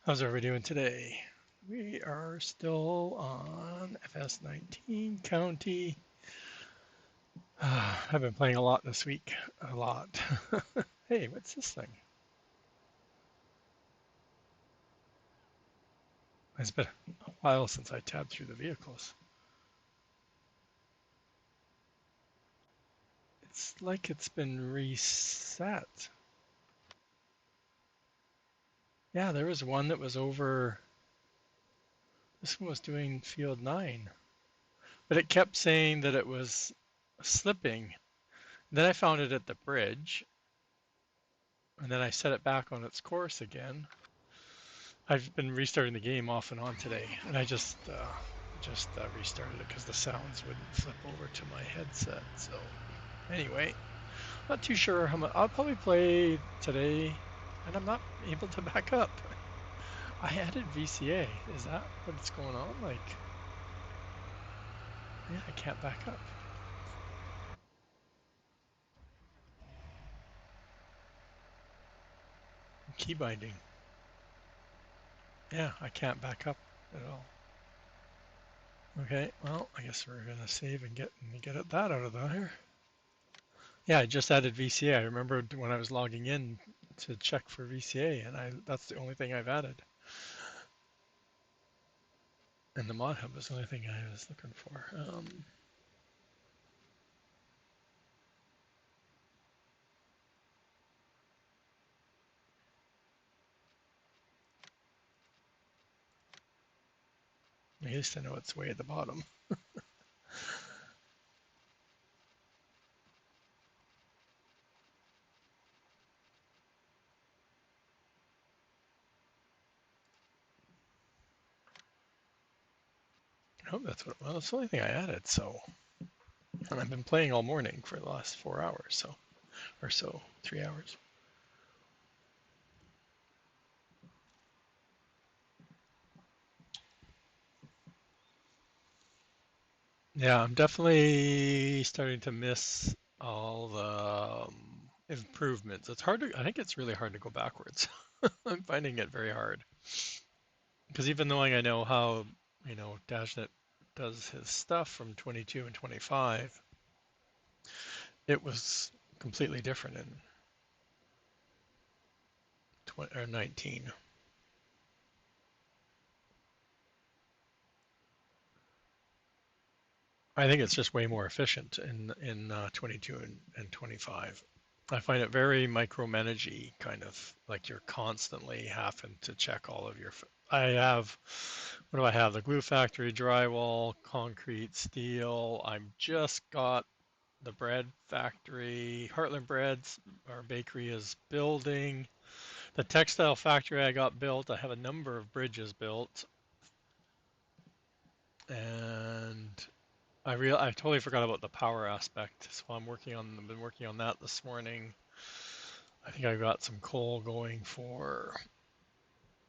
How's everybody doing today? We are still on FS19 County. I've been playing a lot this week. A lot. Hey, what's this thing? It's been a while since I tabbed through the vehicles. It's like it's been reset. Yeah, there was one that was over. This one was doing field 9. But it kept saying that it was slipping. Then I found it at the bridge. And then I set it back on its course again. I've been restarting the game off and on today, and I just restarted it because the sounds wouldn't flip over to my headset. So anyway, not too sure how much. I'll probably play today, and I'm not able to back up. I added VCA. Is that what's going on? Like, yeah, I can't back up. Key binding. Yeah, I can't back up at all. Okay, well, I guess we're gonna save and get that out of there. Yeah, I just added VCA. I remember when I was logging in to check for VCA, and that's the only thing I've added. And the mod hub was the only thing I was looking for. At least I know it's way at the bottom. Oh, that's the only thing I added. So, and I've been playing all morning for the last 4 hours, so or so, 3 hours. Yeah, I'm definitely starting to miss all the improvements. It's hard to. I think it's really hard to go backwards. I'm finding it very hard. Because even knowing I know how, Dashnet does his stuff from 22 and 25, it was completely different in 20, or 19. I think it's just way more efficient in 22 and 25. I find it very micromanagey, kind of like you're constantly having to check all of your. I have, what do I have? The glue factory, drywall, concrete, steel. I'm just got the bread factory, Heartland Breads, our bakery is building. The textile factory I got built. I have a number of bridges built, and I totally forgot about the power aspect. So I've been working on that this morning. I think I got some coal going for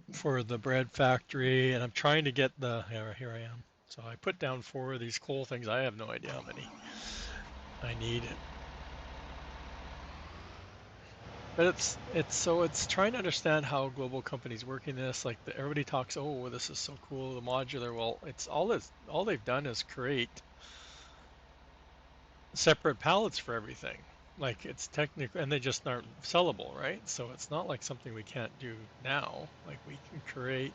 the bread factory, and I'm trying to get here I am. So I put down 4 of these coal things. I have no idea how many I need. But it's trying to understand how global companies work in this. Like everybody talks, oh, this is so cool, the modular. Well, all they've done is create separate pallets for everything. Like it's technically, and they just aren't sellable, right? So it's not like something we can't do now. Like we can create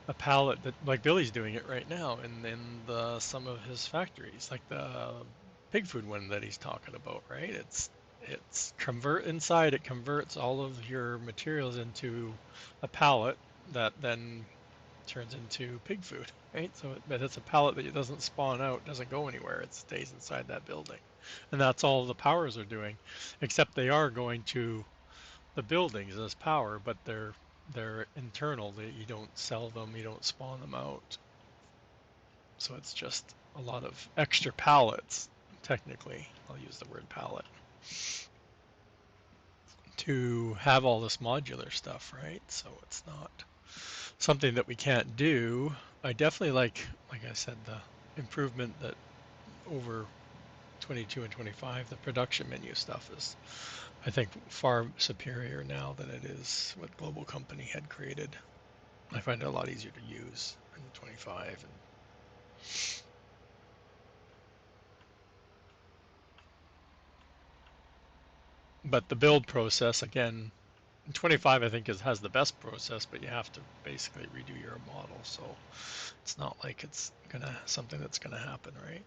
a pallet that, like Billy's doing it right now in the some of his factories, like the pig food one that he's talking about, right? It's convert inside. It converts all of your materials into a pallet that then turns into pig food, right? So, but it's a pallet that it doesn't spawn out, doesn't go anywhere. It stays inside that building, and that's all the powers are doing, except they are going to the buildings as power, but they're internal. You don't sell them, you don't spawn them out. So it's just a lot of extra pallets. Technically, I'll use the word pallet to have all this modular stuff, right? So it's not something that we can't do. I definitely like I said, the improvement that over 22 and 25, the production menu stuff is, I think, far superior now than it is what Global Company had created. I find it a lot easier to use in 25. But the build process, again, 25 I think has the best process, but you have to basically redo your model. So it's not like it's something that's gonna happen, right?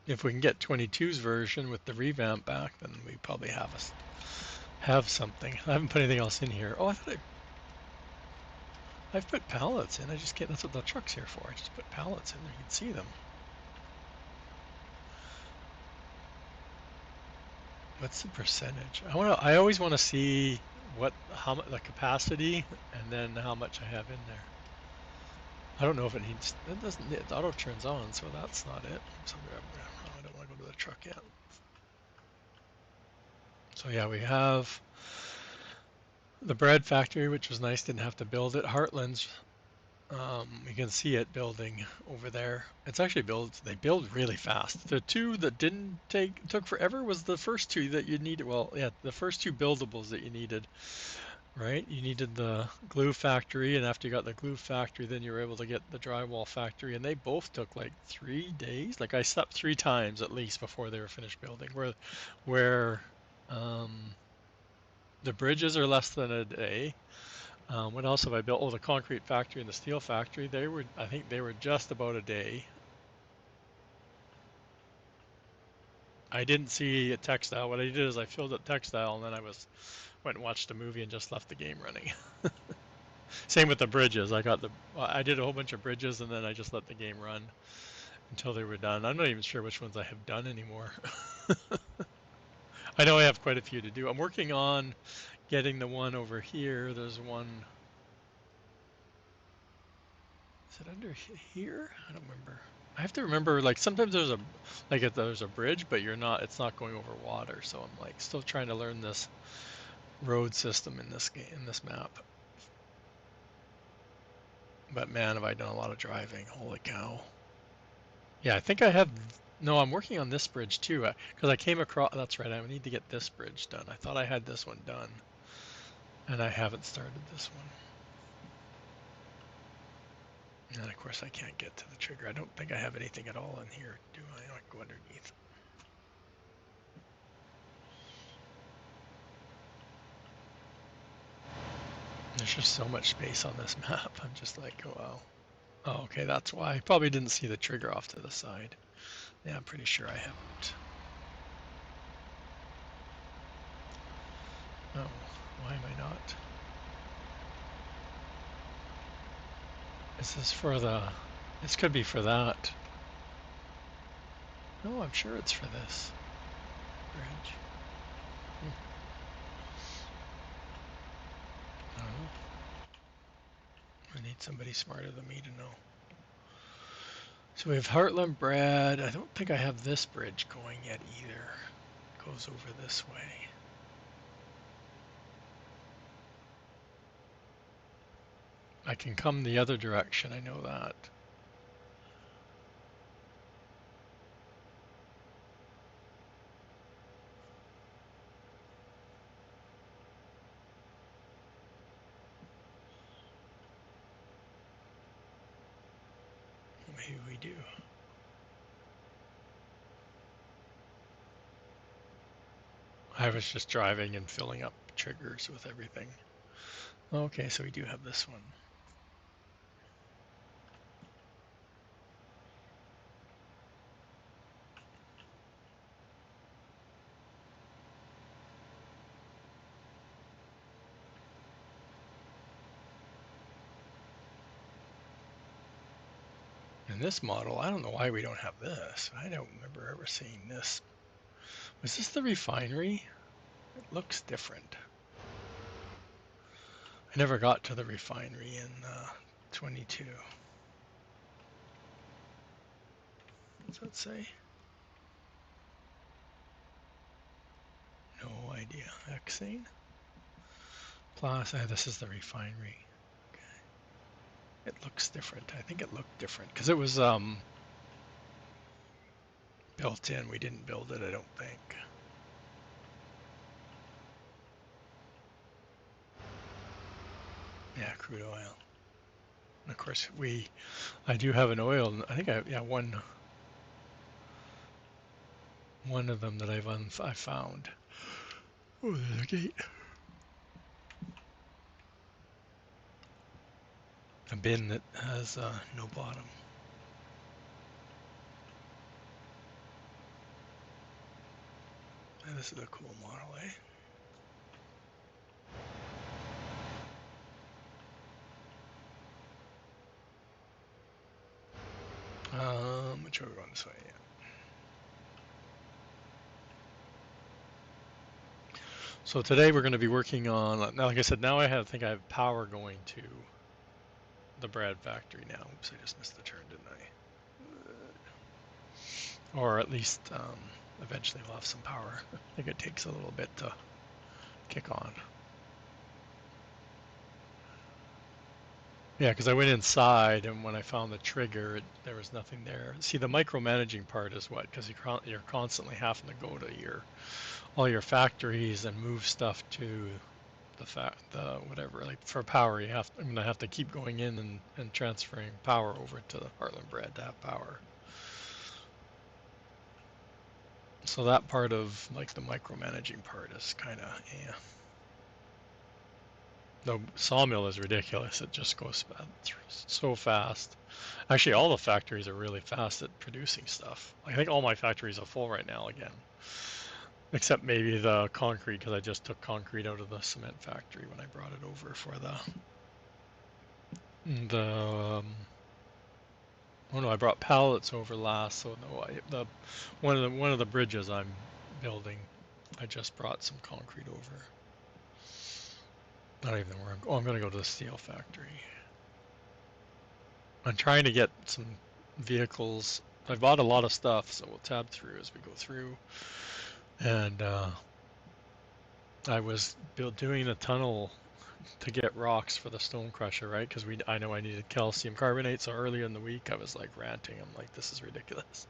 If we can get 22's version with the revamp back, then we probably have something. I haven't put anything else in here. Oh, I've put pallets in. I just can't. That's what the truck's here for. I just put pallets in there. You can see them. What's the percentage? I always want to see how much the capacity and then how much I have in there. I don't know if it needs. It doesn't. It auto turns on, so that's not it. I don't want to go to the truck yet. So yeah, we have the bread factory, which was nice. Didn't have to build it. Heartland's. You can see it building over there. It's actually they build really fast. The two that didn't took forever was the first two that you needed. Well, yeah, the first two buildables that you needed, right? You needed the glue factory, and after you got the glue factory, then you were able to get the drywall factory, and they both took like 3 days. Like I slept 3 times at least before they were finished building. Where um, the bridges are less than a day. What else have I built? Oh, the concrete factory and the steel factory. I think they were just about a day. I didn't see a textile. What I did is I filled up textile and then went and watched a movie and just left the game running. Same with the bridges. I did a whole bunch of bridges and then I just let the game run until they were done. I'm not even sure which ones I have done anymore. I know I have quite a few to do. I'm working on getting the one over here. There's one. Is it under here? I don't remember. I have to remember, like sometimes there's a bridge, but it's not going over water. So I'm like still trying to learn this road system in this map. But man, have I done a lot of driving. Holy cow. Yeah, I think I have, no, I'm working on this bridge too, because I came across, that's right, I need to get this bridge done. I thought I had this one done, and I haven't started this one. And of course I can't get to the trigger. I don't think I have anything at all in here, do I? I go underneath. There's just so much space on this map. I'm just like, oh wow. Oh, okay, that's why. I probably didn't see the trigger off to the side. Yeah, I'm pretty sure I haven't. Oh, why am I not? Is this for this could be for that. No, I'm sure it's for this bridge. I don't know. I need somebody smarter than me to know. So we have Heartland Brad. I don't think I have this bridge going yet either. It goes over this way. I can come the other direction, I know that. Maybe we do. I was just driving and filling up triggers with everything. Okay, so we do have this one. And this model, I don't know why we don't have this. I don't remember ever seeing this. Was this the refinery? It looks different. I never got to the refinery in 22. What's that say? No idea. Hexane? Plus, this is the refinery. Okay. It looks different. I think it looked different because it was built in. We didn't build it, I don't think. Yeah, crude oil. And of course, I do have an oil. I think yeah, one of them that I found. Oh, there's a gate. A bin that has no bottom. And this is a cool Model A. Which way are we going this way? Yeah. So today we're going to be working on, now like I said, now think I have power going to the bread factory now. Oops, I just missed the turn, didn't I? Or at least eventually we'll have some power. I think it takes a little bit to kick on. Yeah, because I went inside and when I found the trigger, there was nothing there. See, the micromanaging part is what? Because you're constantly having to go to all your factories and move stuff to the whatever. Like for power, I'm gonna have to keep going in and transferring power over to the Heartland Bread to have power. So that part of like the micromanaging part is kind of yeah. The sawmill is ridiculous. It just goes so fast. Actually, all the factories are really fast at producing stuff. I think all my factories are full right now again, except maybe the concrete because I just took concrete out of the cement factory when I brought it over for the oh no, I brought pallets over last. So no, one of the bridges I'm building, I just brought some concrete over. Not even where I'm going to go to the steel factory. I'm trying to get some vehicles. I bought a lot of stuff, so we'll tab through as we go through. And I was doing a tunnel to get rocks for the stone crusher, right? Because I know I needed calcium carbonate. So earlier in the week, I was like ranting. I'm like, this is ridiculous.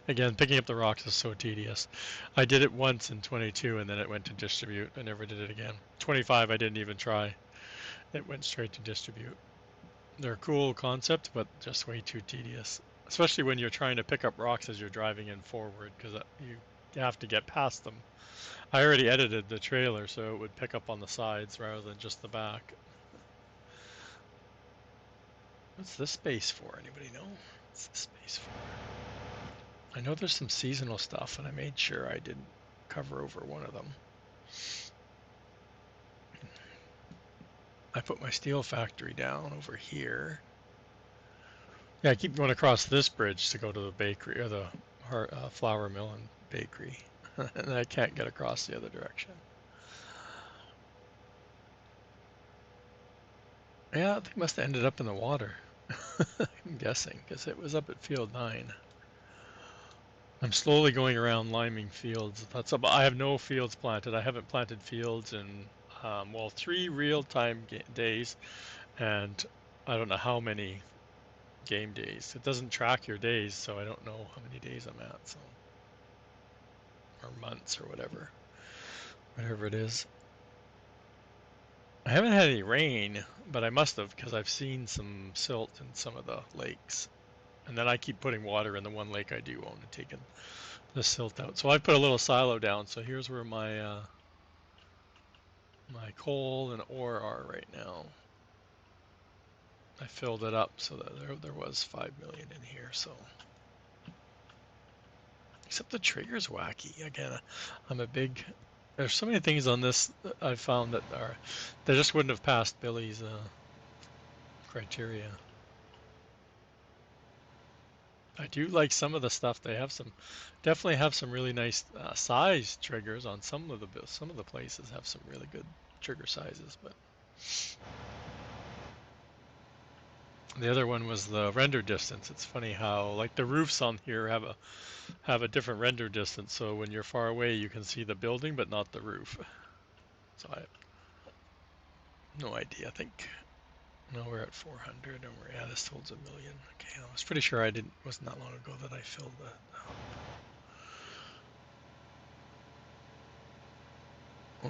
Again, picking up the rocks is so tedious. I did it once in 22, and then it went to distribute. I never did it again. 25, I didn't even try. It went straight to distribute. They're a cool concept, but just way too tedious. Especially when you're trying to pick up rocks as you're driving in forward, because you have to get past them. I already edited the trailer so it would pick up on the sides rather than just the back. What's this space for? Anybody know? What's this space for? I know there's some seasonal stuff, and I made sure I didn't cover over one of them. I put my steel factory down over here. Yeah, I keep going across this bridge to go to the bakery or the flour mill and bakery, and I can't get across the other direction. Yeah, they must have ended up in the water. I'm guessing because it was up at field 9. I'm slowly going around liming fields. I have no fields planted. I haven't planted fields in well 3 real-time days, and I don't know how many game days. It doesn't track your days, so I don't know how many days I'm at. So or months or whatever it is. I haven't had any rain, but I must have because I've seen some silt in some of the lakes. And then I keep putting water in the one lake I do own and taking the silt out. So I put a little silo down. So here's where my coal and ore are right now. I filled it up so that there was 5 million in here. So except the trigger's wacky. Again, there's so many things on this that I've found they just wouldn't have passed Billy's criteria. I do like some of the stuff. Definitely have some really nice size triggers on some of the places have some really good trigger sizes. But the other one was the render distance. It's funny how like the roofs on here have a different render distance. So when you're far away, you can see the building, but not the roof. So I have no idea. I think no, we're at 400, and this holds 1 million. Okay, I was pretty sure was not long ago that I filled that.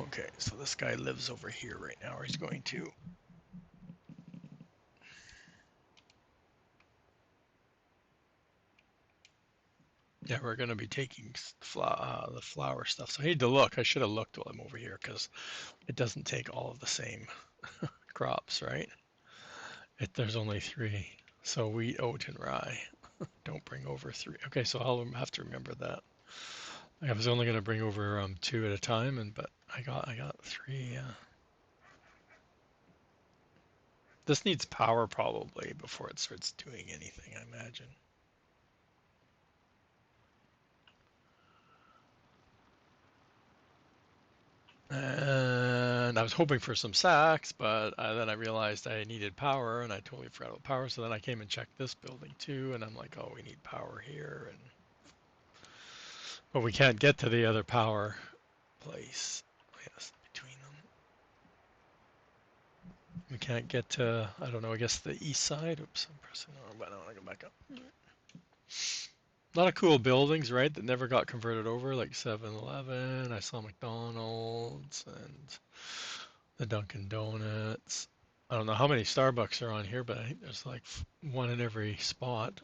Okay, so this guy lives over here right now, or he's going to. Yeah, we're going to be taking the flower stuff. So I need to look. I should have looked while I'm over here because it doesn't take all of the same crops, right? There's only three. So wheat, oat, and rye. Don't bring over three. Okay, so I'll have to remember that. I was only going to bring over two at a time, but I got three. This needs power probably before it starts doing anything, I imagine. And I was hoping for some sacks, but then I realized I needed power, and I totally forgot about power. So then I came and checked this building too, and I'm like, oh, we need power here, but we can't get to the other power place. Yes, between them, we can't get to. I don't know. I guess the east side. Oops, I'm pressing the wrong button. I want to go back up. A lot of cool buildings, right? That never got converted over, like 7-Eleven. I saw McDonald's and the Dunkin' Donuts. I don't know how many Starbucks are on here, but I think there's like one in every spot.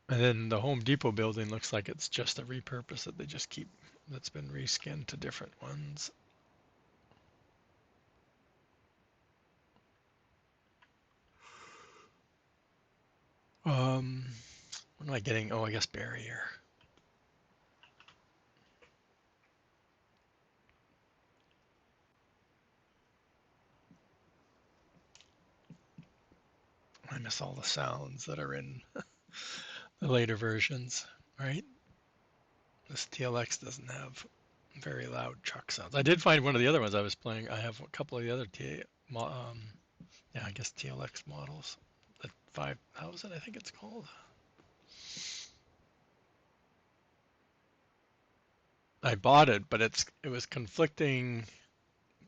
And then the Home Depot building looks like it's just a repurpose that they just keep, that's been reskinned to different ones. Um, what am I getting? Oh, I guess barrier. I miss all the sounds that are in the later versions, right? This TLX doesn't have very loud truck sounds. I did find one of the other ones I was playing. I have a couple of the other yeah, I guess TLX models. The 5000, I think it's called. I bought it, but it was conflicting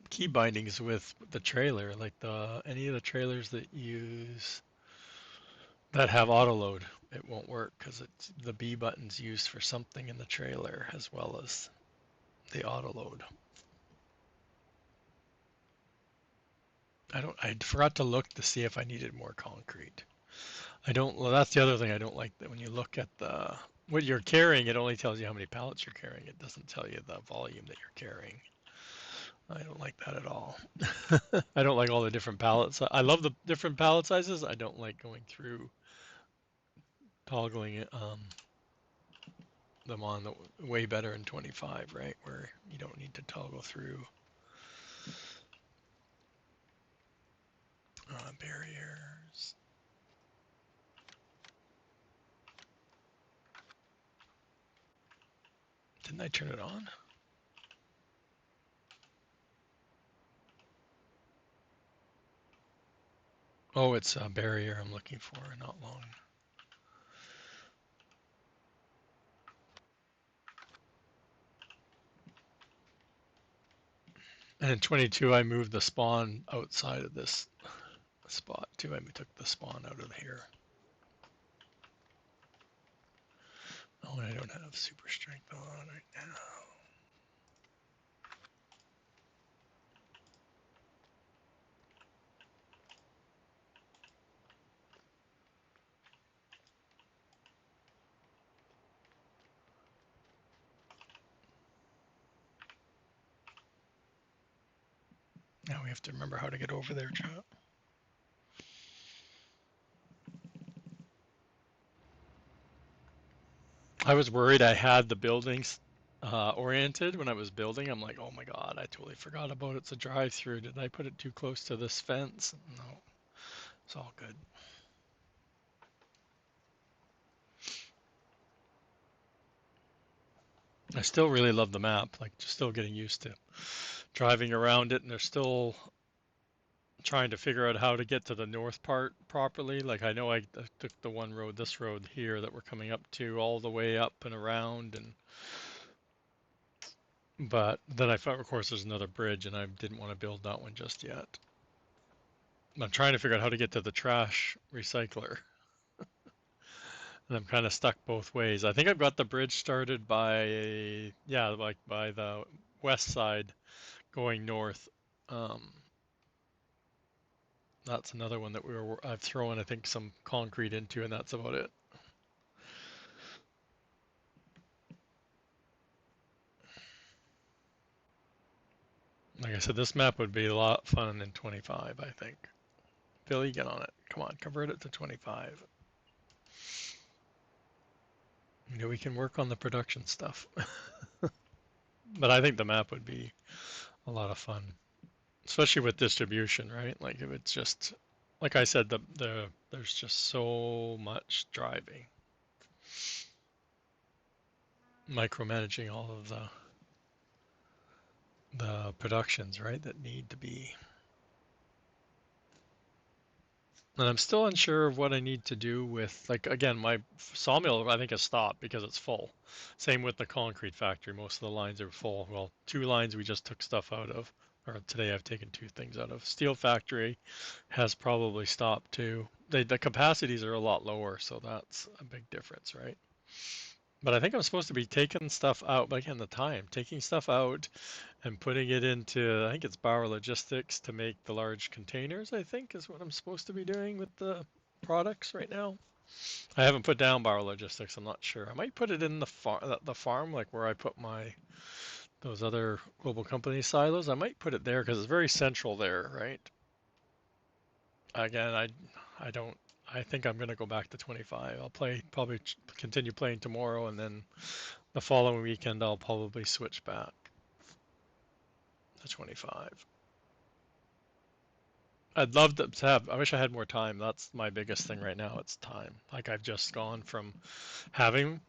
key bindings with the trailer, like the any of the trailers that use that have auto load. It won't work because it's the B button's used for something in the trailer as well as the auto load. I forgot to look to see if I needed more concrete. I don't, well, that's the other thing I don't like, that when you look at what you're carrying, it only tells you how many pallets you're carrying. It doesn't tell you the volume that you're carrying. I don't like that at all. I don't like all the different pallets. I love the different pallet sizes. I don't like going through toggling them on the way better in 25, right? Where you don't need to toggle through barriers. Didn't I turn it on? Oh, it's a barrier I'm looking for, not long. And in 22, I moved the spawn outside of this spot too. I took the spawn out of here. Oh, and I don't have super strength on right now. Now we have to remember how to get over there, chat. I was worried I had the buildings oriented when I was building. I'm like, oh my God, I totally forgot about it. It's a drive-through. Did I put it too close to this fence? No, it's all good. I still really love the map, like just still getting used to driving around it, and they're still trying to figure out how to get to the north part properly. Like I know I took the one road, this road here that we're coming up to, all the way up and around, and but then I found, of course, there's another bridge, and I didn't want to build that one just yet. I'm trying to figure out how to get to the trash recycler. And I'm kind of stuck both ways. I think I've got the bridge started by, yeah, like by the west side going north. Um, that's another one that I've thrown, I think, some concrete into, and that's about it. Like I said, this map would be a lot of fun in 25, I think. Billy, get on it. Come on, convert it to 25. You know, we can work on the production stuff. But I think the map would be a lot of fun, especially with distribution, right? Like if it's just, like I said, there's just so much driving, micromanaging all of the productions, right, that need to be. And I'm still unsure of what I need to do with, like, again, my sawmill, I think, has stopped because it's full. Same with the concrete factory. Most of the lines are full. Well, two lines we just took stuff out of, or today I've taken two things out of. Steel factory has probably stopped too. The capacities are a lot lower, so that's a big difference, right? But I think I'm supposed to be taking stuff out, but again, the time, taking stuff out and putting it into, I think it's Bauer Logistics to make the large containers, I think is what I'm supposed to be doing with the products right now. I haven't put down Bauer Logistics, I'm not sure. I might put it in the farm, like where I put my those other global company silos. I might put it there because it's very central there, right? Again, I don't I think I'm going to go back to 25. I'll probably continue playing tomorrow, and then the following weekend I'll probably switch back to 25. I'd love to have, I wish I had more time. That's my biggest thing right now. It's time. Like I've just gone from having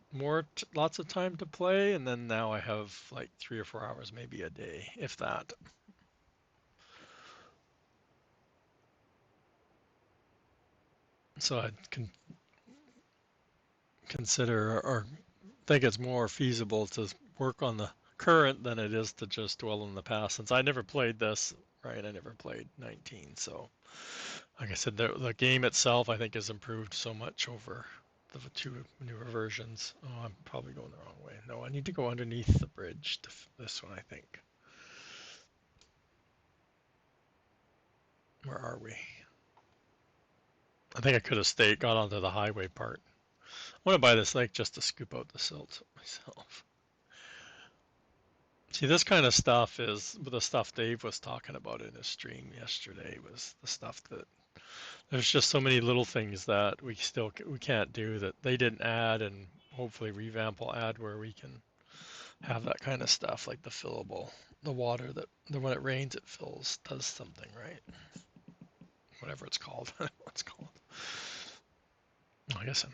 lots of time to play, and then now I have like 3 or 4 hours, maybe a day, if that. So I'd consider or think it's more feasible to work on the current than it is to just dwell in the past. Since I never played this, right? I never played 19, so like I said, the game itself I think has improved so much over the two newer versions. Oh, I'm probably going the wrong way. No, I need to go underneath the bridge to this one, I think. Where are we? I think I could have got onto the highway part. I want to buy this lake just to scoop out the silt myself. See, this kind of stuff is the stuff Dave was talking about in his stream yesterday. Was the stuff that there's just so many little things that we can't do that they didn't add, and hopefully revamp will add where we can have that kind of stuff like the fillable, the water that when it rains it fills does something, right? Whatever it's called, what's called. I guess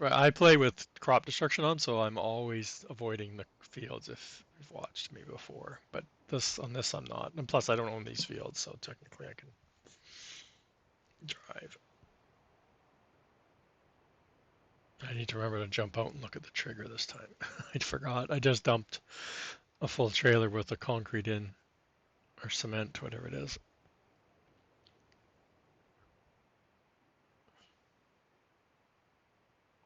I play with crop destruction on, so I'm always avoiding the fields if you've watched me before. But on this I'm not, and plus I don't own these fields, so technically I can drive. I need to remember to jump out and look at the trigger this time. I forgot. I just dumped a full trailer with the concrete in, or cement, whatever it is.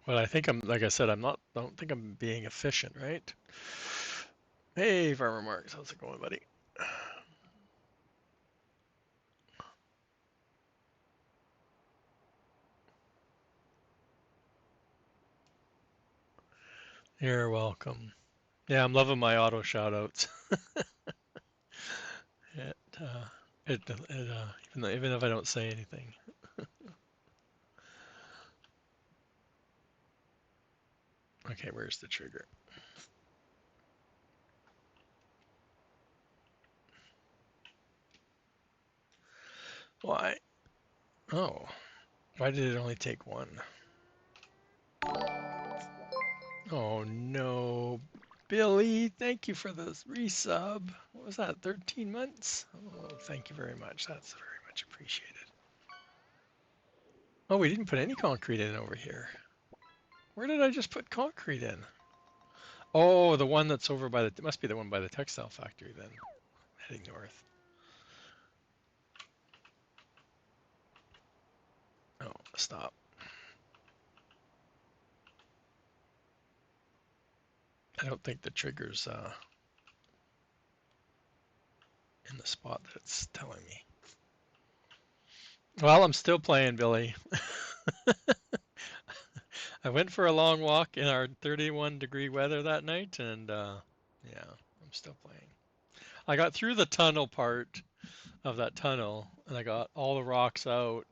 But I think like I said, don't think I'm being efficient, right? Hey, Farmer Marks, how's it going, buddy? You're welcome. Yeah, I'm loving my auto shoutouts. It, uh, even if I don't say anything. Okay, where's the trigger? Why? Oh, why did it only take one? Oh no, Billy, thank you for this resub. What was that, 13 months? Oh, thank you very much. That's very much appreciated. Oh, we didn't put any concrete in over here. Where did I just put concrete in? Oh, the one that's over by it must be the one by the textile factory then, heading north. Oh, stop. I don't think the trigger's in the spot that it's telling me. Well, I'm still playing, Billy. I went for a long walk in our 31-degree weather that night, and yeah, I'm still playing. I got through the tunnel part of that tunnel, and I got all the rocks out,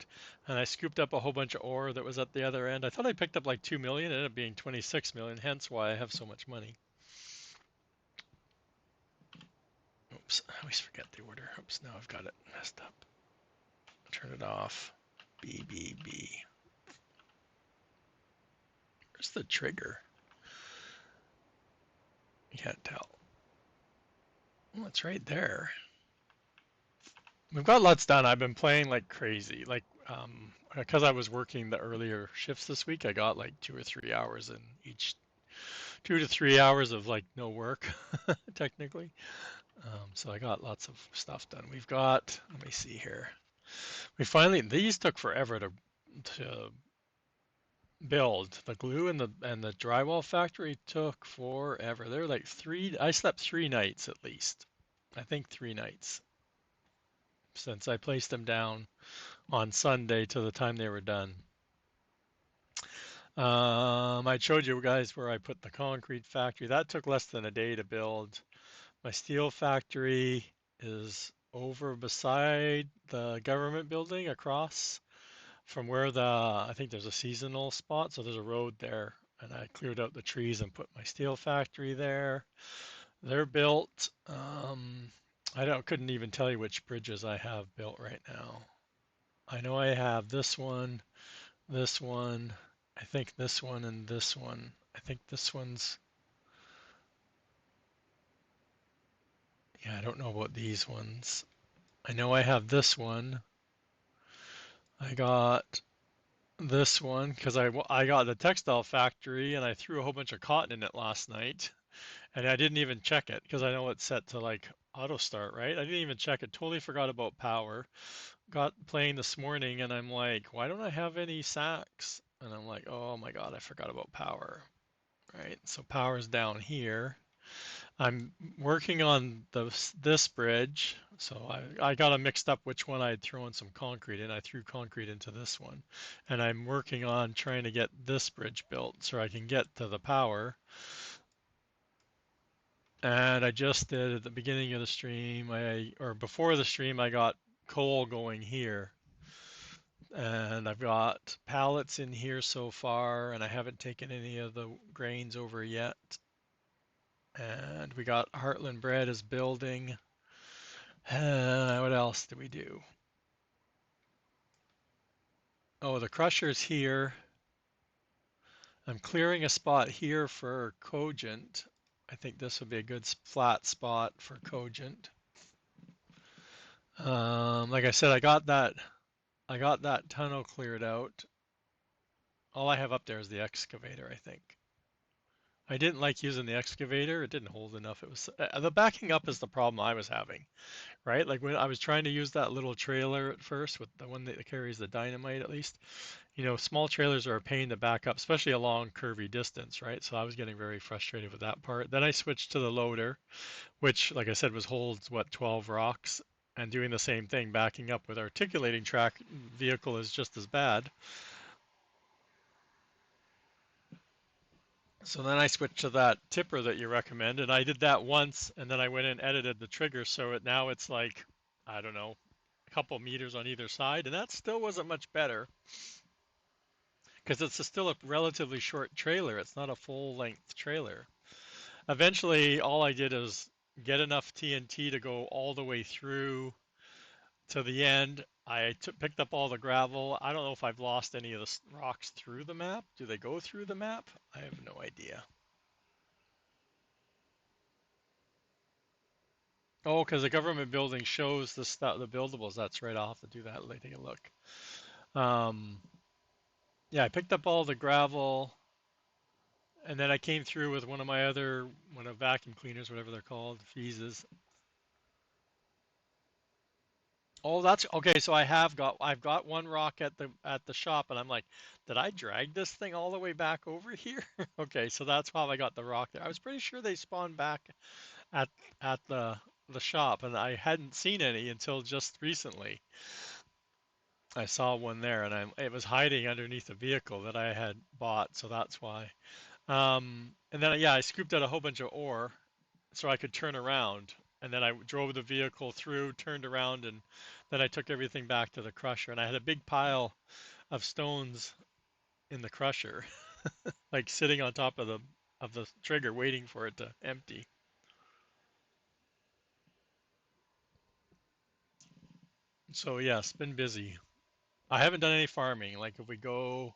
and I scooped up a whole bunch of ore that was at the other end. I thought I picked up like 2 million, it ended up being 26 million, hence why I have so much money. Oops, I always forget the order. Oops, now I've got it messed up. Turn it off. B, B, B. Where's the trigger? You can't tell. Well, it's right there. We've got lots done. I've been playing like crazy. Like, because I was working the earlier shifts this week, I got like 2 or 3 hours in each, 2 to 3 hours of like no work, technically. So I got lots of stuff done. We've got, let me see here. We finally, these took forever to build. The glue and the drywall factory took forever. They're like I slept 3 nights at least. I think 3 nights since I placed them down on Sunday to the time they were done. I showed you guys where I put the concrete factory. That took less than a day to build. My steel factory is over beside the government building across from where I think there's a seasonal spot. So there's a road there, and I cleared out the trees and put my steel factory there. They're built. Couldn't even tell you which bridges I have built right now. I know I have this one, I think this one, and this one. I think this one's, yeah, I don't know about these ones. I know I have this one. I got this one because I got the textile factory and I threw a whole bunch of cotton in it last night and I didn't even check it because I know it's set to like auto start, right? I didn't even check it. Totally forgot about power. Got playing this morning and I'm like, why don't I have any sacks? And I'm like, oh my God, I forgot about power, right? So power's down here. I'm working on this bridge, so I got them mixed up which one I'd thrown some concrete in. I threw concrete into this one, and I'm working on trying to get this bridge built so I can get to the power. And I just did at the beginning of the stream, or before the stream, I got coal going here, and I've got pallets in here so far, and I haven't taken any of the grains over yet. And we got Heartland Bread is building. What else do we do? Oh, the crusher's here. I'm clearing a spot here for Cogent. I think this would be a good flat spot for Cogent. Like I said, I got that tunnel cleared out. All I have up there is the excavator, I think. I didn't like using the excavator. It didn't hold enough. It was the backing up is the problem I was having, right? Like when I was trying to use that little trailer at first with the one that carries the dynamite at least, small trailers are a pain to back up, especially a long curvy distance, right? So I was getting very frustrated with that part. Then I switched to the loader, which, like I said, holds what, 12 rocks, and doing the same thing, backing up with articulating track vehicle is just as bad. So then I switched to that tipper that you recommend, and I did that once, and then I went and edited the trigger, so now it's like, I don't know, a couple meters on either side, and that still wasn't much better because still a relatively short trailer. It's not a full length trailer. Eventually, all I did is get enough TNT to go all the way through to the end. I picked up all the gravel. I don't know if I've lost any of the rocks through the map. Do they go through the map? I have no idea. Oh, because the government building shows the stuff, the buildables. That's right. I'll have to do that. Let me take a look. Um, yeah, I picked up all the gravel, and then I came through with one of vacuum cleaners, whatever they're called, fuses. Oh, that's okay. So I've got one rock at the shop, and I'm like, did I drag this thing all the way back over here? Okay, so that's how I got the rock there. I was pretty sure they spawned back at at the shop, and I hadn't seen any until just recently. I saw one there, and it was hiding underneath a vehicle that I had bought, so that's why. And then yeah, I scooped out a whole bunch of ore so I could turn around. And then I drove the vehicle through, turned around, and then I took everything back to the crusher. And I had a big pile of stones in the crusher, like sitting on top of the trigger, waiting for it to empty. So yes, been busy. I haven't done any farming. Like if we go,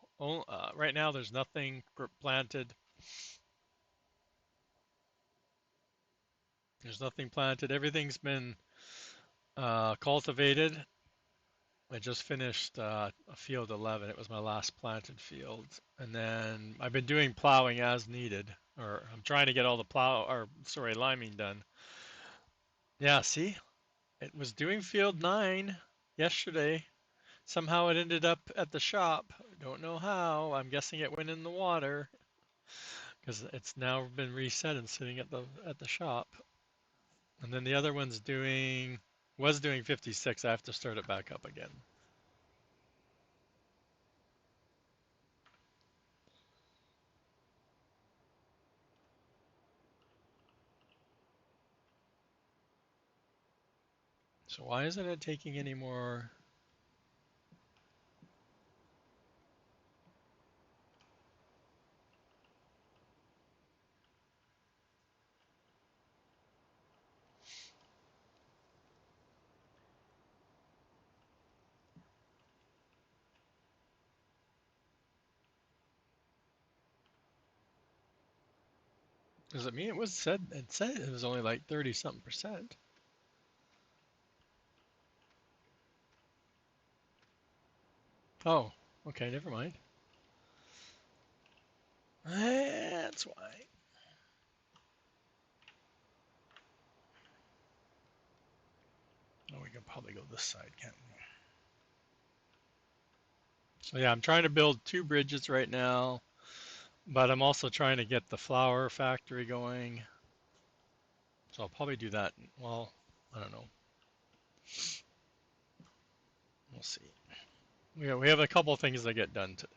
right now there's nothing planted. There's nothing planted. Everything's been cultivated. I just finished a field 11. It was my last planted field. And then I've been doing plowing as needed, or I'm trying to get all the liming done. Yeah, see, it was doing field 9 yesterday. Somehow it ended up at the shop. Don't know how. I'm guessing it went in the water because it's now been reset and sitting at the shop. And then the other one's was doing 56. I have to start it back up again. So why isn't it taking any more? Does it mean it said it was only like 30 something percent? Oh, okay, never mind. That's why. Oh, we can probably go this side, can't we? So yeah, I'm trying to build 2 bridges right now, but I'm also trying to get the flour factory going. So I'll probably do that. Well, I don't know. We'll see. We have a couple things that get done today.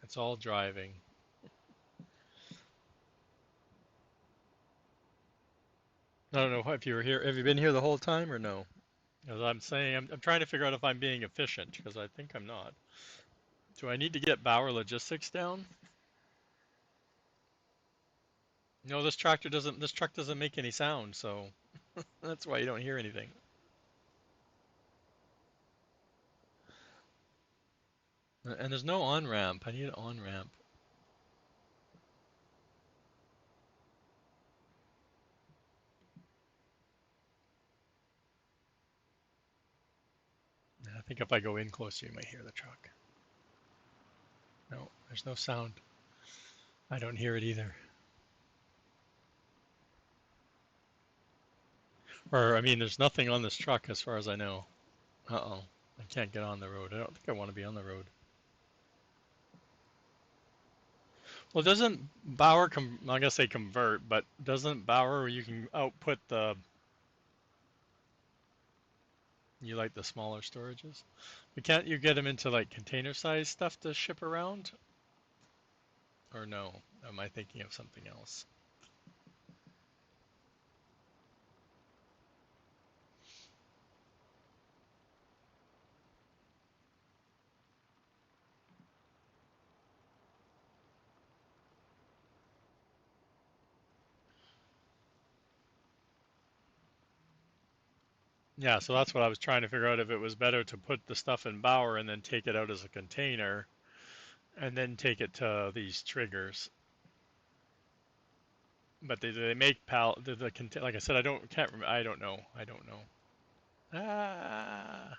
It's all driving. I don't know if you were here. Have you been here the whole time or no? As I'm saying, I'm trying to figure out if I'm being efficient because I think I'm not. Do I need to get Bauer Logistics down? No, this truck doesn't make any sound, so that's why you don't hear anything. And there's no on-ramp. I need an on-ramp. And I think if I go in closer, you might hear the truck. No, there's no sound. I don't hear it either. Or, I mean, there's nothing on this truck as far as I know. Uh-oh. I can't get on the road. I don't think I want to be on the road. Well, doesn't I'm gonna say convert, but doesn't Bauer, you can output you like the smaller storages? But can't you get them into like container size stuff to ship around? Or no? Am I thinking of something else? Yeah, so that's what I was trying to figure out if it was better to put the stuff in Bauer and then take it out as a container and then take it to these triggers. But they make like I said, can't remember. I don't know. I don't know. Ah,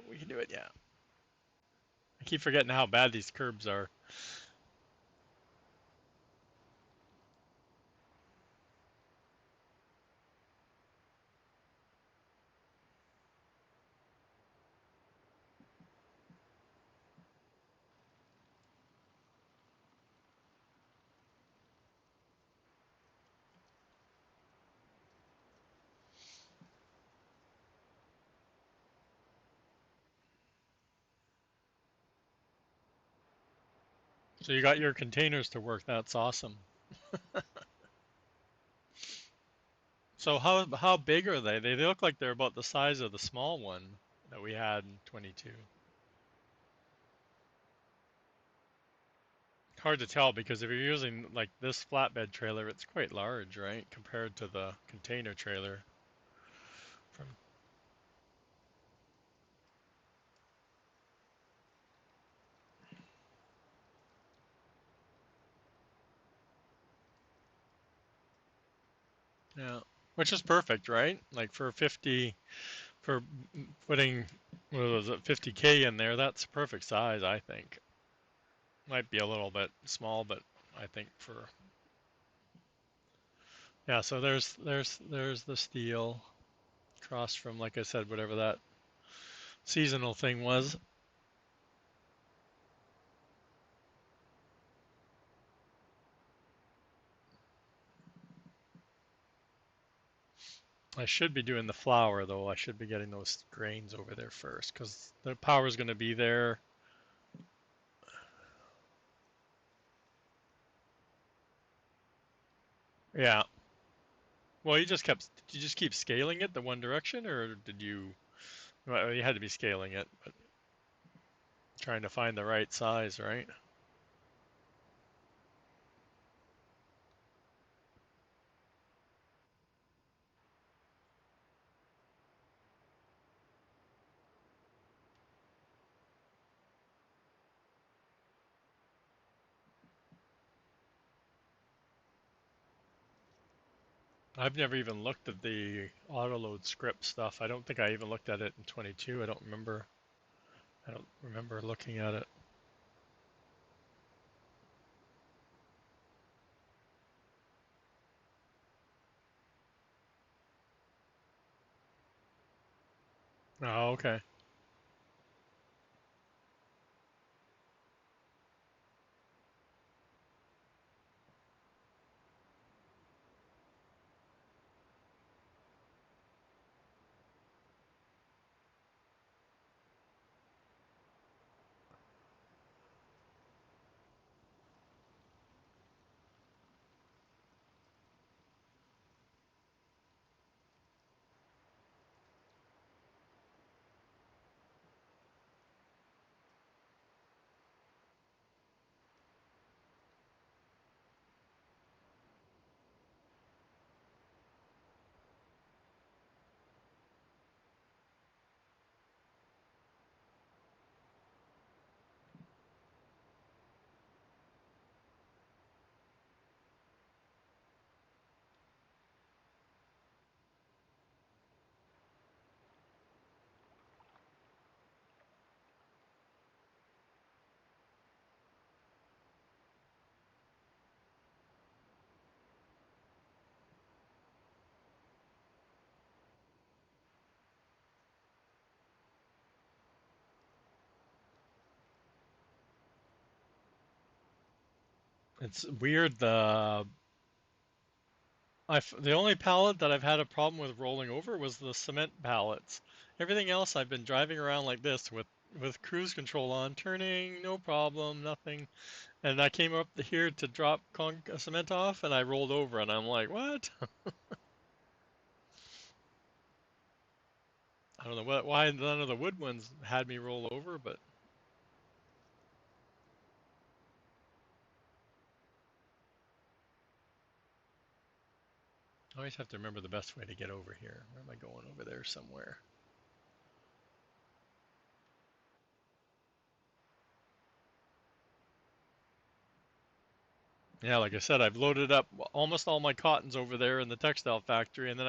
we can do it. Yeah. I keep forgetting how bad these curbs are. So you got your containers to work. That's awesome. So how big are they? They look like they're about the size of the small one that we had in 22. Hard to tell because if you're using like this flatbed trailer, it's quite large, right, compared to the container trailer. From yeah, which is perfect, right? Like for 50, for putting what was it, 50K in there, that's perfect size, I think. Might be a little bit small, but I think for yeah. So there's the steel across from, like I said, whatever that seasonal thing was. I should be doing the flour though. I should be getting those grains over there first because the power is going to be there. Yeah. Well, did you just keep scaling it the one direction, or did you? Well, you had to be scaling it, but trying to find the right size, right? I've never even looked at the autoload script stuff. I don't think I even looked at it in 22. I don't remember. I don't remember looking at it. Oh, okay. It's weird. The only pallet that I've had a problem with rolling over was the cement pallets. Everything else I've been driving around like this with cruise control on, turning, no problem, nothing. And I came up here to drop cement off, and I rolled over, and I'm like, what? I don't know why none of the wood ones had me roll over, but I always have to remember the best way to get over here. Where am I going over there somewhere? Yeah, like I said, I've loaded up almost all my cottons over there in the textile factory, and then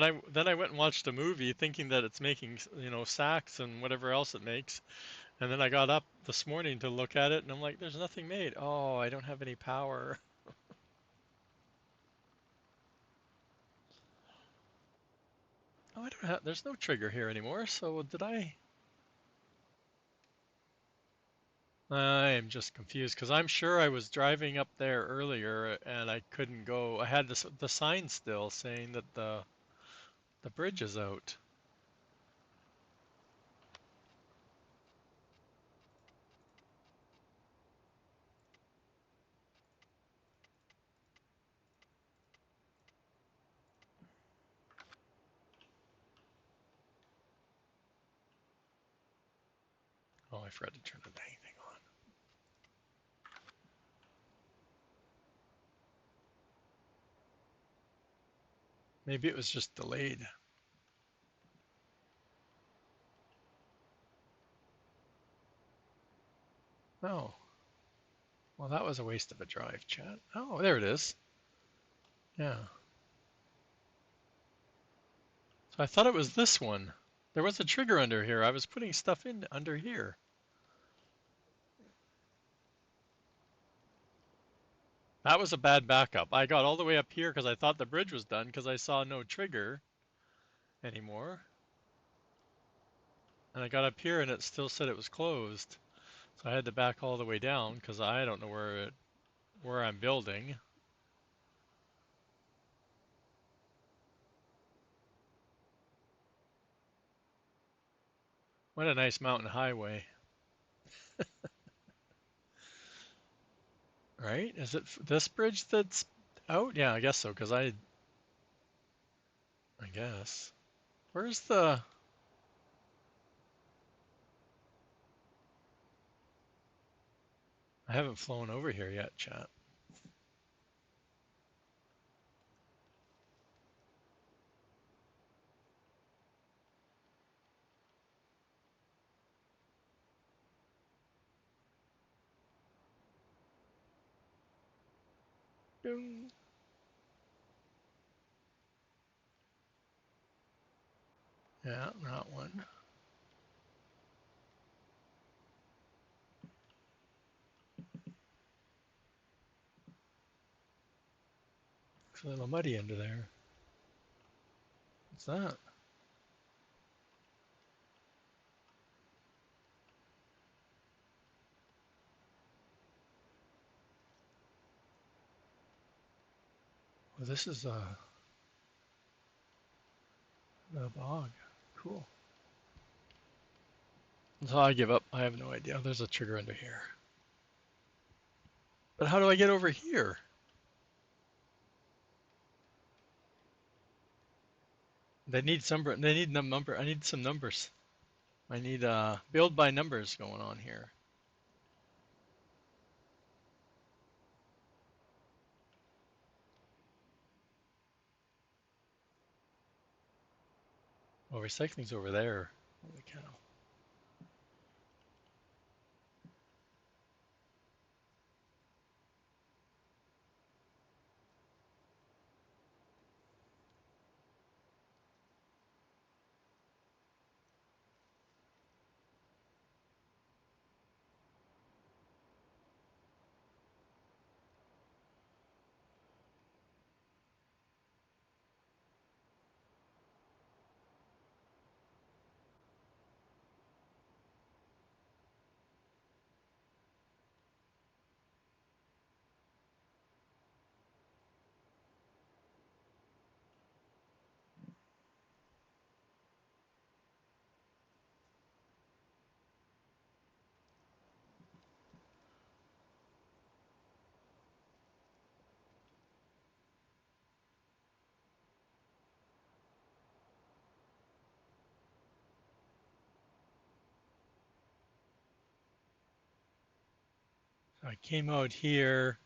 I went and watched a movie thinking that it's making, sacks and whatever else it makes. And then I got up this morning to look at it, and I'm like, there's nothing made. Oh, I don't have any power. Oh, I don't have, there's no trigger here anymore. So did I? I am just confused because I'm sure I was driving up there earlier and I couldn't go. I had the sign still saying that the bridge is out. forgot to turn the dang thing on. Maybe it was just delayed. Oh, well, that was a waste of a drive, chat. Oh, there it is. Yeah. So I thought it was this one. There was a trigger under here. I was putting stuff in under here. That was a bad backup. I got all the way up here because I thought the bridge was done because I saw no trigger anymore. And I got up here and it still said it was closed. So I had to back all the way down because I don't know where I'm building. What a nice mountain highway, right? Is it this bridge that's out? Yeah, I guess so because I guess. Where's the I haven't flown over here yet, chat. Ding. Yeah, that one. It's a little muddy under there. What's that? Well, this is the bog. Cool. So I give up. I have no idea. There's a trigger under here. But how do I get over here? They need some. They need number. I need some numbers. I need build by numbers going on here. Oh, recycling's over there. Holy cow. So I came out here.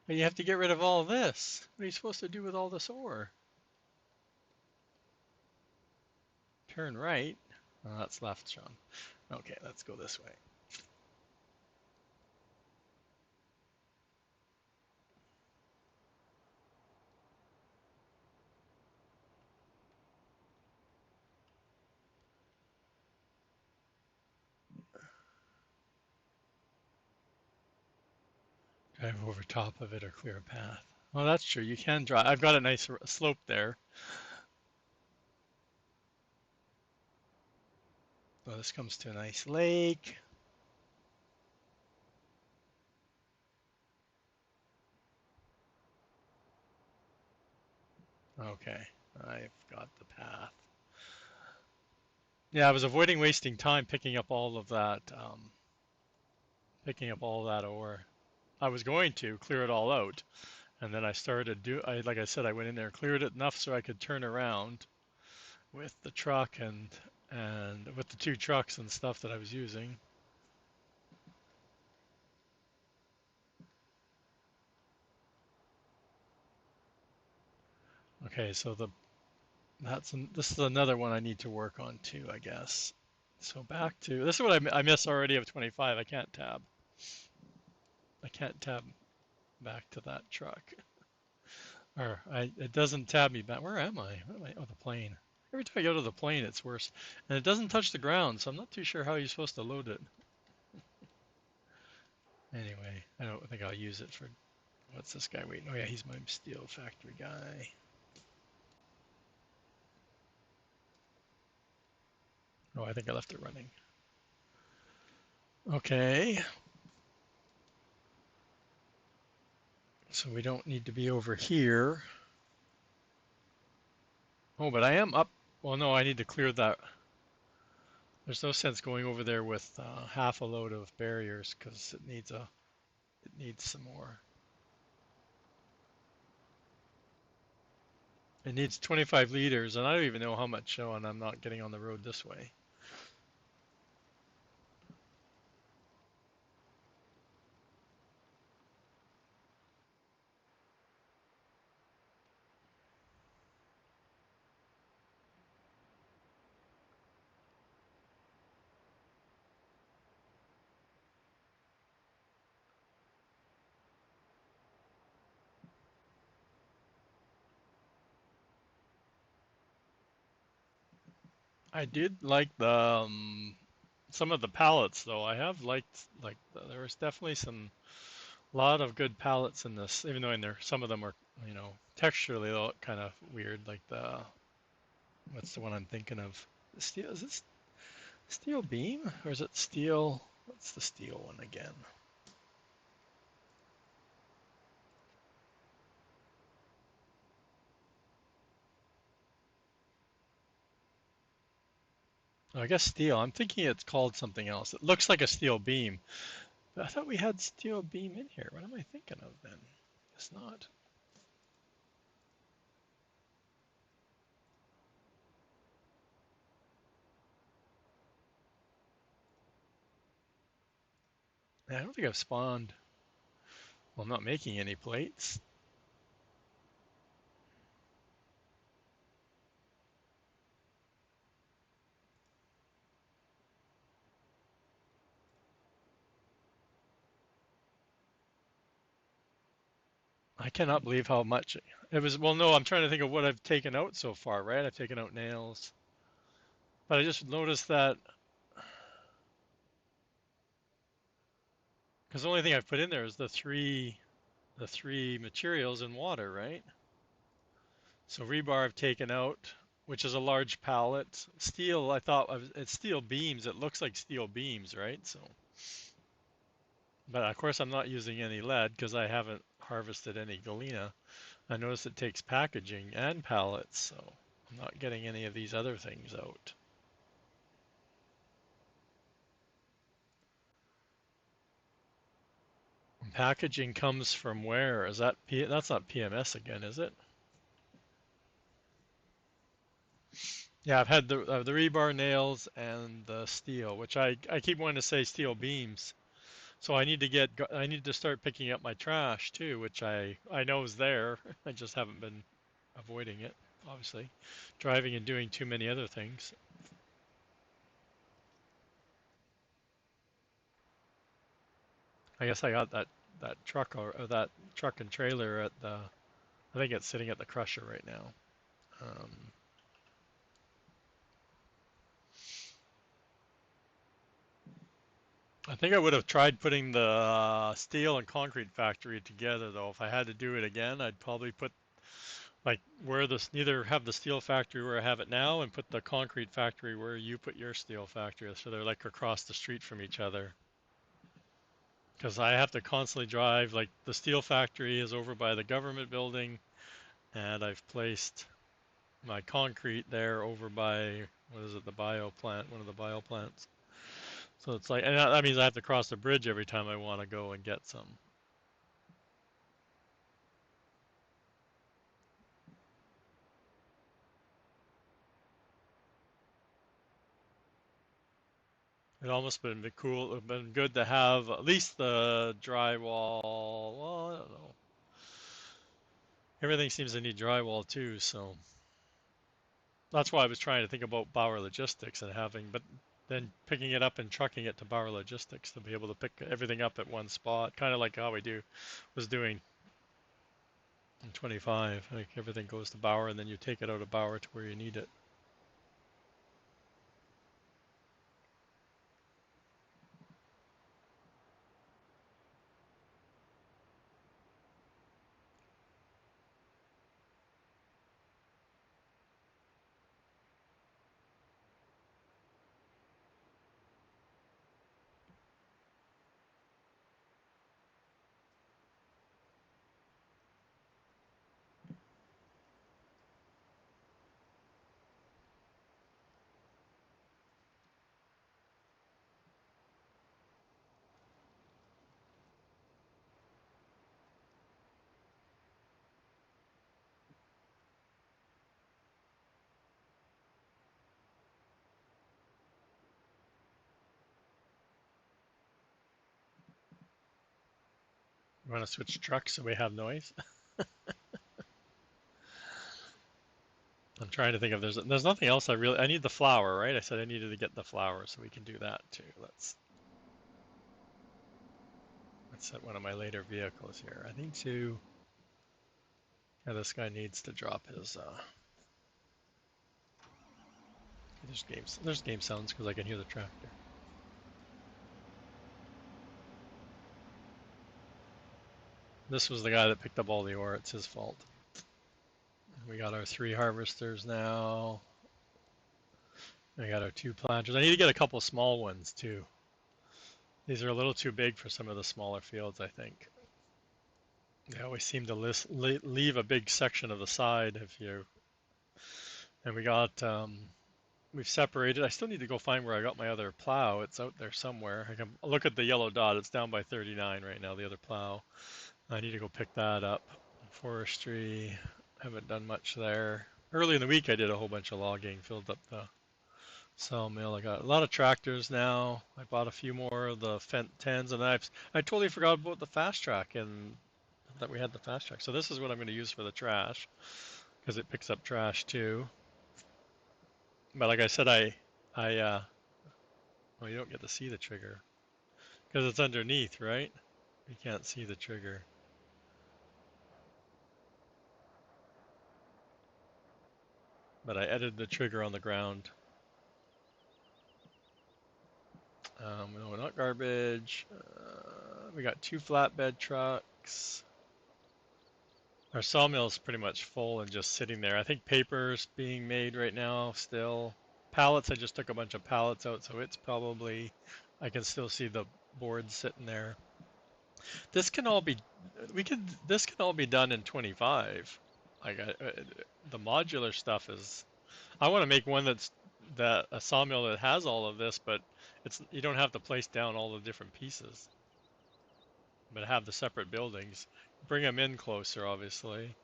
But you have to get rid of all this. What are you supposed to do with all this ore? Turn right. Oh, that's left, Sean. Okay, let's go this way. Drive over top of it or clear a path. Well, that's true. You can drive. I've got a nice slope there. So this comes to a nice lake. Okay, I've got the path. Yeah, I was avoiding wasting time picking up all of that, picking up all that ore. I was going to clear it all out, and then I started like I said, I went in there, cleared it enough so I could turn around with the truck and and with the two trucks and stuff that I was using. Okay, so this is another one I need to work on too, I guess. So back to this is what I miss already of 25. I can't tab. I can't tab back to that truck. Or it doesn't tab me back. Where am I? Where am I? Oh, the plane. Every time I go to the plane, it's worse. And it doesn't touch the ground, so I'm not too sure how you're supposed to load it. Anyway, I don't think I'll use it for, what's this guy waiting? Oh yeah, he's my steel factory guy. Oh, I think I left it running. Okay. So we don't need to be over here. Oh, but I am up. Well, no, I need to clear that. There's no sense going over there with half a load of barriers because it needs some more. It needs 25 liters, and I don't even know how much showing I'm not getting on the road this way. I did like the some of the pallets though. I have liked there was definitely some lot of good pallets in this, even though in there some of them are texturally they look kind of weird. Like the what's the one I'm thinking of? Steel is it steel beam or is it steel? What's the steel one again? Oh, I guess steel. I'm thinking it's called something else. It looks like a steel beam. But I thought we had steel beam in here. What am I thinking of then? It's not. I don't think I've spawned. Well, I'm not making any plates. I cannot believe how much it was. Well, no, I'm trying to think of what I've taken out so far, right? I've taken out nails. But I just noticed that because the only thing I've put in there is the three materials and water, right? So rebar I've taken out, which is a large pallet. Steel, I thought it's steel beams. It looks like steel beams, right? So, but of course I'm not using any lead because I haven't harvested any galena. I noticed it takes packaging and pallets, so I'm not getting any of these other things out. Packaging comes from where? Is that that's not PMS again, is it? Yeah, I've had the rebar nails and the steel, which I keep wanting to say steel beams. So I need to start picking up my trash too, which I know is there. I just haven't been avoiding it, obviously. Driving and doing too many other things. I guess I got that truck or that truck and trailer at the I think it's sitting at the crusher right now. Um, I think I would have tried putting the steel and concrete factory together though. If I had to do it again, I'd probably put like where this either have the steel factory where I have it now and put the concrete factory where you put your steel factory, so they're like across the street from each other. Because I have to constantly drive. Like the steel factory is over by the government building, and I've placed my concrete there over by what is it, the bio plant, one of the bio plants. So it's like, and that means I have to cross the bridge every time I want to go and get some. it almost been cool. It would have been good to have at least the drywall. Well, I don't know. Everything seems to need drywall too, so that's why I was trying to think about Bauer Logistics and having, but then picking it up and trucking it to Bauer Logistics to be able to pick everything up at one spot, kind of like how was doing in 25. Like everything goes to Bauer and then you take it out of Bauer to where you need it. You want to switch trucks so we have noise? I'm trying to think if there's nothing else I need the flour, right? I said I needed to get the flour so we can do that too. Let's set one of my later vehicles here. I need to. Yeah, this guy needs to drop his. There's game sounds because I can hear the tractor. This was the guy that picked up all the ore. It's his fault. We got our 3 harvesters now. We got our 2 planters. I need to get a couple small ones too. These are a little too big for some of the smaller fields, I think. They always seem to leave a big section of the side if you. And we've separated. I still need to go find where I got my other plow. It's out there somewhere. I can look at the yellow dot. It's down by 39 right now, the other plow. I need to go pick that up. Forestry, haven't done much there. Early in the week I did a whole bunch of logging, filled up the sawmill. I got a lot of tractors now. I bought a few more of the Fendt 10s, and I totally forgot about the fast track and that we had the fast track. So this is what I'm going to use for the trash because it picks up trash too. But like I said, well, you don't get to see the trigger because it's underneath, right? You can't see the trigger. But I edited the trigger on the ground. No, not garbage. We got 2 flatbed trucks. Our sawmill's pretty much full and just sitting there. I think paper's being made right now still. Pallets, I just took a bunch of pallets out, so it's probably, I can still see the boards sitting there. This can all be, this can all be done in 25. Like the modular stuff is, I want to make one that a sawmill that has all of this, but you don't have to place down all the different pieces, but have the separate buildings. Bring them in closer, obviously.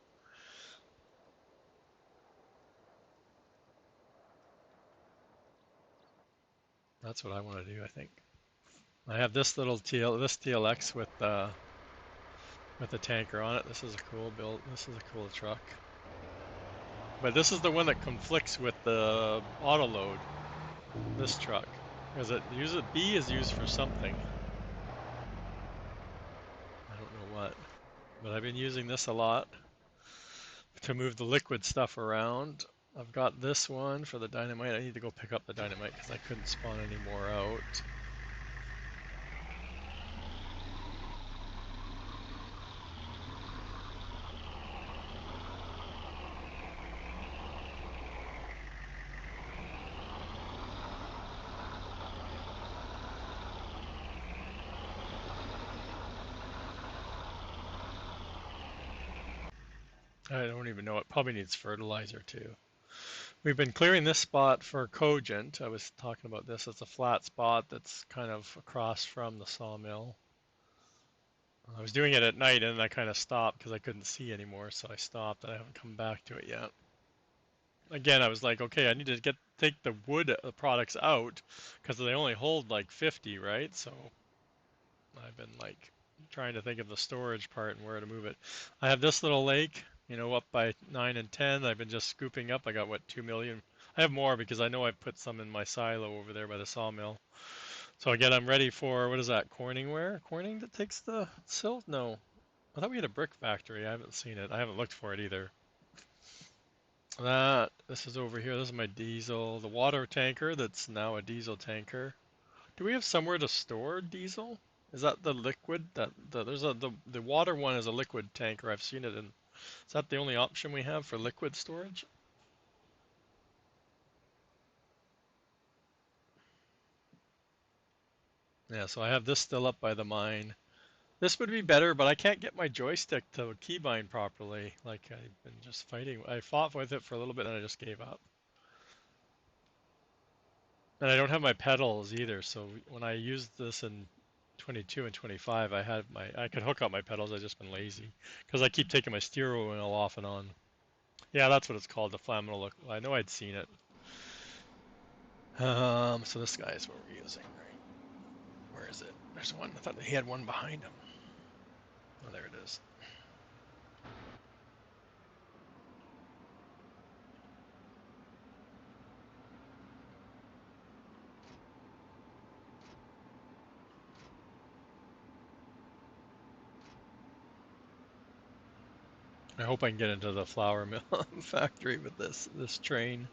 That's what I want to do, I think. I have this this TLX with the tanker on it. This is a cool build. This is a cool truck. But this is the one that conflicts with the auto load. This truck, because B is used for something. I don't know what, but I've been using this a lot to move the liquid stuff around. I've got this one for the dynamite. I need to go pick up the dynamite because I couldn't spawn any more out. I don't even know. It probably needs fertilizer too. We've been clearing this spot for Cogent. I was talking about this. It's a flat spot that's kind of across from the sawmill. I was doing it at night and I kind of stopped because I couldn't see anymore, so I stopped and I haven't come back to it yet. Again, I was like, okay, I need to take the wood products out because they only hold like 50, right? So I've been like trying to think of the storage part and where to move it. I have this little lake, up by 9 and 10. I've been just scooping up. I got what, 2 million. I have more because I know I put some in my silo over there by the sawmill. So again, I'm ready for, what is that, Corning ware? Corning that takes the silt? No. I thought we had a brick factory. I haven't seen it. I haven't looked for it either. This is over here. This is my diesel, the water tanker that's now a diesel tanker. Do we have somewhere to store diesel? Is that the liquid there's the water one is a liquid tanker. I've seen it in. Is that the only option we have for liquid storage? Yeah, so I have this still up by the mine. This would be better, but I can't get my joystick to keybind properly. Like I've been just fighting. I fought with it for a little bit and I just gave up. And I don't have my pedals either, so when I used this in 22 and 25, I could hook up my pedals. I just been lazy because I keep taking my steering wheel off and on. Yeah, that's what it's called, the flaminal look. I know I'd seen it. So this guy is what we're using, right? Where is it? There's one. I thought he had one behind him. Oh, there it is. I hope I can get into the flour mill factory with this train.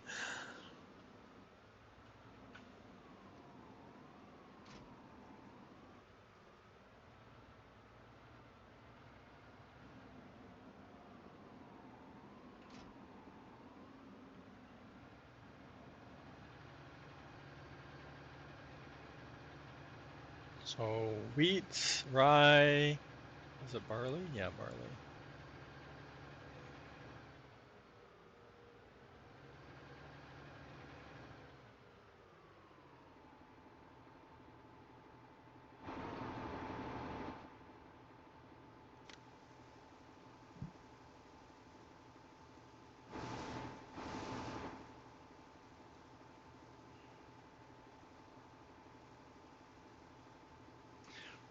So wheat, rye, is it barley? Yeah, barley.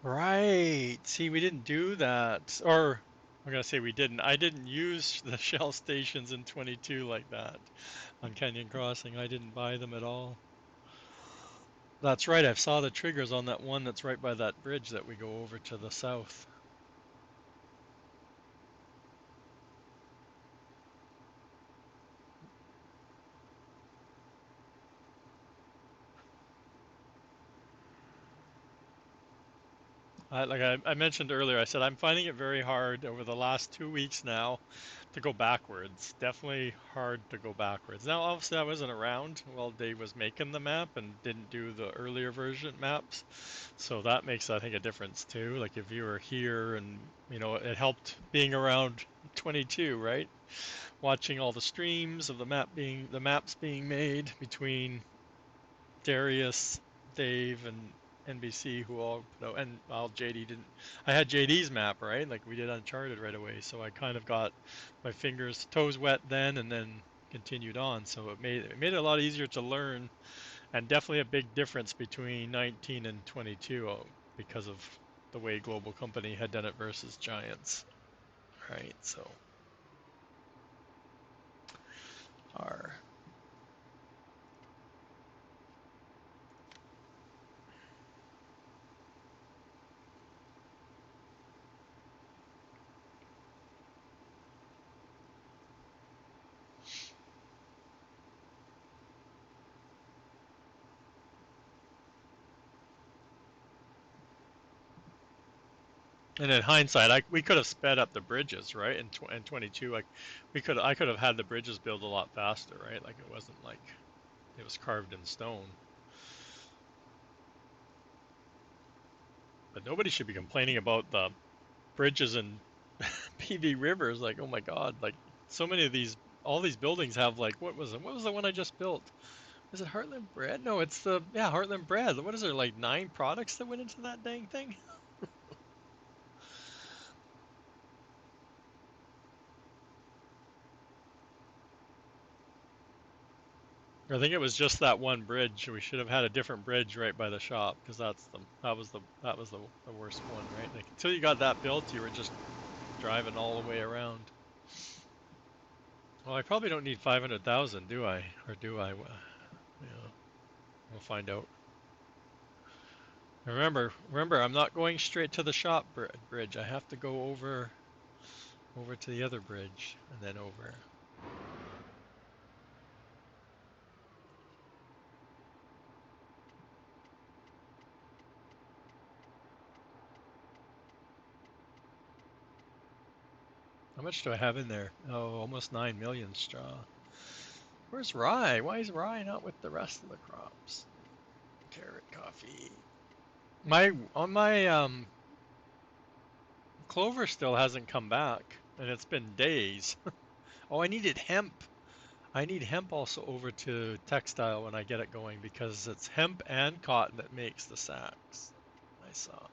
Right. See, we didn't do that. Or I'm gonna say we didn't. I didn't use the Shell stations in 22 like that on Canyon Crossing. I didn't buy them at all. That's right. I saw the triggers on that one that's right by that bridge that we go over to the south. I mentioned earlier, I said I'm finding it very hard over the last 2 weeks now to go backwards. Definitely hard to go backwards. Now, obviously, I wasn't around while Dave was making the map and didn't do the earlier version maps, so that makes, I think, a difference too. Like if you were here and it helped being around 22, right? Watching all the streams of the maps being made between Darius, Dave, and NBC, who all put out, and well, JD didn't. I had JD's map, right? Like we did Uncharted right away, so I kind of got my fingers, toes wet then, and then continued on. So it made it a lot easier to learn, and definitely a big difference between 19 and 22 because of the way Global Company had done it versus Giants, right? So our And in hindsight, we could have sped up the bridges, right? In 22, like I could have had the bridges built a lot faster, right? Like it wasn't like it was carved in stone. But nobody should be complaining about the bridges and PV rivers. Like, oh my God, like so many of these, all these buildings have like, what was it? What was the one I just built? Is it Heartland Bread? No, it's Heartland Bread. What is there, like 9 products that went into that dang thing? I think it was just that one bridge. We should have had a different bridge right by the shop because that was the worst one, right? Like until you got that built, you were just driving all the way around. Well, I probably don't need 500,000, do I? Or do I? Yeah, we'll find out. Remember, I'm not going straight to the shop bridge. I have to go over to the other bridge and then over. How much do I have in there? Oh, almost 9 million straw. Where's rye? Why is rye not with the rest of the crops? Carrot coffee. My on my clover still hasn't come back, and it's been days. Oh, I needed hemp. I need hemp also over to textile when I get it going because it's hemp and cotton that makes the sacks. I saw.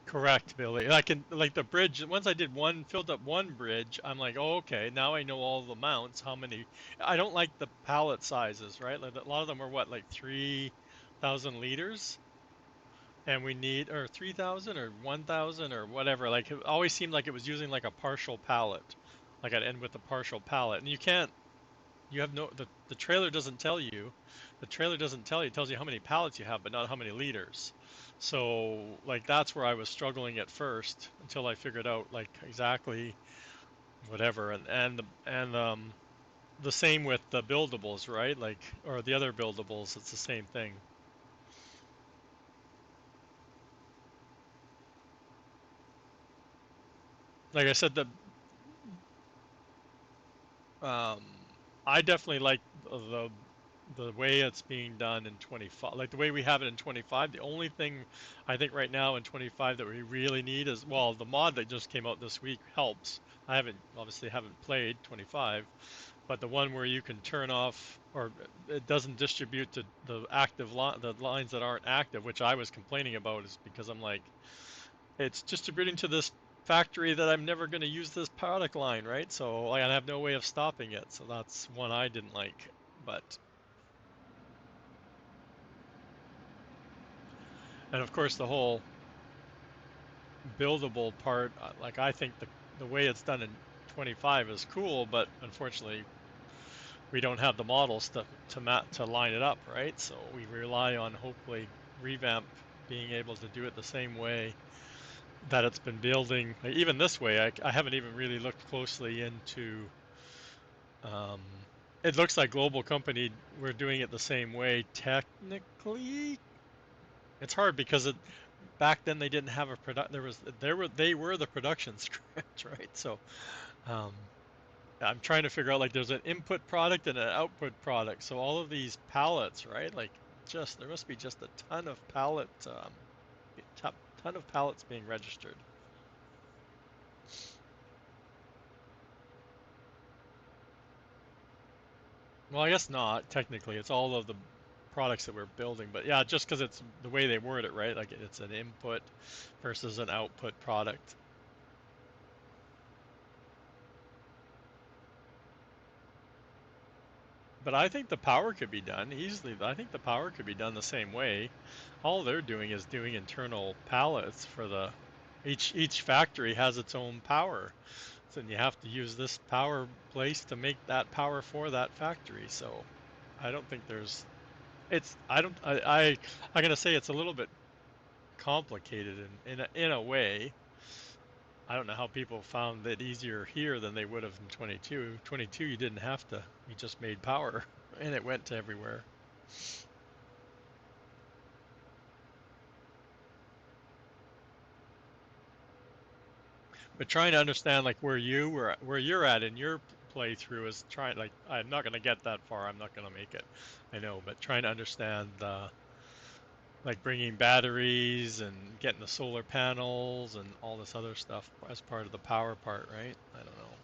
Correct, Billy. I can like the bridge. Once I did one, filled up one bridge, I'm like, oh, okay, now I know all the amounts. How many? I don't like the pallet sizes, right? Like a lot of them are what, like 3,000 liters, and we need or 3,000 or 1,000 or whatever. Like it always seemed like it was using like a partial pallet, like I'd end with a partial pallet, and you can't. You have no the trailer doesn't tell you. The trailer doesn't tell you. It tells you how many pallets you have, but not how many liters. So like that's where I was struggling at first until I figured out like exactly whatever and the same with the buildables, right? Like or the other buildables, it's the same thing. Like I said, um, I definitely like the way it's being done in 25, like the way we have it in 25. The only thing I think right now in 25 that we really need is, well, the mod that just came out this week helps. I haven't obviously haven't played 25, but the one where you can turn off or it doesn't distribute to the the lines that aren't active, which I was complaining about, is because I'm like, it's distributing to this factory that I'm never going to use this product line, right? So like, I have no way of stopping it. So that's one I didn't like. But and of course the whole buildable part, like I think the way it's done in 25 is cool, but unfortunately we don't have the models to line it up, right? So we rely on hopefully revamp being able to do it the same way that it's been building. Like, even this way, I haven't even really looked closely into. Um, it looks like global company we're doing it the same way. Technically, it's hard because back then they didn't have a product. They were the production script, right? So um, I'm trying to figure out like there's an input product and an output product. So all of these pallets, right? Like just there must be just a ton of ton of pallets being registered. Well, I guess not technically. It's all of the products that we're building, but yeah, just because it's the way they word it, right? Like it's an input versus an output product. But I think the power could be done easily. I think the power could be done the same way. All they're doing is doing internal pallets for the each factory has its own power. So you have to use this power place to make that power for that factory. So I don't think there's it's I don't I'm gonna say it's a little bit complicated in a way. I don't know how people found it easier here than they would have in 22. 22, you didn't have to. You just made power, and it went to everywhere. But trying to understand like where you're at in your playthrough is trying like I'm not gonna get that far. I'm not gonna make it. I know, but trying to understand like bringing batteries and getting the solar panels and all this other stuff as part of the power part, right? I don't know.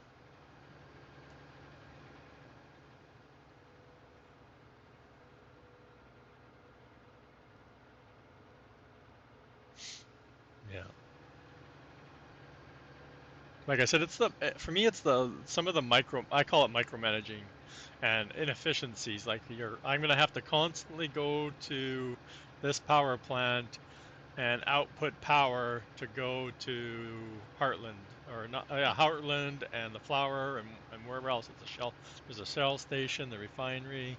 Like I said, it's the for me it's the some of the micro I call it micromanaging and inefficiencies. Like I'm gonna have to constantly go to this power plant and output power to go to Heartland or not yeah, Heartland and the flour and wherever else it's a shell. There's a shell station, the refinery.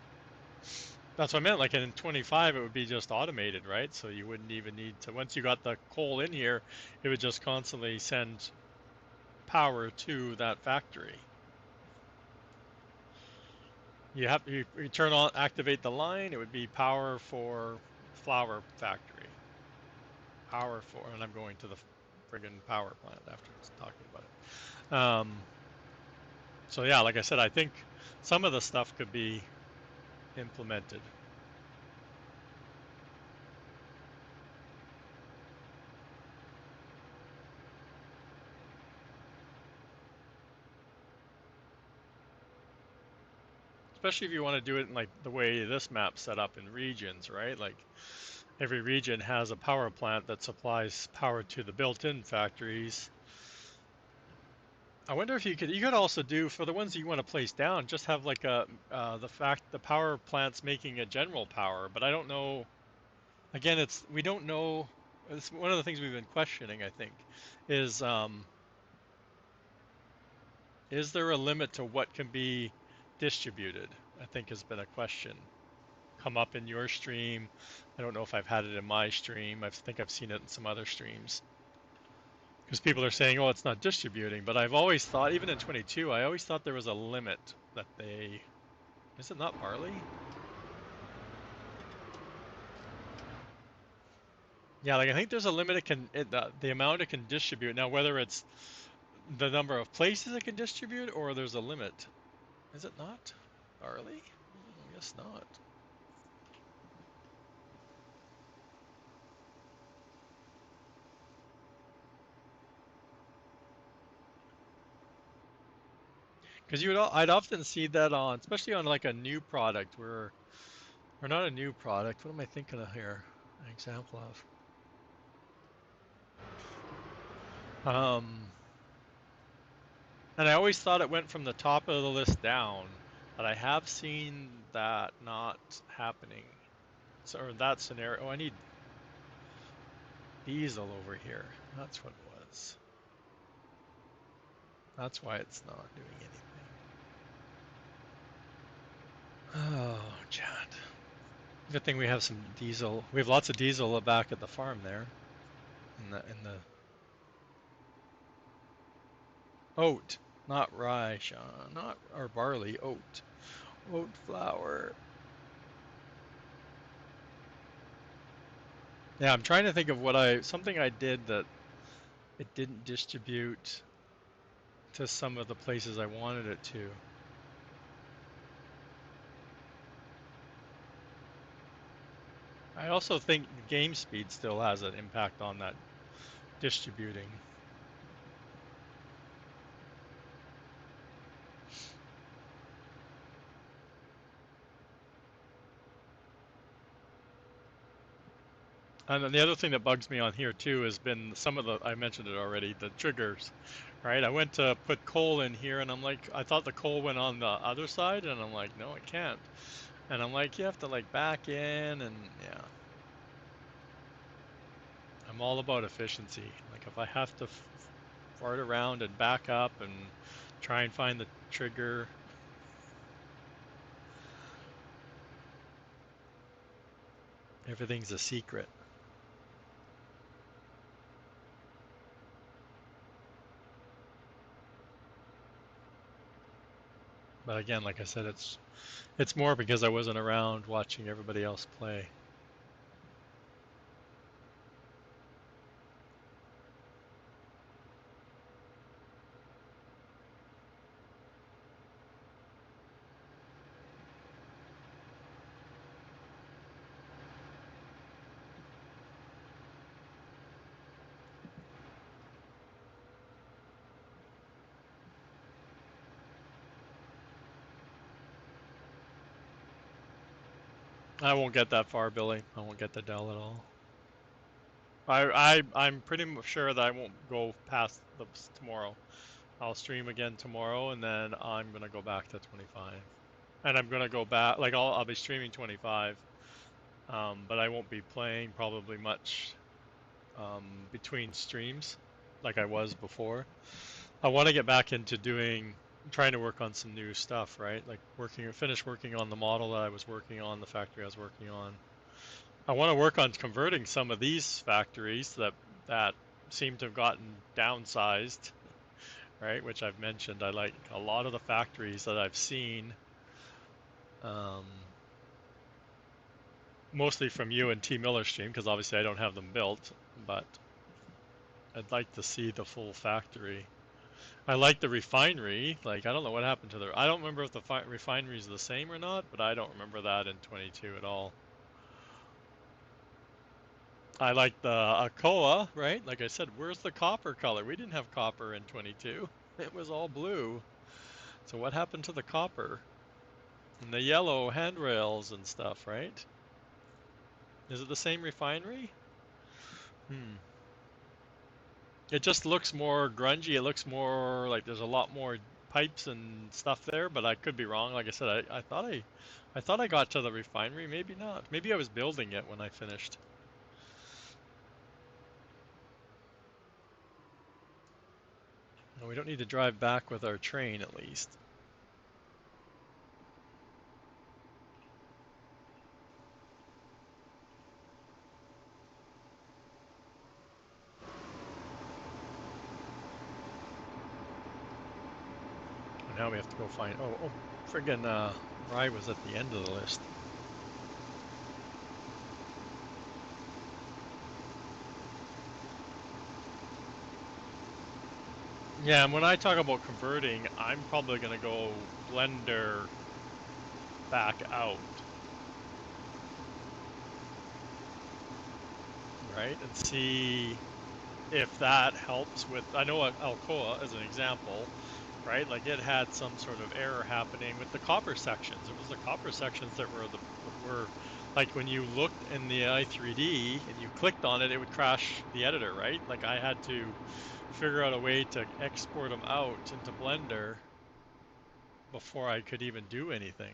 That's what I meant. Like in 25, it would be just automated, right? So you wouldn't even need to. Once you got the coal in here, it would just constantly send power to that factory. You turn on activate the line. It would be power for flour factory. Power for, and I'm going to the friggin' power plant after talking about it. So yeah, like I said, I think some of the stuff could be implemented. Especially if you want to do it in like the way this map's set up in regions, right? Like every region has a power plant that supplies power to the built-in factories. I wonder if you could also do for the ones that you want to place down, just have like a the power plant's making a general power, but I don't know. Again, we don't know. It's one of the things we've been questioning, I think, is is there a limit to what can be distributed? I think has been a question come up in your stream. I don't know if I've had it in my stream. I think I've seen it in some other streams. Because people are saying, oh, it's not distributing. But I've always thought, even in 22, I always thought there was a limit that they. Is it not barley? Yeah, like I think there's a limit the amount it can distribute. Now, whether it's the number of places it can distribute or there's a limit. Is it not barley? I guess not. Because I'd often see that on, especially on like a new product or not a new product. What am I thinking of here? An example of. And I always thought it went from the top of the list down, but I have seen that not happening. So, or that scenario. Oh, I need diesel over here. That's what it was. That's why it's not doing anything. Oh, Chad. Good thing we have some diesel. We have lots of diesel back at the farm there. In the oat, not rye, Sean, not or barley, oat. Oat flour. Yeah, I'm trying to think of something I did that it didn't distribute to some of the places I wanted it to. I also think game speed still has an impact on that distributing. And then the other thing that bugs me on here too has been some of I mentioned it already, the triggers, right? I went to put coal in here and I'm like, I thought the coal went on the other side and I'm like, no, it can't. And I'm like, you have to like back in and yeah. I'm all about efficiency. Like if I have to fart around and back up and try and find the trigger, everything's a secret. But again, like I said, it's more because I wasn't around watching everybody else play. I won't get that far, Billy. I won't get the Dell at all. I'm pretty sure that I won't go past tomorrow. I'll stream again tomorrow, and then I'm gonna go back to 25. And I'm gonna go back, like I'll be streaming 25, but I won't be playing probably much between streams like I was before. I want to get back into trying to work on some new stuff, right? Like finish working on the model that I was working on, the factory I was working on. I want to work on converting some of these factories that seem to have gotten downsized, right? Which I've mentioned. I like a lot of the factories that I've seen, um, mostly from you and T Miller stream, because obviously I don't have them built, but I'd like to see the full factory. I like the refinery. Like, I don't know what happened to I don't remember if the refinery is the same or not, but I don't remember that in 22 at all. I like the Alcoa, right? Like I said, where's the copper color? We didn't have copper in 22. It was all blue. So what happened to the copper? And the yellow handrails and stuff, right? Is it the same refinery? Hmm. It just looks more grungy. It looks more like there's a lot more pipes and stuff there, but I could be wrong. Like I said, I thought I got to the refinery. Maybe not. Maybe I was building it when I finished. No, we don't need to drive back with our train at least. And now we have to go find. Oh, friggin' Rye was at the end of the list. Yeah, and when I talk about converting, I'm probably gonna go Blender back out, right, and see if that helps with. I know Alcoa as an example, right? Like it had some sort of error happening with the copper sections. It was the copper sections that were like when you looked in the i3D and you clicked on it, it would crash the editor, right? Like I had to figure out a way to export them out into Blender before I could even do anything.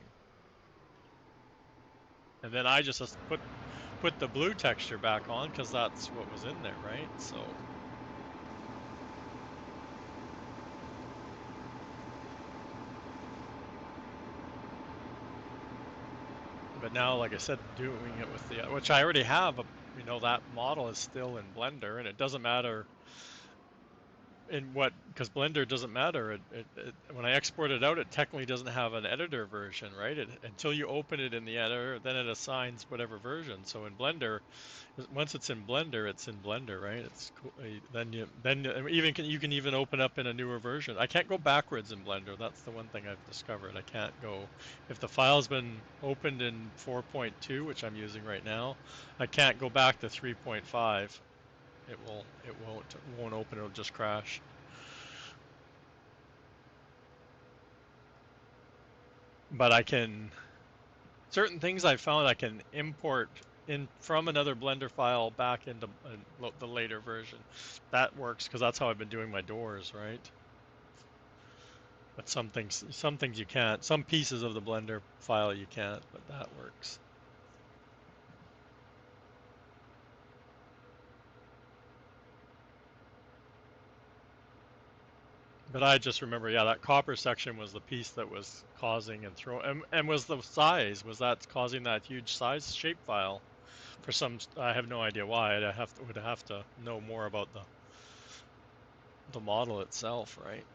And then I just put the blue texture back on because that's what was in there, right? So. But now, like I said, doing it with the, which I already have, that model is still in Blender, and it doesn't matter in what, because Blender doesn't matter. When I export it out, it technically doesn't have an editor version, right? Until you open it in the editor, then it assigns whatever version. So in Blender, once it's in Blender, right? It's cool. You can even open up in a newer version. I can't go backwards in Blender. That's the one thing I've discovered. I can't go if the file's been opened in 4.2, which I'm using right now. I can't go back to 3.5. It won't open. It'll just crash. But I can certain things I found I can import in from another Blender file back into the later version. That works because that's how I've been doing my doors, right? But some things you can't. Some pieces of the Blender file you can't, but that works. But I just remember, yeah, that copper section was the piece that was causing and was the size, was that causing that huge size shape file? For some, I have no idea why. Would have to know more about the model itself, right?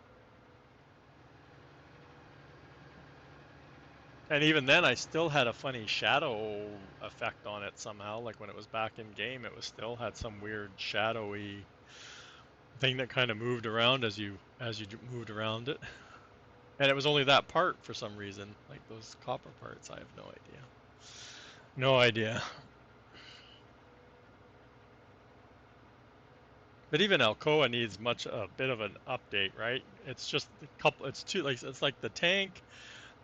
And even then, I still had a funny shadow effect on it somehow. Like when it was back in game, it was still had some weird shadowy thing that kind of moved around as you moved around it. And it was only that part for some reason, like those copper parts. I have no idea. No idea. But even Alcoa needs a bit of an update, right? It's just a couple. It's like the tank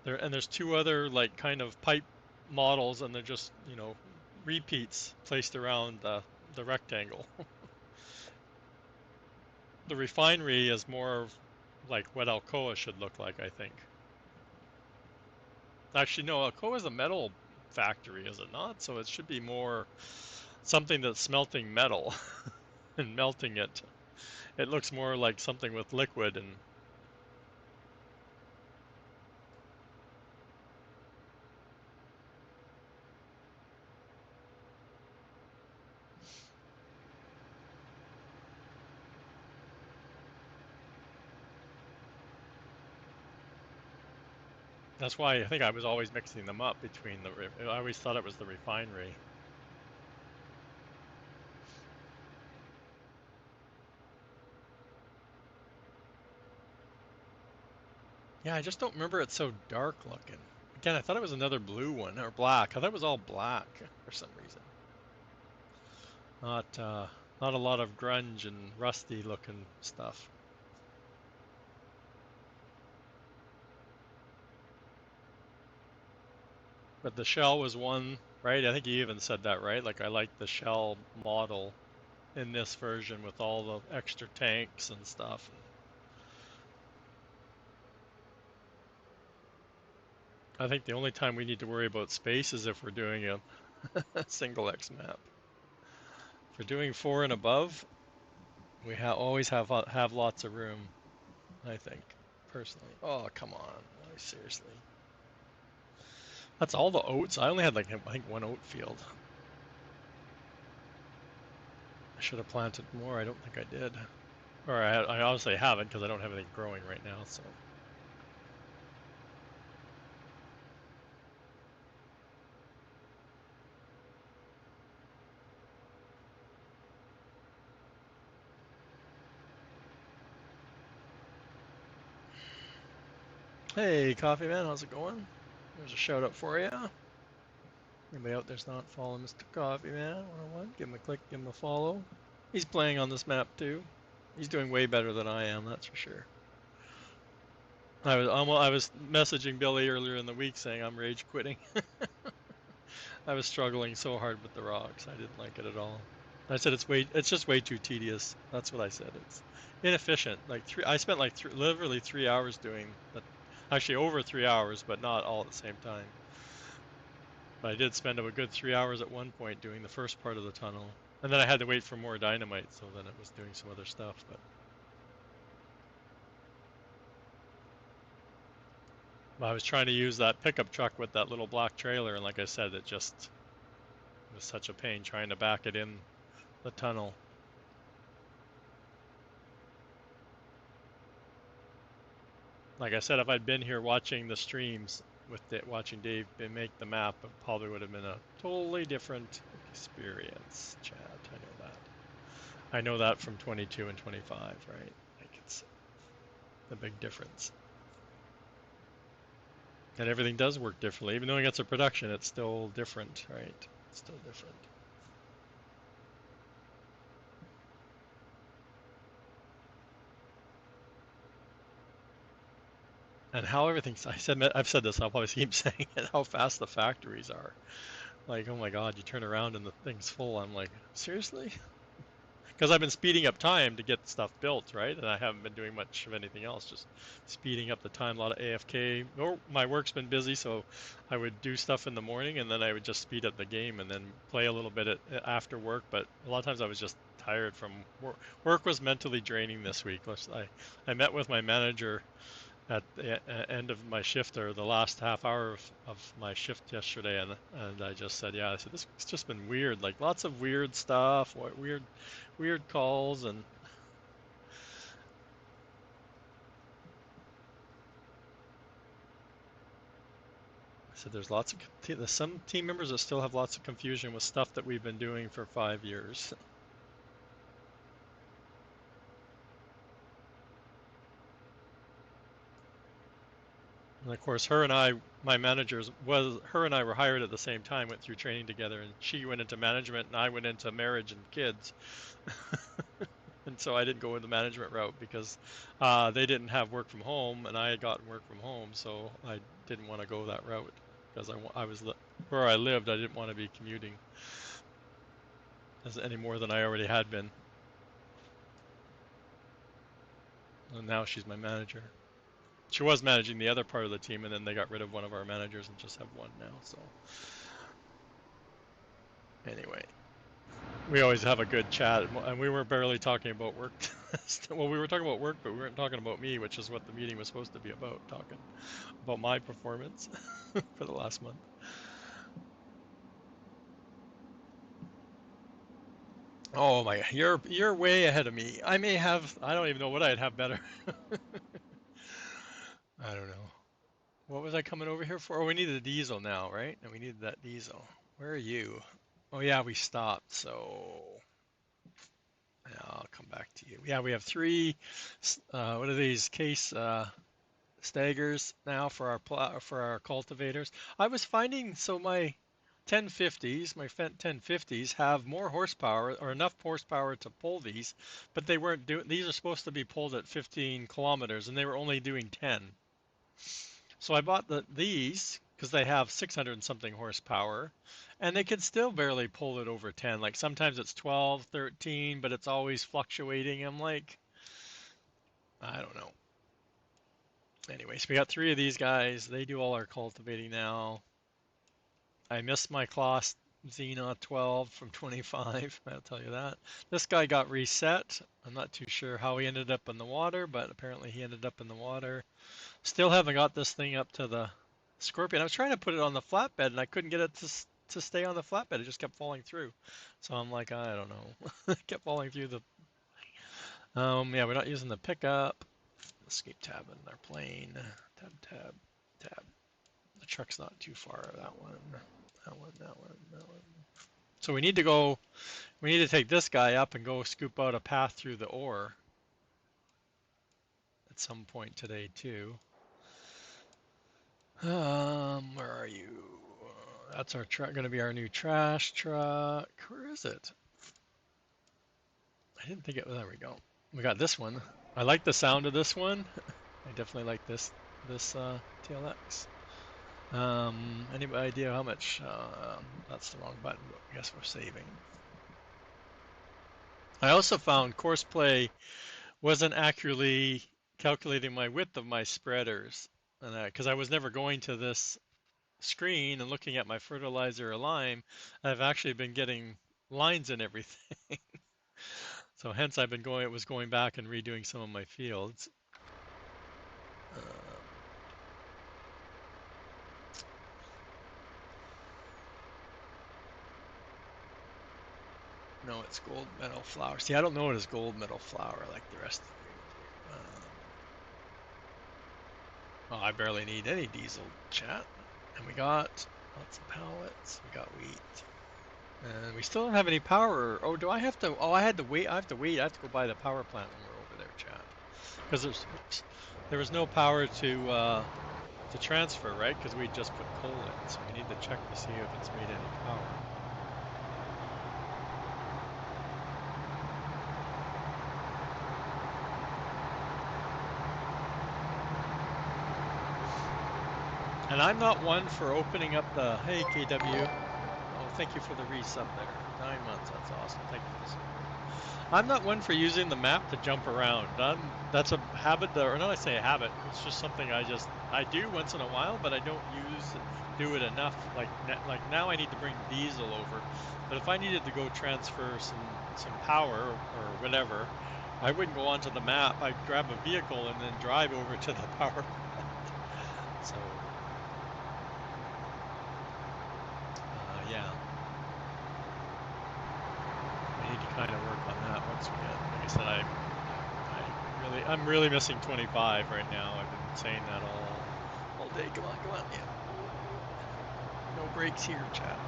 there's two other like kind of pipe models, and they're just repeats placed around the rectangle. The refinery is more like what Alcoa should look like, I think. Actually, no, Alcoa is a metal factory, is it not? So it should be more something that's smelting metal and melting it. It looks more like something with liquid, and that's why I think I was always mixing them up between I always thought it was the refinery. Yeah, I just don't remember it so dark looking. Again, I thought it was another blue one or black. I thought it was all black for some reason. Not not a lot of grunge and rusty looking stuff. But the shell was one, right? I think you even said that, right? Like I like the shell model in this version with all the extra tanks and stuff. I think the only time we need to worry about space is if we're doing a single X map. If we're doing 4 and above, we always have lots of room, I think, personally. Oh, come on. Like, seriously. That's all the oats. I only had like I think one oat field. I should have planted more. I don't think I did. Or I obviously haven't because I don't have anything growing right now, so. Hey, Coffee Man, how's it going? There's a shout out for you. Anybody out there's not following Mr. Coffee Man 101, give him a click, give him a follow. He's playing on this map too. He's doing way better than I am, that's for sure. I was messaging Billy earlier in the week saying I'm rage quitting. I was struggling so hard with the rocks. I didn't like it at all. I said it's just way too tedious. That's what I said. It's inefficient. I spent like literally 3 hours doing that. Actually over 3 hours, but not all at the same time. But I did spend a good 3 hours at one point doing the first part of the tunnel, and then I had to wait for more dynamite, so then it was doing some other stuff. But I was trying to use that pickup truck with that little black trailer, and like I said, it just was such a pain trying to back it in the tunnel. Like I said, if I'd been here watching the streams watching Dave make the map, it probably would have been a totally different experience, Chad. I know that. I know that from 22 and 25, right? Like it's a big difference. And everything does work differently. Even though it gets a production, it's still different, right? It's still different. And how everything's, I've said this, I'll probably keep saying it, how fast the factories are. Like, oh my God, you turn around and the thing's full. I'm like, seriously? Because I've been speeding up time to get stuff built, right? And I haven't been doing much of anything else, just speeding up the time, a lot of AFK. Or my work's been busy, so I would do stuff in the morning and then I would just speed up the game and then play a little bit after work. But a lot of times I was just tired from work. Work was mentally draining this week. I met with my manager at the end of my shift or the last half hour of my shift yesterday, and I just said, yeah, I said this it's just been weird, like lots of weird stuff, weird calls, and I said there's some team members that still have lots of confusion with stuff that we've been doing for 5 years. And of course, my managers was her and I were hired at the same time, went through training together, and she went into management, and I went into marriage and kids. And so I didn't go the management route because they didn't have work from home, and I had gotten work from home, so I didn't want to go that route because I was where I lived. I didn't want to be commuting any more than I already had been. And now she's my manager. She was managing the other part of the team, and then they got rid of one of our managers and just have one now. So anyway, we always have a good chat, and we were barely talking about work. Well, we were talking about work, but we weren't talking about me, which is what the meeting was supposed to be about, talking about my performance for the last month. Oh my, you're way ahead of me. I don't even know what I'd have better. I don't know. What was I coming over here for? Oh, we needed a diesel now, right? And we needed that diesel. Where are you? Oh yeah, we stopped. So yeah, I'll come back to you. Yeah, we have three. What are these case staggers now for our cultivators? I was finding so my 1050s, my Fendt 1050s have more horsepower or enough horsepower to pull these, but they weren't doing. These are supposed to be pulled at 15 kilometers, and they were only doing 10. So I bought these because they have 600 and something horsepower, and they can still barely pull it over 10. Like sometimes it's 12, 13, but it's always fluctuating. I'm like, I don't know. Anyways, we got three of these guys. They do all our cultivating now. I missed my Kloss Xena 12 from 25. I'll tell you that. This guy got reset. I'm not too sure how he ended up in the water, but apparently he ended up in the water. Still haven't got this thing up to the Scorpion. I was trying to put it on the flatbed and I couldn't get it to stay on the flatbed. It just kept falling through. So I'm like, I don't know. It kept falling through the. Yeah, we're not using the pickup. Let's keep tabbing our plane. Tab, tab, tab. The truck's not too far. That one. That one. That one. That one. So we need to go. We need to take this guy up and go scoop out a path through the ore at some point today too. Where are you? That's our truck. Going to be our new trash truck. Where is it? I didn't think it. There we go. We got this one. I like the sound of this one. I definitely like this TLX. Any idea how much? That's the wrong button, but I guess we're saving. I also found Courseplay wasn't accurately calculating my width of my spreaders, and because I was never going to this screen and looking at my fertilizer or lime, I've actually been getting lines in everything. So hence I've been going, it was going back and redoing some of my fields. No, it's gold medal flour. See, I don't know it as gold medal flour like the rest of you. Well, I barely need any diesel, chat. And we got lots of pallets. We got wheat. And we still don't have any power. Oh, do I have to? Oh, I had to wait. I have to wait. I have to go buy the power plant when we're over there, chat. Because there was no power to transfer, right? Because we just put coal in, so we need to check to see if it's made any power. And I'm not one for opening up the, hey KW. Oh, thank you for the resub there. 9 months, that's awesome. Thank you for the support. I'm not one for using the map to jump around. That's a habit, or not I say a habit, it's just something I do once in a while, but I don't do it enough. Like now I need to bring diesel over, but if I needed to go transfer some power or whatever, I wouldn't go onto the map. I'd grab a vehicle and then drive over to the power plant. So, yeah. We need to kind of work on that once we get, like I said, I'm really missing 25 right now. I've been saying that all day. Come on, yeah. No breaks here, chat.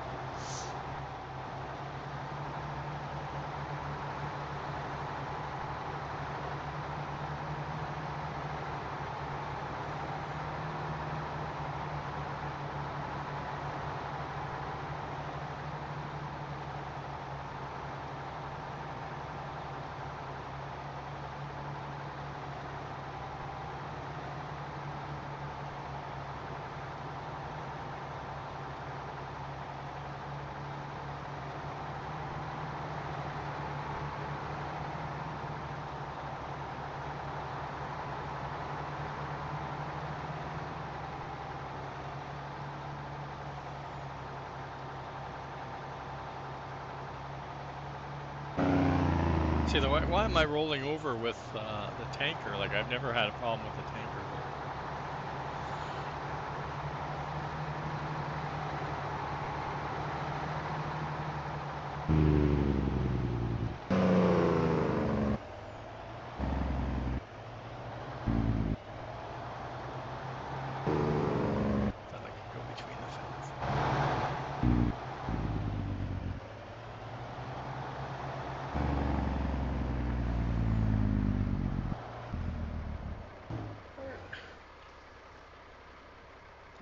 See, why am I rolling over with the tanker? Like, I've never had a problem with the tanker rolling over. Thought I could go between the fence.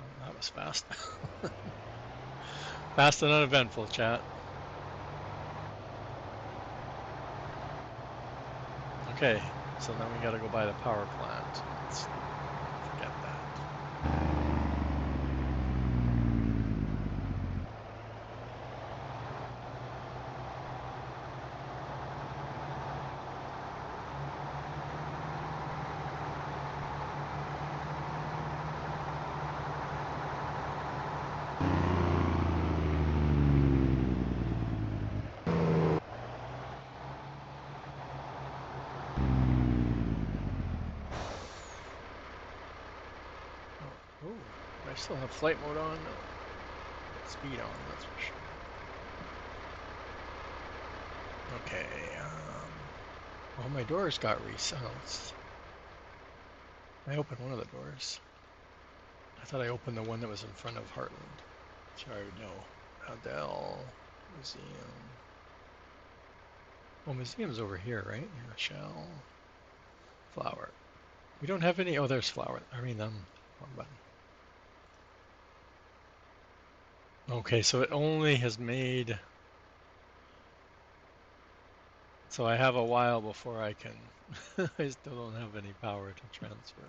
Oh, that was fast. Fast and uneventful, chat. Okay, so then we gotta go by the power plant. Let's forget that. Oh, I still have flight mode on? No. Speed on, that's for sure. Okay, well, my doors got reset. I opened one of the doors. I thought I opened the one that was in front of Heartland. So I would know. Adele, Museum. Well, Museum's over here, right? New Rochelle. Flower. We don't have any. Oh, there's Flower. I mean, wrong button. Okay, so it only has made. So I have a while before I can. I still don't have any power to transfer.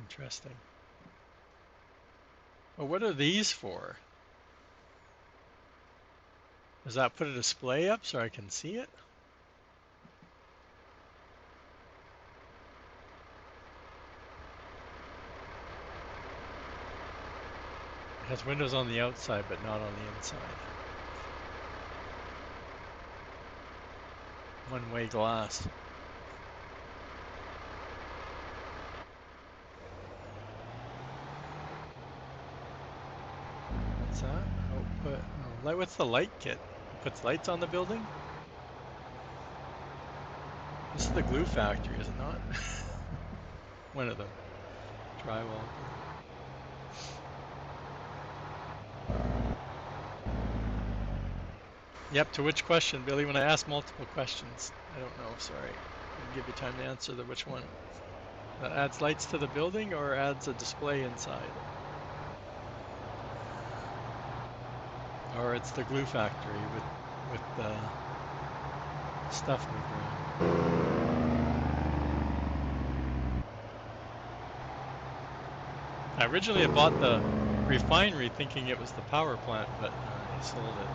Interesting. Well, what are these for? Does that put a display up so I can see it? It has windows on the outside, but not on the inside. One-way glass. What's that? Output. Oh, what's the light kit? It puts lights on the building? This is the glue factory, is it not? One of them. Drywall. Yep, to which question, Billy? When I ask multiple questions, I don't know, sorry. Didn't give you time to answer the which one. That adds lights to the building or adds a display inside? Or it's the glue factory with the stuff moved around. I originally had bought the refinery thinking it was the power plant, but he sold it.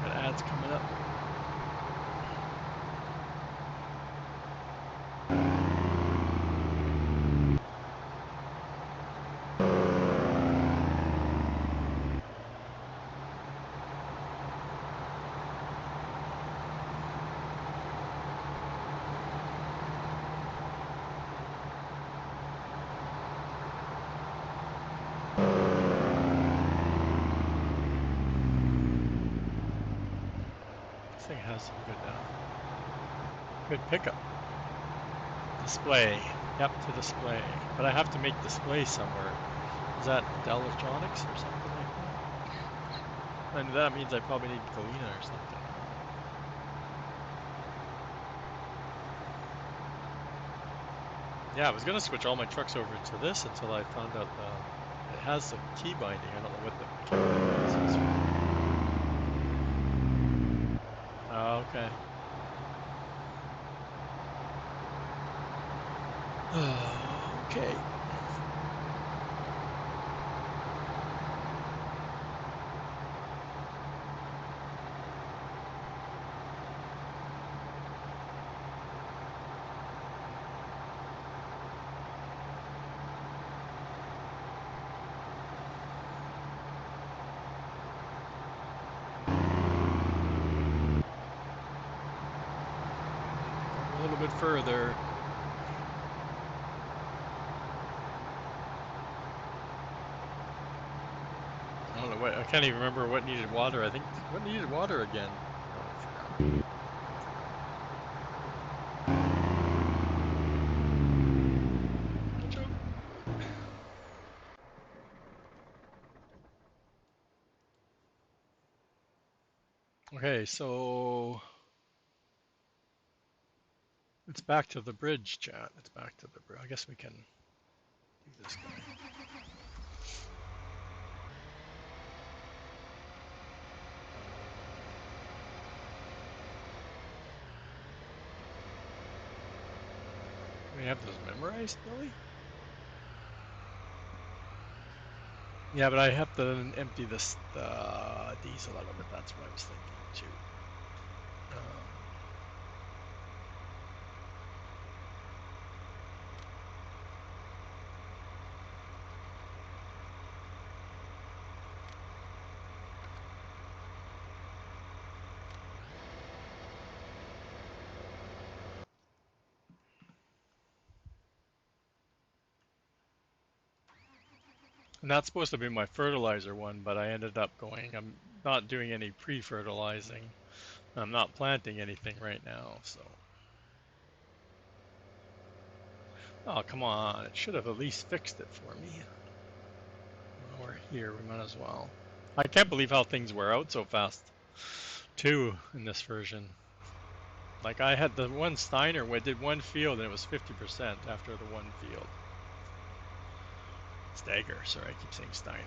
Got ads coming up. This thing has some good pickup. Display. Yep, to display. But I have to make display somewhere. Is that Dell Electronics or something like that? And that means I probably need Galena or something. Yeah, I was gonna switch all my trucks over to this until I found out it has a key binding. I don't know what the mechanical is. Okay. Okay. A little bit further. I don't know what. I can't even remember what needed water. I think what needed water again. Oh, I forgot. Watch out. Okay, so it's back to the bridge, chat. It's back to the bridge. I guess we can do this guy. We have those memorized, Billy? Yeah, but I have to empty this the diesel out of it. That's what I was thinking too. Um, and that's supposed to be my fertilizer one, but I ended up going. I'm not doing any pre-fertilizing. I'm not planting anything right now, so. Oh, come on. It should have at least fixed it for me. While we're here, we might as well. I can't believe how things wear out so fast, too, in this version. Like, I had the one Steiner where I did one field and it was 50% after the one field. Stagger, sorry, I keep saying Steiner.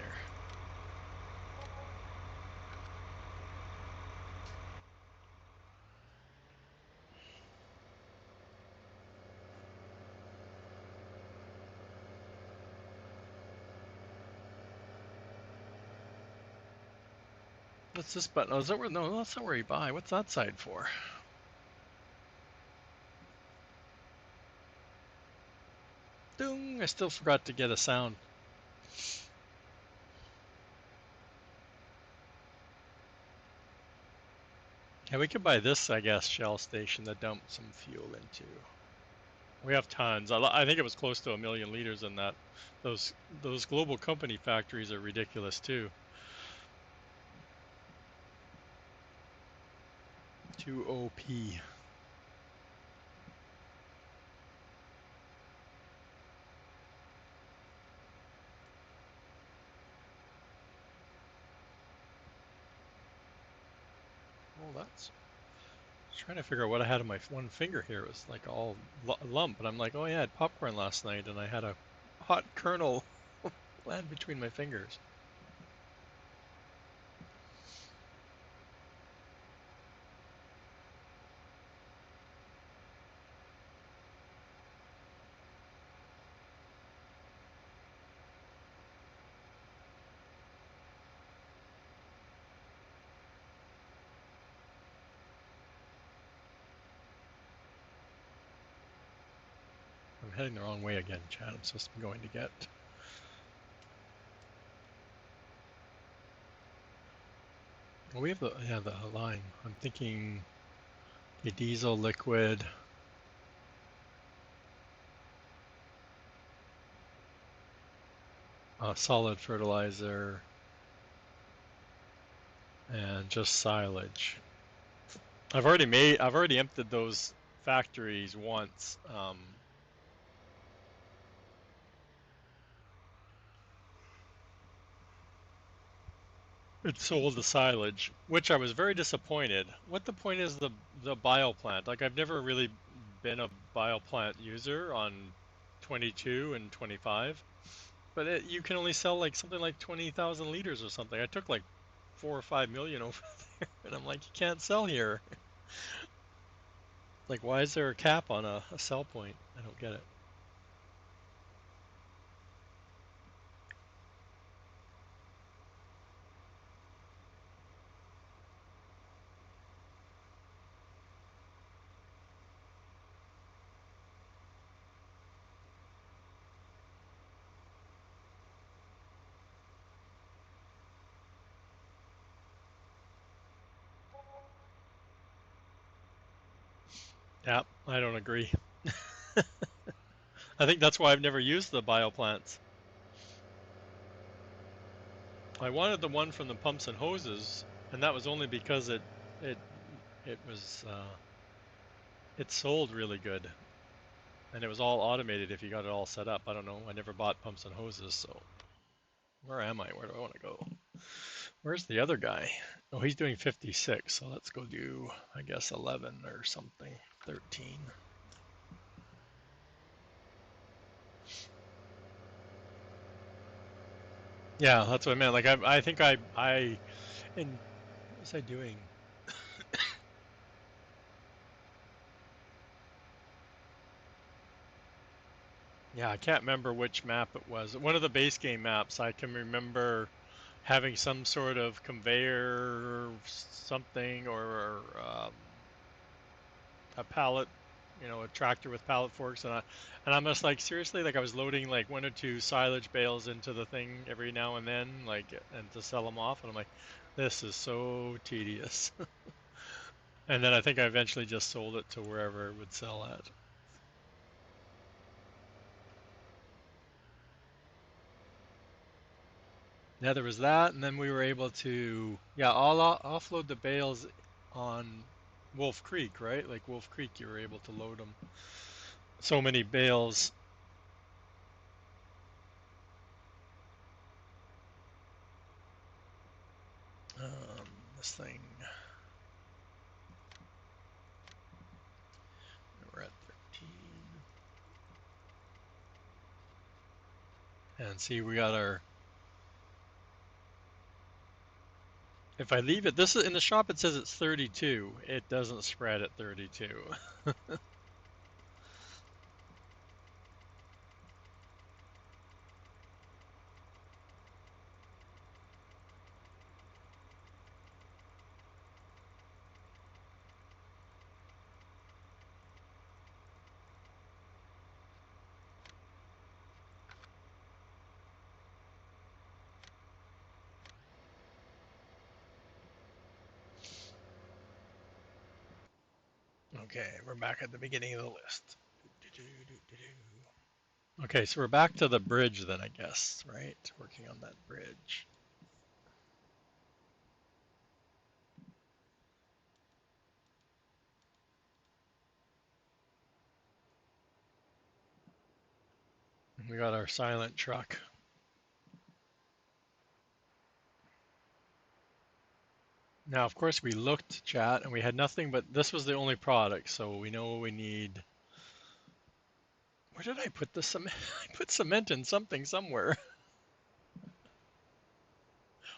What's this button? Oh, is that where? No, that's not where you buy. What's that side for? Ding! I still forgot to get a sound. Yeah, we could buy this, I guess, Shell station to dump some fuel into. We have tons. I think it was close to 1 million liters in that. Those global company factories are ridiculous too. 2OP. Oh, that's. Trying to figure out what I had on my one finger here. It was like all lump, and I'm like, oh yeah, I had popcorn last night, and I had a hot kernel land between my fingers. I'm heading the wrong way again, Chad. I'm supposed to be going to get. Well, we have the line. I'm thinking the diesel, liquid, solid fertilizer, and just silage. I've already emptied those factories once. It sold the silage, which I was very disappointed. What the point is the bioplant? Like I've never really been a bioplant user on 22 and 25, but you can only sell like something like 20,000 liters or something. I took like 4 or 5 million over there, and I'm like, you can't sell here. Like, why is there a cap on a sell point? I don't get it. Yeah, I don't agree. I think that's why I've never used the bioplants. I wanted the one from the pumps and hoses, and that was only because it it was it sold really good, and it was all automated if you got it all set up. I don't know. I never bought pumps and hoses, so where am I? Where do I want to go? Where's the other guy? Oh, he's doing 56, so let's go do, I guess, 11 or something, 13. Yeah, that's what I meant. Like I think and what was I doing? Yeah, I can't remember which map it was. One of the base game maps, I can remember having some sort of conveyor, something, or a pallet, a tractor with pallet forks, and I'm just like seriously, like I was loading like one or two silage bales into the thing every now and then, like, and to sell them off, and I'm like, this is so tedious. And then I think I eventually just sold it to wherever it would sell at. Yeah, there was that, and then we were able to, yeah, all offload the bales on Wolf Creek, right? Like Wolf Creek, you were able to load them so many bales. This thing, we're at 13, and see, we got our. If I leave it, this is in the shop. It says it's 32. It doesn't spread at 32. Okay, we're back at the beginning of the list. Okay, so we're back to the bridge then, I guess, right? Working on that bridge. We got our silent truck. Now, of course, we looked, chat, and we had nothing, but this was the only product, so we know we need. Where did I put the cement? I put cement in something somewhere.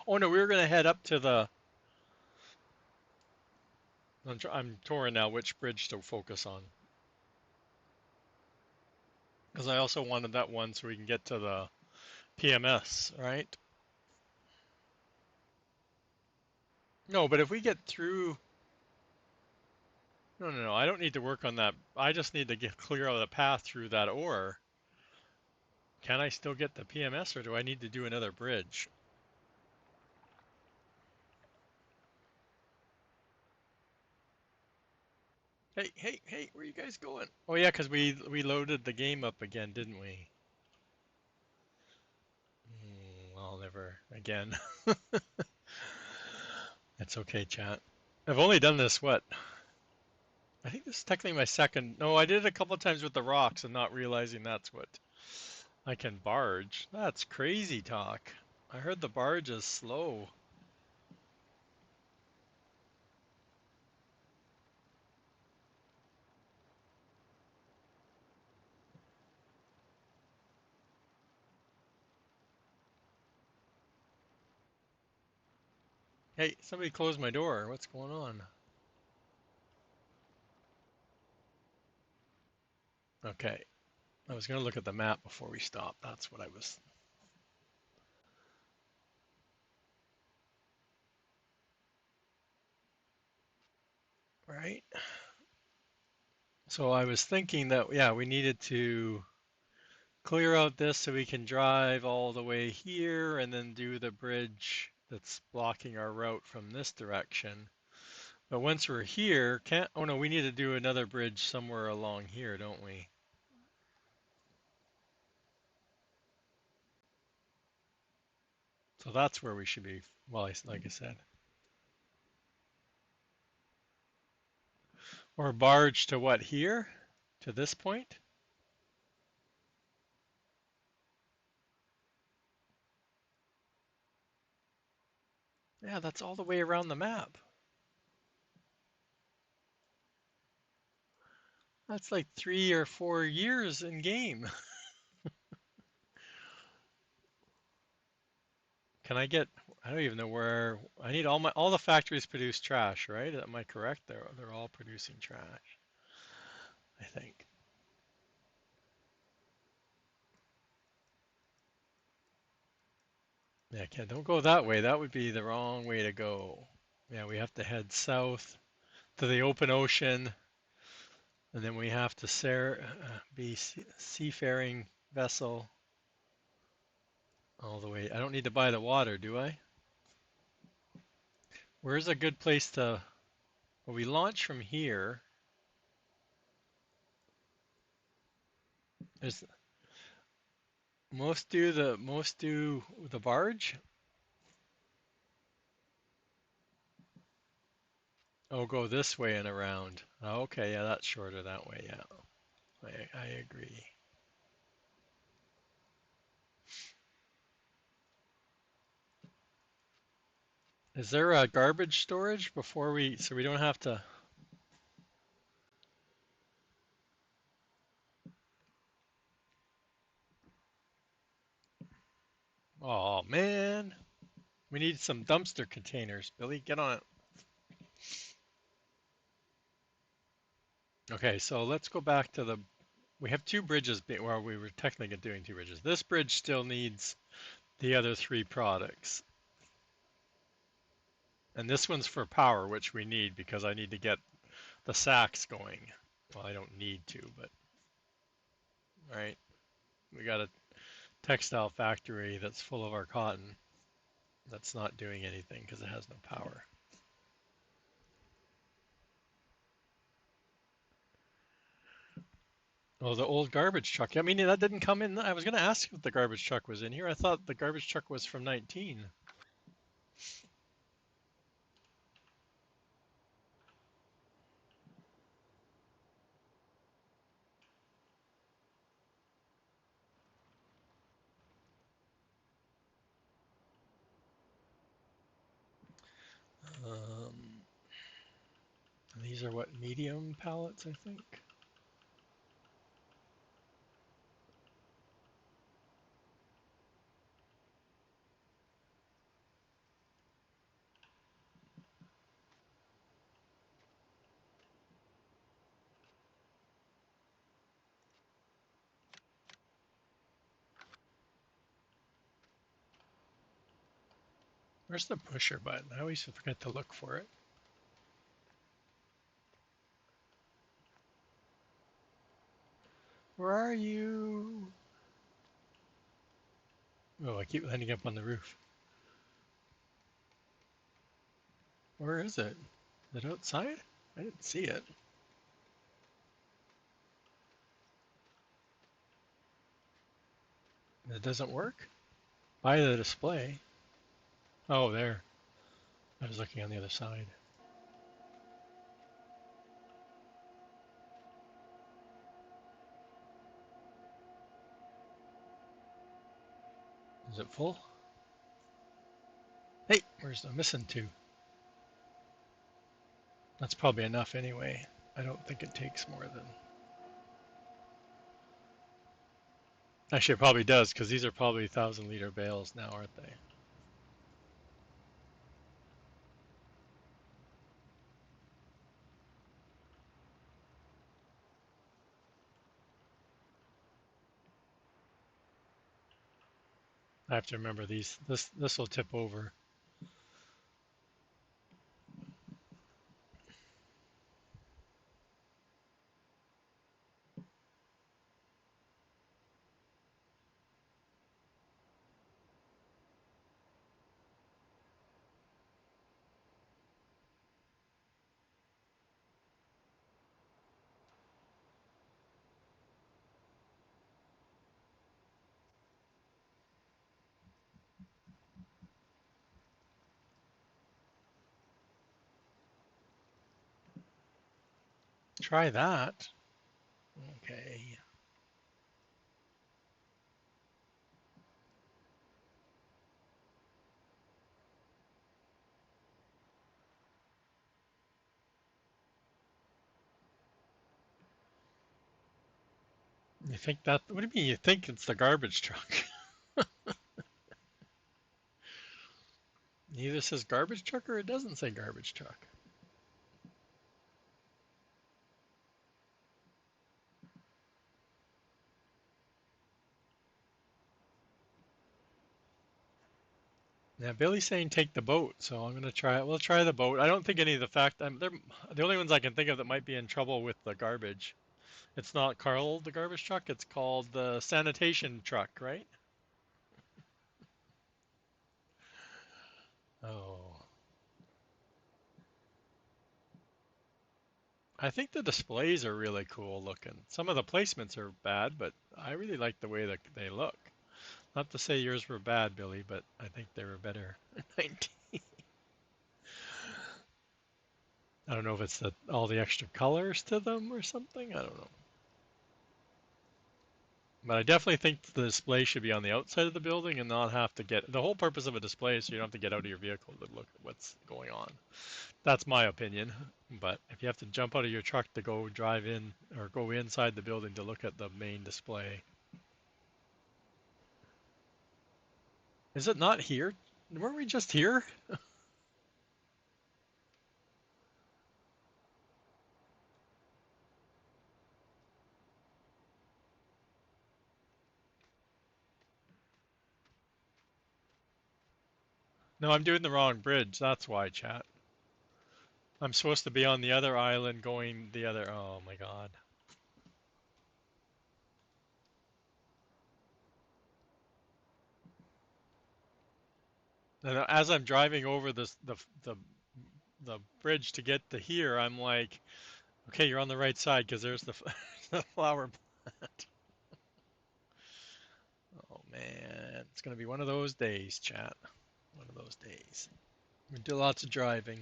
Oh no, we were going to head up to the. I'm touring now which bridge to focus on. Because I also wanted that one so we can get to the PMS, right? No, but if we get through. No, no, no. I don't need to work on that. I just need to get clear out the path through that ore. Can I still get the PMS or do I need to do another bridge? Hey, hey, hey, where you guys going? Oh yeah, because we loaded the game up again, didn't we? I'll never again. It's okay, chat. I've only done this, what? I think this is technically my second. No, I did it a couple of times with the rocks and not realizing that's what I can barge. That's crazy talk. I heard the barge is slow. Hey, somebody closed my door. What's going on? Okay. I was going to look at the map before we stopped. That's what I was. Right. So I was thinking that, yeah, we needed to clear out this so we can drive all the way here and then do the bridge that's blocking our route from this direction. But once we're here, can't, oh no, we need to do another bridge somewhere along here, don't we? So that's where we should be, well, like I said. Or barge to what, here? To this point? Yeah, that's all the way around the map. That's like 3 or 4 years in game. Can I get, I don't even know where, I need all the factories produce trash, right? Am I correct? They're all producing trash, I think. Yeah, don't go that way. That would be the wrong way to go. Yeah, we have to head south to the open ocean, and then we have to be seafaring vessel all the way. I don't need to buy the water, do I? Where's a good place to, well, we launch from here. There's most do the barge. Oh, go this way and around. Oh, okay, yeah, that's shorter that way. Yeah, I agree. Is there a garbage storage before so we don't have to? Oh man, we need some dumpster containers. Billy, get on it. Okay, so let's go back to we have two bridges, well, we were technically doing two bridges. This bridge still needs the other three products. And this one's for power, which we need because I need to get the sacks going. Well, I don't need to, but, right? We got a textile factory that's full of our cotton that's not doing anything because it has no power. Oh, the old garbage truck. I mean, that didn't come in. I was going to ask if the garbage truck was in here. I thought the garbage truck was from 19. Um, these are what, medium pallets, I think. Where's the pusher button? I always forget to look for it. Where are you? Oh, I keep landing up on the roof. Where is it? Is it outside? I didn't see it. It doesn't work? By the display. Oh, there. I was looking on the other side. Is it full? Hey, where's the missing two? That's probably enough anyway. I don't think it takes more than. Actually, it probably does because these are probably 1,000-liter bales now, aren't they? I have to remember these. This will tip over. Try that. Okay. You think that? What do you mean? You think it's the garbage truck? It either says garbage truck or it doesn't say garbage truck. Yeah, Billy's saying take the boat, so I'm gonna try it. We'll try the boat. I don't think any of they're the only ones I can think of that might be in trouble with the garbage. It's not Carl the garbage truck. It's called the sanitation truck, right? Oh, I think the displays are really cool looking. Some of the placements are bad, but I really like the way that they look. Not to say yours were bad, Billy, but I think they were better. 19. I don't know if it's all the extra colors to them or something. I don't know. But I definitely think the display should be on the outside of the building and not have to get the whole purpose of a display is so you don't have to get out of your vehicle to look at what's going on. That's my opinion. But if you have to jump out of your truck to go drive in or go inside the building to look at the main display, is it not here? Weren't we just here? No, I'm doing the wrong bridge. That's why, chat. I'm supposed to be on the other island going the other. Oh my God. And as I'm driving over the bridge to get to here, I'm like, okay, you're on the right side because there's the flower plant. Oh man, it's gonna be one of those days, chat. One of those days. We do lots of driving.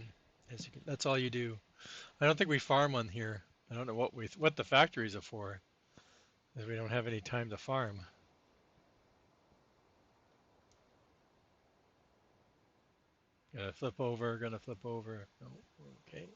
That's all you do. I don't think we farm on here. I don't know what the factories are for, because we don't have any time to farm. Gonna flip over. Gonna flip over. Oh, okay.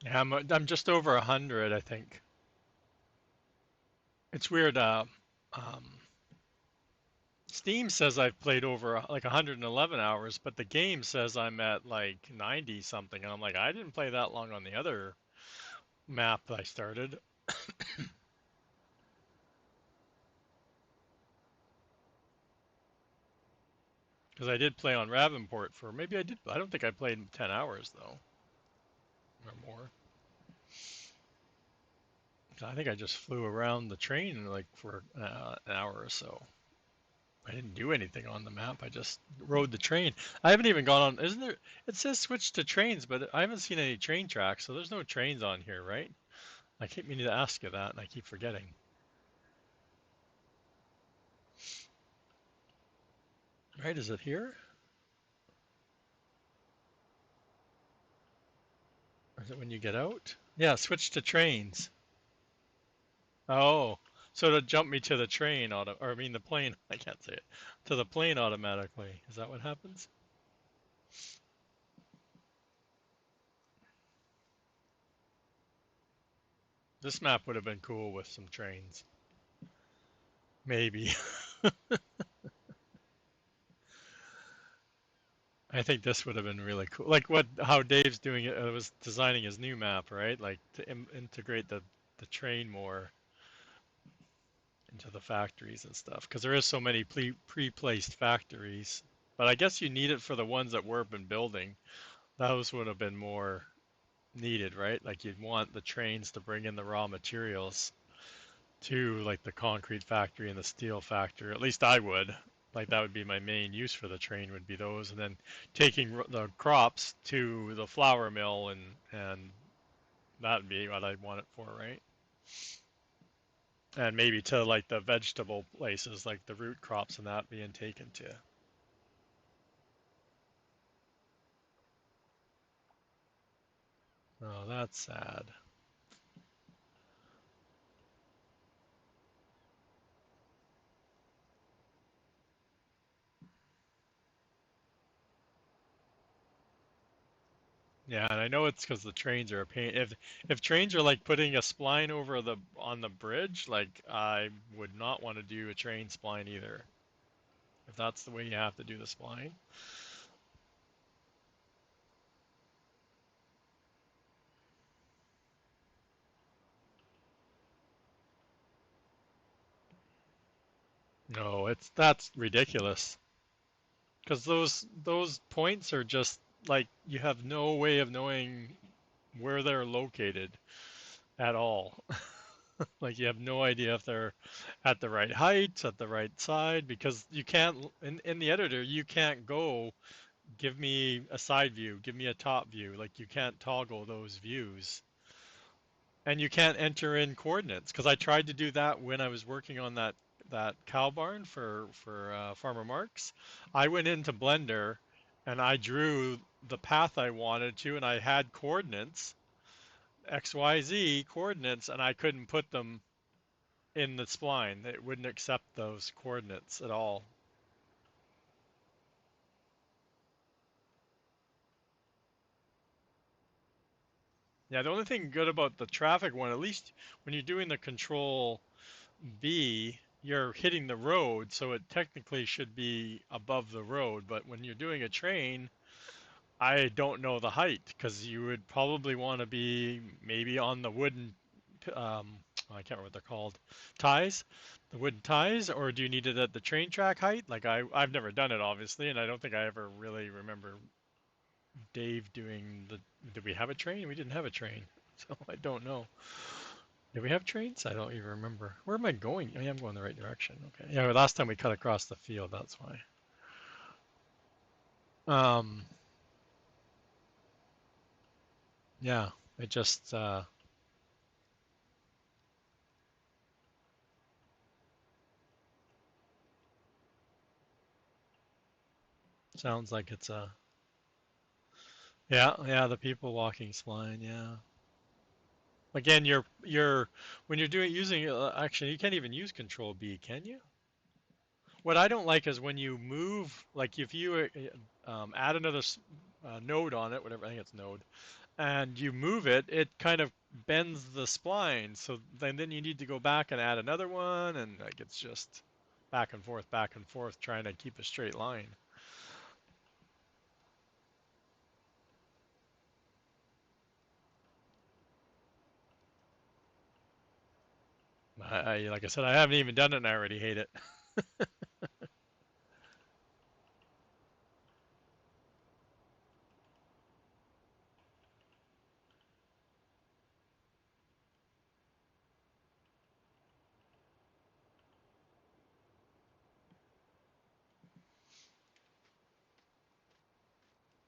Yeah, I'm just over 100, I think. It's weird. Um, Steam says I've played over like 111 hours, but the game says I'm at like 90 something, and I'm like, I didn't play that long on the other map I started because I did play on Ravenport for maybe I did. I don't think I played 10 hours though, or more. I think I just flew around the train like for an hour or so. I didn't do anything on the map. I just rode the train. I haven't even gone on. Isn't there? It says switch to trains, but I haven't seen any train tracks, so there's no trains on here, right? I keep meaning to ask you that, and I keep forgetting. Right? Is it here? Or is it when you get out? Yeah, switch to trains. Oh, So to jump me to the train or I mean the plane, I can't say it, to the plane automatically. Is that what happens? This map would have been cool with some trains. Maybe. I think this would have been really cool. Like how Dave's doing it, was designing his new map, right? Like to integrate the train more into the factories and stuff. Because there is so many pre-placed factories. But I guess you need it for the ones that we've been building. Those would have been more needed, right? Like you'd want the trains to bring in the raw materials to like the concrete factory and the steel factory. At least I would. Like that would be my main use for the train would be those, and then taking the crops to the flour mill and that would be what I'd want it for, right? And maybe to like the vegetable places, like the root crops and that being taken to. Oh, that's sad. Yeah, and I know it's because the trains are a pain. If trains are like putting a spline over the on the bridge, like I would not want to do a train spline either. If that's the way you have to do the spline. No, it's that's ridiculous. Because those points are just like you have no way of knowing where they're located at all. Like you have no idea if they're at the right height, at the right side, because you can't in the editor you can't go give me a side view, give me a top view. Like you can't toggle those views. And you can't enter in coordinates because I tried to do that when I was working on that cow barn for Farmer Mark's. I went into Blender and I drew the path I wanted to, and I had coordinates, X, Y, Z coordinates, and I couldn't put them in the spline. It wouldn't accept those coordinates at all. Yeah, the only thing good about the traffic one, at least when you're doing the control B, you're hitting the road, so it technically should be above the road. But when you're doing a train, I don't know the height because you would probably want to be maybe on the wooden, I can't remember what they're called, ties, the wooden ties, or do you need it at the train track height? Like I've never done it obviously, and I don't think I ever really remember Dave doing the. Did we have a train? We didn't have a train, so I don't know. Do we have trains? I don't even remember. Where am I going? Oh, yeah, I'm going the right direction. Okay. Yeah, last time we cut across the field, that's why. Um, yeah, it just sounds like it's a. Yeah, yeah, the people walking spline. Yeah. Again, you're when you're doing using actually you can't even use Control B, can you? What I don't like is when you move, like if you add another node on it, whatever I think it's node, and you move it, it kind of bends the spline. So then you need to go back and add another one, and like it's just back and forth, trying to keep a straight line. Like I said, I haven't even done it, and I already hate it.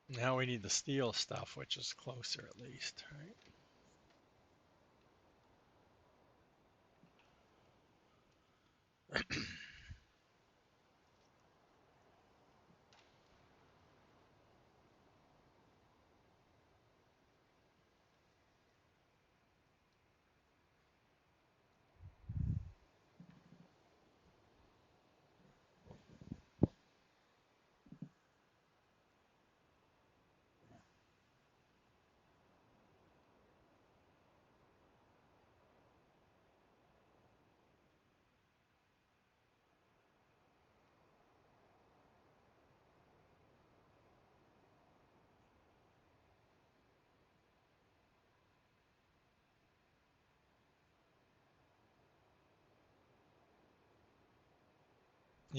Now we need the steel stuff, which is closer at least, right?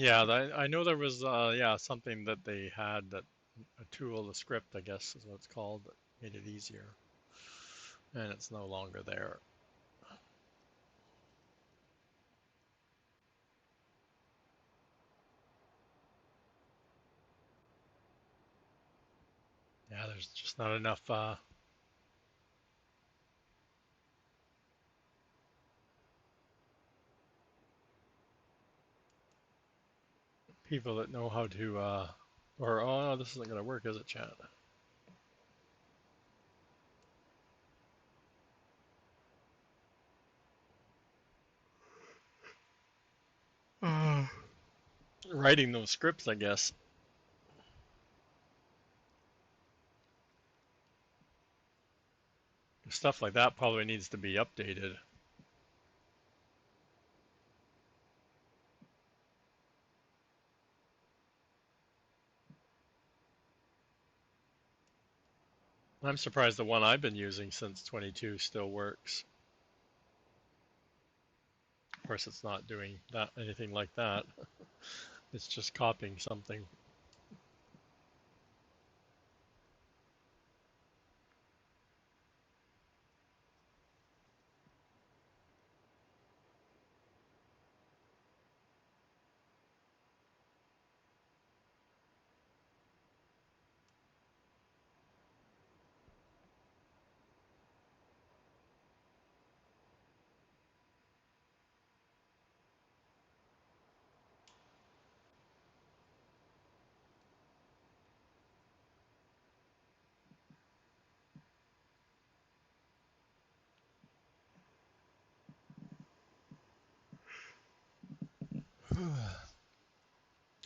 Yeah, I know there was yeah, something that they had, that a tool, a script, I guess is what it's called, that made it easier, and it's no longer there. Yeah, there's just not enough people that know how to or oh no, this isn't gonna work, is it, chat? Writing those scripts, I guess. Stuff like that probably needs to be updated. I'm surprised the one I've been using since 22 still works. Of course, it's not doing that anything like that. It's just copying something.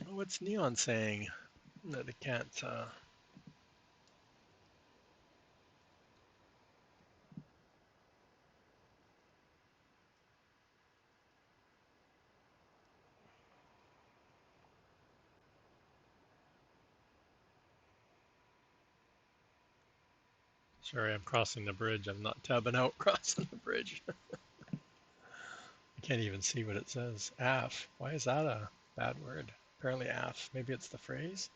What's Neon saying that it can't? Sorry, I'm crossing the bridge. I'm not tabbing out crossing the bridge. I can't even see what it says. AF. Why is that a bad word? Apparently AF. Maybe it's the phrase.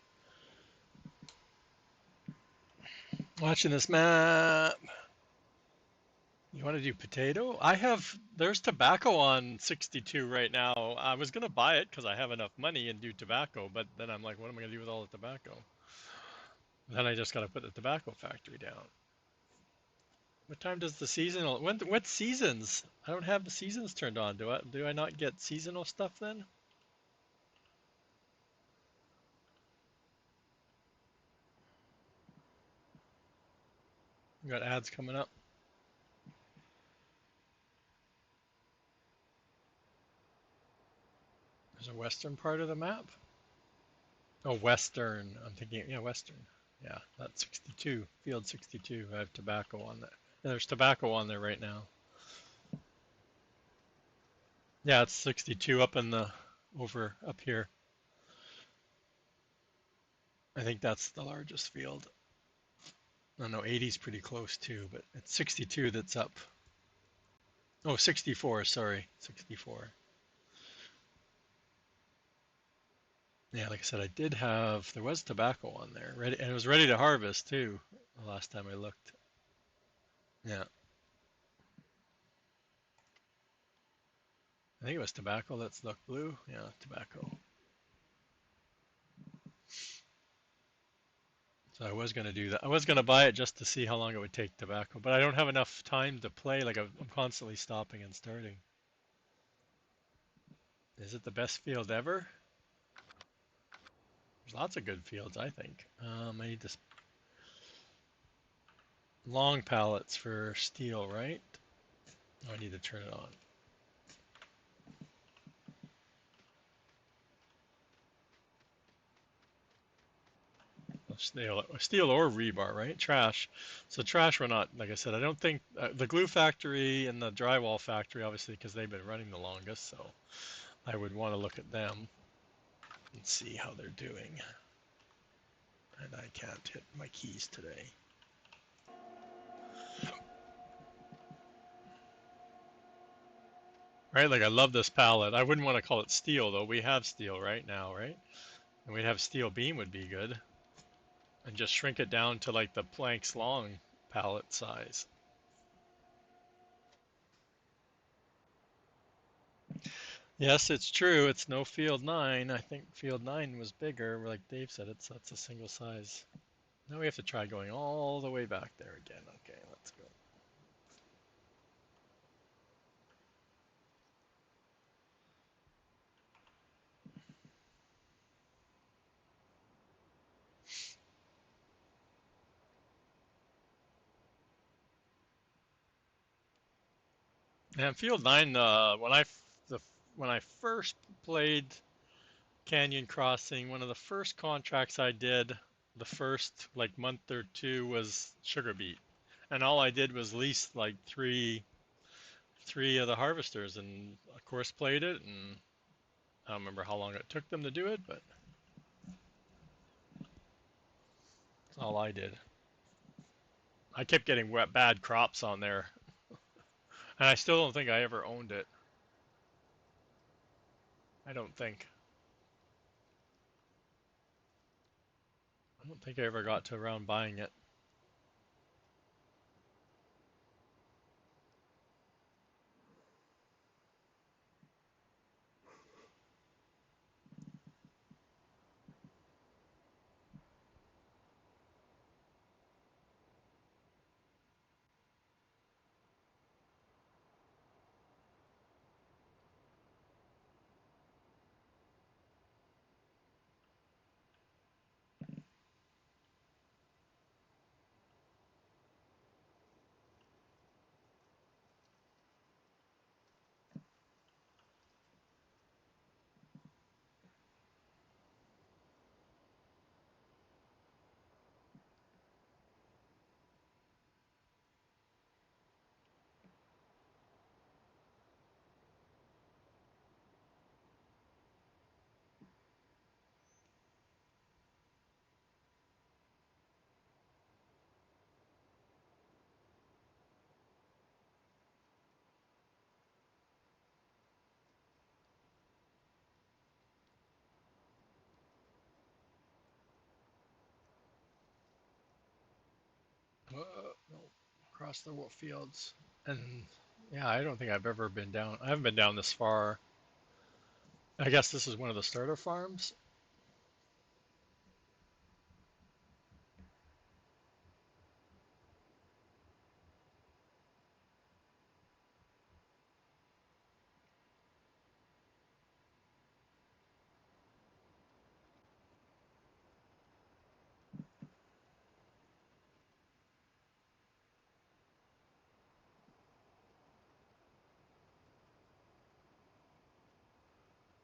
Watching this map. You want to do potato? There's tobacco on 62 right now. I was going to buy it because I have enough money and do tobacco, but then I'm like, what am I going to do with all the tobacco? Then I just got to put the tobacco factory down. What time does the seasonal, what seasons? I don't have the seasons turned on. Do I not get seasonal stuff then? We got ads coming up. There's a western part of the map. Oh, western. I'm thinking, yeah, western. Yeah, that's 62, field 62. I have tobacco on there. Yeah, there's tobacco on there right now. Yeah, it's 62 up in the, over up here. I think that's the largest field. I know 80 is pretty close too, but it's 62 that's up. Oh, 64, sorry, 64. Yeah, like I said, there was tobacco on there, ready, and it was ready to harvest too, the last time I looked. Yeah, I think it was tobacco. Let's look, blue. Yeah, tobacco. So I was going to do that. I was going to buy it just to see how long it would take tobacco, but I don't have enough time to play. Like I'm constantly stopping and starting. Is it the best field ever? There's lots of good fields, I think. I need this long pallets for steel, right? Oh, I need to turn it on. Steel or rebar, right? Trash. So trash, we're not, like I said, I don't think the glue factory and the drywall factory, obviously, because they've been running the longest. So I would want to look at them and see how they're doing. And I can't hit my keys today. right? Like I love this palette. I wouldn't want to call it steel though. We have steel right now, right? And we'd have steel beam would be good, and just shrink it down to like the planks long palette size. Yes, it's true. It's no Field 9. I think Field 9 was bigger. Like Dave said, that's a single size. Now we have to try going all the way back there again. Okay, let's go. And Field 9, the, when I first played Canyon Crossing, one of the first contracts I did, the first like month or two was sugar beet, and all I did was lease like three of the harvesters, and of course played it, and I don't remember how long it took them to do it, but that's all I did. I kept getting bad crops on there, and I still don't think I ever owned it. I don't think. I don't think I ever got to around buying it. No, across the fields, and yeah, I don't think I've ever been down. I haven't been down this far. I guess this is one of the starter farms.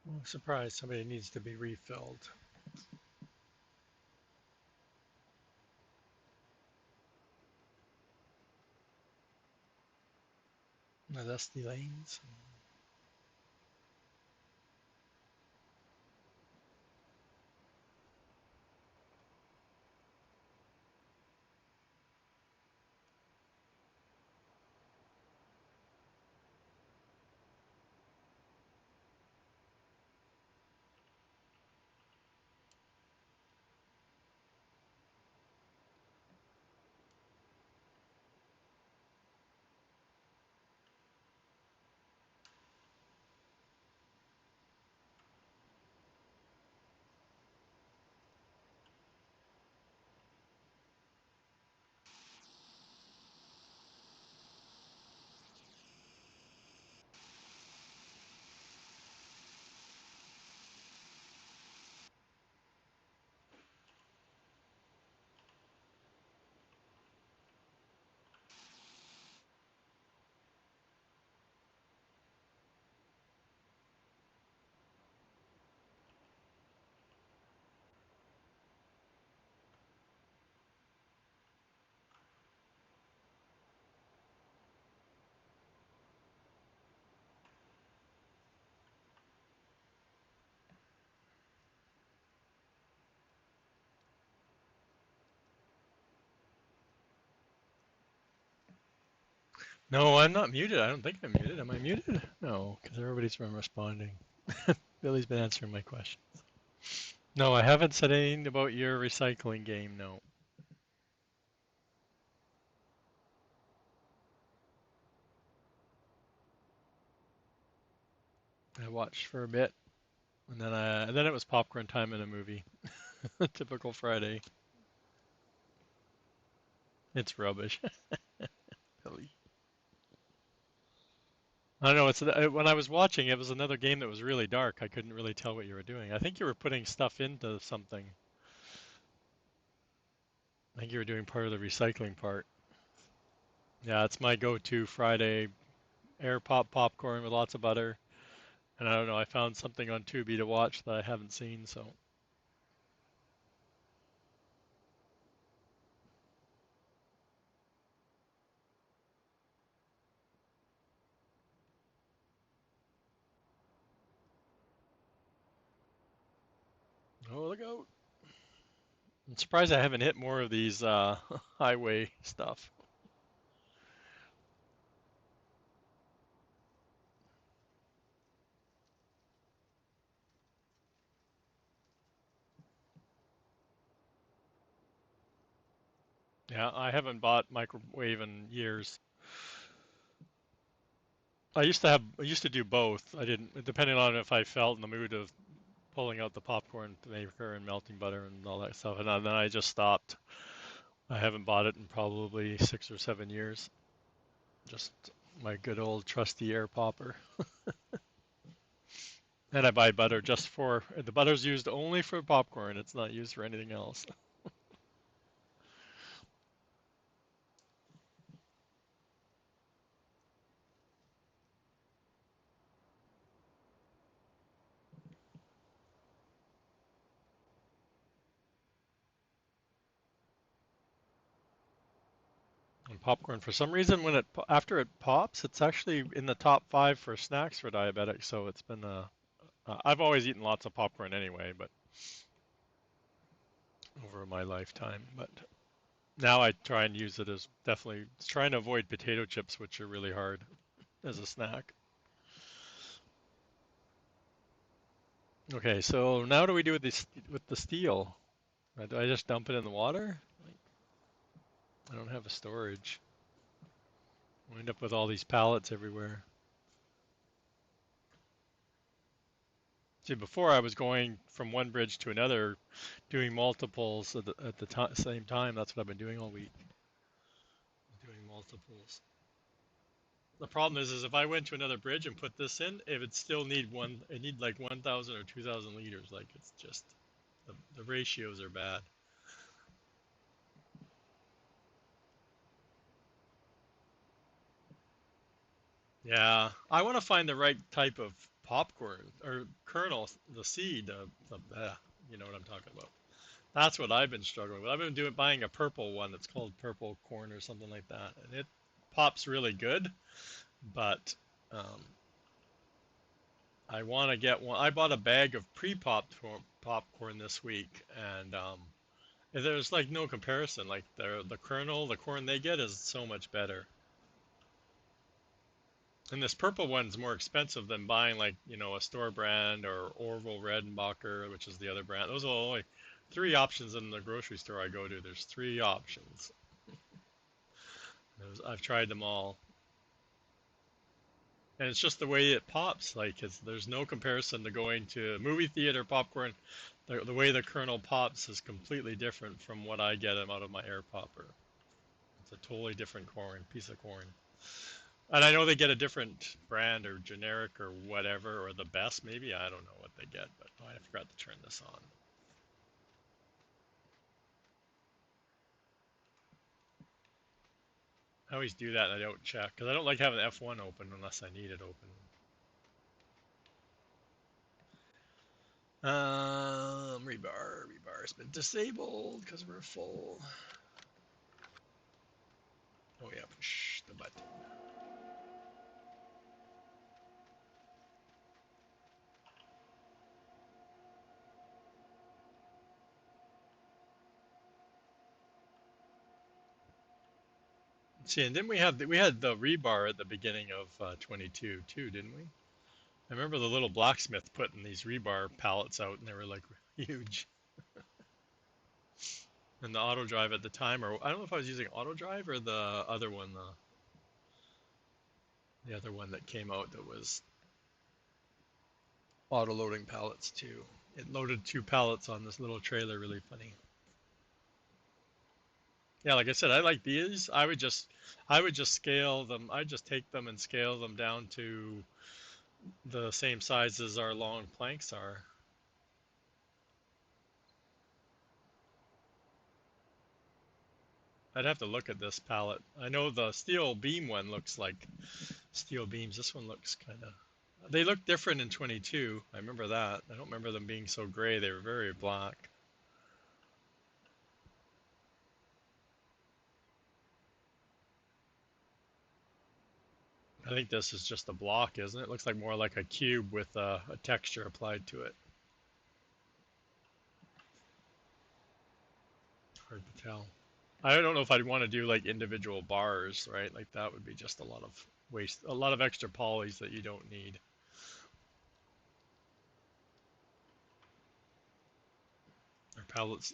I'm surprised somebody needs to be refilled. The dusty lanes. No, I'm not muted. I don't think I'm muted. Am I muted? No, because everybody's been responding. Billy's been answering my questions. No, I haven't said anything about your recycling game, no. I watched for a bit, and then it was popcorn time in a movie. Typical Friday. It's rubbish. Billy. I don't know. When I was watching, it was another game that was really dark. I couldn't really tell what you were doing. I think you were putting stuff into something. I think you were doing part of the recycling part. Yeah, it's my go-to Friday air pop popcorn with lots of butter. And I don't know, I found something on Tubi to watch that I haven't seen, so. Oh, look out. I'm surprised I haven't hit more of these highway stuff. Yeah, I haven't bought microwave in years. I used to do both. I didn't, depending on if I felt in the mood of pulling out the popcorn maker and melting butter and all that stuff. And then I just stopped. I haven't bought it in probably 6 or 7 years. Just my good old trusty air popper. And I buy butter just for the butter's used only for popcorn. It's not used for anything else. And popcorn, for some reason, when after it pops, it's actually in the top five for snacks for diabetics. So it's been I've always eaten lots of popcorn anyway, but over my lifetime. But now I try and use it as definitely trying to avoid potato chips, which are really hard as a snack. Okay, so now what do we do with the steel? Do I just dump it in the water? Like, I don't have a storage. I end up with all these pallets everywhere. See, before I was going from one bridge to another, doing multiples at the same time. That's what I've been doing all week, doing multiples. The problem is if I went to another bridge and put this in, it would still need it need like 1,000 or 2,000 liters. Like it's just, the ratios are bad. Yeah, I want to find the right type of popcorn or kernel, the seed, you know what I'm talking about. That's what I've been struggling with. I've been buying a purple one that's called purple corn or something like that, and it pops really good. But um, I want to get one. I bought a bag of pre-popped popcorn this week, and there's like no comparison. Like the kernel, the corn they get is so much better. And this purple one's more expensive than buying like, a store brand or Orville Redenbacher, which is the other brand. Those are only three options in the grocery store I go to. There's three options. I've tried them all. And it's just the way it pops. Like there's no comparison to going to movie theater popcorn. The way the kernel pops is completely different from what I get out of my air popper. It's a totally different piece of corn. And I know they get a different brand or generic or whatever, or the best maybe. I don't know what they get, but I forgot to turn this on. I always do that and I don't check because I don't like having F1 open unless I need it open. Rebar's been disabled because we're full. Oh yeah, push the button. See, and then we had the rebar at the beginning of 22 too, didn't we? I remember the little blacksmith putting these rebar pallets out, and they were like huge. And the auto drive at the time, or I don't know if I was using auto drive or the other one, the other one that came out that was auto loading pallets too. It loaded two pallets on this little trailer, really funny. Yeah, like I said, I like these. I would just scale them. I just take them and scale them down to the same size as our long planks are. I'd have to look at this pallet. I know the steel beam one looks like steel beams. This one looks kind of. They look different in 22. I remember that. I don't remember them being so gray. They were very black. I think this is just a block, isn't it? It looks like more like a cube with a texture applied to it. Hard to tell. I don't know if I'd want to do like individual bars, right? Like that would be just a lot of waste, a lot of extra polys that you don't need.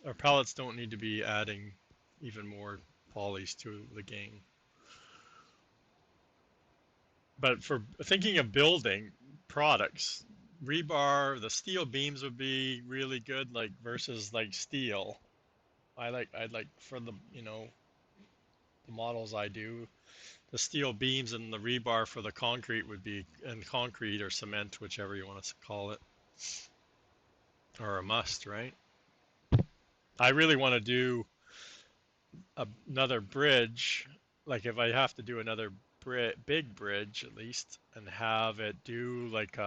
Our pallets don't need to be adding even more polys to the game. But for thinking of building products, rebar, the steel beams would be really good, like versus like steel. I'd like for the, the models I do, the steel beams and the rebar for the concrete would be, and concrete or cement, whichever you want to call it, or a must, right? I really want to do another bridge, like if I have to do another big bridge at least, and have it do like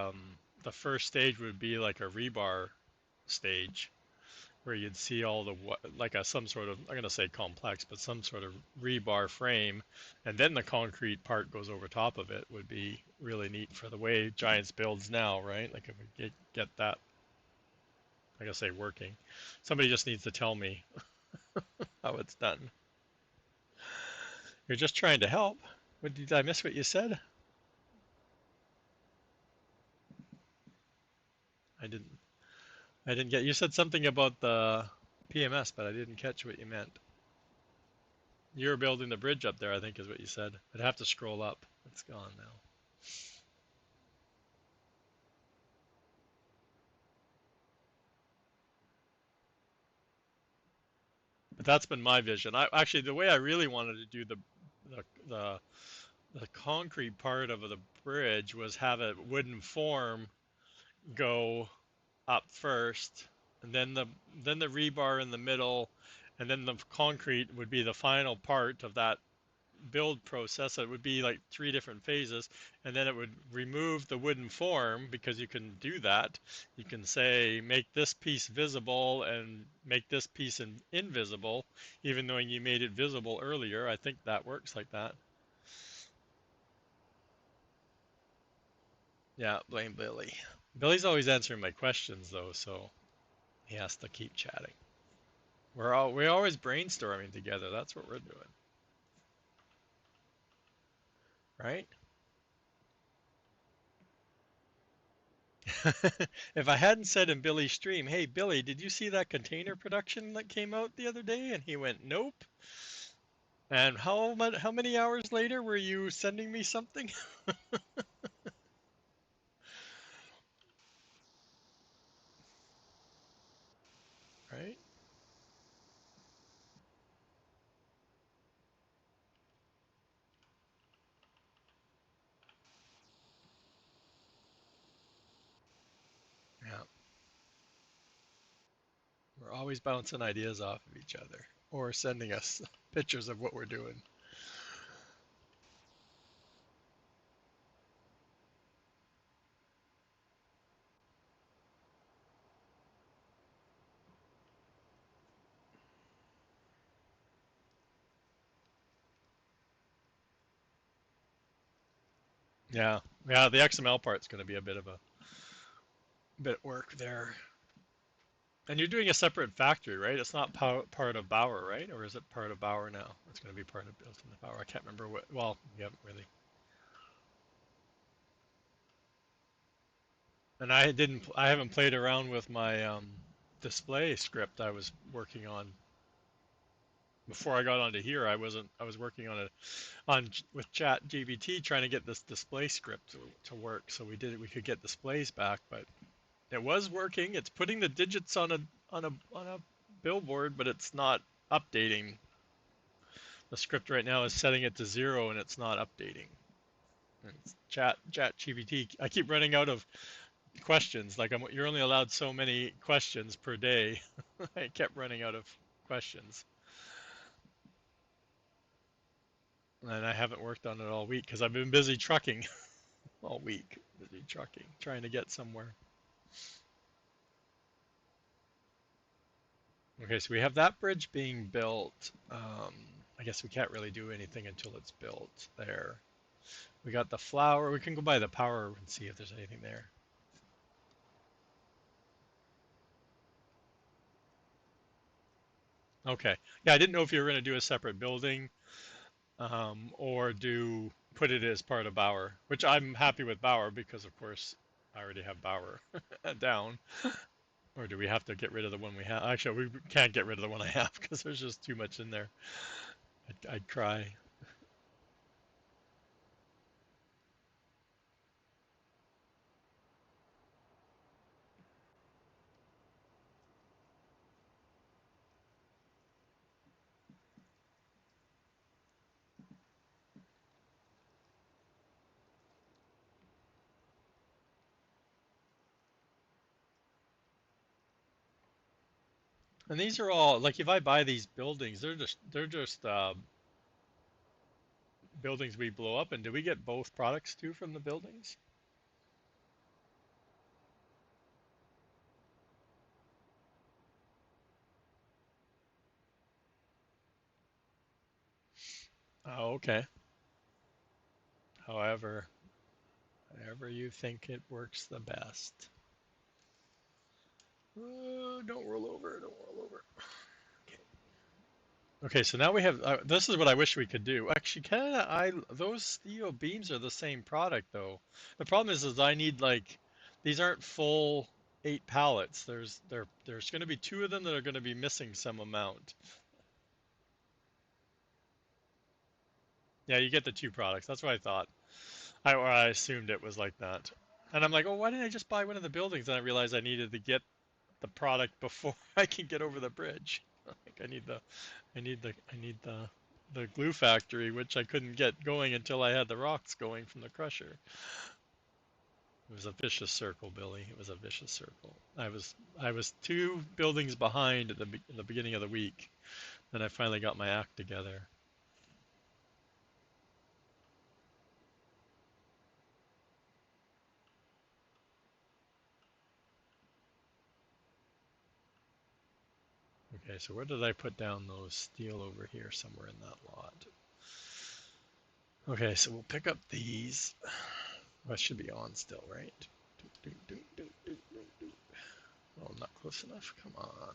the first stage would be like a rebar stage where you'd see all the like a some sort of, I'm gonna say complex, but some sort of rebar frame, and then the concrete part goes over top of it would be really neat for the way Giants builds now, right? Like if we get that, like I say, working. Somebody just needs to tell me how it's done. You're just trying to help. What did I miss what you said? I didn't I didn't get, you said something about the PMS, but I didn't catch what you meant. You were building the bridge up there, I think is what you said. I'd have to scroll up. It's gone now. But that's been my vision. I actually, the way I really wanted to do the the, the concrete part of the bridge was have a wooden form go up first, and then the rebar in the middle, and then the concrete would be the final part of that build process. It would be like three different phases, and then it would remove the wooden form because you can do that. You can say make this piece visible and make this piece invisible, even though you made it visible earlier. I think that works like that. Yeah, blame Billy. Billy's always answering my questions though, so he has to keep chatting. We're always brainstorming together. That's what we're doing, right? If I hadn't said in Billy's stream, "Hey Billy, did you see that container production that came out the other day?" and he went, "Nope." And how many hours later were you sending me something? Right? Yeah. We're always bouncing ideas off of each other or sending us pictures of what we're doing. Yeah. Yeah, the XML part's going to be a bit of work there. And you're doing a separate factory, right? It's not part of Bauer, right? Or is it part of Bauer now? It's going to be part of built into Bauer. I can't remember what. Well, you haven't really. And I haven't played around with my display script I was working on before I got onto here. I was working on it with Chat GBT trying to get this display script to work. So we could get displays back, but it was working. It's putting the digits on a billboard, but it's not updating. The script right now is setting it to 0 and it's not updating. And it's Chat GPT. I keep running out of questions. Like you're only allowed so many questions per day. I kept running out of questions, and I haven't worked on it all week because I've been busy trucking all week. Busy trucking, trying to get somewhere. Okay, so we have that bridge being built. I guess we can't really do anything until it's built there. We got the flower. We can go by the power and see if there's anything there. Okay. Yeah, I didn't know if you were going to do a separate building or do put it as part of Bauer, which I'm happy with Bauer because, of course, I already have Bauer down. Or do we have to get rid of the one we have? Actually, we can't get rid of the one I have because there's just too much in there. I'd cry. And these are all like if I buy these buildings, they're just buildings we blow up. And do we get both products too from the buildings? Oh, okay. However, however you think it works the best. Don't roll over. Don't roll over. Okay. Okay, so now we have. This is what I wish we could do. Actually, Canada, I those steel beams are the same product though. The problem is I need like these aren't full 8 pallets. There's going to be two of them that are going to be missing some amount. Yeah, you get the two products. That's what I thought. I assumed it was like that. And I'm like, oh, why didn't I just buy one of the buildings? And I realized I needed to get the product before I can get over the bridge. Like I need the glue factory, which I couldn't get going until I had the rocks going from the crusher. It was a vicious circle, Billy. It was a vicious circle. I was two buildings behind at the beginning of the week. Then I finally got my act together. Okay, so where did I put down those steel over here somewhere in that lot? Okay, so we'll pick up these. That should be on still, right? Oh, I'm not close enough. Come on.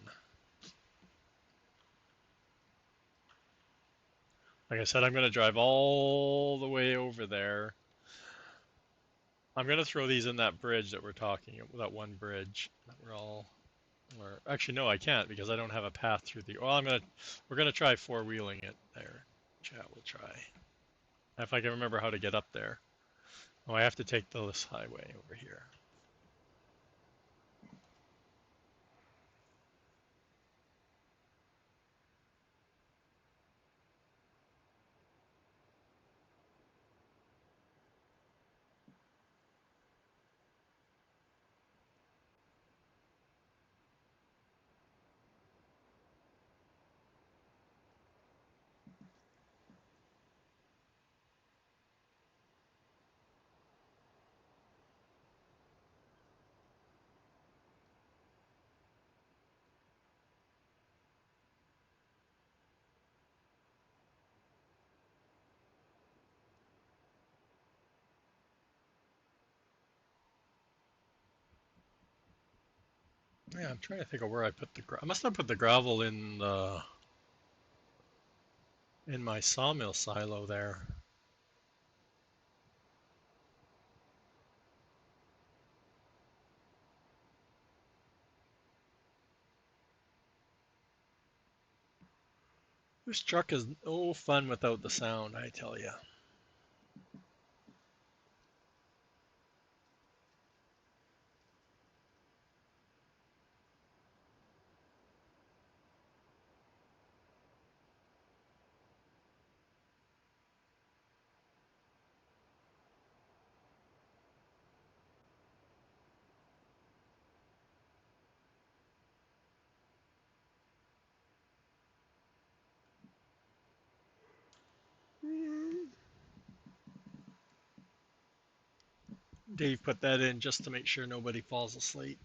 Like I said, I'm going to drive all the way over there. I'm going to throw these in that bridge that we're talking, that one bridge that we're all, or actually no, I can't because I don't have a path through the, well, we're going to try four-wheeling it there. Chat will try. If I can remember how to get up there. Oh, I have to take this highway over here. Yeah, I'm trying to think of where I put the I must have put the gravel in the in my sawmill silo there. This truck is no fun without the sound, I tell you. Dave put that in just to make sure nobody falls asleep.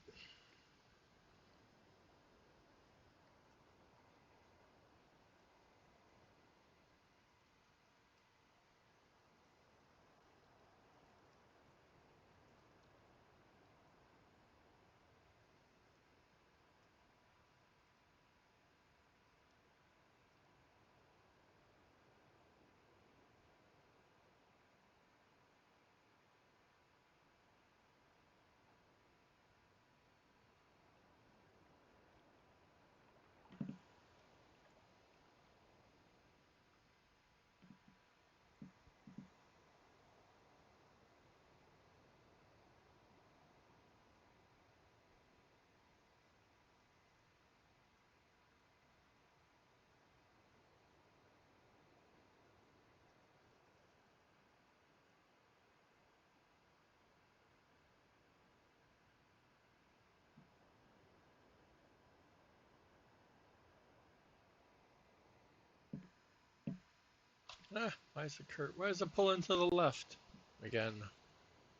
Why is it pulling to the left? Again.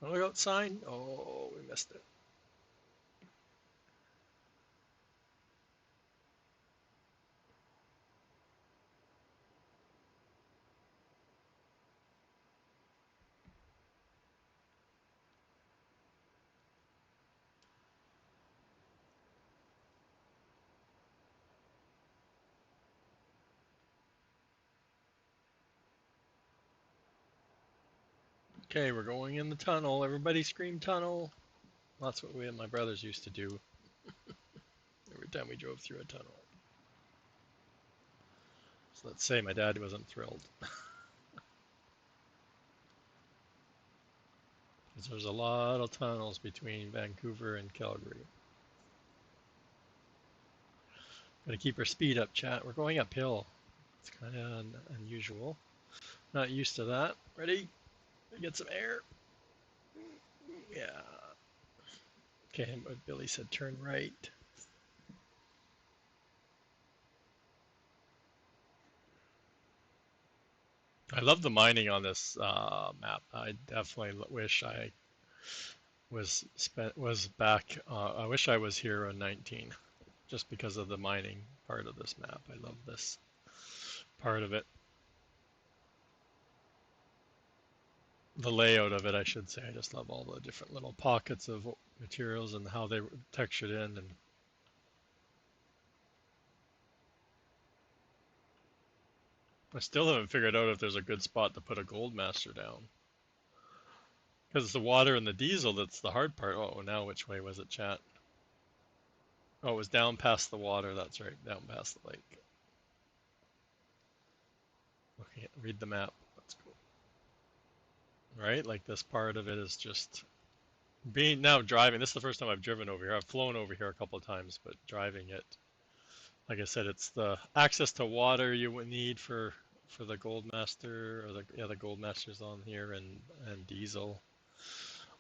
Oh, look out sign. Oh, we missed it. Okay, we're going in the tunnel. Everybody scream tunnel. That's what we and my brothers used to do every time we drove through a tunnel. So let's say my dad wasn't thrilled. Because there's a lot of tunnels between Vancouver and Calgary. Gotta keep our speed up, chat. We're going uphill. It's kind of unusual. Not used to that. Ready? Get some air. Yeah. Okay, but Billy said turn right. I love the mining on this map. I definitely wish I was back. I wish I was here on 19, just because of the mining part of this map. I love this part of it. The layout of it, I should say. I just love all the different little pockets of materials and how they were textured in. And I still haven't figured out if there's a good spot to put a gold master down. Because it's the water and the diesel that's the hard part. Oh, now which way was it, chat? Oh, it was down past the water. That's right, down past the lake. Okay, read the map. That's cool. Right, like this part of it is just being now driving. This is the first time I've driven over here. I've flown over here a couple of times, but driving it, like I said, it's the access to water you would need for the Gold Master or the Gold Master's on here and diesel.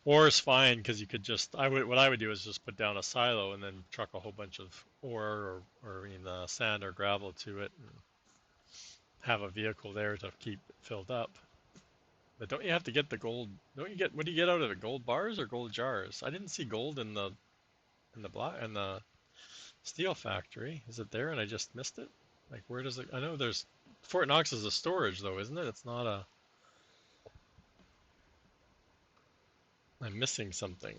Ore is fine because you could just what I would do is just put down a silo and then truck a whole bunch of ore or sand or gravel to it and have a vehicle there to keep it filled up. But don't you have to get the gold? Don't you get what do you get out of it? Gold bars or gold jars? I didn't see gold in the steel factory. Is it there and I just missed it? Like where does it? I know there's Fort Knox is a storage though, isn't it? It's not a. I'm missing something.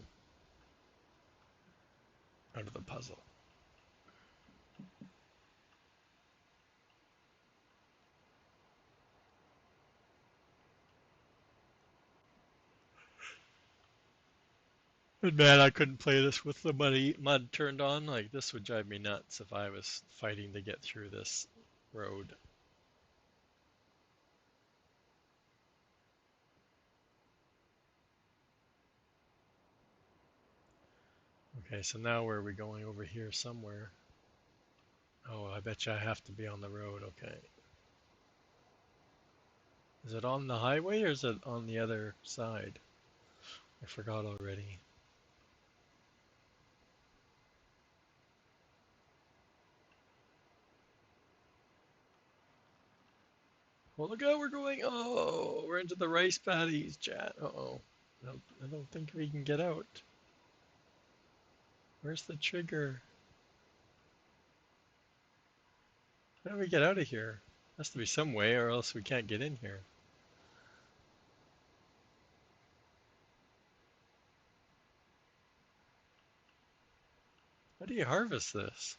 out of the puzzle. But man, I couldn't play this with the mud turned on. Like this would drive me nuts if I was fighting to get through this road. Okay, so now where are we going? Over here somewhere. Oh, I bet you I have to be on the road. Okay. Is it on the highway or is it on the other side? I forgot already. Well, look out, we're going. Oh, we're into the rice paddies, chat. Uh-oh. I don't think we can get out. Where's the trigger? How do we get out of here? Has to be some way or else we can't get in here. How do you harvest this?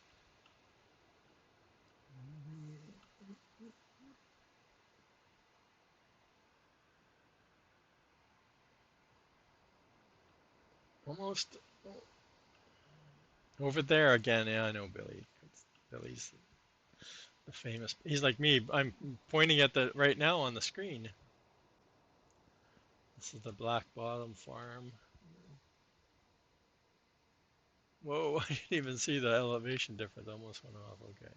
Almost over there again. Yeah, I know Billy. Billy's the famous. He's like me. I'm pointing at the right now on the screen. This is the Black Bottom Farm. Whoa, I didn't even see the elevation difference. Almost went off. Okay.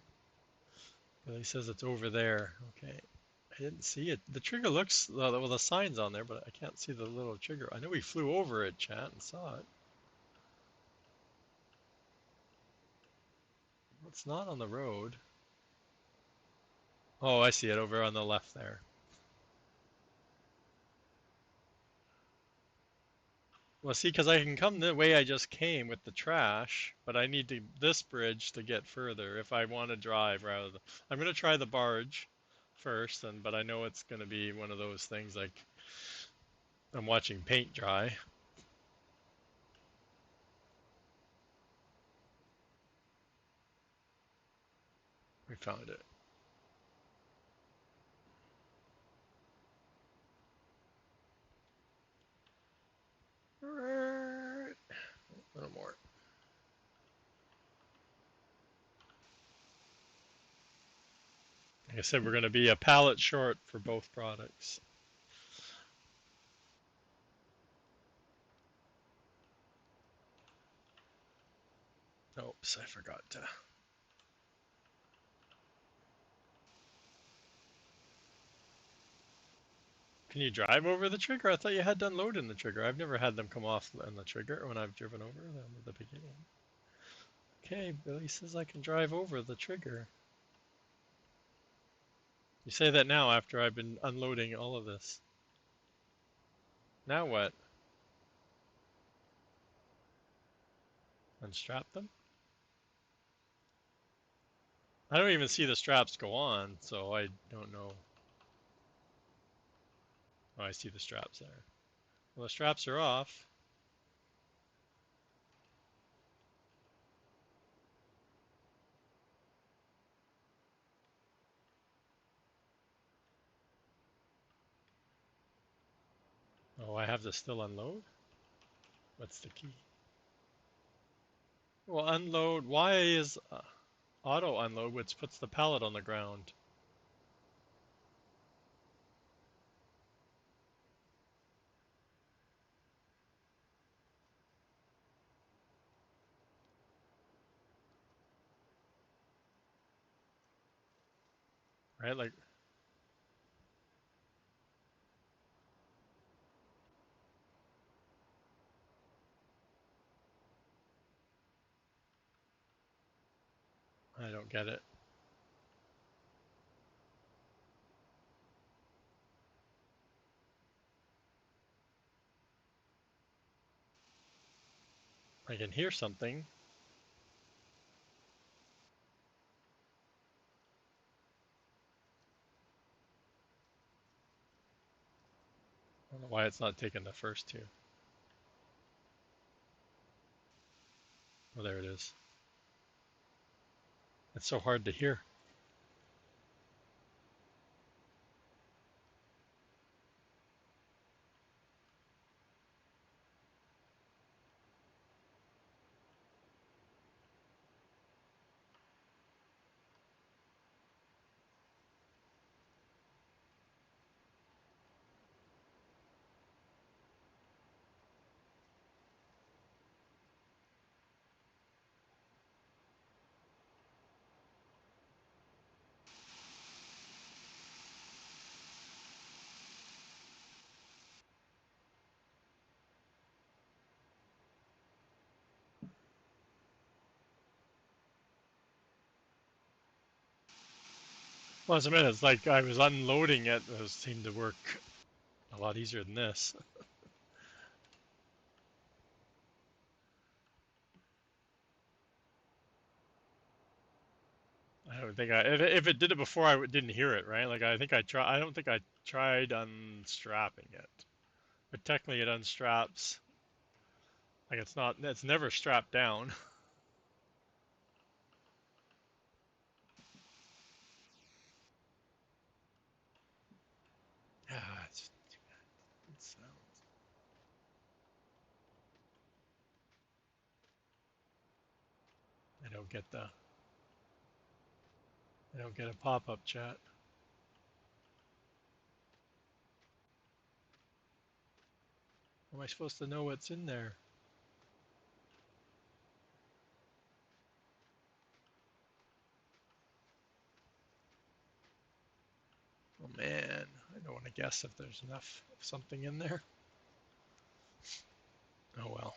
Billy says it's over there. Okay. I didn't see it. The trigger looks, well, the sign's on there, but I can't see the little trigger. I know we flew over it, chat, and saw it. It's not on the road. Oh, I see it over on the left there. Well, see, because I can come the way I just came with the trash, but I need this bridge to get further if I want to drive rather than. I'm going to try the barge first, but I know it's going to be one of those things like I'm watching paint dry. We found it. A little more. Like I said, we're going to be a pallet short for both products. Oops, I forgot to. Can you drive over the trigger? I thought you had to unload in the trigger. I've never had them come off on the trigger when I've driven over them at the beginning. Okay, Billy says I can drive over the trigger. You say that now after I've been unloading all of this. Now what? Unstrap them? I don't even see the straps go on, so I don't know. Oh, I see the straps there. Well, the straps are off. Oh, I have to still unload? What's the key? Well, unload. Why is auto unload, which puts the pallet on the ground? Right? Like, I don't get it. I can hear something. I don't know why it's not taking the first two. Oh, there it is. It's so hard to hear. Well, as a minute, it's like I was unloading it. It seemed to work a lot easier than this. I don't think if it did it before, didn't hear it, right? Like I think I try. I don't think I tried unstrapping it, but technically it unstraps. Like it's not. It's never strapped down. Ah, it sounds. I don't get the. I don't get a pop-up chat. How am I supposed to know what's in there? Oh man, I don't want to guess if there's enough of something in there. Oh well.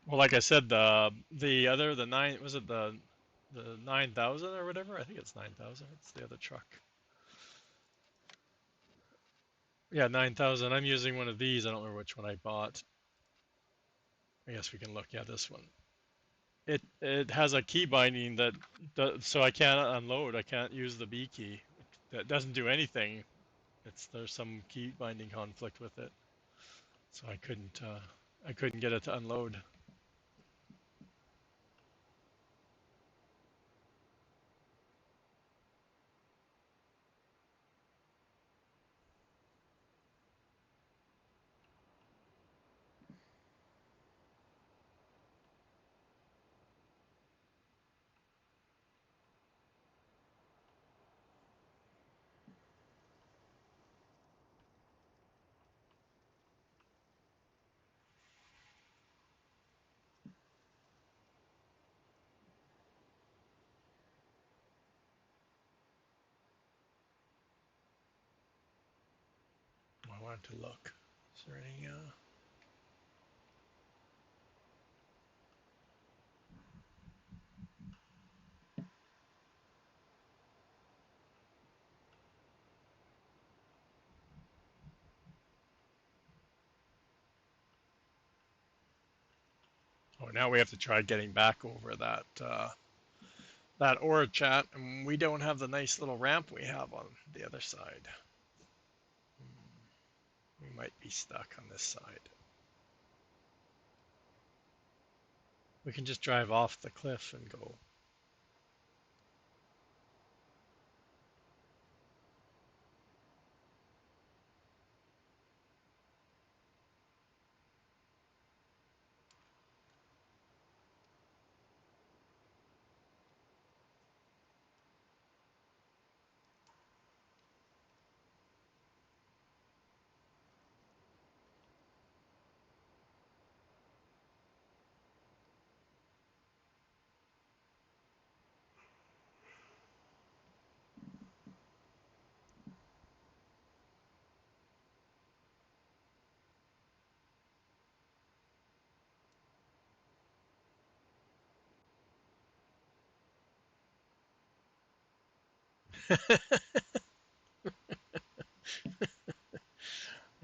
Well, like I said, the nine was it the 9,000 or whatever? I think it's 9,000. It's the other truck. Yeah, 9,000. I'm using one of these. I don't remember which one I bought. I guess we can look. Yeah, this one. It has a key binding so I can't unload. I can't use the B key. That doesn't do anything. There's some key binding conflict with it, so I couldn't get it to unload. I wanted to look. Is there any? Oh, now we have to try getting back over that ore chat, and we don't have the nice little ramp we have on the other side. We might be stuck on this side. We can just drive off the cliff and go.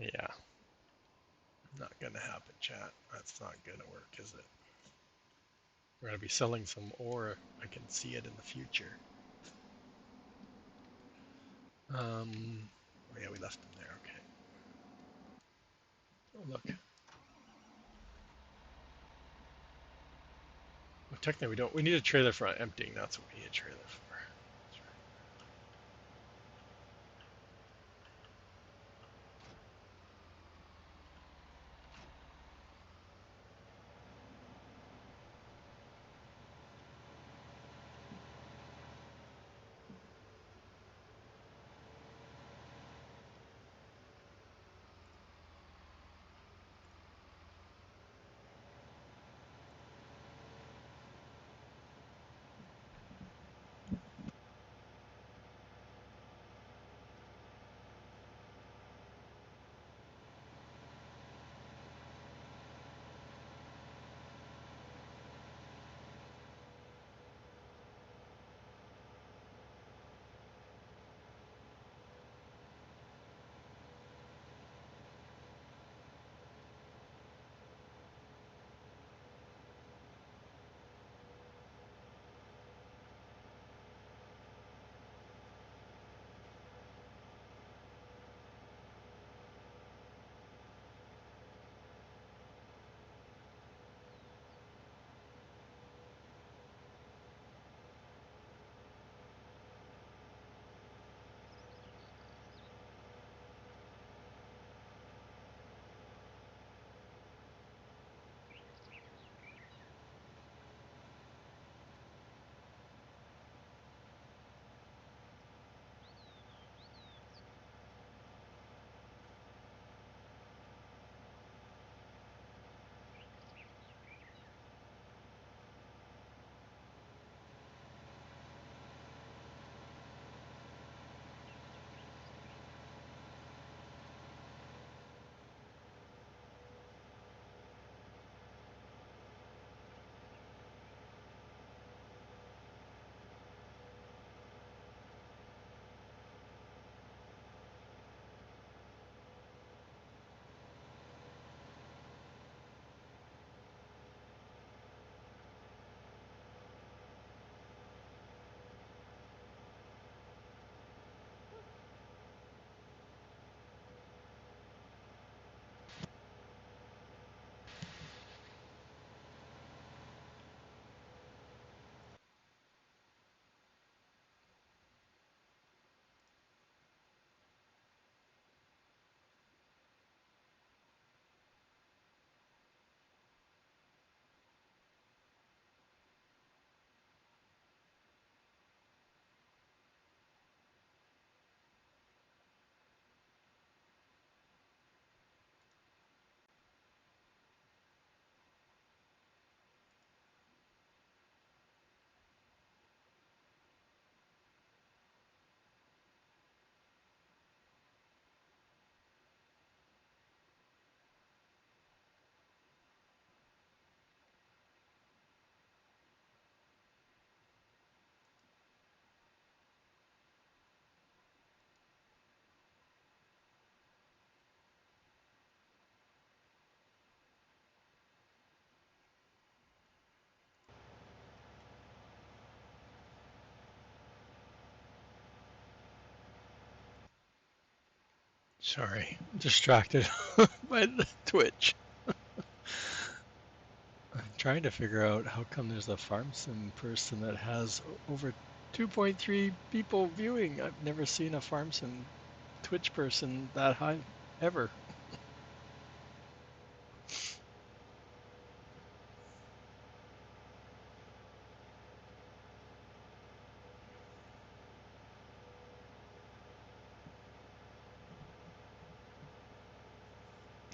Yeah, not gonna happen, chat. That's not gonna work, is it? We're gonna be selling some ore. I can see it in the future. Oh yeah, we left them there. Okay. Oh look. Well, technically, we don't. We need a trailer for emptying. That's what we need a trailer for. That's right. Sorry, distracted by the Twitch. I'm trying to figure out how come there's a farm sim person that has over 2.3 people viewing. I've never seen a farm sim Twitch person that high ever.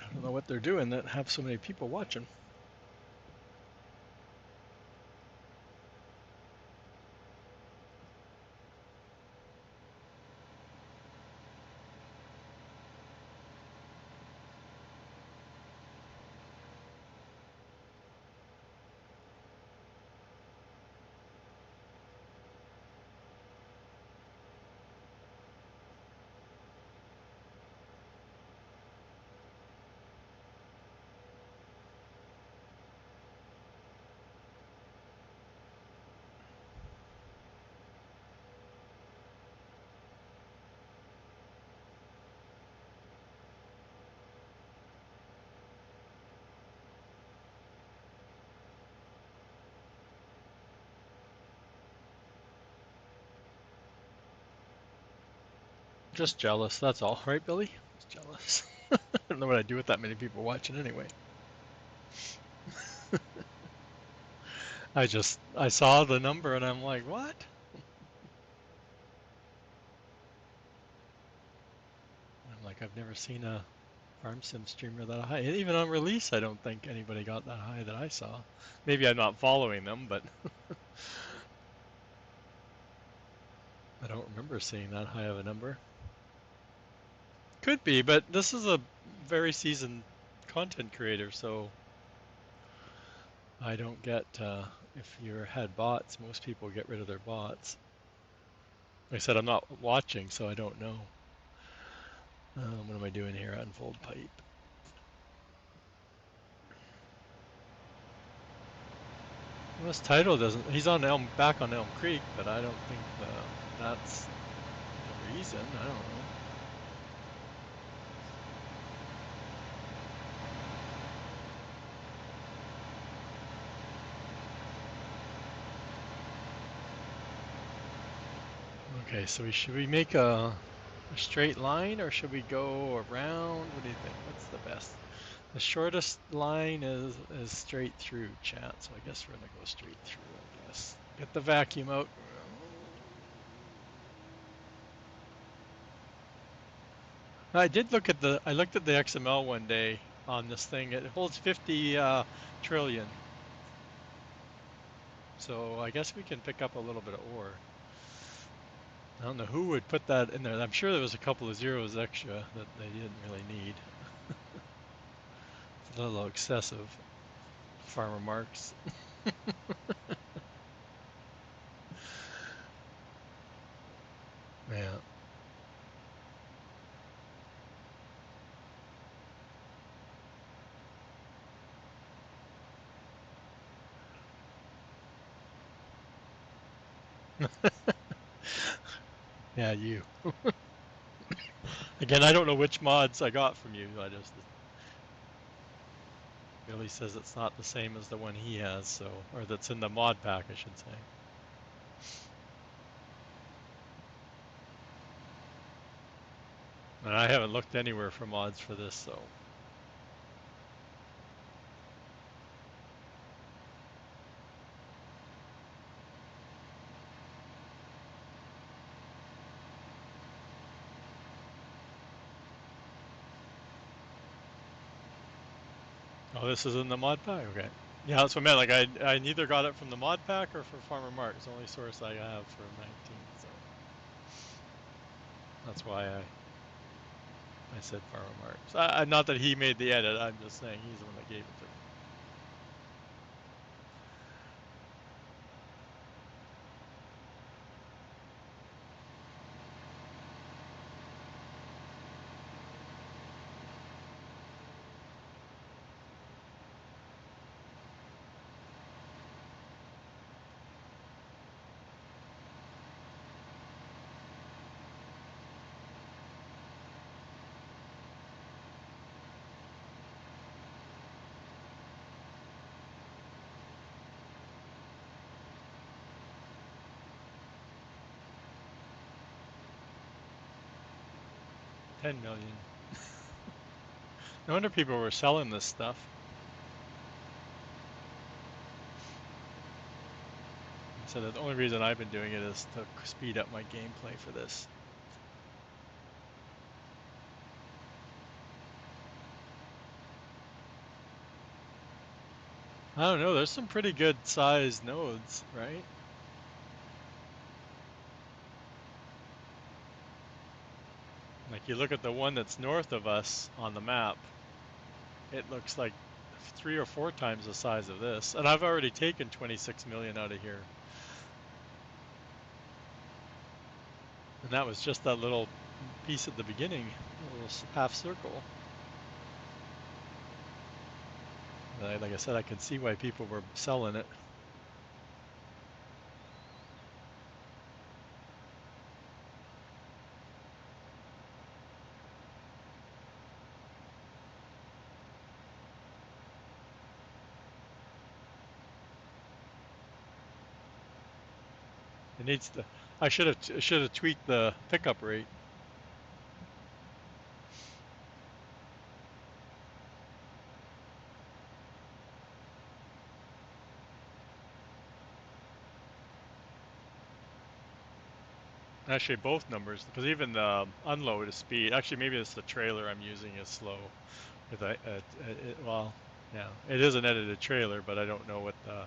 I don't know what they're doing that have so many people watching. Just jealous, that's all. Right, Billy? Just jealous. I don't know what I'd do with that many people watching anyway. I saw the number and I'm like, what? I'm like, I've never seen a farm sim streamer that high. And even on release, I don't think anybody got that high that I saw. Maybe I'm not following them, but I don't remember seeing that high of a number. Could be, but this is a very seasoned content creator, so I don't get if you had bots, most people get rid of their bots. Like I said, I'm not watching, so I don't know. What am I doing here? Unfold pipe. Well, this title doesn't. He's on back on Elm Creek, but I don't think that's the reason. I don't know. Okay, so should we make a straight line or should we go around? What do you think? What's the best? The shortest line is straight through, chat. So I guess we're gonna go straight through. I guess. Get the vacuum out. I did look at the. I looked at the XML one day on this thing. It holds 50 trillion. So I guess we can pick up a little bit of ore. I don't know who would put that in there. I'm sure there was a couple of zeros extra that they didn't really need. It's a little excessive. Farmer Marks. Yeah. Yeah, you. Again, I don't know which mods I got from you. I just Billy says it's not the same as the one he has, so or that's in the mod pack, I should say. And I haven't looked anywhere for mods for this, so oh, this is in the mod pack. Okay. Yeah, that's what I meant. Like I neither got it from the mod pack or from Farmer Mark. It's the only source I have for 19, so that's why I said Farmer Mark. So not that he made the edit. I'm just saying he's the one that gave it to me. 10 million. No wonder people were selling this stuff. So the only reason I've been doing it is to speed up my gameplay for this. I don't know, there's some pretty good sized nodes, right? Like you look at the one that's north of us on the map, it looks like 3 or 4 times the size of this. And I've already taken 26 million out of here. And that was just that little piece at the beginning, a little half circle. Like I said, I can see why people were selling it. It needs to. I should have tweaked the pickup rate. Actually, both numbers, because even the unload is speed. Actually, maybe it's the trailer I'm using is slow. Because well, yeah, it is an edited trailer, but I don't know what the.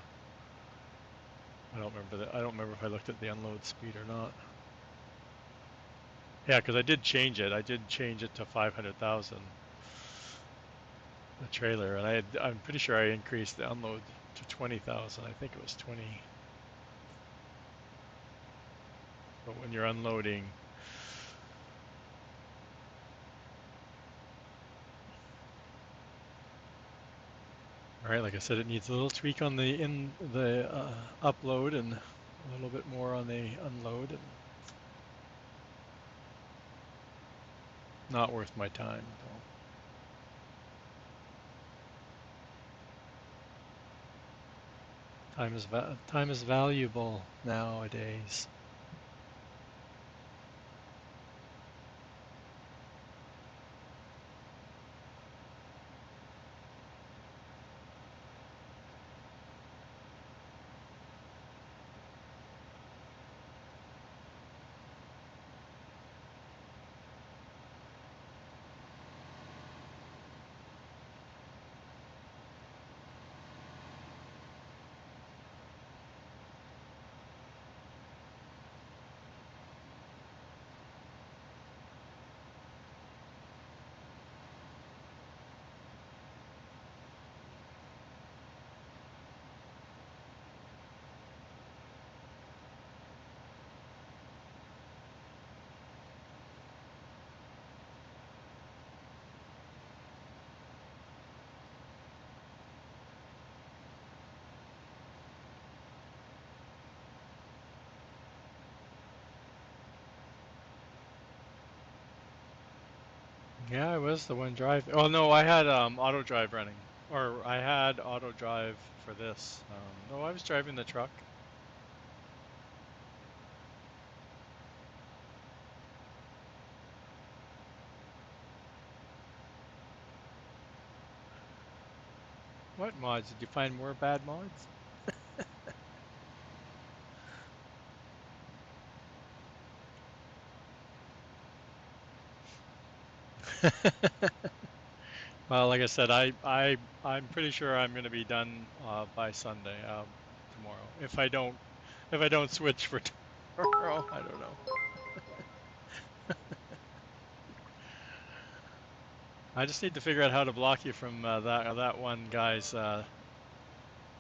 I don't remember I don't remember if I looked at the unload speed or not. Yeah, because I did change it. I did change it to 500,000, the trailer, and I'm pretty sure I increased the unload to 20,000. I think it was 20. But when you're unloading, all right, like I said, it needs a little tweak on the upload and a little bit more on the unload, and not worth my time though. Time is valuable nowadays. Yeah, I was the one driving. Oh no, I had auto drive running, or I had auto drive for this. No, I was driving the truck. What mods? Did you find more bad mods? Well, like I said, I'm pretty sure I'm going to be done by Sunday, tomorrow. If I don't switch for tomorrow, I don't know. I just need to figure out how to block you from that one guy's. I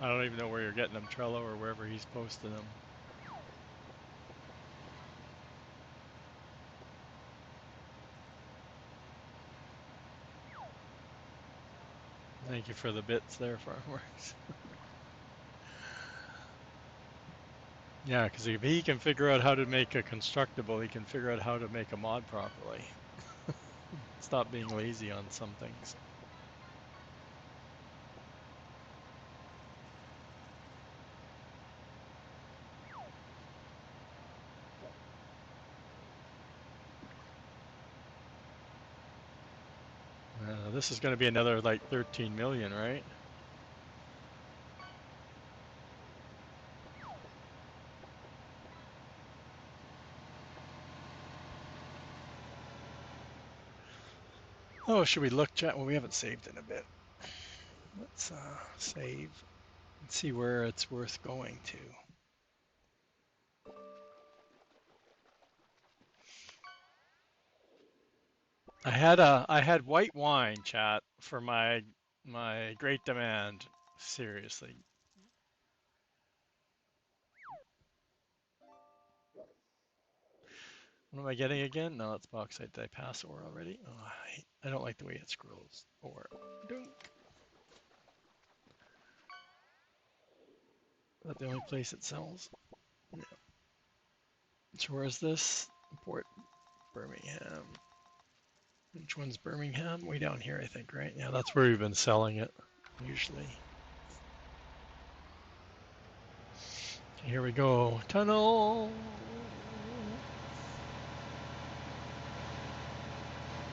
don't even know where you're getting them, Trello or wherever he's posting them. Thank you for the bits there, Farmworks. Yeah, because if he can figure out how to make a constructible, he can figure out how to make a mod properly. Stop being lazy on some things. This is going to be another like 13 million, right? Oh, should we look, chat? Well, we haven't saved in a bit. Let's save and see where it's worth going to. I had white wine, chat, for my great demand. Seriously. What am I getting again? No, it's bauxite. Did I pass ore already? Oh, I don't like the way it scrolls. Ore. Dunk. Is that the only place it sells? Yeah. So where is this? Port Birmingham. Which one's Birmingham? Way down here, I think, right? Yeah, that's where we've been selling it, usually. Here we go. Tunnel.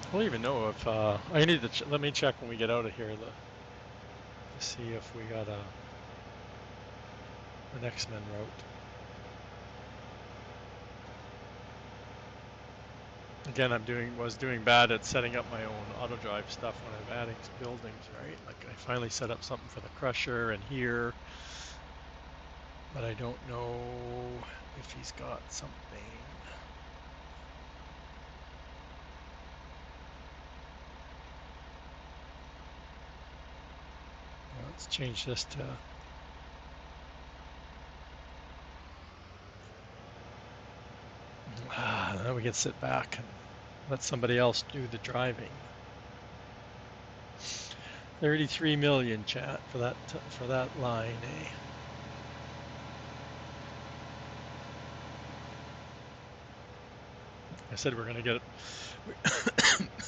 I don't even know if I need to. Let me check when we get out of here to see if we got an X-Men route. Again, was doing bad at setting up my own auto drive stuff when I'm adding buildings, right? Like I finally set up something for the crusher and here, but I don't know if he's got something. Let's change this to then we can sit back and let somebody else do the driving. 33 million chat for that line, eh? I said we're gonna get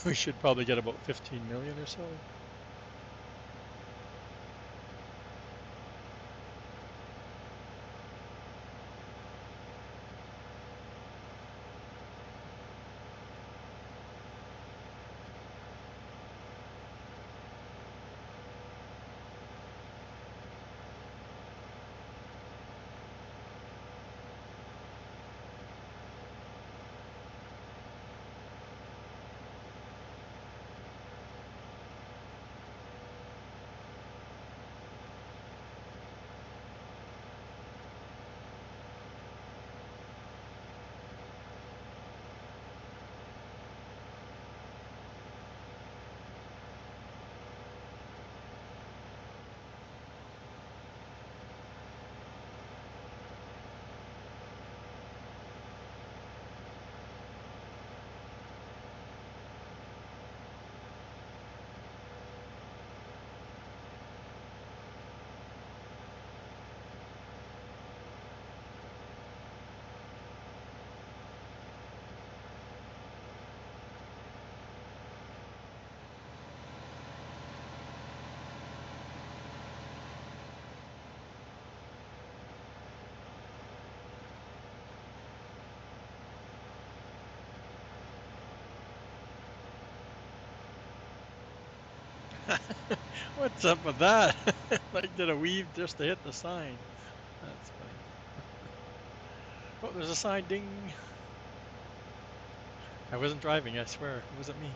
we should probably get about 15 million or so. What's up with that? Like did a weave just to hit the sign. That's funny. Oh, there's a sign, ding. I wasn't driving, I swear. It wasn't me.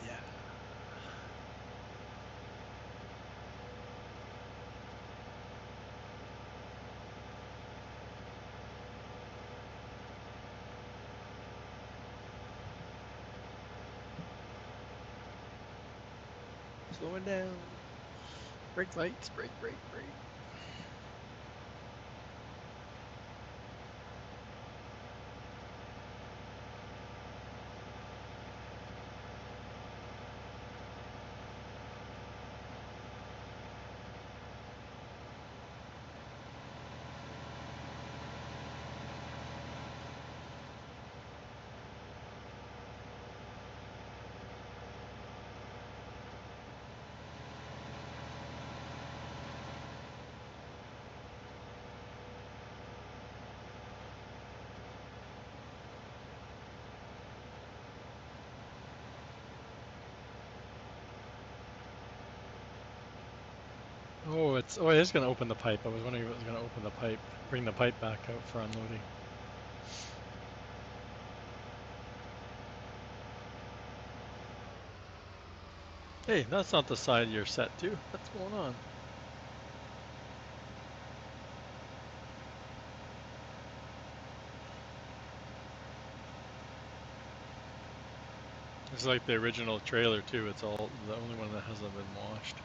Yeah. Slowing down. Brake lights, brake, brake, brake. It is gonna open the pipe. I was wondering if it was gonna open the pipe, bring the pipe back out for unloading. Hey, that's not the side you're set to. What's going on? It's like the original trailer too. It's all the only one that hasn't been washed.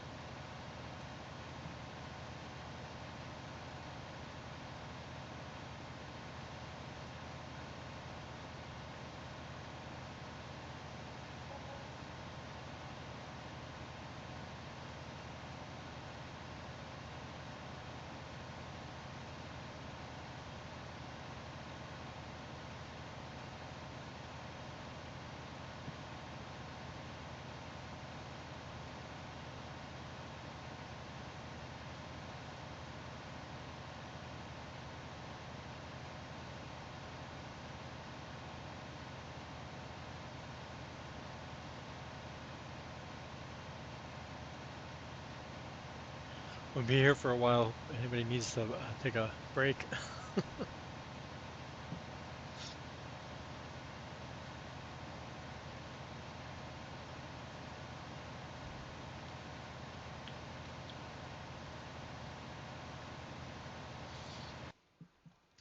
We'll be here for a while. Anybody needs to take a break?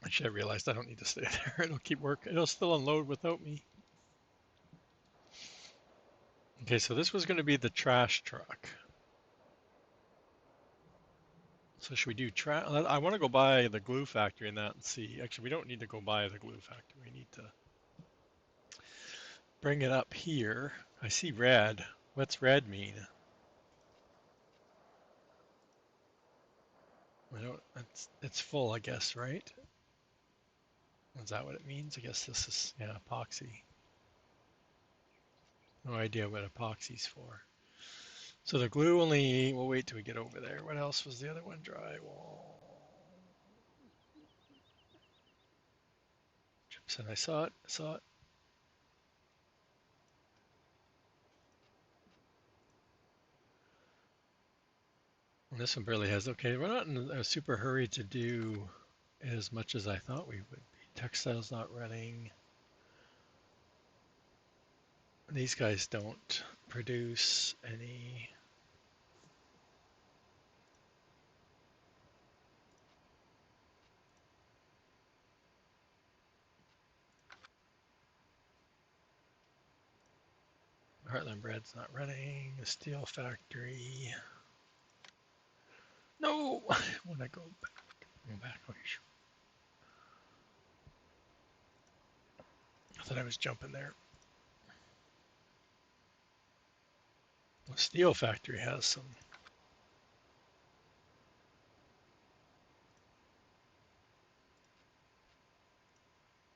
Actually, I realized I don't need to stay there. It'll keep working. It'll still unload without me. Okay, so this was going to be the trash truck. So should we do trash? I want to go by the glue factory and that and see. Actually, we don't need to go by the glue factory. We need to bring it up here. I see red. What's red mean? I don't. It's full, I guess, right? Is that what it means? I guess this is yeah, epoxy. No idea what epoxy's for. So the glue only. We'll wait till we get over there. What else was the other one? Drywall. Gypsum. I saw it. I saw it. And this one barely has. Okay, we're not in a super hurry to do as much as I thought we would be. Textiles not running. These guys don't produce any. Heartland Bread's not running. The steel factory. No! When I go back. Okay, I thought I was jumping there. The steel factory has some.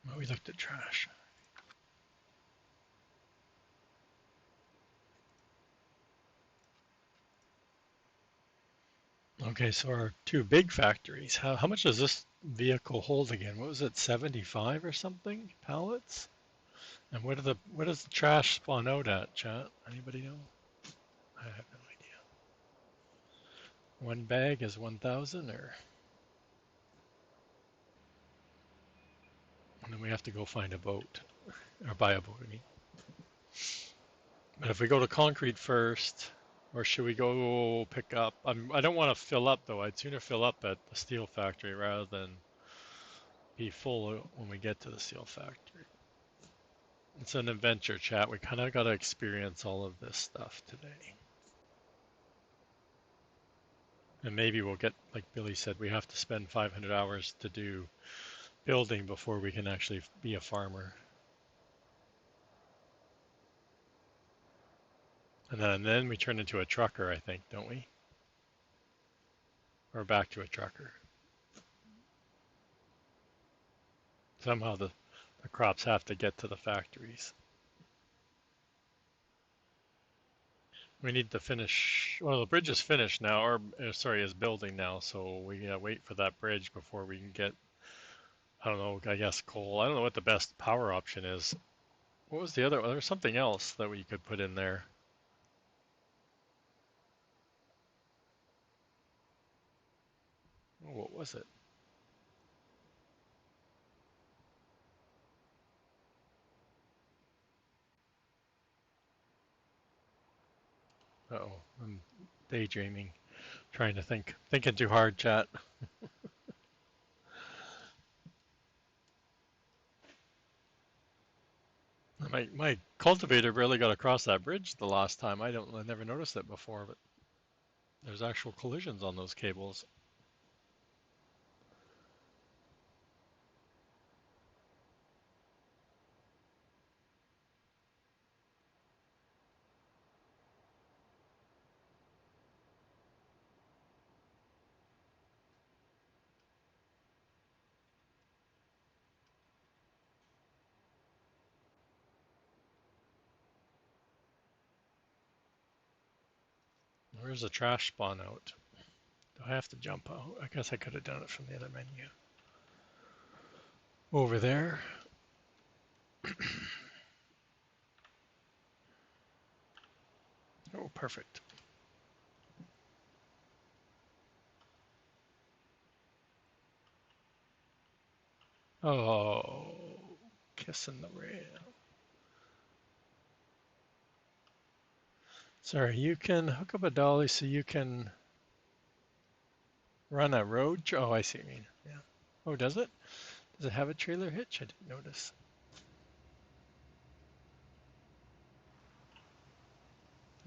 Well, we looked at trash. Okay, so our two big factories. How much does this vehicle hold again? What was it, 75 or something pallets? And what does the trash spawn out at, chat? Anybody know? I have no idea. One bag is 1,000 or and then we have to go find a boat or buy a boat, I mean. But if we go to concrete first, or should we go pick up? I don't want to fill up though. I'd sooner fill up at the steel factory rather than be full when we get to the steel factory. It's an adventure, chat. We kind of got to experience all of this stuff today. And maybe we'll get, like Billy said, we have to spend 500 hours to do building before we can actually be a farmer. And then we turn into a trucker, I think, don't we? Or back to a trucker. Somehow the crops have to get to the factories. We need to finish, well, the bridge is finished now, or sorry, is building now, so we gotta wait for that bridge before we can get, I don't know, I guess coal. I don't know what the best power option is. What was the other, there was something else that we could put in there. Oh, what was it? Uh-oh, I'm daydreaming, trying to think. Thinking too hard, chat. My cultivator barely got across that bridge the last time. I never noticed it before, but there's actual collisions on those cables. Where's the trash spawn out? Do I have to jump out? I guess I could have done it from the other menu. Over there. Oh, perfect. Oh, kissing the rail. Sorry, you can hook up a dolly so you can run a road. Oh, I see what you mean. Yeah. Oh, does it? Does it have a trailer hitch? I didn't notice.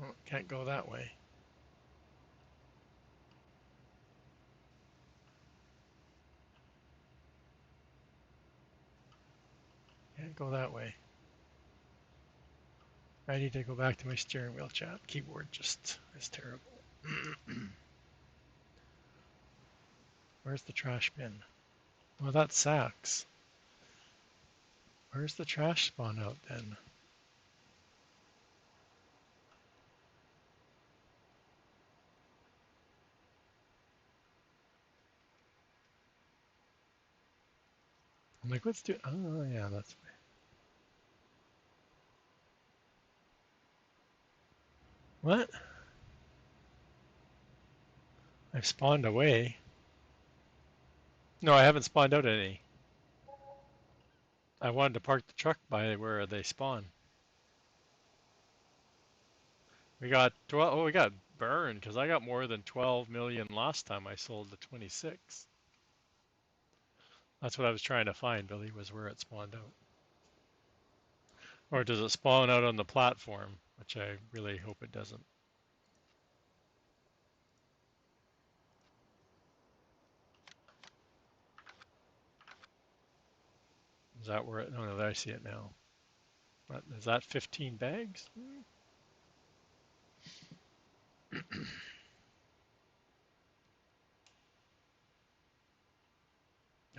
Oh, can't go that way. Can't go that way. I need to go back to my steering wheel, chat. Keyboard just is terrible. Where's the trash bin? Well, that sucks. Where's the trash spawn out then? I'm like, let's do. Oh, yeah, that's. What? I've spawned away. No, I haven't spawned out any. I wanted to park the truck by where they spawn. We got 12. Oh, we got burned because I got more than 12 million last time I sold the 26. That's what I was trying to find, Billy, was where it spawned out. Or does it spawn out on the platform, which I really hope it doesn't. Is that where it? Oh, no, I see it now. What, is that 15 bags?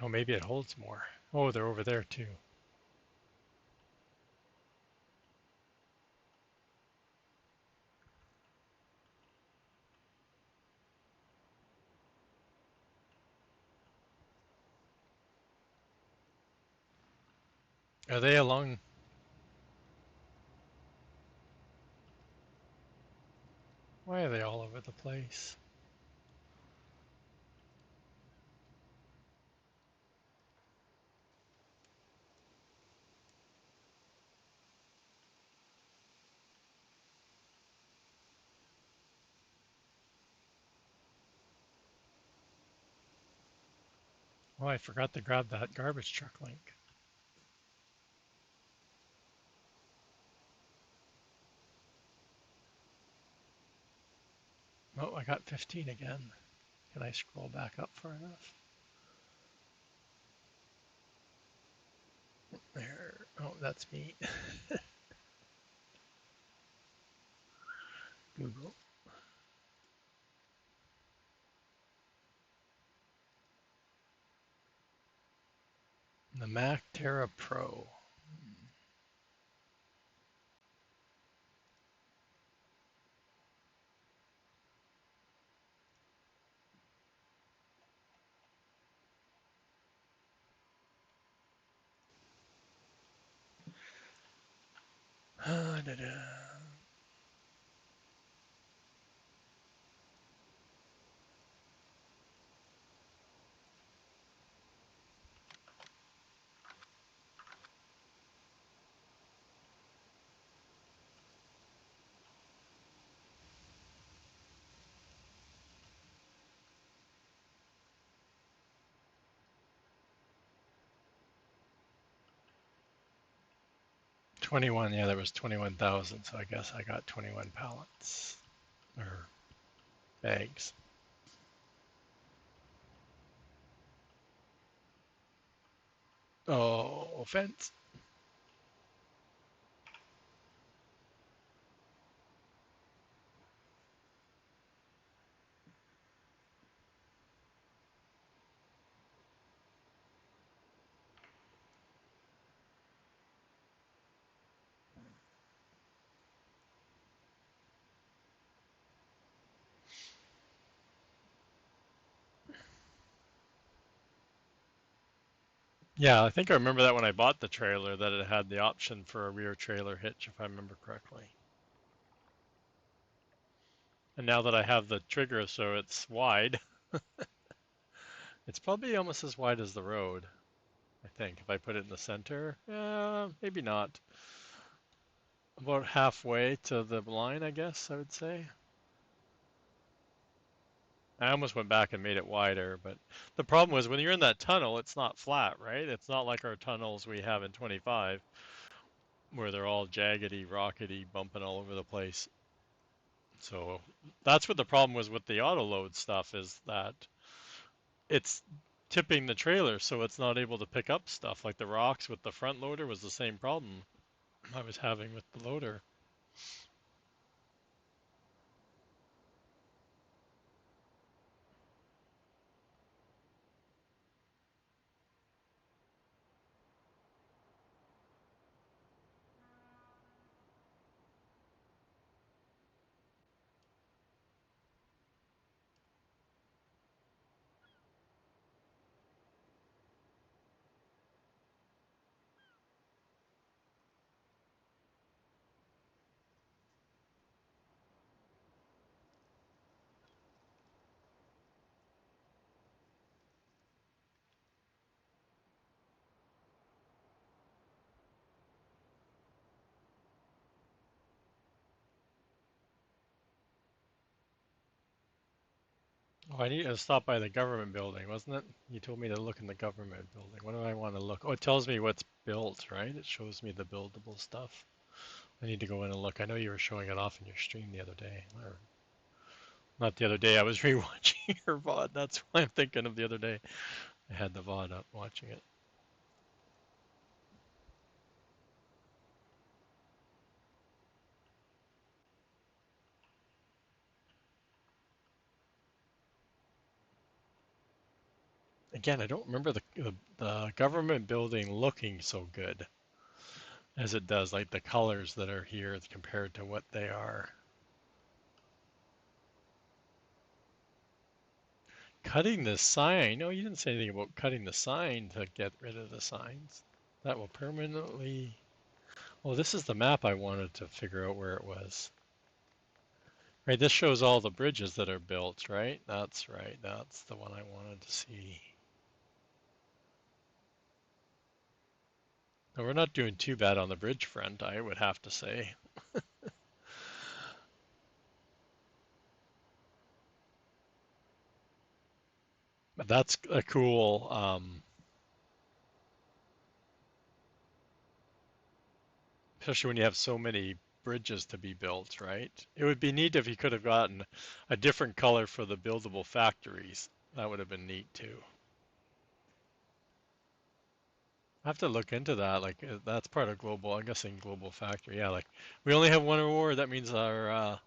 Oh, maybe it holds more. Oh, they're over there too. Are they along? Why are they all over the place? Oh, I forgot to grab that garbage truck link. Oh, I got 15 again. Can I scroll back up far enough? There. Oh, that's me. Google. The Mac Terra Pro. Da-da. 21, yeah, there was 21,000, so I guess I got 21 pallets or bags. Oh, offense. Yeah, I think I remember that when I bought the trailer that it had the option for a rear trailer hitch, if I remember correctly. And now that I have the trigger so it's wide, it's probably almost as wide as the road, I think. If I put it in the center, maybe not. About halfway to the line, I guess I would say. I almost went back and made it wider, but the problem was when you're in that tunnel, it's not flat, right? It's not like our tunnels we have in 25 where they're all jaggedy, rockety, bumping all over the place. So that's what the problem was with the auto load stuff is that it's tipping the trailer so it's not able to pick up stuff. Like the rocks with the front loader was the same problem I was having with the loader. Oh, I need to stop by the government building, wasn't it? You told me to look in the government building. What do I want to look? Oh, it tells me what's built, right? It shows me the buildable stuff. I need to go in and look. I know you were showing it off in your stream the other day. Or not the other day, I was rewatching your VOD. That's why I'm thinking of the other day. I had the VOD up watching it. Again, I don't remember the government building looking so good as it does, like the colors that are here compared to what they are. Cutting the sign. No, you didn't say anything about cutting the sign to get rid of the signs. That will permanently. Oh, this is the map I wanted to figure out where it was. Right, this shows all the bridges that are built, right? That's right. That's the one I wanted to see. Now, we're not doing too bad on the bridge front, I would have to say. But that's a cool, especially when you have so many bridges to be built, right? It would be neat if you could have gotten a different color for the buildable factories. That would have been neat too. I have to look into that. Like that's part of global. I'm guessing global factory. Yeah, like we only have one award. That means our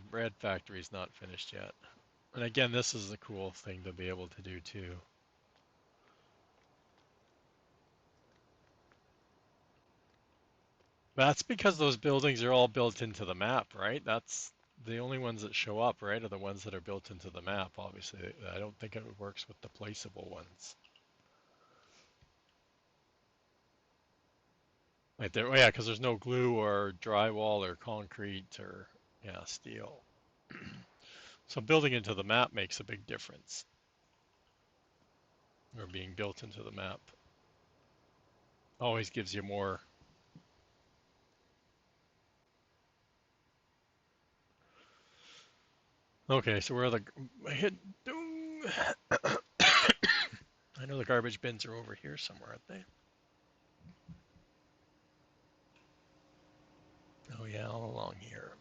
bread factory is not finished yet. And again, this is a cool thing to be able to do too. That's because those buildings are all built into the map, right? That's the only ones that show up, right, are the ones that are built into the map. Obviously, I don't think it works with the placeable ones. Like there, oh yeah, because there's no glue or drywall or concrete or yeah, steel. So building into the map makes a big difference, or being built into the map always gives you more. Okay, so where are the I hit? I know the garbage bins are over here somewhere, aren't they? Oh yeah, all along here.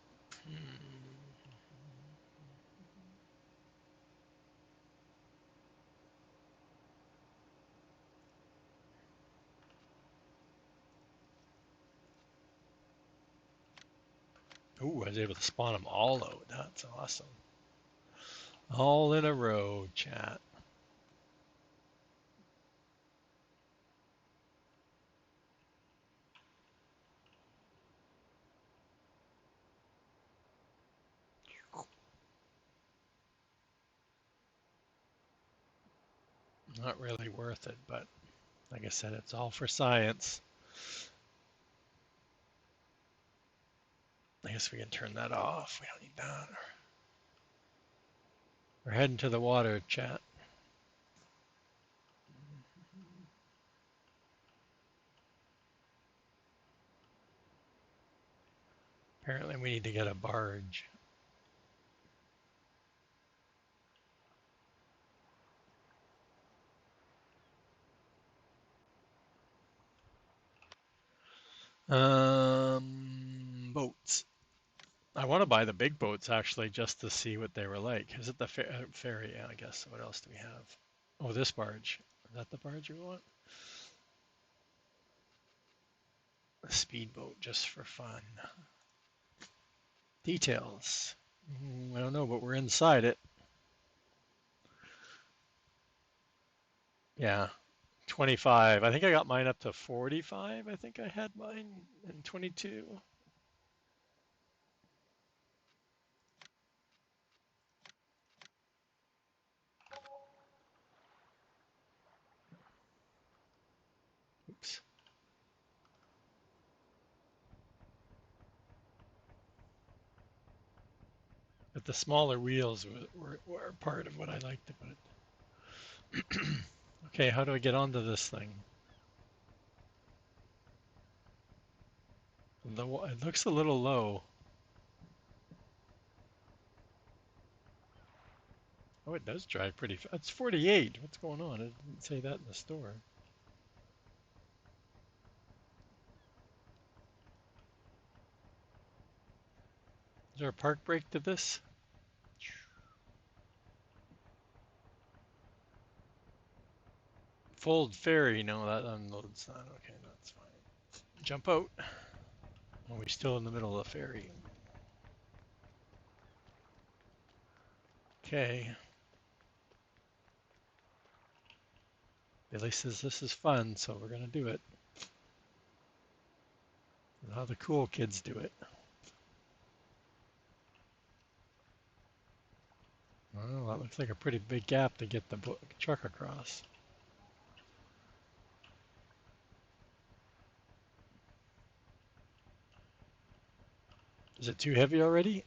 Ooh, I was able to spawn them all out. That's awesome. All in a row, chat. Not really worth it, but like I said, it's all for science. I guess we can turn that off. We don't need that. We're heading to the water, chat. Apparently we need to get a barge. Boats. I want to buy the big boats actually just to see what they were like. Is it the ferry? Yeah, I guess. What else do we have? Oh, this barge. Is that the barge we want? A speedboat just for fun. Details. I don't know, but we're inside it. Yeah, 25. I think I got mine up to 45. I think I had mine in 22. Oops. But the smaller wheels were part of what I liked about it. Okay, how do I get onto this thing? It looks a little low. Oh, it does drive pretty fast. It's 48. What's going on? It didn't say that in the store. Is there a park brake to this? Fold ferry. No, that unloads that. Okay, that's fine. Jump out. Are we still in the middle of the ferry? Okay. Billy says this is fun, so we're gonna do it. How the cool kids do it. Oh, that looks like a pretty big gap to get the truck across. Is it too heavy already?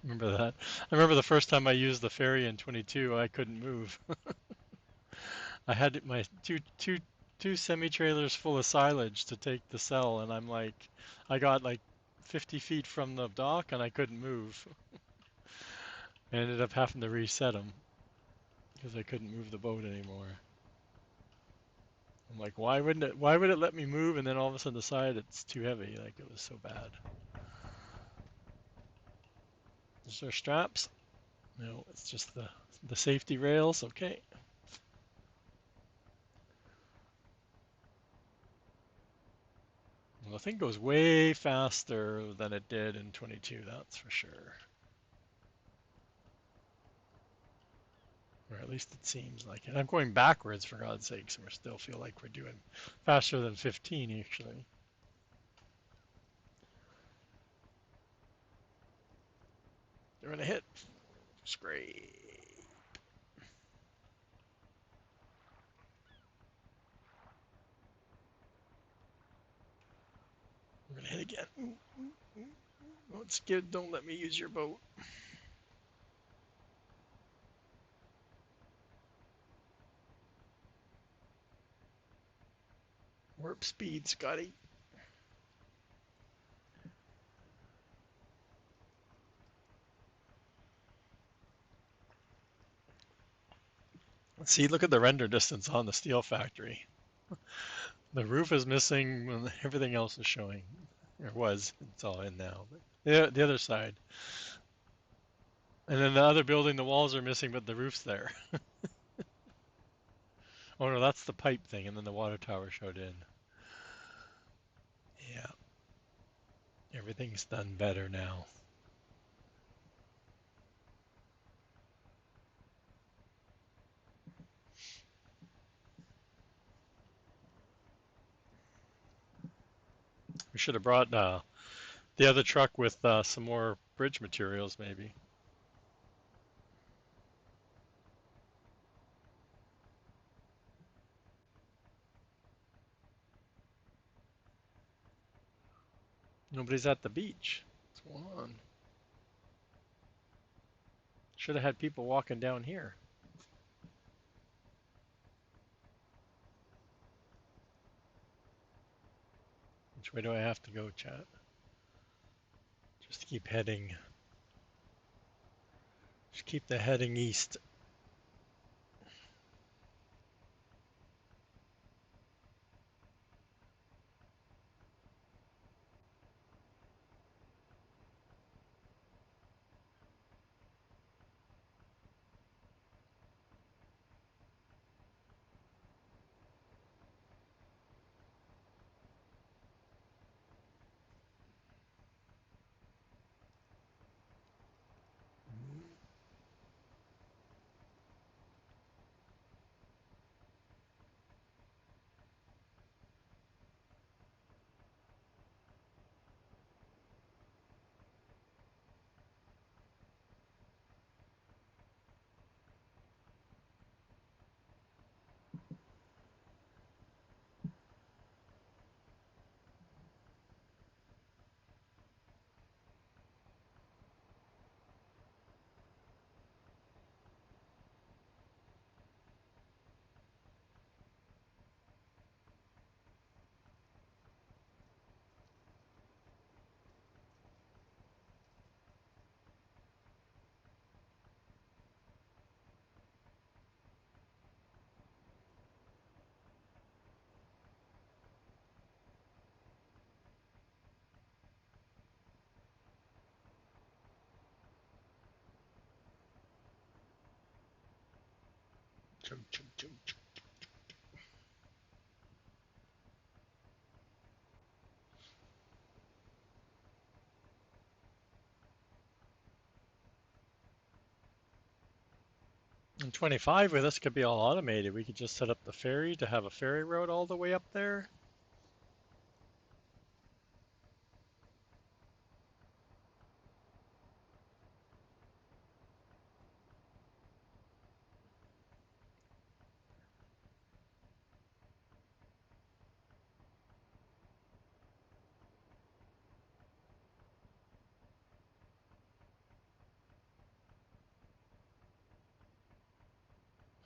Remember that? I remember the first time I used the ferry in 22, I couldn't move. I had my two semi-trailers full of silage to take the cell, and I got like 50 feet from the dock, and I couldn't move. I ended up having to reset them because I couldn't move the boat anymore. I'm like, why would it let me move and then all of a sudden decide it's too heavy? Like it was so bad. Is there straps? No, it's just the safety rails. Okay. Well, the thing goes way faster than it did in 22, that's for sure. Or at least it seems like it. I'm going backwards for God's sakes, and we still feel like we're doing faster than 15 actually. They're gonna hit. Scrape. We're gonna hit again. Ooh, ooh, ooh. Oh, it's good. Don't let me use your boat. Warp speed, Scotty. See, look at the render distance on the steel factory. The roof is missing and everything else is showing. It was. It's all in now. But the other side. And then the other building, the walls are missing, but the roof's there. Oh no, that's the pipe thing, and then the water tower showed in. Yeah, everything's done better now. We should have brought the other truck with some more bridge materials, maybe. Nobody's at the beach. What's going on? Should have had people walking down here. Which way do I have to go, chat? Just keep heading. Just keep the heading east. Chug, chug, chug, chug. In 25, where this could be all automated, we could just set up the ferry to have a ferry road all the way up there.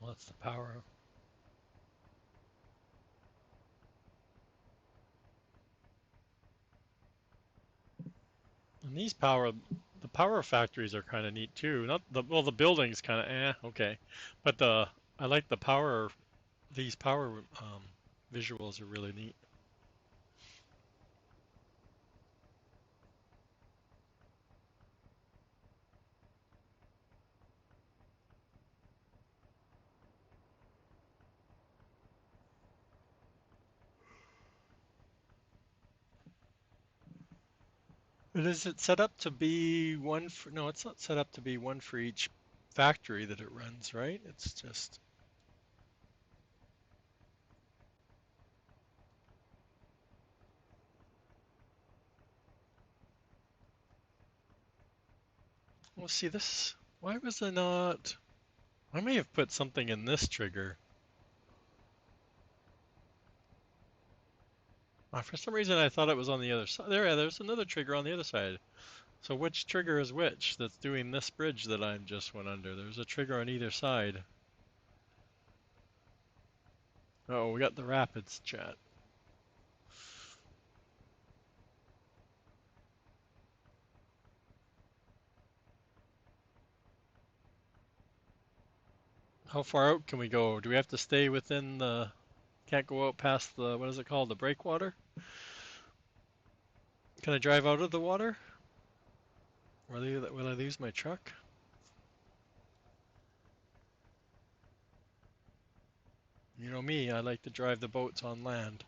Well, that's the power. And the power factories are kind of neat too. Not the well, the buildings kind of okay, but I like the power. These power visuals are really neat. But is it set up to be one for? No, it's not set up to be one for each factory that it runs, right? It's just. Well, see this. Why was I not? I may have put something in this trigger. For some reason, I thought it was on the other side. There's another trigger on the other side. So which trigger is which that's doing this bridge that I just went under? There's a trigger on either side. Oh, we got the rapids, chat. How far out can we go? Do we have to stay within the... Can't go out past the... What is it called? The breakwater? Can I drive out of the water? Will I lose my truck? You know me, I like to drive the boats on land.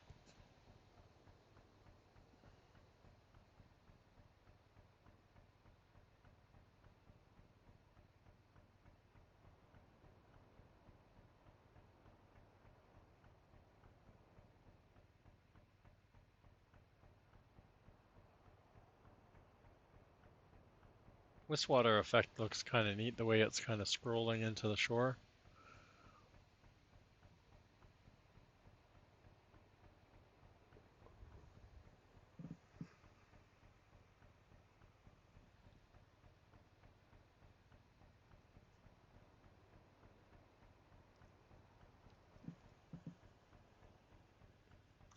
This water effect looks kind of neat, the way it's kind of scrolling into the shore.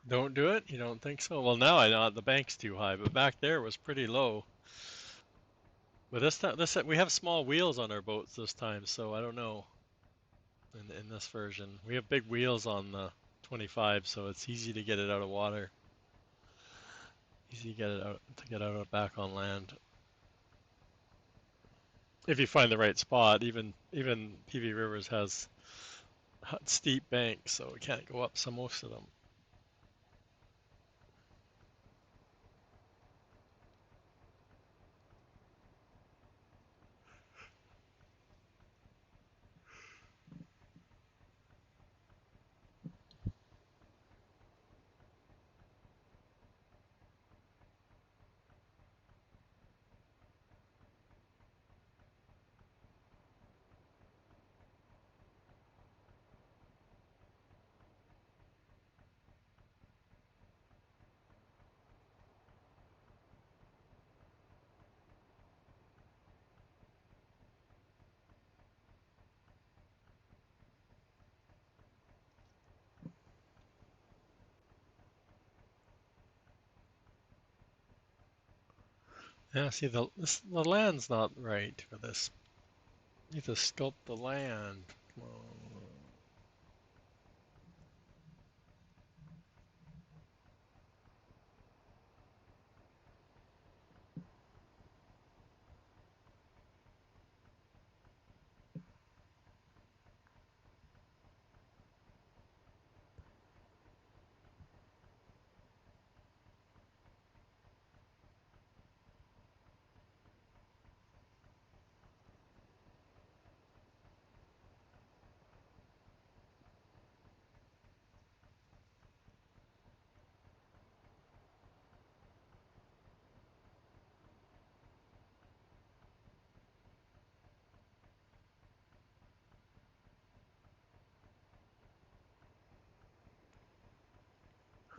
Don't do it? You don't think so? Well, now I know the bank's too high, but back there was pretty low. But this we have small wheels on our boats this time, so I don't know. In this version, we have big wheels on the 25, so it's easy to get it out of water. Easy to get it out back on land. If you find the right spot, even PV Rivers has steep banks, so we can't go up some most of them. Yeah, see the land's not right for this. You need to sculpt the land. Come on.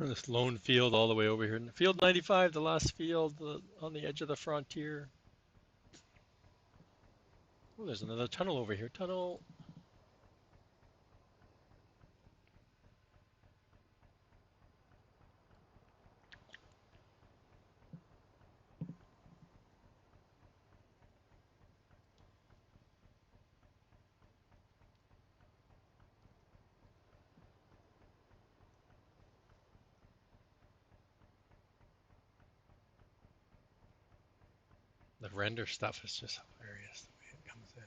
This lone field all the way over here. Field 95, the last field on the edge of the frontier. Oh, there's another tunnel over here. Tunnel. The render stuff is just hilarious the way it comes in.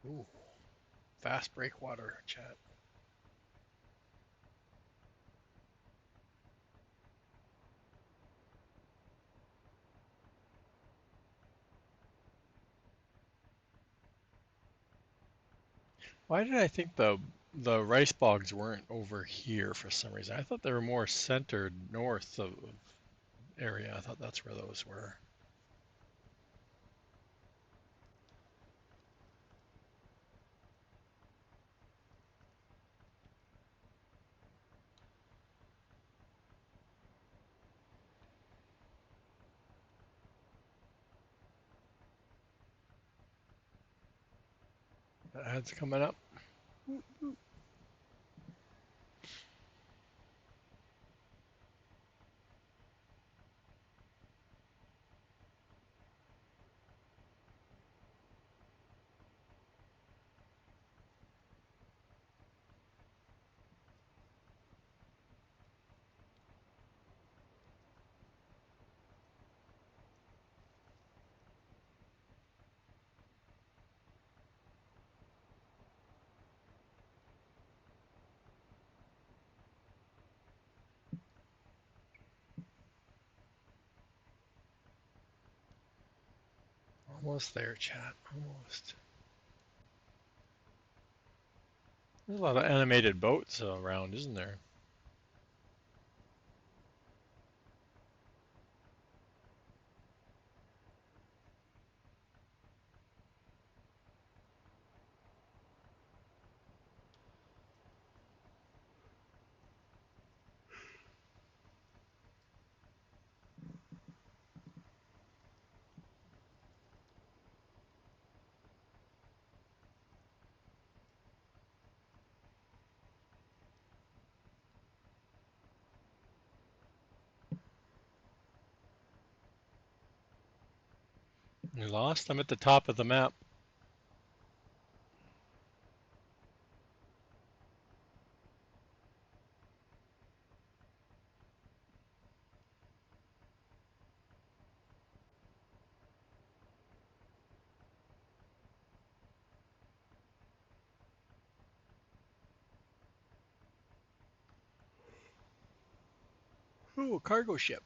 Ooh, fast breakwater chat. Why did I think the rice bogs weren't over here for some reason? I thought they were more centered north of area. I thought that's where those were. The ad's coming up. Almost there, chat. Almost. There's a lot of animated boats around, isn't there? You lost? I'm at the top of the map. Ooh, a cargo ship.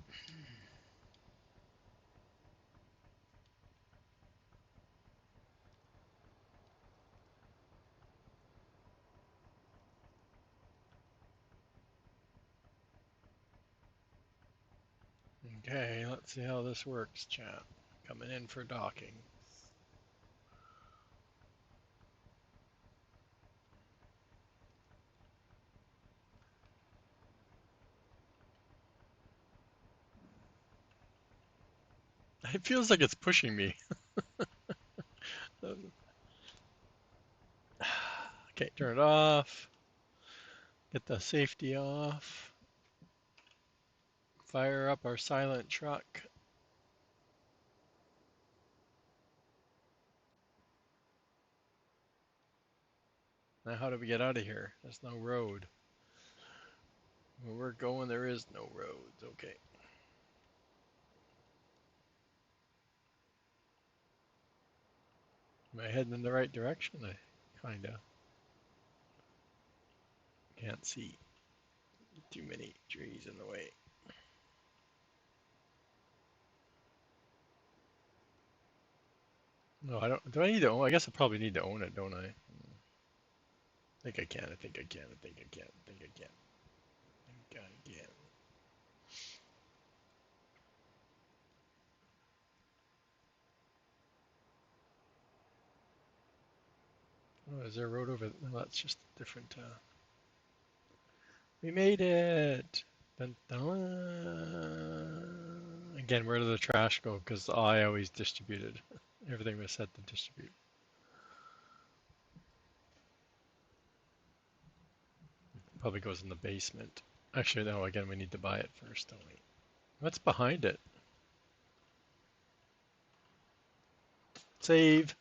Okay, let's see how this works, chat. Coming in for docking. It feels like it's pushing me. Okay, turn it off. Get the safety off. Fire up our silent truck. Now how do we get out of here? There's no road. Where we're going, there is no roads. Okay. Am I heading in the right direction? I kinda can't see. Too many trees in the way. No, I don't. Do I need to own? I guess I probably need to own it, don't I? I think I can. I think I can. I think I can. I think I can. I think I can. Oh, is there a road over? No, that's just different. We made it. Dun, dun. Again, where did the trash go? Because I always distributed. Everything was set to distribute. Probably goes in the basement. Actually, no. Again, we need to buy it first, don't we? What's behind it? Save.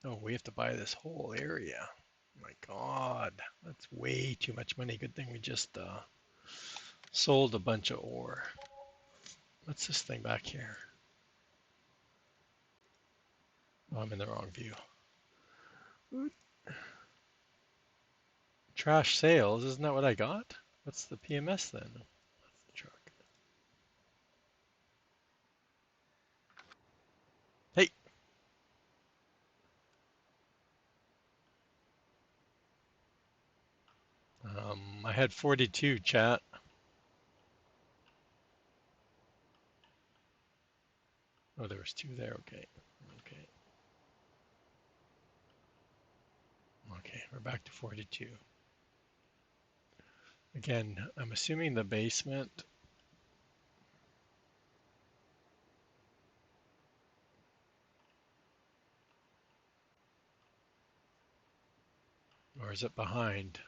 Oh, we have to buy this whole area. My God, that's way too much money. Good thing we just sold a bunch of ore. What's this thing back here? Oh, I'm in the wrong view. Trash sales, isn't that what I got? What's the PMS then? That's the truck. Hey! I had 42, chat. Oh, there was two there. Okay. Okay. Okay, we're back to 42. Again, I'm assuming the basement, or is it behind?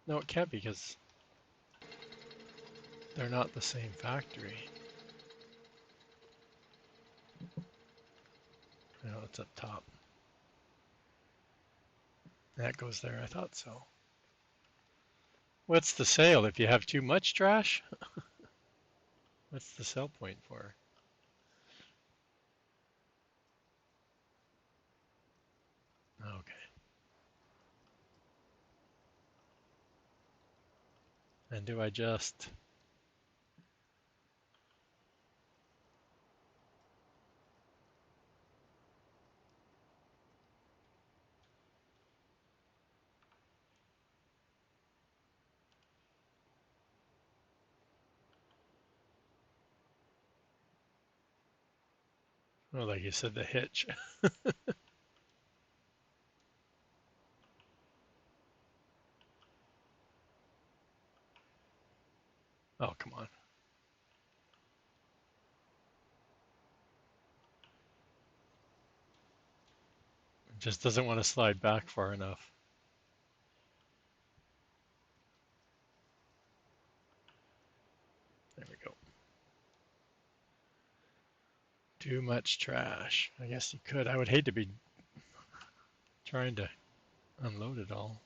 No, it can't be because they're not the same factory. No, it's up top. That goes there, I thought so. What's the sale? If you have too much trash? What's the sell point for? Okay. And do I just... Oh, like you said, the hitch. Oh, come on. It just doesn't want to slide back far enough. There we go. Too much trash. I guess you could. I would hate to be trying to unload it all.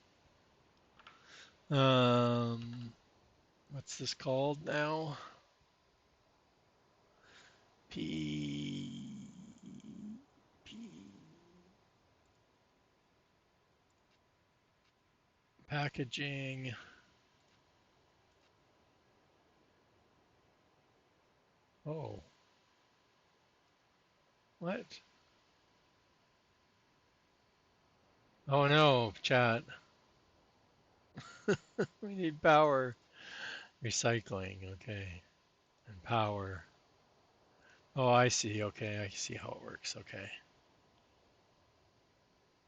What's this called now? P packaging. Oh, what? Oh no, chat. We need power. Recycling, okay. And power. Oh, I see. Okay, I see how it works. Okay.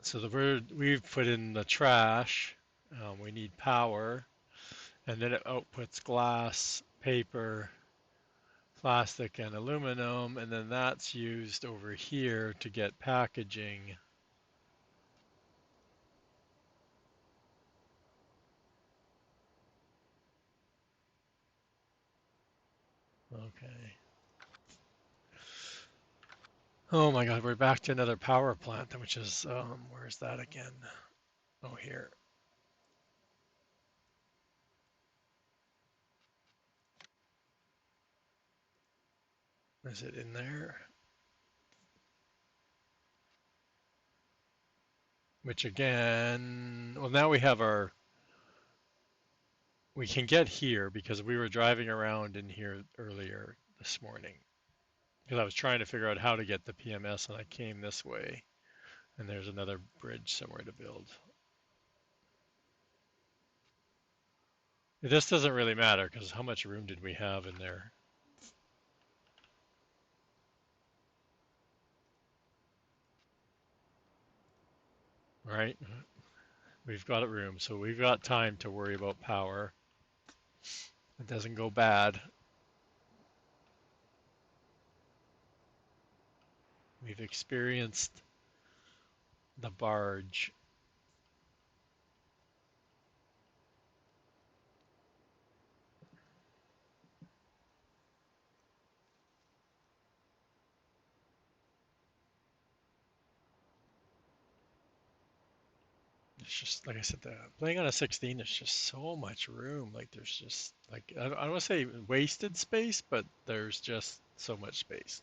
So the word we've put in the trash. We need power, and then it outputs glass, paper, plastic, and aluminum, and then that's used over here to get packaging. Okay. Oh my God, we're back to another power plant, which is, where's that again? Oh, here. Is it in there? Which again, well, now we have we can get here because we were driving around in here earlier this morning. Because I was trying to figure out how to get the PMS and I came this way. And there's another bridge somewhere to build. This doesn't really matter because how much room did we have in there? Right? We've got room, so we've got time to worry about power. It doesn't go bad. We've experienced the barge. It's just like I said, playing on a 16 is just so much room. Like there's just like I don't want to say wasted space, but there's just so much space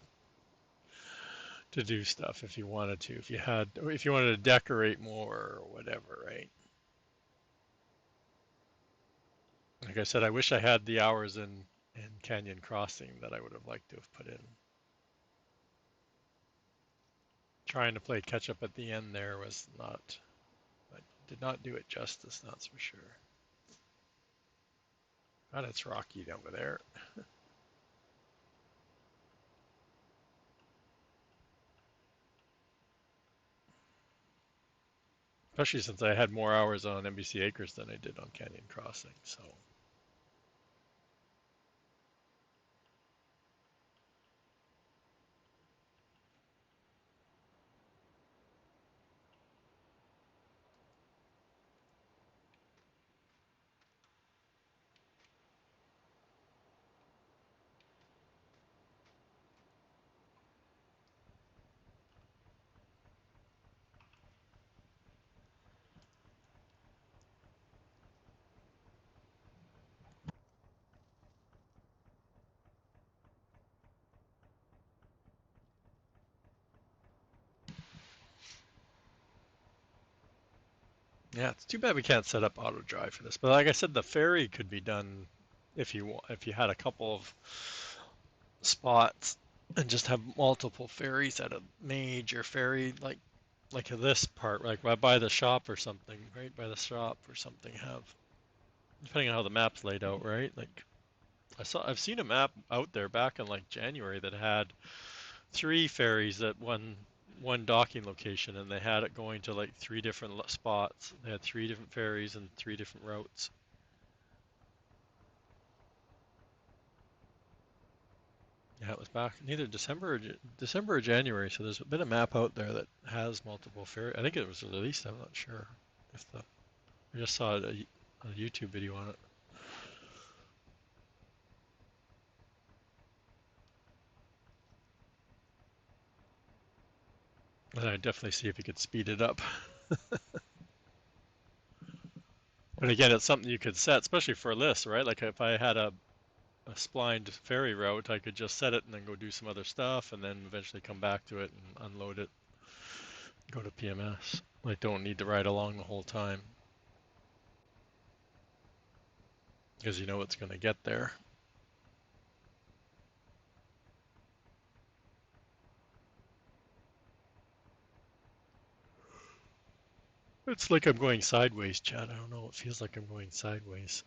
to do stuff if you wanted to. If you wanted to decorate more or whatever, right? Like I said, I wish I had the hours in Canyon Crossing that I would have liked to have put in. Trying to play catch up at the end there was not, I did not do it justice, that's for sure. God, it's rocky over there. Especially since I had more hours on NBC Acres than I did on Canyon Crossing, so. Yeah, it's too bad we can't set up auto drive for this. But like I said, the ferry could be done if you had a couple of spots and just have multiple ferries at a major ferry like this part, like by the shop or something, right by the shop or something. Have depending on how the map's laid out, right? Like I've seen a map out there back in like January that had three ferries at one docking location, and they had it going to like three different spots. They had three different ferries and three different routes. Yeah, it was back in either December or January. So there's been a map out there that has multiple ferries. I think it was released. I'm not sure if the I just saw a YouTube video on it. And I'd definitely see if you could speed it up. But again, it's something you could set, especially for a list, right? Like if I had a splined ferry route, I could just set it and then go do some other stuff and then eventually come back to it and unload it, go to PMS. I don't need to ride along the whole time because you know it's going to get there. It's like I'm going sideways, Chad. I don't know. It feels like I'm going sideways.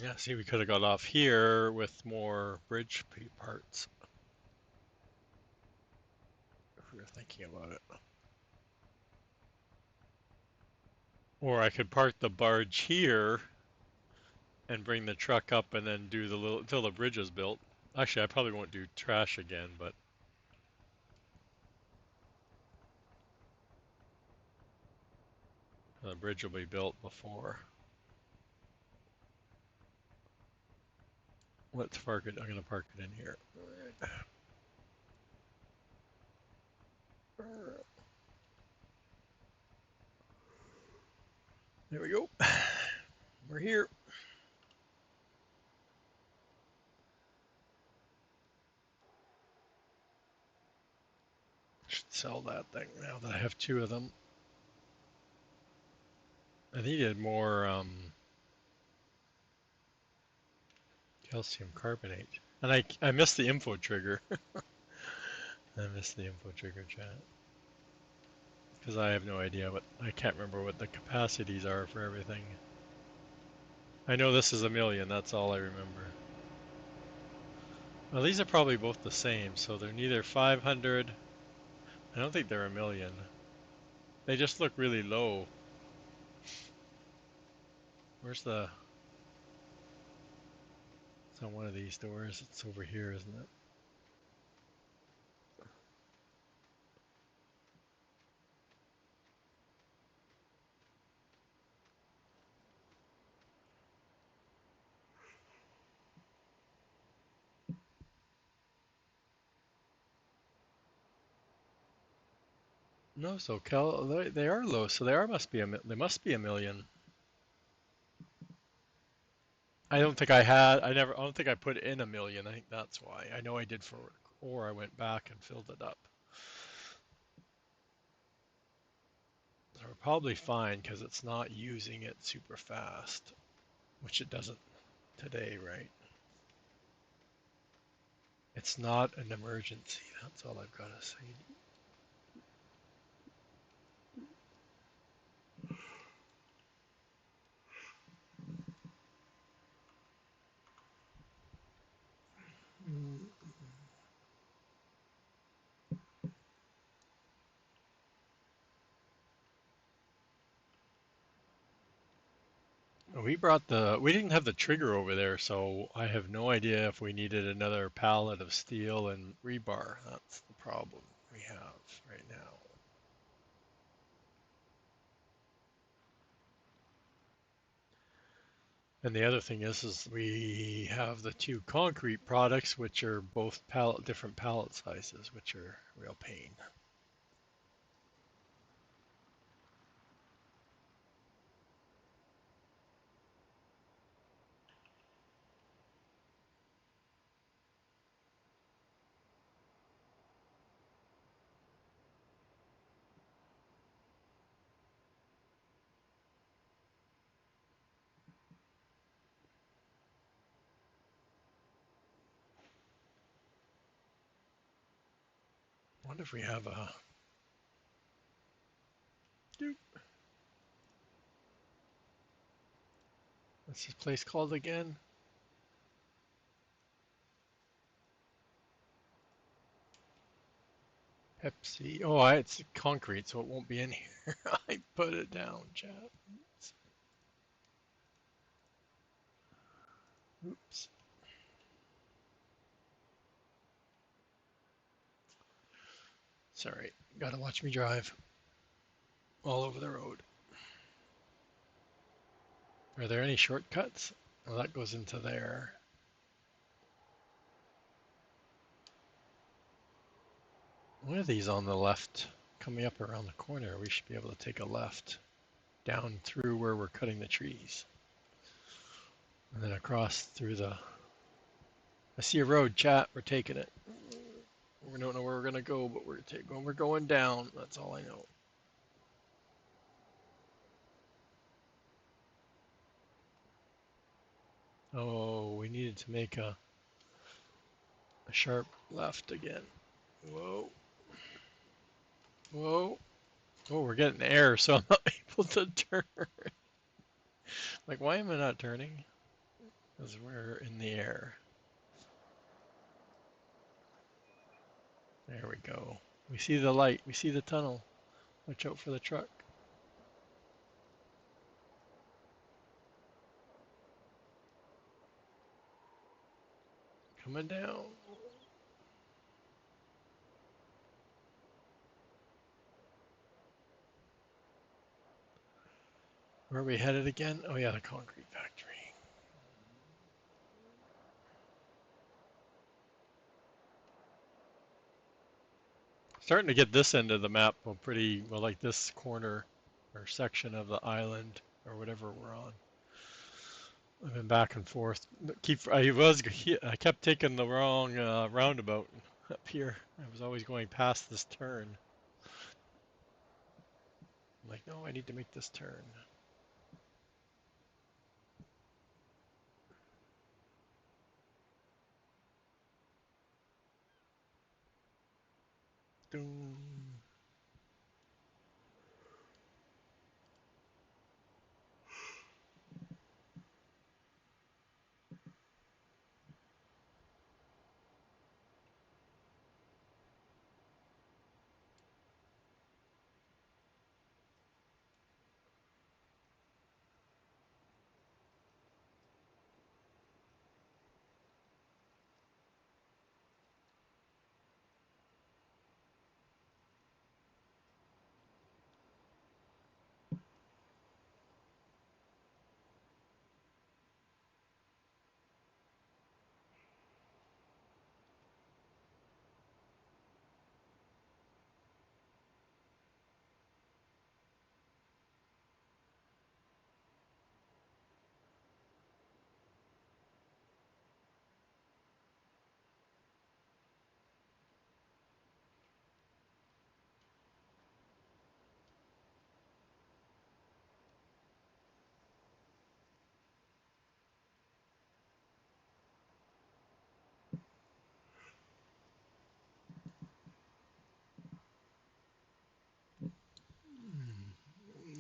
Yeah, see, we could have got off here with more bridge parts if we were thinking about it. Or I could park the barge here and bring the truck up and then do the little until the bridge is built. Actually, I probably won't do trash again, but the bridge will be built before. Let's park it. I'm going to park it in here. There we go. We're here. Should sell that thing now that I have two of them. I needed more calcium carbonate. And I missed the info trigger. I missed the info trigger, chat. Because I have no idea I can't remember what the capacities are for everything. I know this is a million, that's all I remember. Well, these are probably both the same, so they're neither 500. I don't think they're a million. They just look really low. Where's the? It's on one of these doors. It's over here, isn't it? No, so they are low. So they must be a million. I don't think I had. I don't think I put in a million. I think that's why. I know I did for, or I went back and filled it up. So we're probably fine because it's not using it super fast, which it doesn't today, right? It's not an emergency. That's all I've got to say. We didn't have the trigger over there, so I have no idea if we needed another pallet of steel and rebar. That's the problem we have right now. And the other thing is we have the two concrete products, which are both different pallet sizes, which are a real pain. I wonder if we have a what's this place called again? Pepsi. Oh, it's concrete, so it won't be in here. I put it down, chat. Oops. Sorry. Gotta watch me drive all over the road. Are there any shortcuts? Well, that goes into there. One of these on the left, coming up around the corner, we should be able to take a left down through where we're cutting the trees. And then across through the... I see a road, chat. We're taking it. We don't know where we're going to go, but we're going down. That's all I know. Oh, we needed to make a sharp left again. Whoa. Whoa. Oh, we're getting air, so I'm not able to turn. Like, why am I not turning? Because we're in the air. There we go. We see the light. We see the tunnel. Watch out for the truck. Coming down. Where are we headed again? Oh yeah, the concrete factory. Starting to get this end of the map pretty well, like this corner or section of the island or whatever we're on. I've been back and forth. I kept taking the wrong roundabout up here. I was always going past this turn. I'm like, no, I need to make this turn. Doom.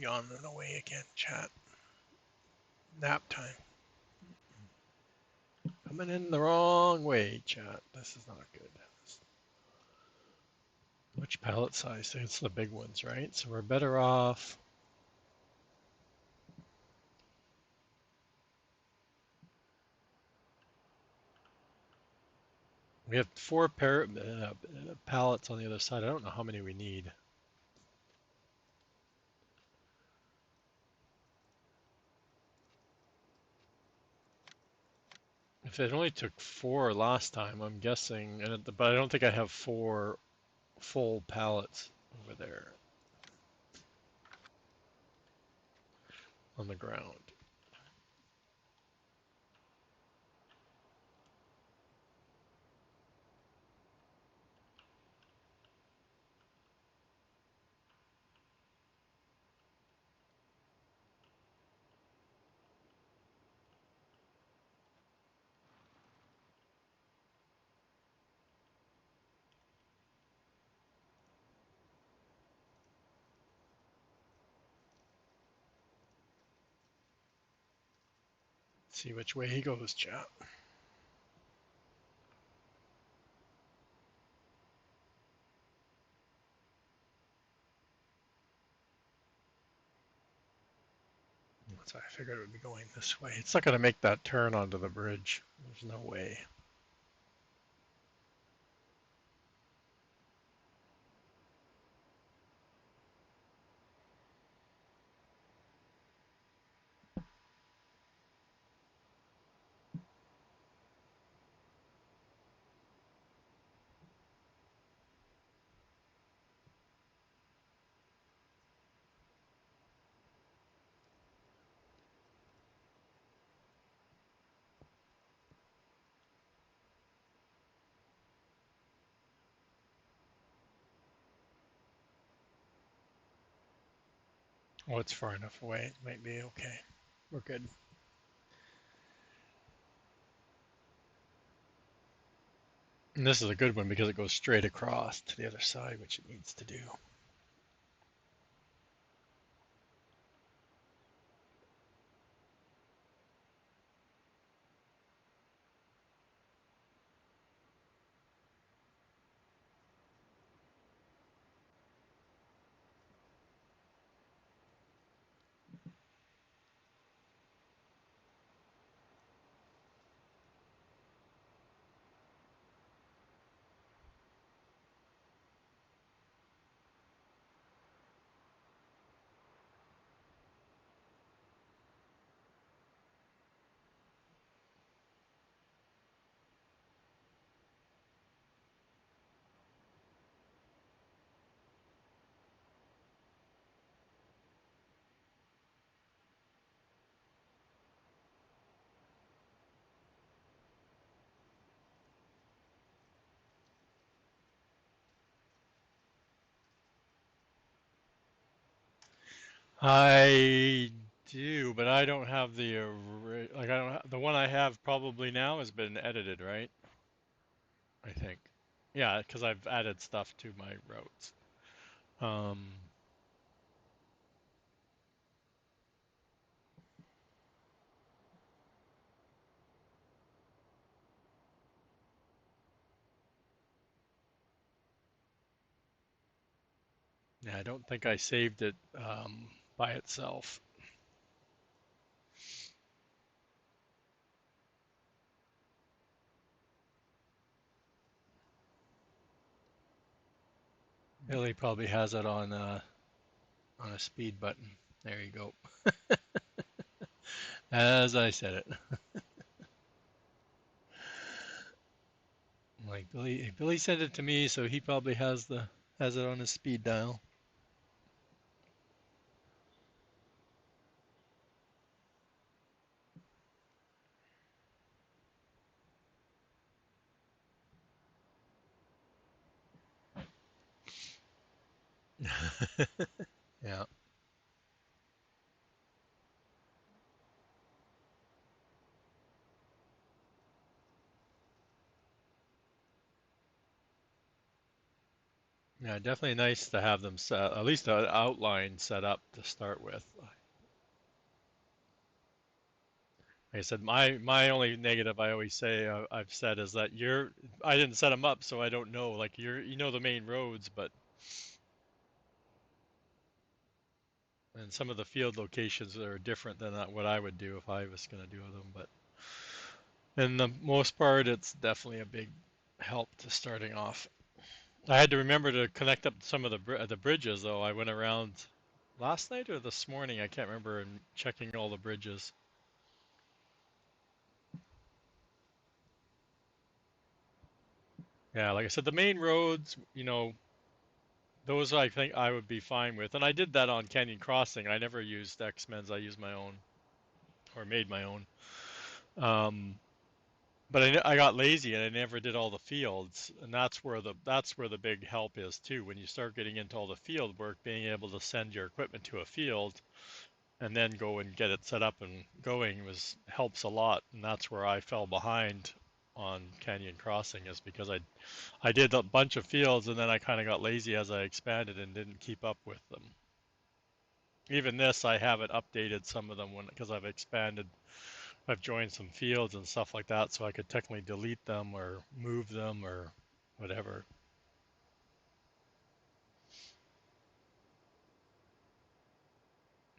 yawning away again, chat. Nap time. Coming in the wrong way, chat. This is not good. Which pallet size? It's the big ones, right? So we're better off. We have four pallets on the other side. I don't know how many we need. If it only took four last time, I'm guessing, but I don't think I have four full pallets over there on the ground. See which way he goes, chat. So I figured it would be going this way. It's not going to make that turn onto the bridge. There's no way. Oh, it's far enough away. It might be okay. We're good. And this is a good one because it goes straight across to the other side, which it needs to do. I do, but I don't have like I don't the one I have probably now has been edited, right? I think. Yeah, because I've added stuff to my routes. Um, yeah, I don't think I saved it by itself. Billy probably has it on a speed button. There you go. As I said it. Like Billy sent it to me, so he probably has it on his speed dial. Yeah. Yeah, definitely nice to have them set, at least an outline set up to start with. Like I said, my only negative I always say I've said is that I didn't set them up, so I don't know. Like you know the main roads, but and some of the field locations are different than what I would do if I was going to do them. But in the most part, it's definitely a big help to starting off. I had to remember to connect up some of the bridges though. I went around last night or this morning, I can't remember, and checking all the bridges. Yeah, like I said, the main roads, those I think I would be fine with. And I did that on Canyon Crossing. I never used X-Men's. I used my own or made my own. Um, but I got lazy and I never did all the fields. And that's where the big help is too. When you start getting into all the field work, being able to send your equipment to a field and then go and get it set up and going was helps a lot. And that's where I fell behind on Canyon Crossing is because I did a bunch of fields and then I kind of got lazy as I expanded and didn't keep up with them. Even this, I haven't updated some of them when because I've expanded. I've joined some fields and stuff like that, so I could technically delete them or move them or whatever.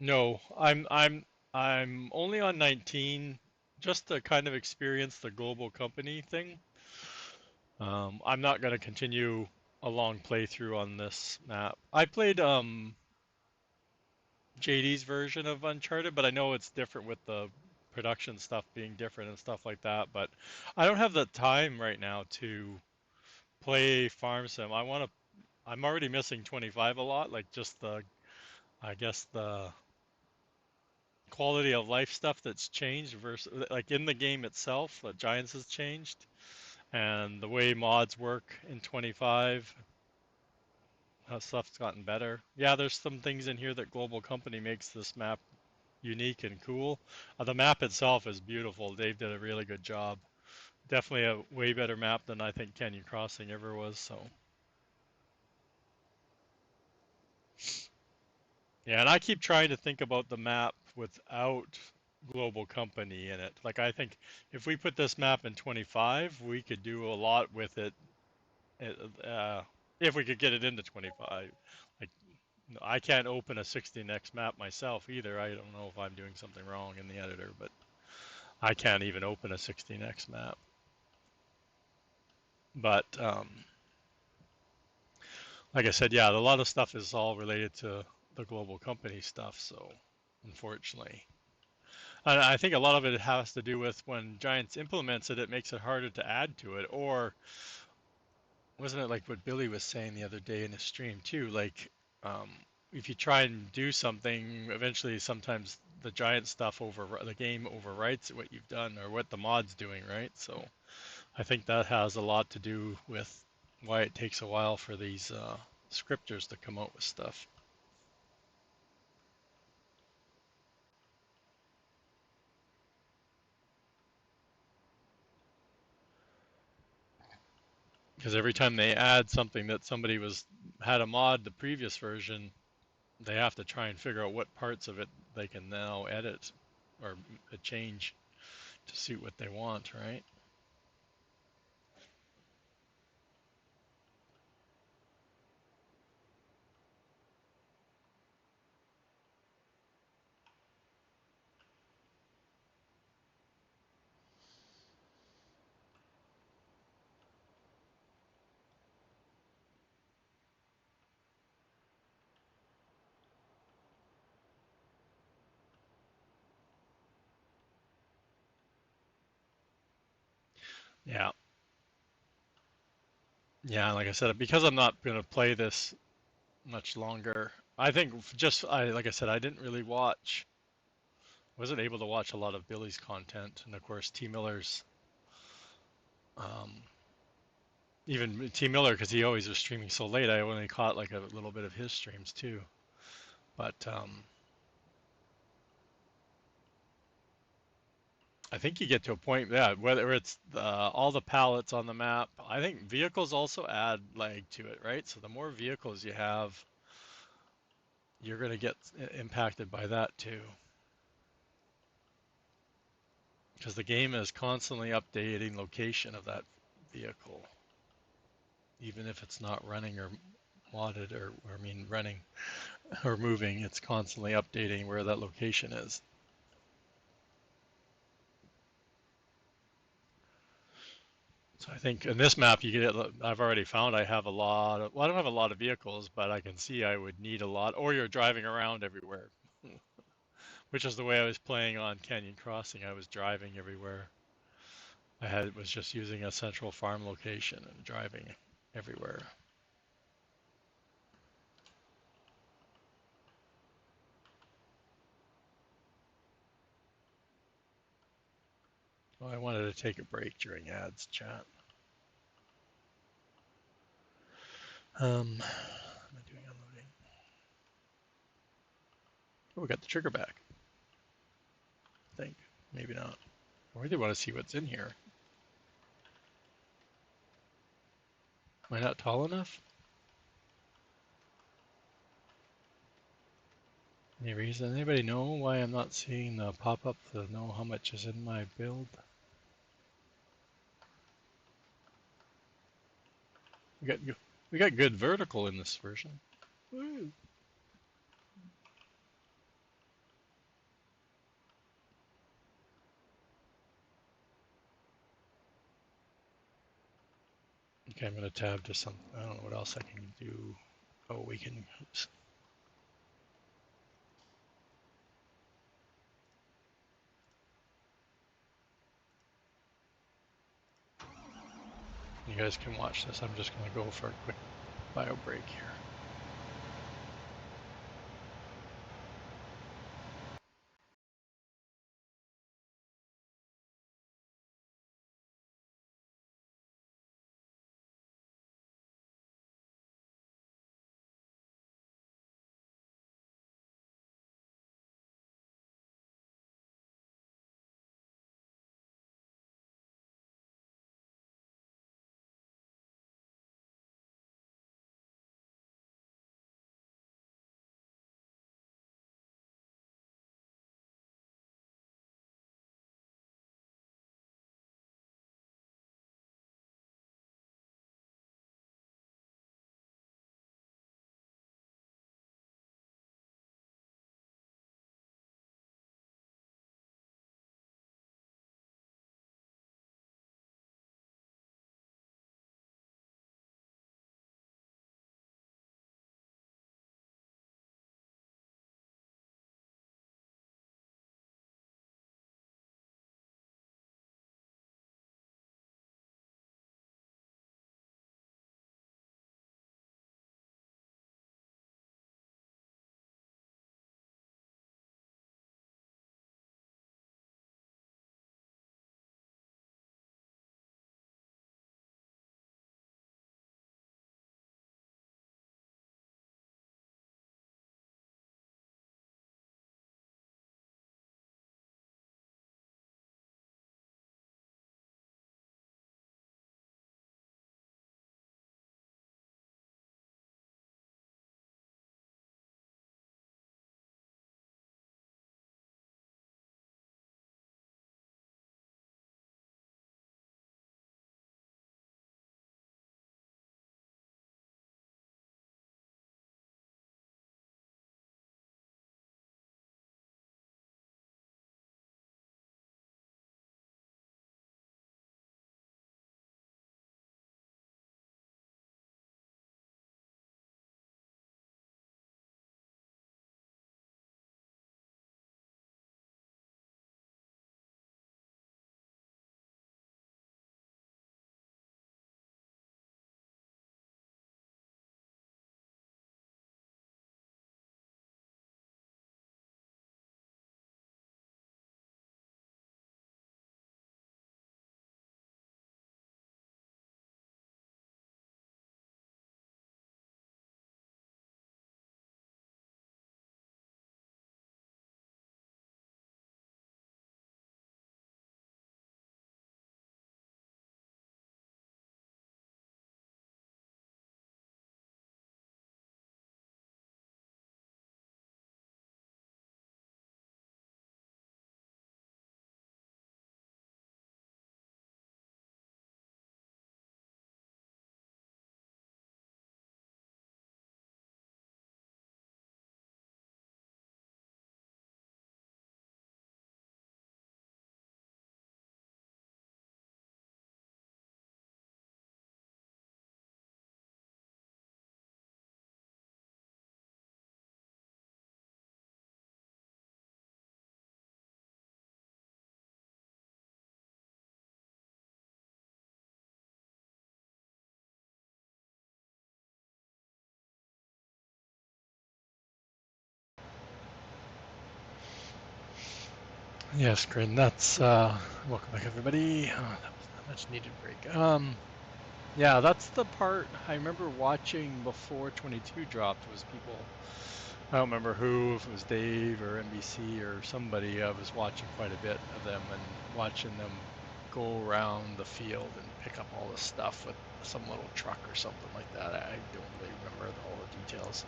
No, I'm only on 19, just to kind of experience the global company thing. I'm not going to continue a long playthrough on this map. I played JD's version of Uncharted, but I know it's different with the production stuff being different and stuff like that. But I don't have the time right now to play Farm Sim. I'm already missing 25 a lot, like just I guess the quality of life stuff that's changed versus like in the game itself, the Giants has changed, and the way mods work in 25, how stuff's gotten better. Yeah, there's some things in here that Global Company makes this map unique and cool. The map itself is beautiful. Dave did a really good job. Definitely a way better map than I think Canyon Crossing ever was. So yeah, and I keep trying to think about the map without Global Company in it. Like I think if we put this map in 25, we could do a lot with it. Uh, if we could get it into 25. Like I can't open a 16x map myself either. I don't know if I'm doing something wrong in the editor, but I can't even open a 16x map. But like I said, yeah, a lot of stuff is all related to the Global Company stuff. So unfortunately. And I think a lot of it has to do with when Giants implements it, it makes it harder to add to it. Or wasn't it like what Billy was saying the other day in his stream too? Like, um, if you try and do something, eventually sometimes the Giant stuff the game overwrites what you've done or what the mod's doing, right? So I think that has a lot to do with why it takes a while for these scripters to come out with stuff. Because every time they add something that somebody was had a mod the previous version, they have to try and figure out what parts of it they can now edit or change to suit what they want, right? Yeah. Yeah, like I said, because I'm not going to play this much longer, I think like I said, I didn't really wasn't able to watch a lot of Billy's content. And of course, T. Miller's, um, even T. Miller, because he always was streaming so late, I only caught like a little bit of his streams too. But I think you get to a point, yeah, whether it's all the pallets on the map. I think vehicles also add lag to it, right? So the more vehicles you have, you're going to get impacted by that too. Because the game is constantly updating location of that vehicle, even if it's not running or modded or I mean running or moving, it's constantly updating where that location is. So I think in this map, you get, I've already found I have a lot of, well, I don't have a lot of vehicles, but I can see I would need a lot, or you're driving around everywhere, which is the way I was playing on Canyon Crossing. I was driving everywhere. Was just using a central farm location and driving everywhere. Well, I wanted to take a break during ads chat. Am I doing unloading? Oh, we got the trigger back. I think. Maybe not. I really want to see what's in here. Am I not tall enough? Any reason? Anybody know why I'm not seeing the pop-up to know how much is in my build? We got we got good vertical in this version. Woo. Okay, I'm gonna tab to some. I don't know what else I can do. Oh, we can. Oops. You guys can watch this. I'm just gonna go for a quick bio break here. Yes, Grin, that's welcome back everybody. Oh, that was a much needed break. Yeah, that's the part I remember watching before 22 dropped was people, I don't remember who, if it was Dave or NBC or somebody, I was watching quite a bit of them and watching them go around the field and pick up all the stuff with some little truck or something like that. I don't really remember all the details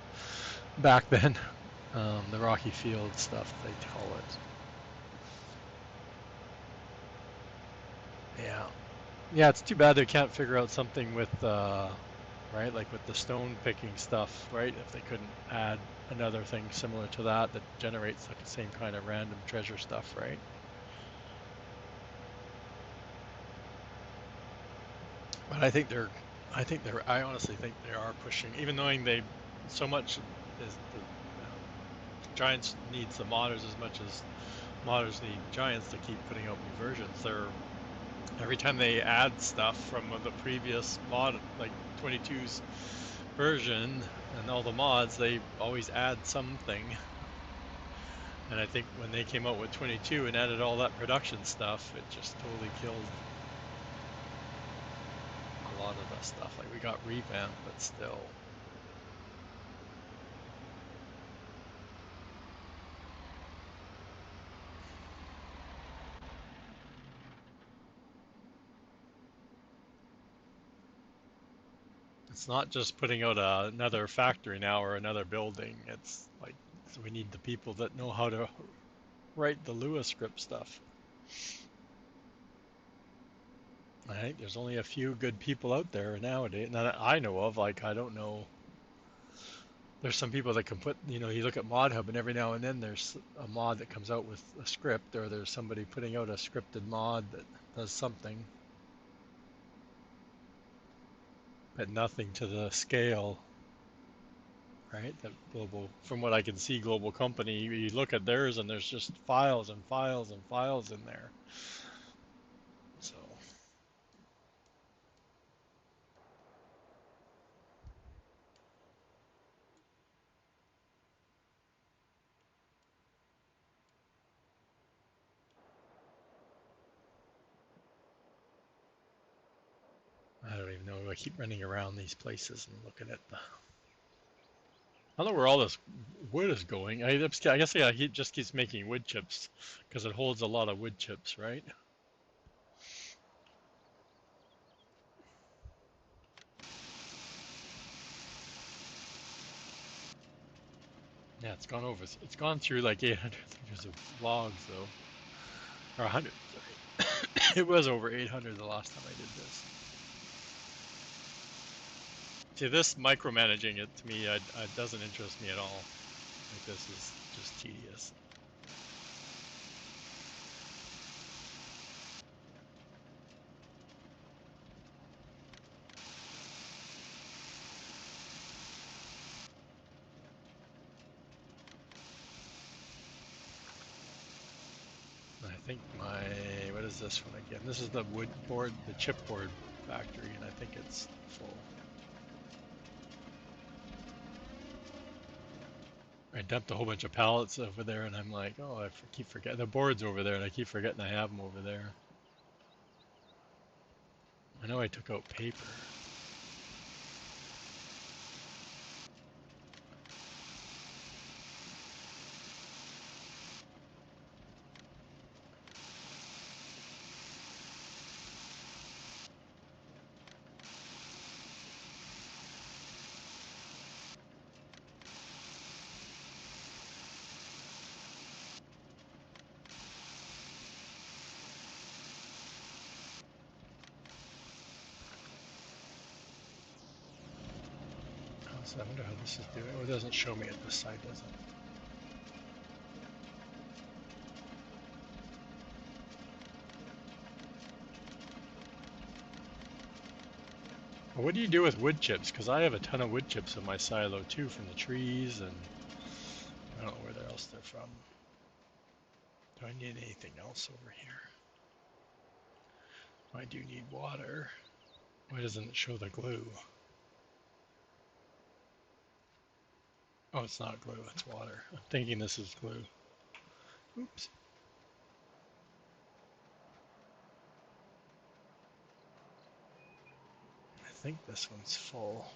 back then. The Rocky Field stuff, they call it. Yeah. Yeah, it's too bad they can't figure out something with, right, like with the stone picking stuff, right? If they couldn't add another thing similar to that that generates like the same kind of random treasure stuff, right? But I honestly think they are pushing, even knowing they, so much is the Giants needs the modders as much as modders need Giants to keep putting out new versions. Every time they add stuff from the previous mod, like 22's version and all the mods, they always add something. And I think when they came out with 22 and added all that production stuff, it just totally killed a lot of the stuff. Like we got revamped, but still. It's not just putting out another factory now or another building. It's like so we need the people that know how to write the Lua script stuff. I think there's only a few good people out there nowadays that I know of. Like I don't know. There's some people that can put, you look at Mod Hub and every now and then there's a mod that comes out with a script, or there's somebody putting out a scripted mod that does something, but nothing to the scale, right? That global, from what I can see, global company, you look at theirs and there's just files and files and files in there. So I don't even know. I keep running around these places and looking at the. I don't know where all this wood is going. I guess yeah, he just keeps making wood chips because it holds a lot of wood chips, right? Yeah, it's gone over. It's gone through like 800 liters of logs though, or 100. Sorry, it was over 800 the last time I did this. See, this micromanaging it to me, it doesn't interest me at all. Like this is just tedious. I think what is this one again? This is the wood board, the chipboard factory, and I think it's full. I dumped a whole bunch of pallets over there, and I'm like, oh, keep forgetting the board's over there, and I keep forgetting I have them over there. I know I took out paper. So I wonder how this is doing. Oh, it doesn't show me at this side, does it? Well, what do you do with wood chips? Because I have a ton of wood chips in my silo too from the trees, and I don't know where else they're from. Do I need anything else over here? I do need water. Why doesn't it show the glue? Oh, it's not glue, it's water. I'm thinking this is glue. Oops. think this one's full.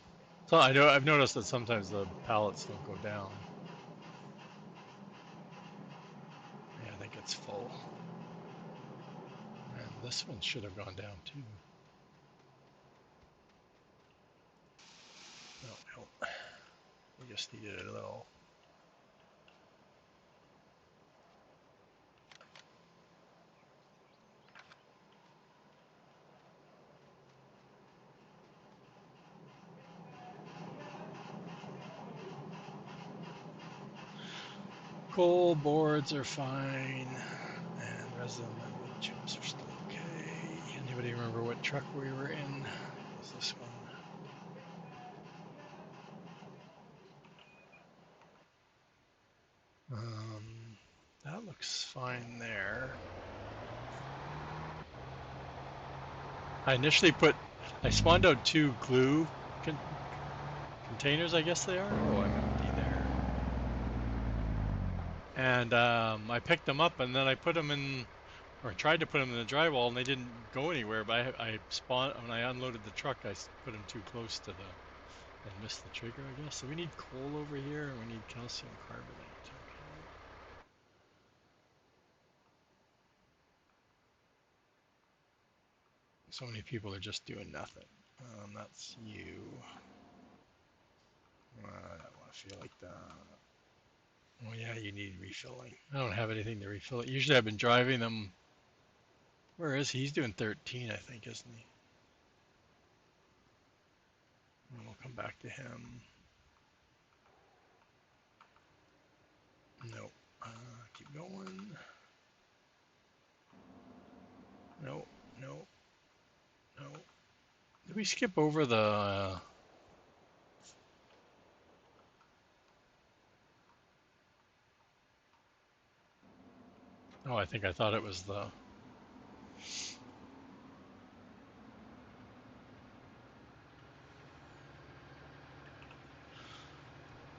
So I've noticed that sometimes the pallets don't go down. Yeah, I think it's full. And this one should have gone down too. No, no. We just needed a little. Coal boards are fine, and resin and wood chips are still okay. Anybody remember what truck we were in? Was this one? That looks fine there. I spawned out 2 glue con containers, I guess they are. Oh, I'm empty there. And I picked them up and then I put them in, or tried to put them in the drywall, and they didn't go anywhere. But I spawned when I unloaded the truck. I put them too close to the and missed the trigger, I guess. So we need coal over here, and we need calcium carbonate. Okay. So many people are just doing nothing. That's you. I don't want to feel like that. Oh yeah, you need refilling. I don't have anything to refill it. Usually I've been driving them. Where is he? He's doing 13, I think, isn't he? And we'll come back to him. No. Keep going. No, no, no. Did we skip over the... Oh, I thought it was the...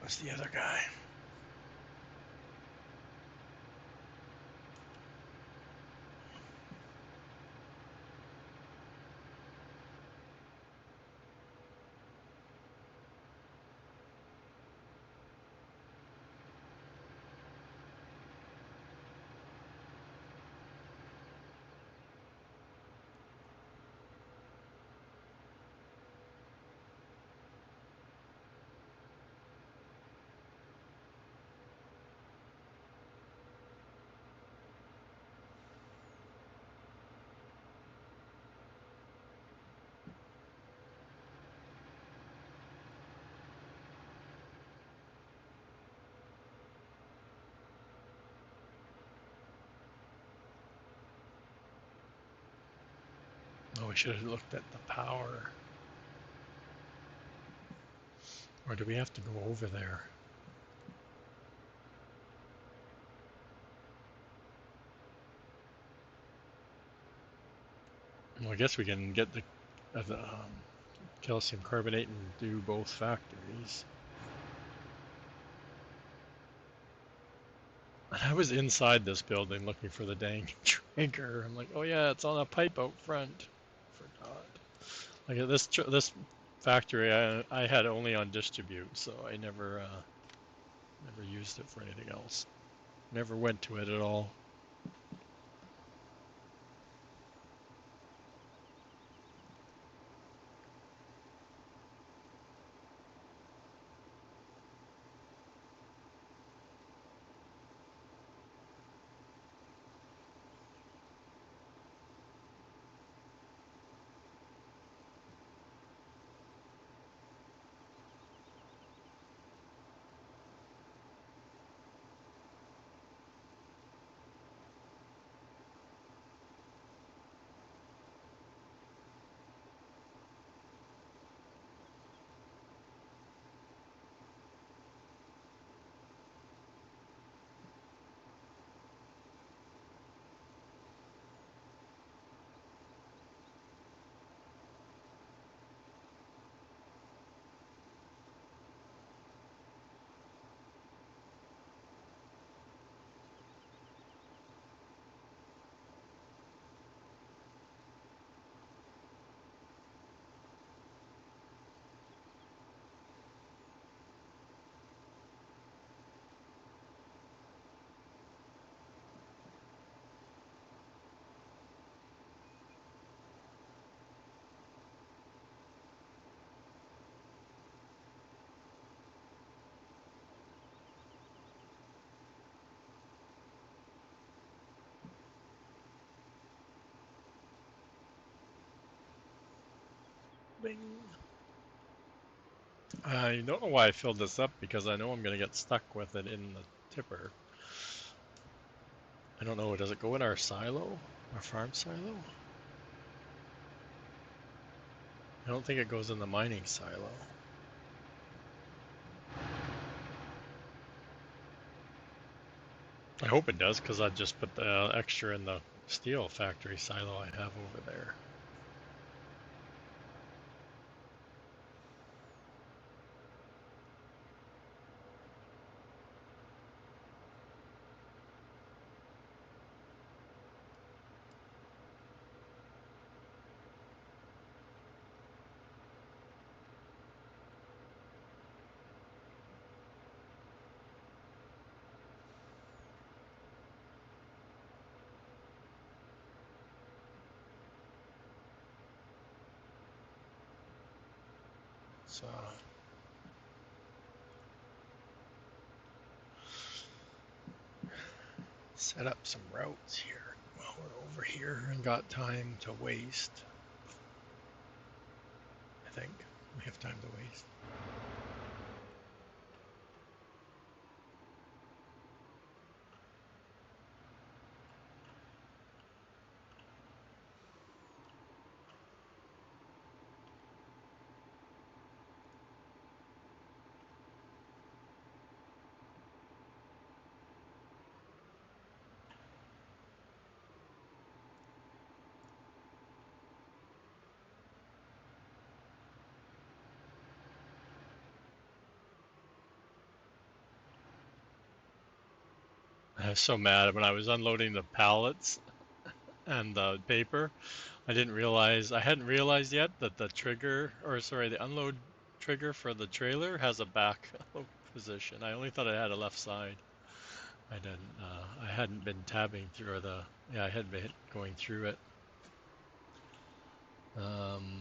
What's the other guy? Oh, we should have looked at the power. Or do we have to go over there? Well, I guess we can get the calcium carbonate and do both factories. And I was inside this building looking for the dang trigger. I'm like, oh yeah, it's on a pipe out front. Forgot. Like this factory, I had only on distribute, so I never used it for anything else. Never went to it at all. Bing. I don't know why I filled this up because I know I'm going to get stuck with it in the tipper. I don't know, does it go in our silo? Our farm silo? I don't think it goes in the mining silo. I hope it does because I'd just put the extra in the steel factory silo I have over there. So set up some routes here while we're over here and got time to waste. I think we have time to waste. I was so mad when I was unloading the pallets and the paper. I hadn't realized yet that the trigger, or sorry, the unload trigger for the trailer has a back position. I only thought it had a left side. I hadn't been tabbing through I hadn't been going through it. Um,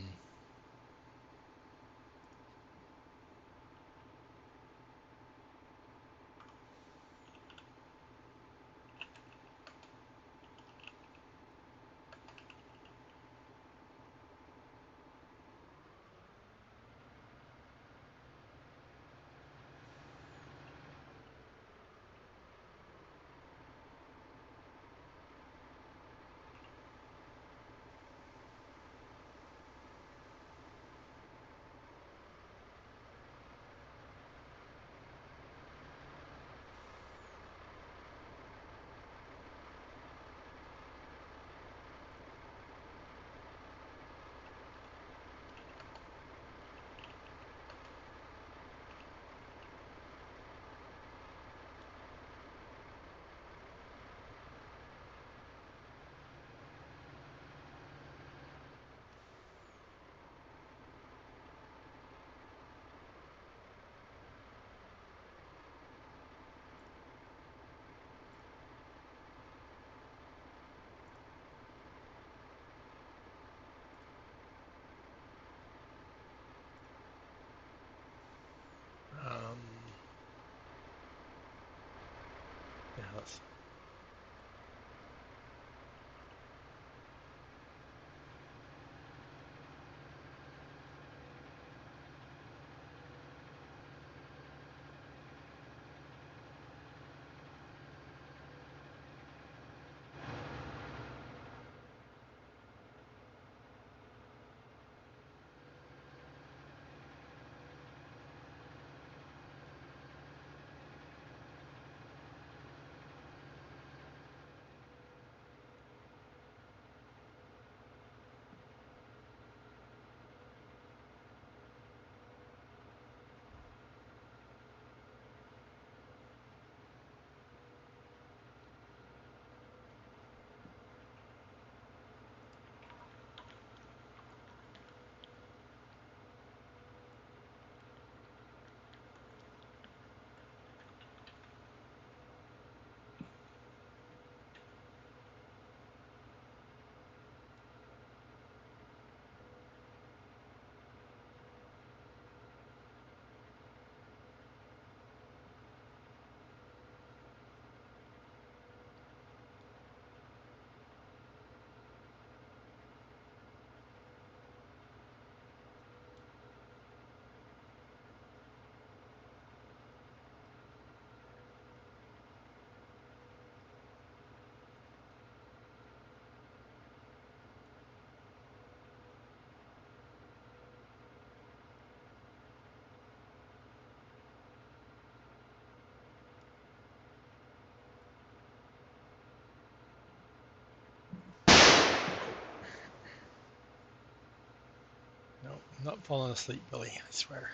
I'm not falling asleep, Billy, I swear.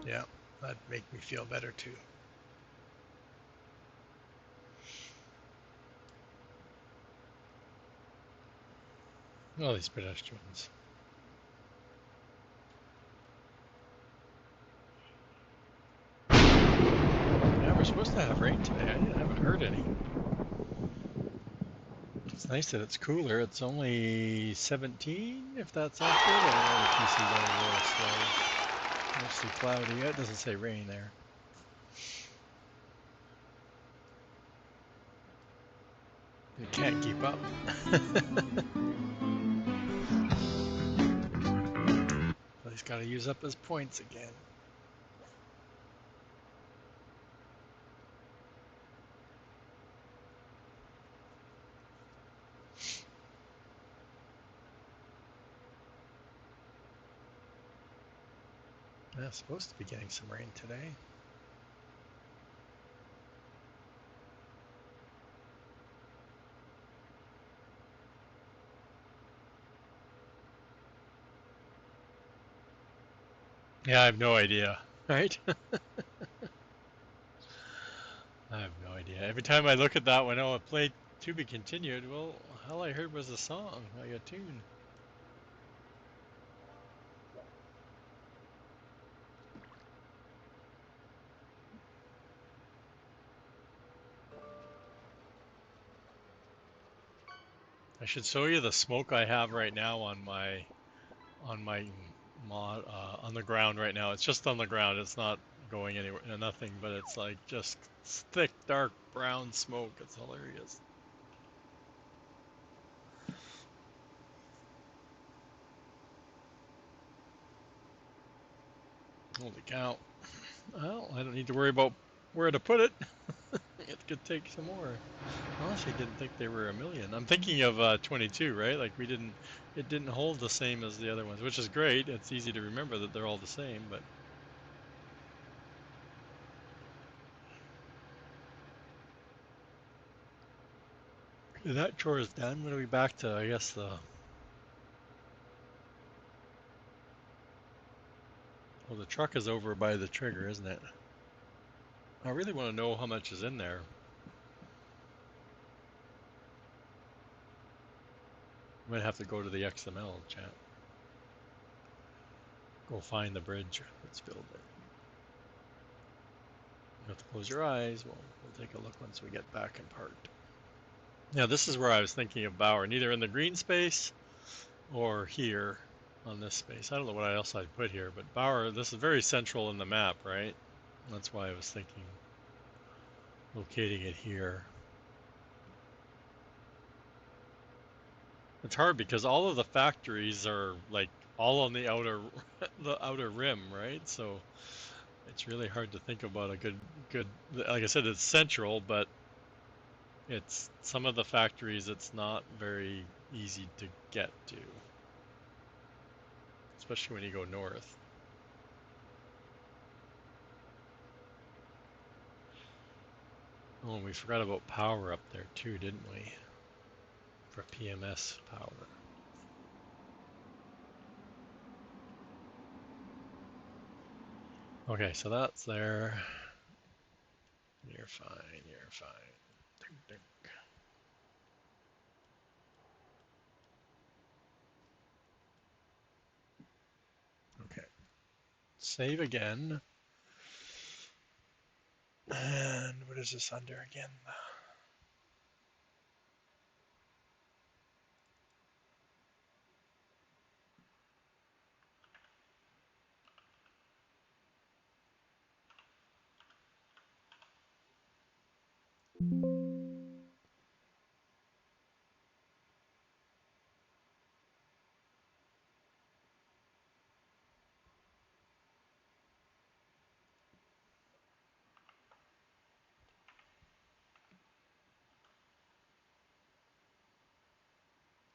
Yeah, that'd make me feel better too. All these pedestrians. Yeah, we're supposed to have rain today. I haven't heard any. It's nice that it's cooler. It's only 17, if that's accurate. I know the PC's are a little slow. Mostly cloudy. It doesn't say rain there. It can't keep up. But he's got to use up his points again. Yeah, supposed to be getting some rain today. Yeah, I have no idea. Right? I have no idea. Every time I look at that one, oh, it played to be continued. Well, all I heard was a song, like a tune. I should show you the smoke I have right now on my mod on the ground right now. It's just on the ground. It's not going anywhere, nothing. But it's like just thick, dark brown smoke. It's hilarious. Holy cow! Well, I don't need to worry about where to put it. It could take some more. Honestly, didn't think they were a million. I'm thinking of 22, right? Like it didn't hold the same as the other ones, which is great. It's easy to remember that they're all the same, but that chore is done. When are we back to, I guess, the truck is over by the trigger, isn't it? I really want to know how much is in there. Might have to go to the XML chat. Go find the bridge that's built there. You have to close your eyes. We'll take a look once we get back in park. Yeah, this is where I was thinking of Bower, neither in the green space or here on this space. I don't know what else I'd put here, but Bower, this is very central in the map, right? That's why I was thinking locating it here. It's hard because all of the factories are like all on the outer the outer rim, right? So it's really hard to think about a good like I said, it's central, but it's some of the factories it's not very easy to get to, especially when you go north. Oh, and we forgot about power up there too, didn't we? For PMS power. Okay, so that's there. You're fine, you're fine. Ding, ding. Okay, save again. And what is this under again?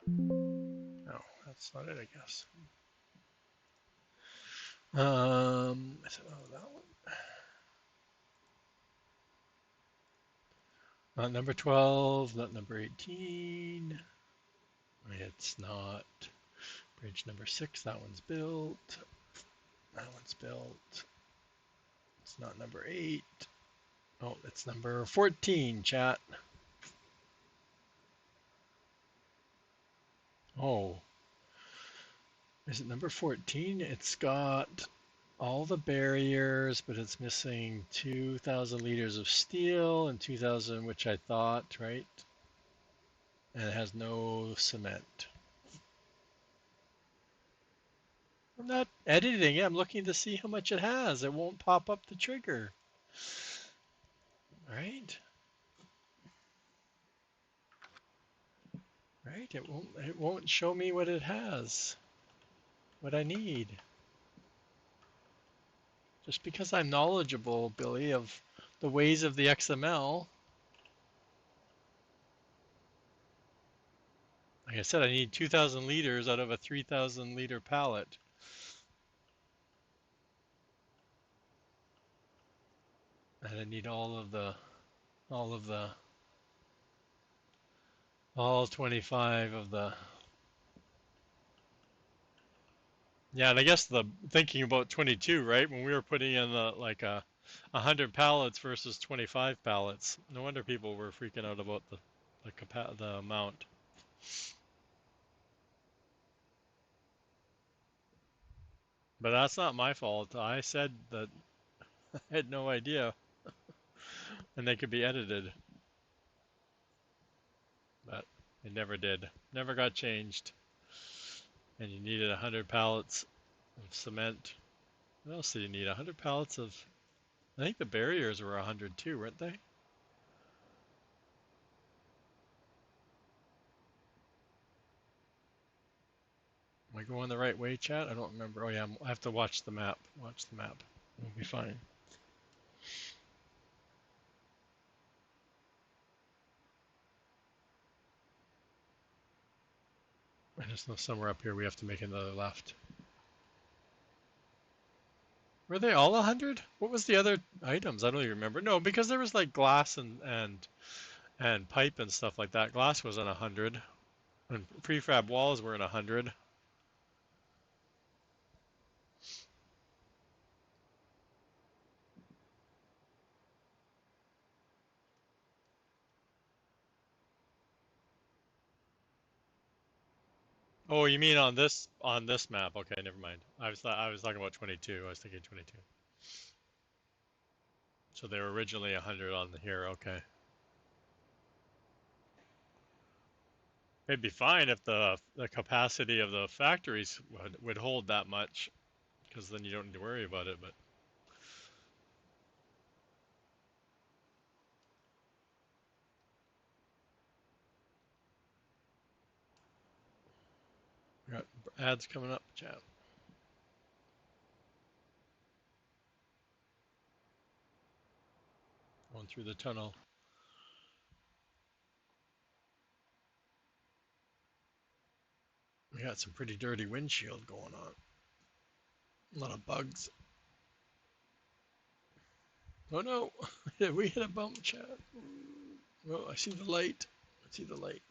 No, that's not it, I guess. So that one. Not number 12, not number 18. It's not bridge number 6. That one's built. That one's built. It's not number 8. Oh, it's number 14, chat. Oh, is it number 14? It's got all the barriers, but it's missing 2,000 liters of steel and 2,000, which I thought, right? And it has no cement. I'm not editing it. I'm looking to see how much it has. It won't pop up the trigger, right? Right? It won't show me what it has, what I need. Just because I'm knowledgeable, Billy, of the ways of the XML. Like I said, I need 2,000 liters out of a 3,000 liter pallet. And I need all of the, all 25 of the, yeah, and I guess the thinking about 22, right? When we were putting in like a 100 pallets versus 25 pallets, no wonder people were freaking out about the amount. But that's not my fault. I said that I had no idea, and they could be edited, but it never did. Never got changed. And you needed 100 pallets of cement. What else did you need? 100 pallets of. I think the barriers were 100 too, weren't they? Am I going the right way, chat? I don't remember. Oh yeah, I have to watch the map. Watch the map. We'll be fine. I just know somewhere up here we have to make another left. Were they all 100? What was the other items? I don't even remember. No, because there was like glass and pipe and stuff like that. Glass was in 100, and prefab walls were in 100. Oh, you mean on this map? Okay, never mind. I was talking about 22. I was thinking 22. So they were originally 100 on here. Okay. It'd be fine if the capacity of the factories would hold that much, because then you don't need to worry about it. But we got ads coming up, chat. Going through the tunnel. We got some pretty dirty windshield going on. A lot of bugs. Oh no! We hit a bump, chat. Oh, I see the light. I see the light.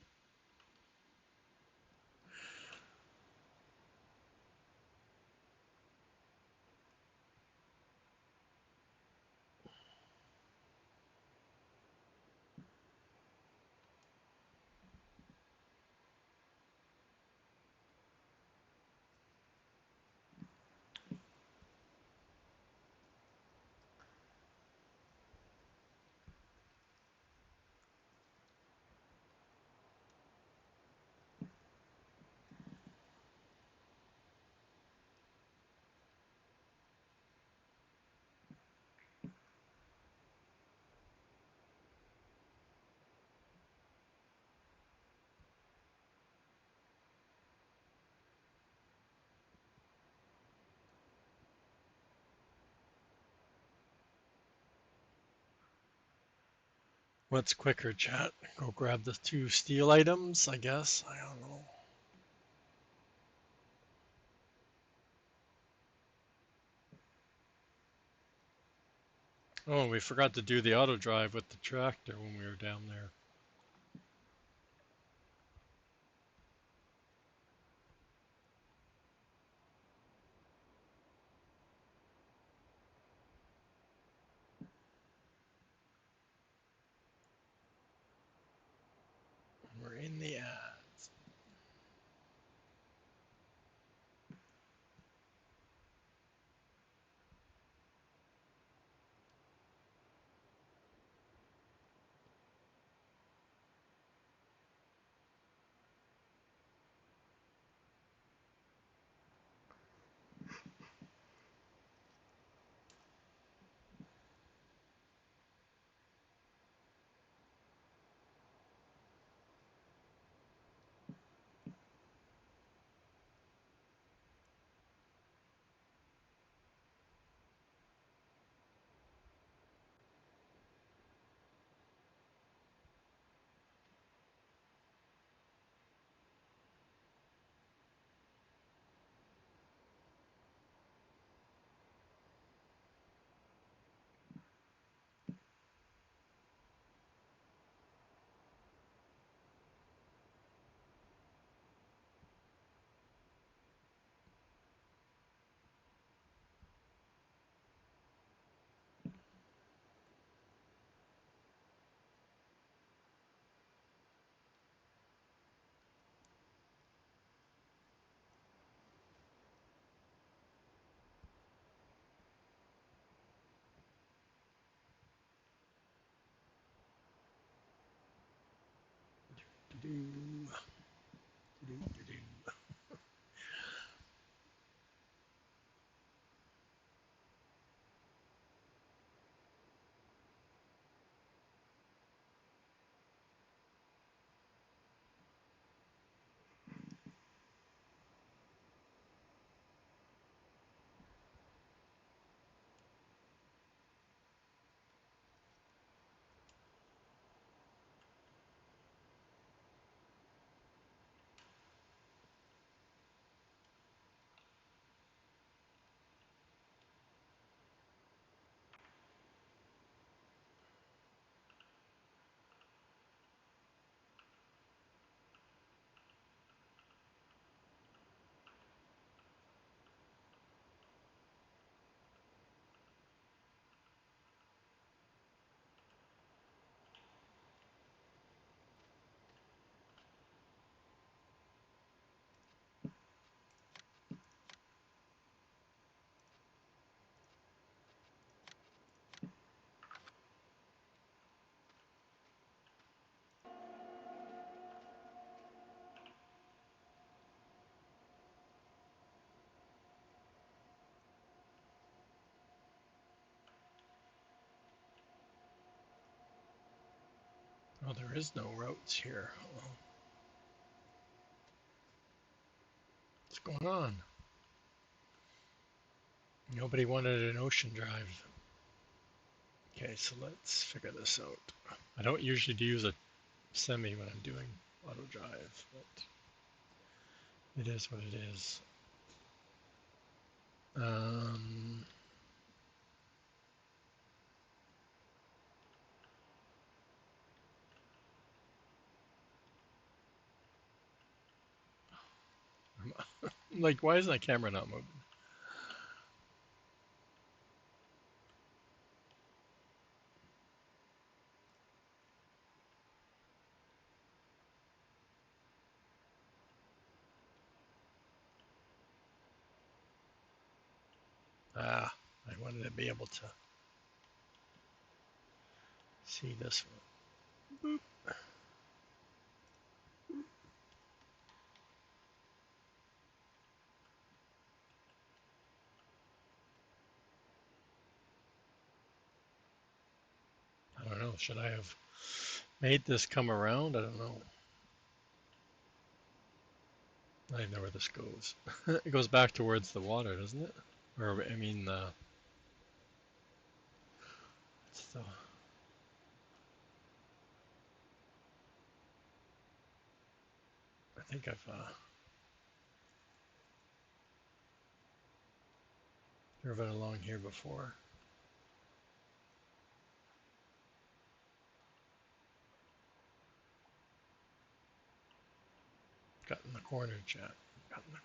What's quicker, chat? Go grab the 2 steel items, I guess. I don't know. Oh, we forgot to do the auto drive with the tractor when we were down there. Oh, there is no routes here. Well, what's going on? Nobody wanted an ocean drive. Okay, so let's figure this out. I don't usually use a semi when I'm doing auto drive, but it is what it is. Um, like, why is my camera not moving? Ah, I wanted to be able to see this one. Boop. I don't know. Should I have made this come around? I don't know. I don't know where this goes. It goes back towards the water, doesn't it? Or, I mean, it's the, I think I've driven along here before. Got in the corner, chat. Got in the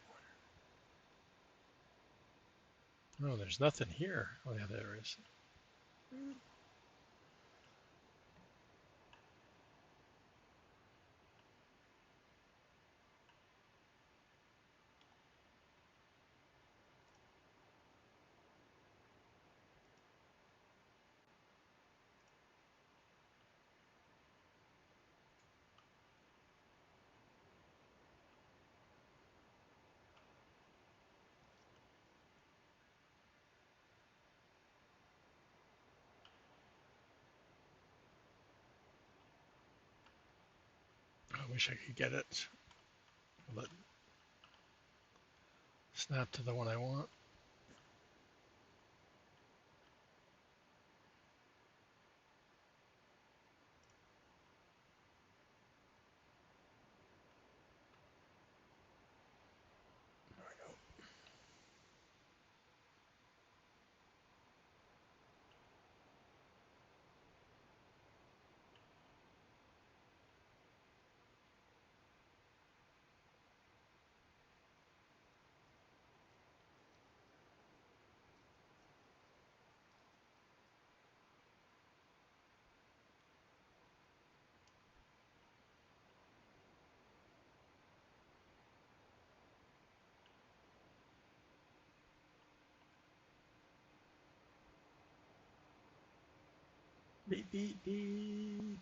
corner. Oh, there's nothing here. Oh, yeah, there is. I wish I could get it. Let snap to the one I want. There we go. Beep, beep, beep.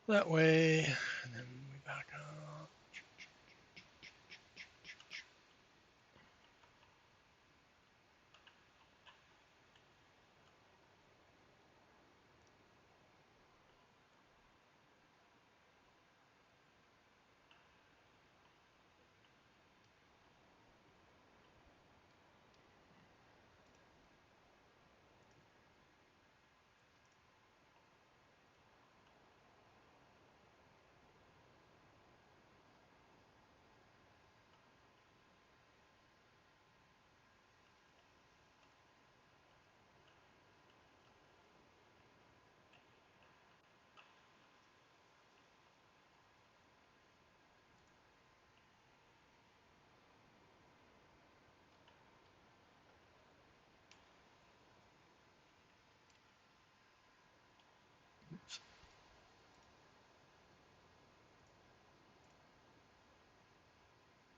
that way, and then we back up.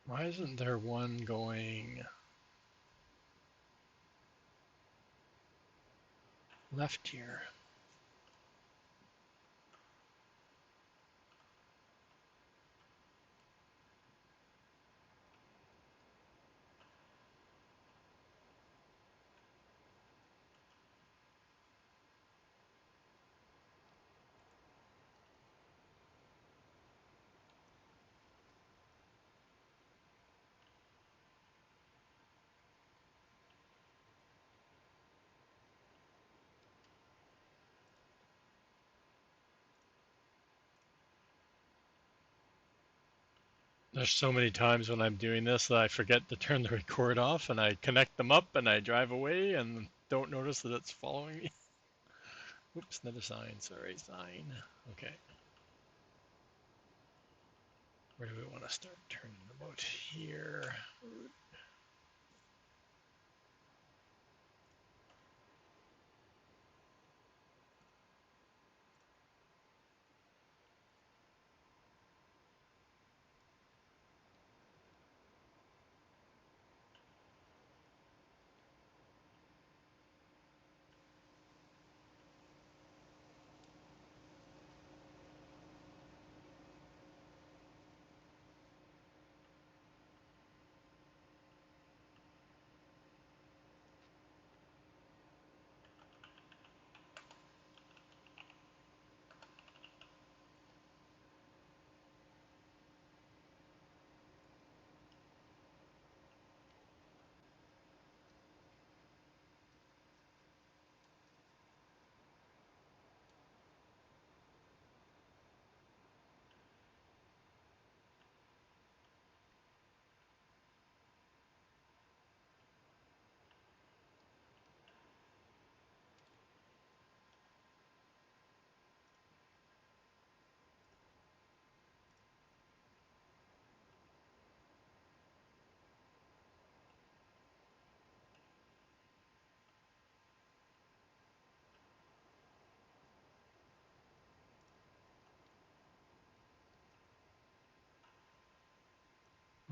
Why isn't there one going left here? There's so many times when I'm doing this that I forget to turn the record off and I connect them up and I drive away and don't notice that it's following me. Oops, another sign. Sorry, sign. Okay. Where do we want to start turning about here?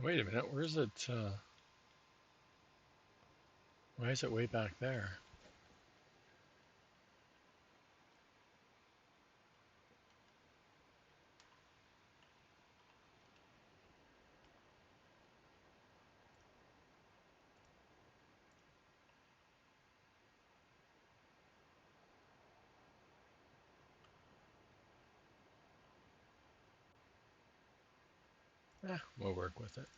Wait a minute, where's it? Why is it way back there? We'll work with it.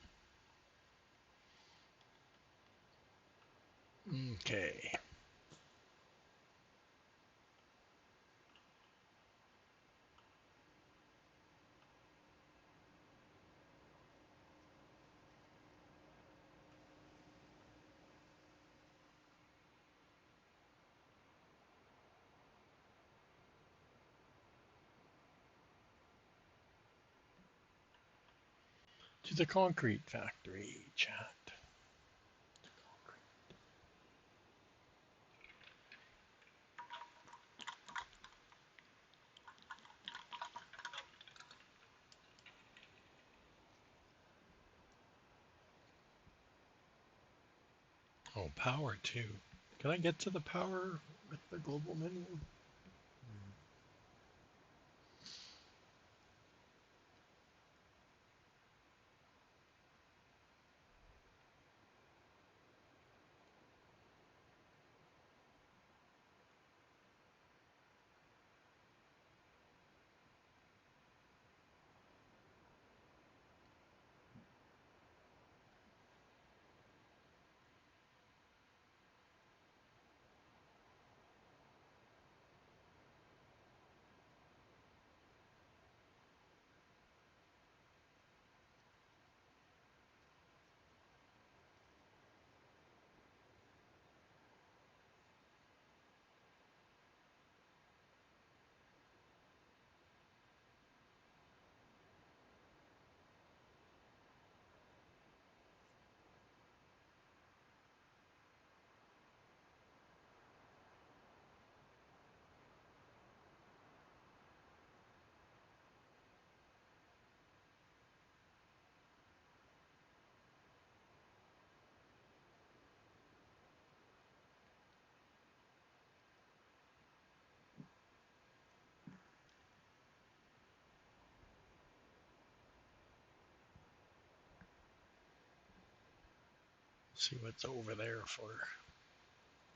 Okay. To the concrete factory, chat. Oh, power too. Can I get to the power with the global menu? See what's over there for.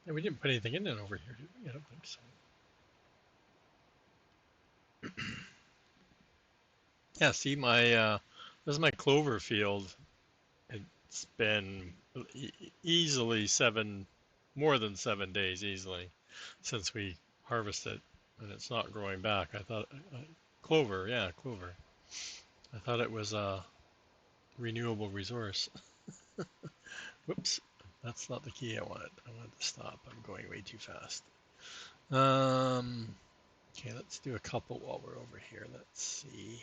Yeah, we didn't put anything in it over here, did we? I don't think so. Yeah, see this is my clover field. It's been easily more than 7 days easily since we harvested, and it's not growing back. I thought clover, yeah, clover. I thought it was a renewable resource. Whoops, that's not the key I wanted. I wanted to stop. I'm going way too fast. Okay, let's do a couple while we're over here. Let's see.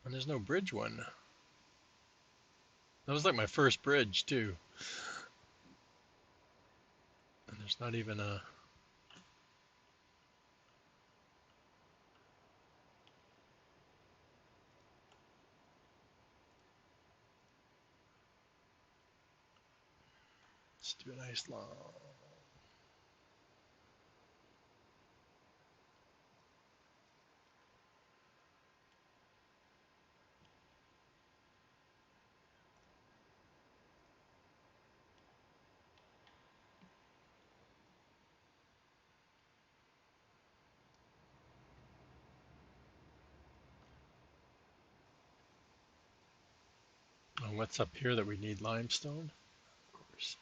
And there's no bridge one. That was like my first bridge too. And there's not even a. Let's do a nice long. Oh, what's up here that we need limestone? Of course.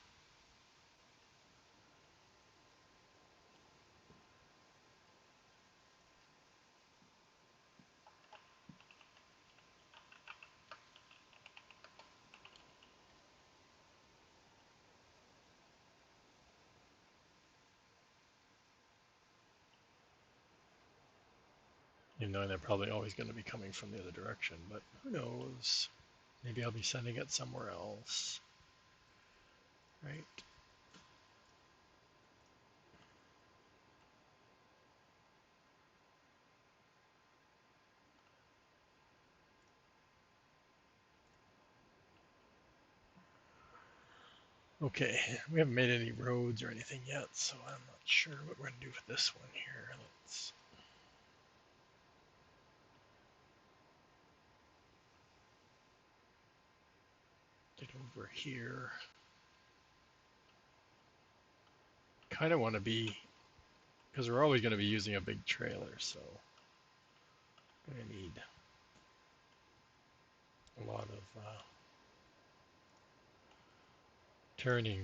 You know, they're probably always going to be coming from the other direction, but who knows? Maybe I'll be sending it somewhere else, right? Okay, we haven't made any roads or anything yet, so I'm not sure what we're going to do with this one here. Let's get over here. Kind of want to be, because we're always going to be using a big trailer, so I'm going to need a lot of turning.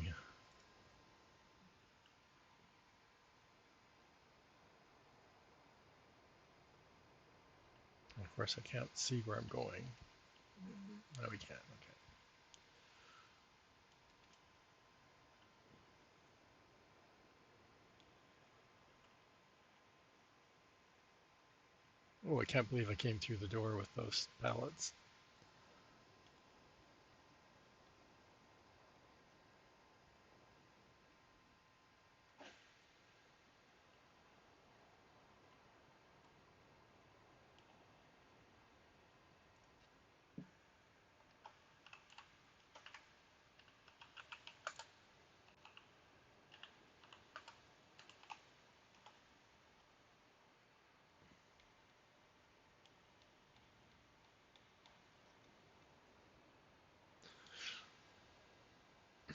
And of course, I can't see where I'm going. No, we can't. Okay. Oh, I can't believe I came through the door with those pallets.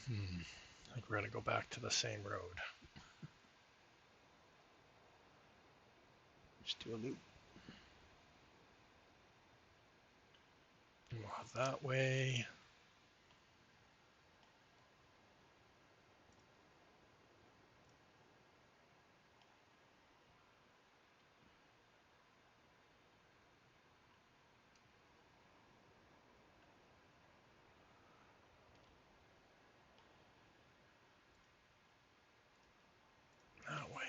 I think we're going to go back to the same road. Just do a loop. And we'll have that way. That way.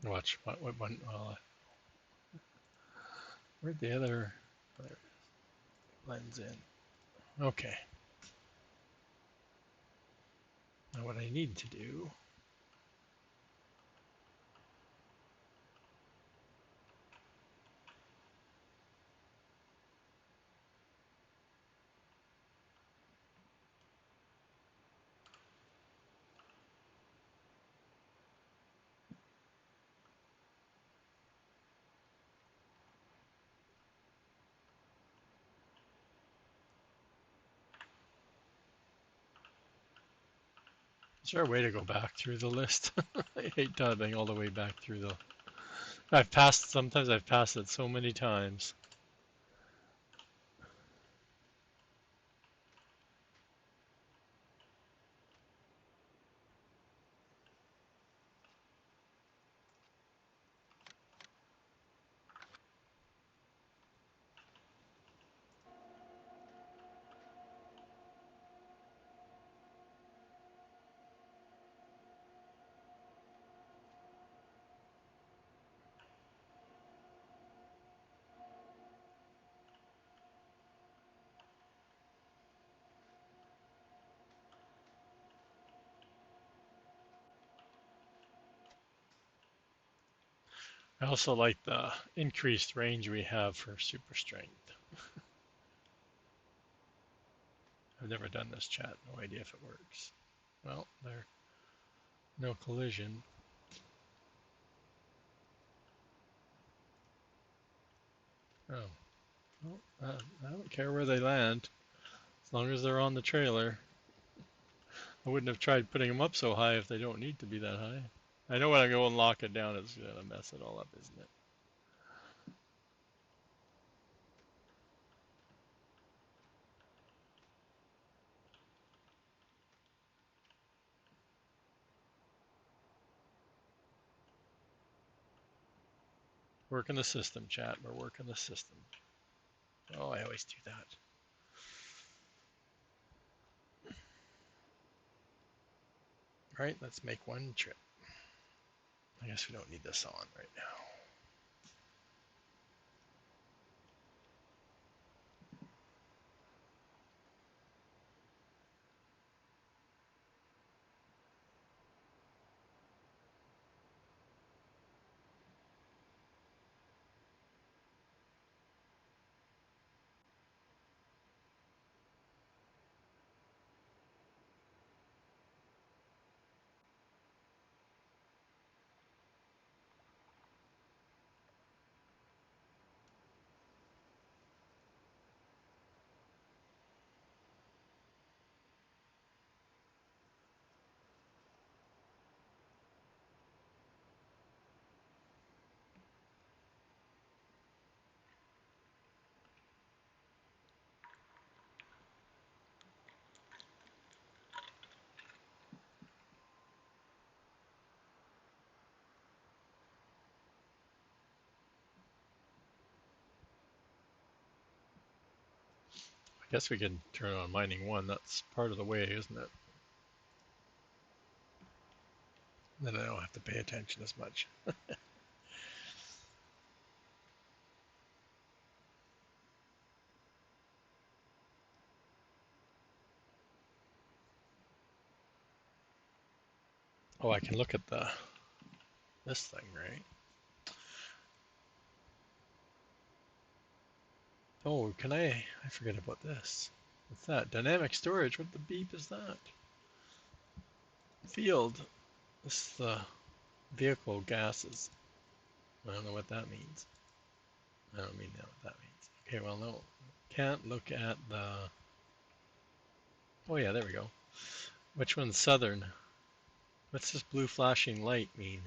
Watch what one. Where'd the other lens in? Okay. Now what I need to do. Is there a way to go back through the list? I hate diving all the way back through the. Sometimes I've passed it so many times. I also like the increased range we have for super strength. I've never done this chat, no idea if it works. Well, there, no collision. Oh, well, I don't care where they land, as long as they're on the trailer. I wouldn't have tried putting them up so high if they don't need to be that high. I know when I go and lock it down, it's gonna mess it all up, isn't it? Working the system, chat. We're working the system. Oh, I always do that. All right, let's make one trip. I guess we don't need this on right now. I guess we can turn on mining one. That's part of the way, isn't it? Then I don't have to pay attention as much. Oh, I can look at this thing, right? Oh, can I forget about this. What's that? Dynamic storage. What the beep is that? Field. This is the vehicle gases. I don't know what that means. I don't mean know what that means. Okay, well, no. Can't look at the. Oh, yeah, there we go. Which one's southern? What's this blue flashing light mean?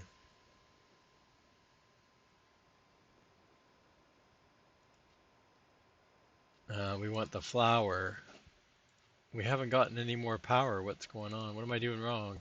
We want the flower. We haven't gotten any more power. What's going on? What am I doing wrong?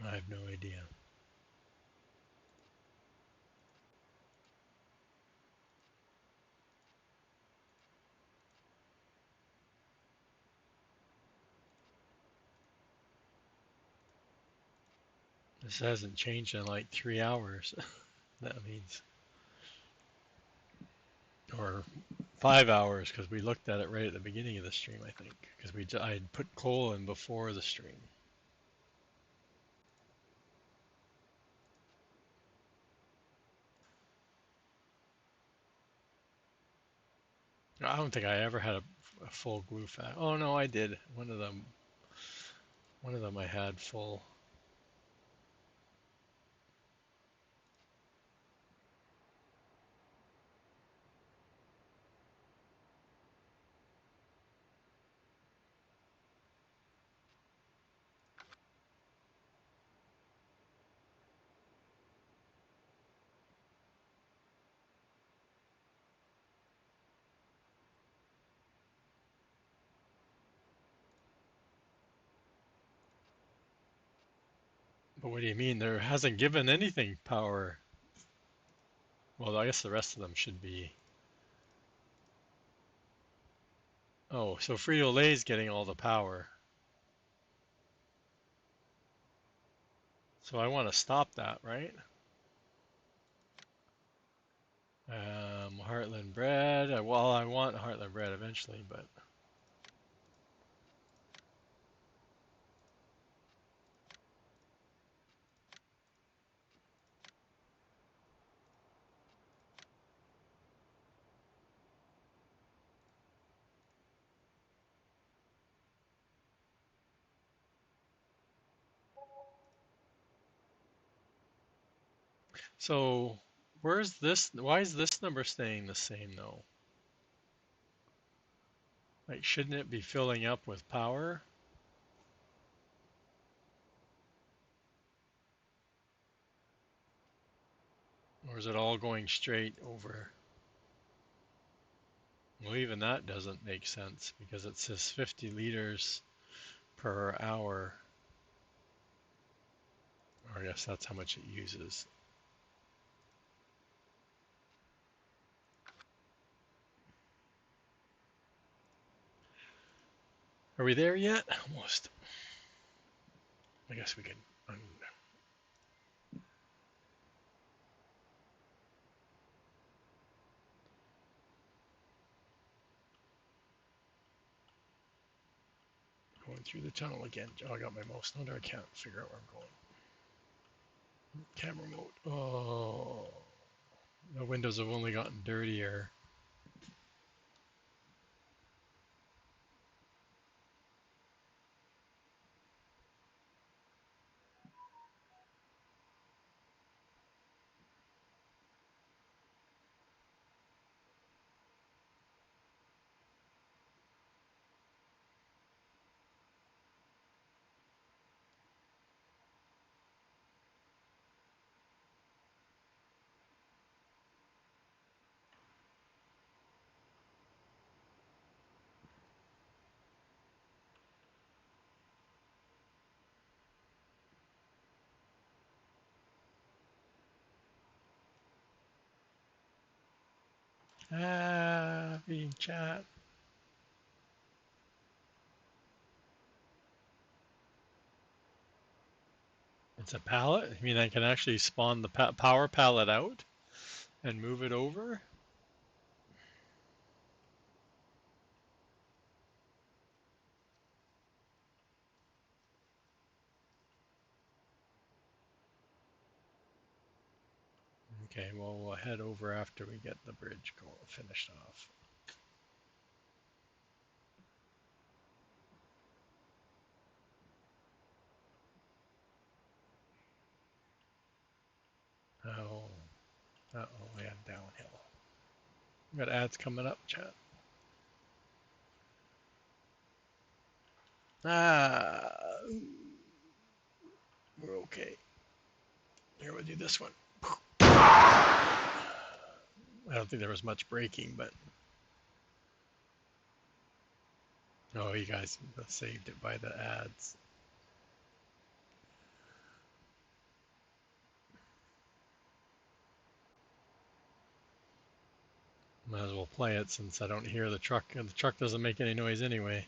I have no idea. This hasn't changed in like 3 hours. That means, or 5 hours, because we looked at it right at the beginning of the stream, I think, because I had put coal in before the stream. I don't think I ever had a full glue fat. Oh no, I did. One of them I had full. But what do you mean? There hasn't given anything power. Well, I guess the rest of them should be. Oh, so Frito-Lay's getting all the power. So I want to stop that, right? Heartland bread. Well, I want Heartland bread eventually, but so where's this? Why is this number staying the same though? Like, shouldn't it be filling up with power? Or is it all going straight over? Well, even that doesn't make sense because it says 50 liters per hour. Or I guess that's how much it uses. Are we there yet? Almost. I guess we can. I'm going through the tunnel again. Oh, I got my mouse. No, I can't figure out where I'm going. Camera mode. Oh, the windows have only gotten dirtier. Being chat. It's a pallet. I mean, I can actually spawn the power pallet out and move it over. Okay, well, we'll head over after we get the bridge finished off. Oh, uh-oh, yeah, downhill. We got ads coming up, chat. Ah, we're okay. Here, we'll do this one. I don't think there was much braking, but oh, you guys saved it by the ads. Might as well play it since I don't hear the truck, and the truck doesn't make any noise anyway.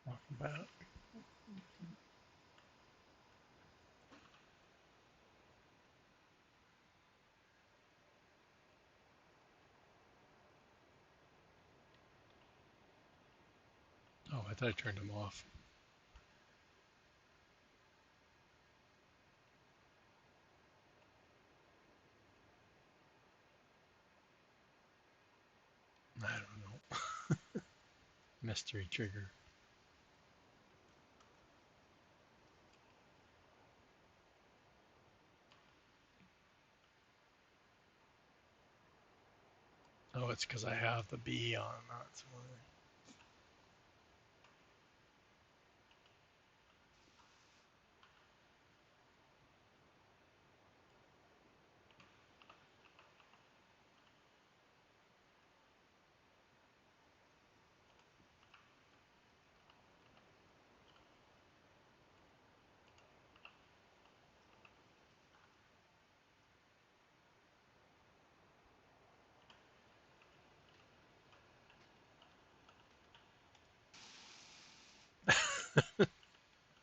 Welcome back. Oh, I thought I turned them off. I don't know. Mystery trigger. Oh, it's because I have the B on. That's why.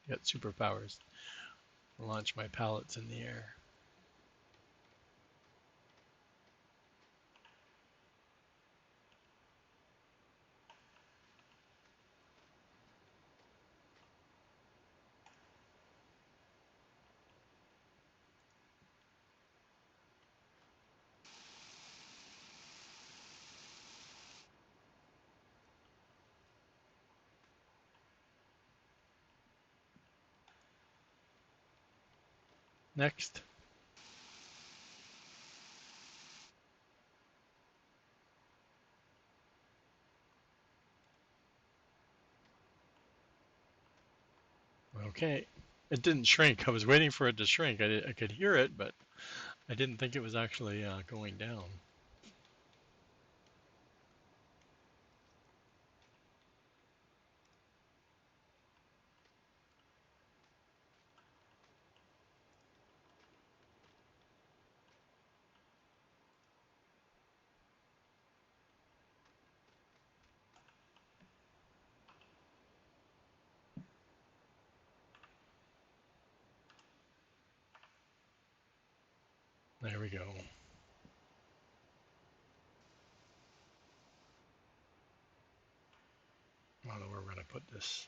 Got superpowers. Launch my pallets in the air. Next. Okay. It didn't shrink. I was waiting for it to shrink. I could hear it, but I didn't think it was actually going down. There we go. I don't know where we're gonna put this.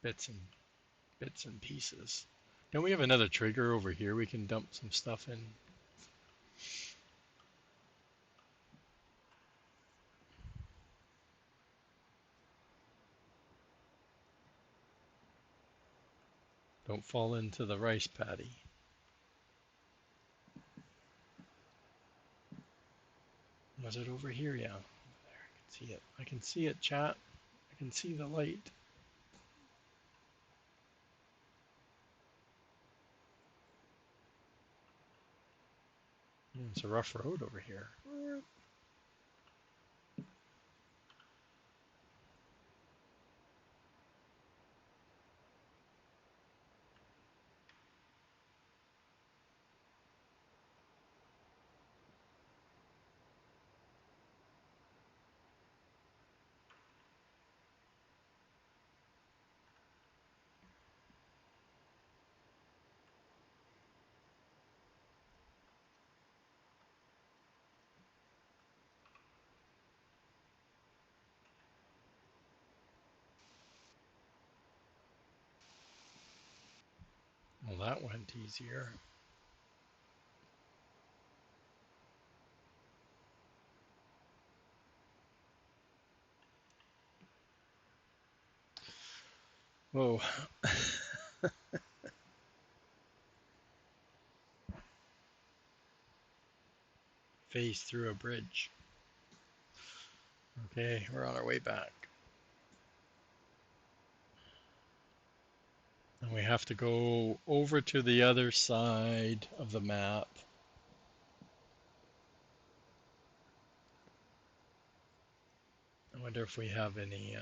Bits and pieces. Don't we have another trigger over here we can dump some stuff in? Don't fall into the rice paddy. Was it over here? Yeah. There, I can see it. I can see it, chat. I can see the light. It's a rough road over here. that went easier. Whoa. Phase through a bridge. Okay, we're on our way back. And we have to go over to the other side of the map. I wonder if we have any,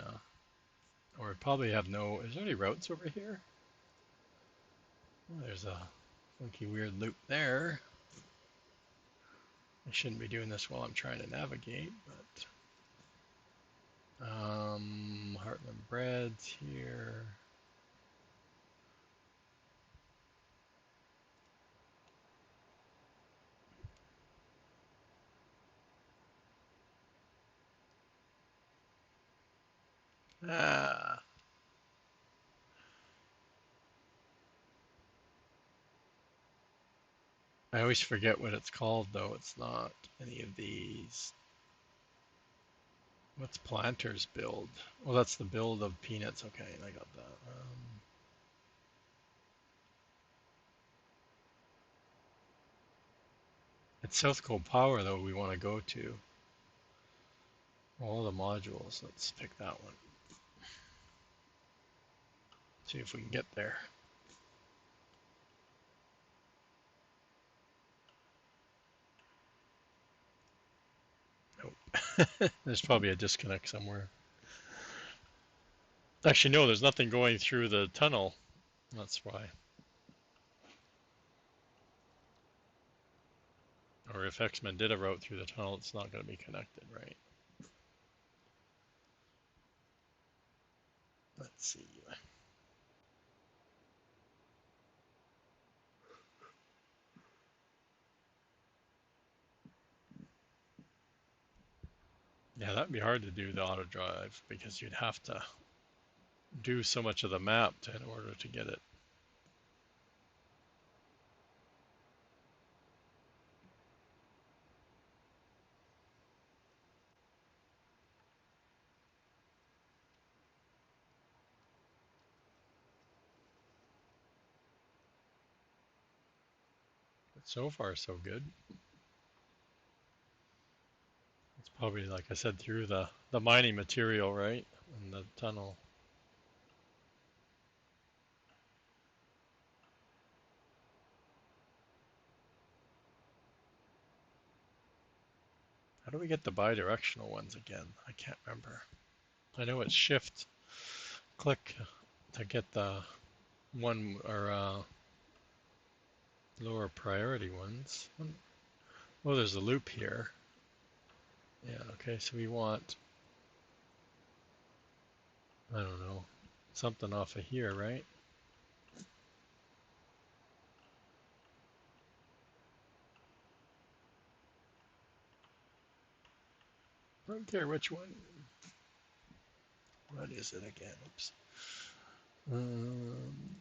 or we probably have no, is there any routes over here? Oh, there's a funky weird loop there. I shouldn't be doing this while I'm trying to navigate, but Heartland Bread's here. Ah, I always forget what it's called though. It's not any of these. What's Planter's build? Well, that's the build of peanuts. Okay, I got that. It's South Coast Power though we want to go to. All the modules. Let's pick that one. See if we can get there. Nope. There's probably a disconnect somewhere. Actually, no, there's nothing going through the tunnel. That's why. Or if X-Men did a route through the tunnel, it's not going to be connected, right? Let's see. Yeah, that'd be hard to do the auto drive because you'd have to do so much of the map in order to get it. But so far, so good. It's probably, like I said, through the mining material, right? And the tunnel. How do we get the bi-directional ones again? I can't remember. I know it's shift click to get the one or lower priority ones. Oh, there's a loop here. Yeah, okay, so we want, I don't know, something off of here, right? I don't care which one. What is it again? Oops. Um,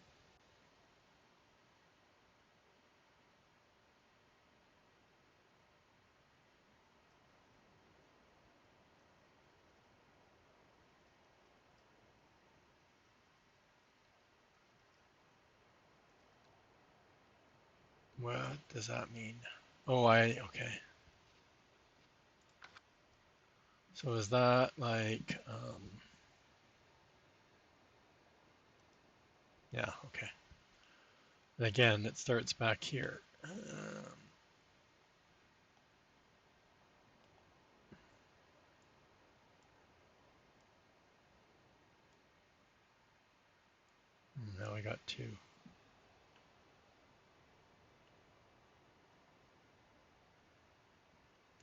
what does that mean? Oh, okay. So is that like, yeah, okay. And again, it starts back here. Now I got two.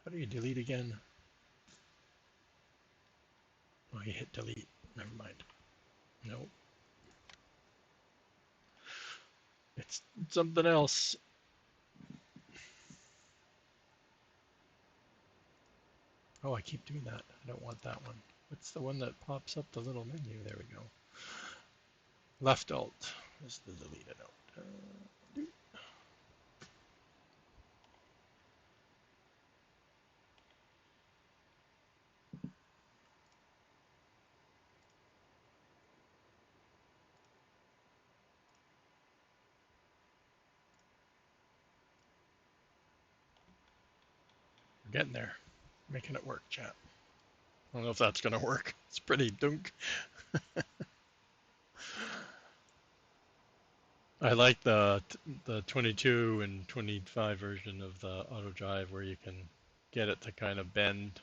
How do you delete again? Oh, you hit delete. Never mind. Nope. It's something else. Oh, I keep doing that. I don't want that one. What's the one that pops up the little menu? There we go. Left alt is the deleted out. We're getting there. Making it work, chat. I don't know if that's gonna work. It's pretty dunk. I like the 22 and 25 version of the auto drive where you can get it to kind of bend.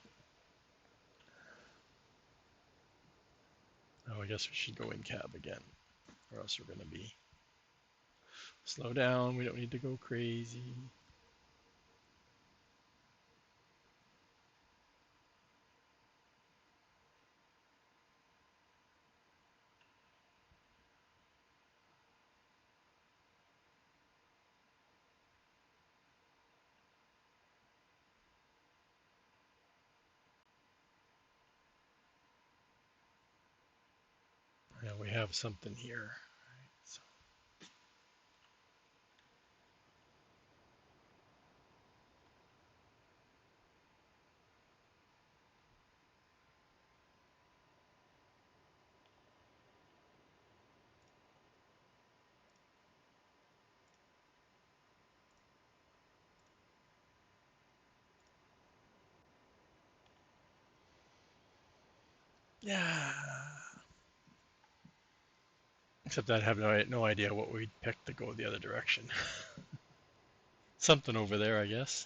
Oh, I guess we should go in cab again, or else we're gonna be slow down. We don't need to go crazy. Yeah, we have something here. So, yeah. Except I have no idea what we'd pick to go the other direction. Something over there, I guess.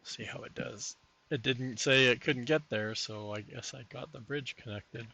See how it does. It didn't say it couldn't get there, so I guess I got the bridge connected.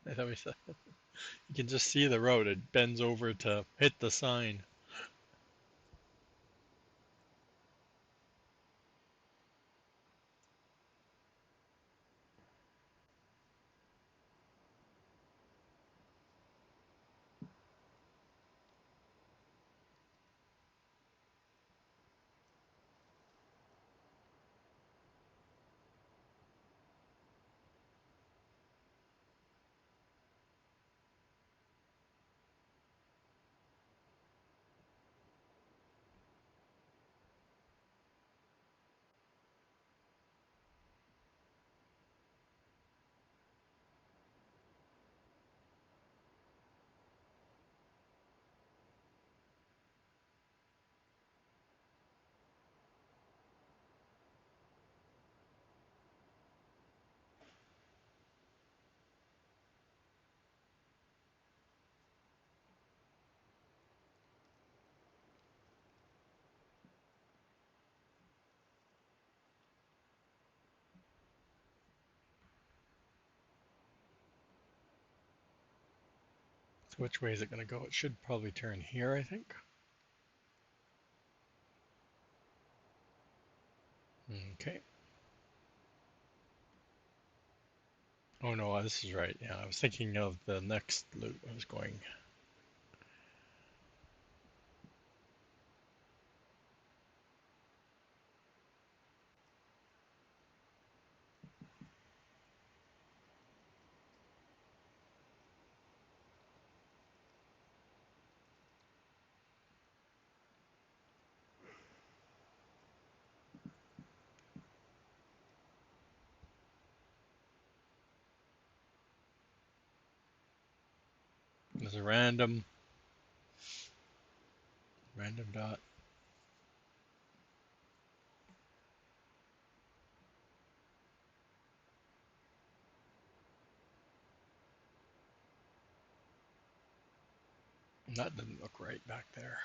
I thought we said you can just see the road. It bends over to hit the sign. So which way is it going to go? It should probably turn here, I think. Okay. Oh no, this is right. Yeah, I was thinking of the next loop I was going. There's a random dot. That didn't look right back there.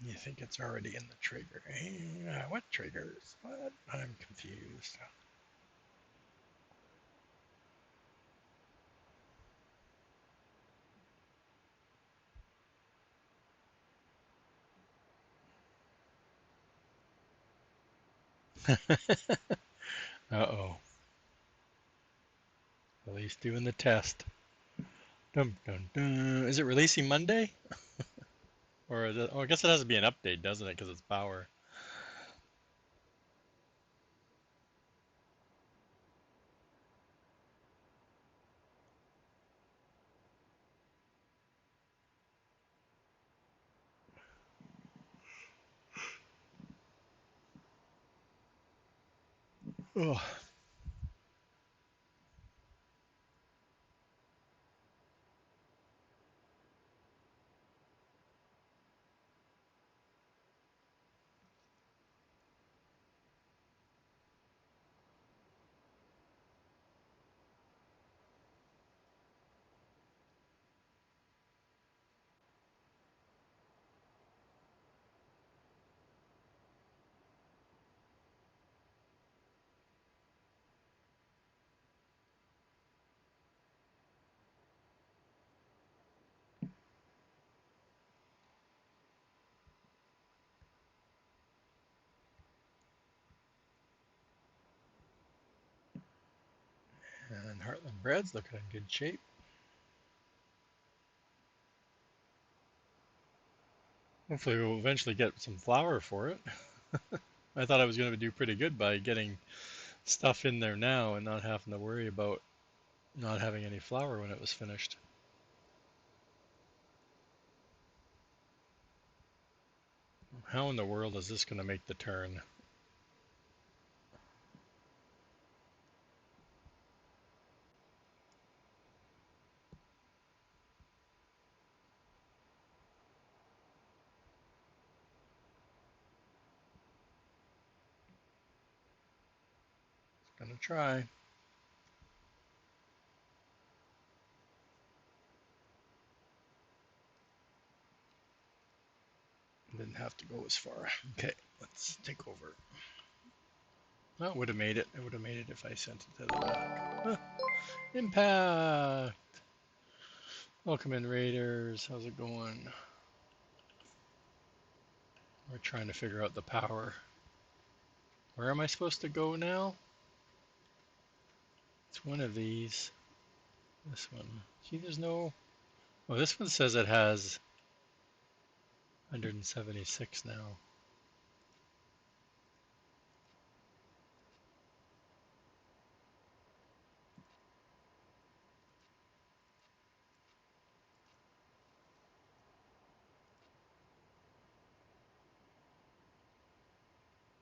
You think it's already in the trigger. What triggers? What? I'm confused. Uh-oh. At least doing the test. Dun, dun, dun. Is it releasing Monday? Or is it, oh, I guess it has to be an update, doesn't it? Because it's power. Oh, and Heartland Bread's looking in good shape. Hopefully we'll eventually get some flour for it. I thought I was going to do pretty good by getting stuff in there now and not having to worry about not having any flour when it was finished. How in the world is this going to make the turn? Gonna try. Didn't have to go as far. Okay, let's take over. Well, it would have made it. It would have made it if I sent it to the back. Huh. Impact! Welcome in, Raiders. How's it going? We're trying to figure out the power. Where am I supposed to go now? It's one of these. This one. See, there's no... Oh, this one says it has 176 now.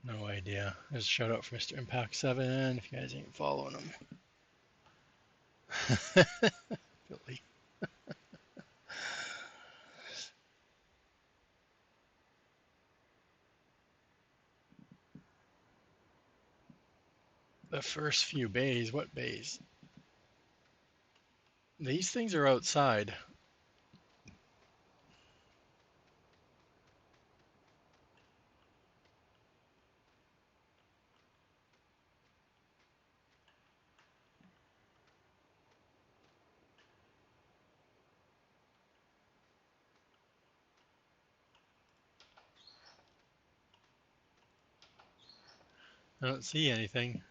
No idea. There's a shout out for Mr. Impact 7 if you guys ain't following him. Billy. The first few bays, what bays? These things are outside. I don't see anything.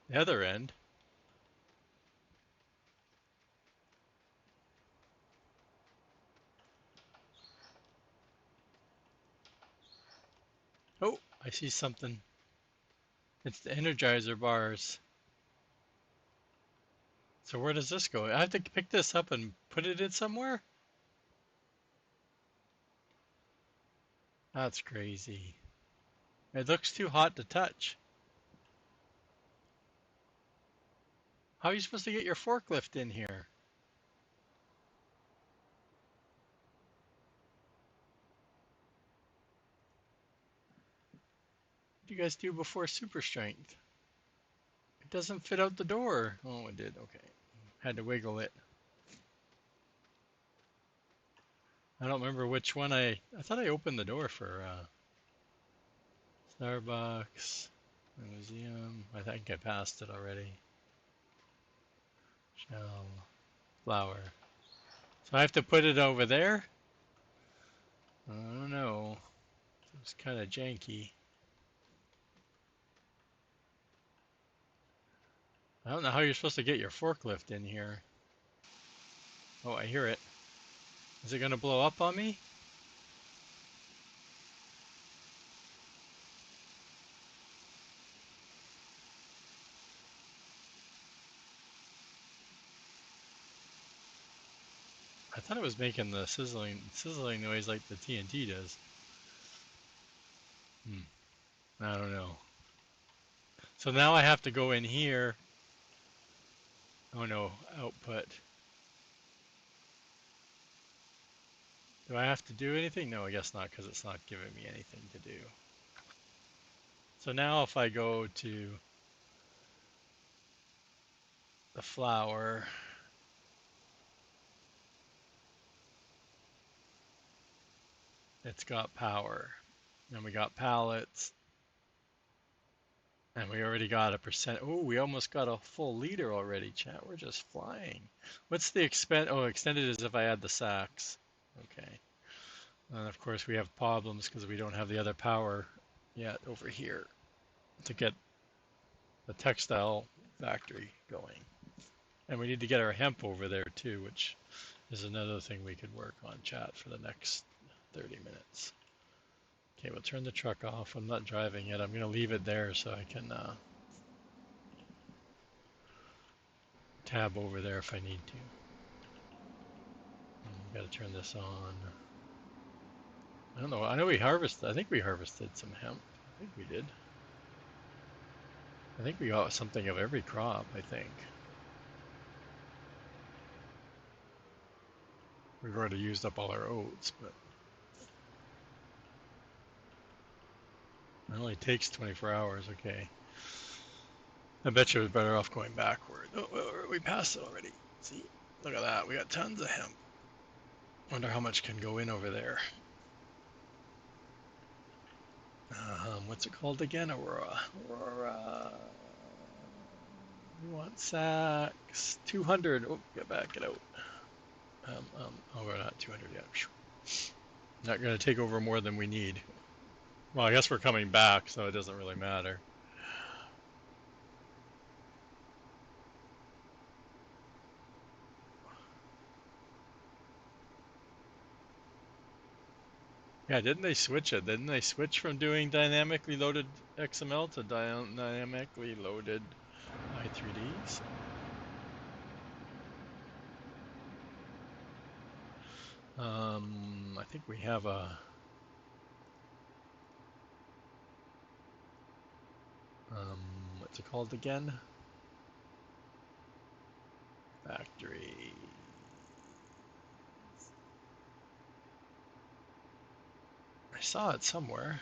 The other end. Oh, I see something. It's the Energizer bars. So where does this go? I have to pick this up and put it in somewhere? That's crazy. It looks too hot to touch. How are you supposed to get your forklift in here? What do you guys do before super strength? It doesn't fit out the door. Oh, it did. Okay. Had to wiggle it. I don't remember which one I thought I opened the door for Starbucks, the museum. I think I passed it already. Shell, flower. So I have to put it over there? I don't know. It's kind of janky. I don't know how you're supposed to get your forklift in here. Oh, I hear it. Is it going to blow up on me? I thought it was making the sizzling noise like the TNT does. I don't know. So now I have to go in here. Oh no, output. Do I have to do anything? No, I guess not, because it's not giving me anything to do. So now if I go to the flower, it's got power. And we got pallets. And we already got a percent. Oh, we almost got a full liter already, chat. We're just flying. What's the expen? Oh, extended is if I add the sacks. Okay. And of course we have problems because we don't have the other power yet over here to get the textile factory going. And we need to get our hemp over there too, which is another thing we could work on, chat, for the next 30 minutes. Okay, we'll turn the truck off. I'm not driving it. I'm going to leave it there so I can tab over there if I need to. Got to turn this on. I don't know. I know we harvested. I think we harvested some hemp. I think we did. I think we got something of every crop, I think. We've already used up all our oats, but it only takes 24 hours. Okay. I bet you it was better off going backward. Oh, we passed it already. See? Look at that. We got tons of hemp. Wonder how much can go in over there. What's it called again? Aurora. Aurora. We want sacks. 200. Oh, get back, get out. Oh, we're not 200 yet. Not going to take over more than we need. Well, I guess we're coming back, so it doesn't really matter. Yeah, didn't they switch it? Didn't they switch from doing dynamically loaded XML to dynamically loaded i3Ds? I think we have a what's it called again? Factory. I saw it somewhere.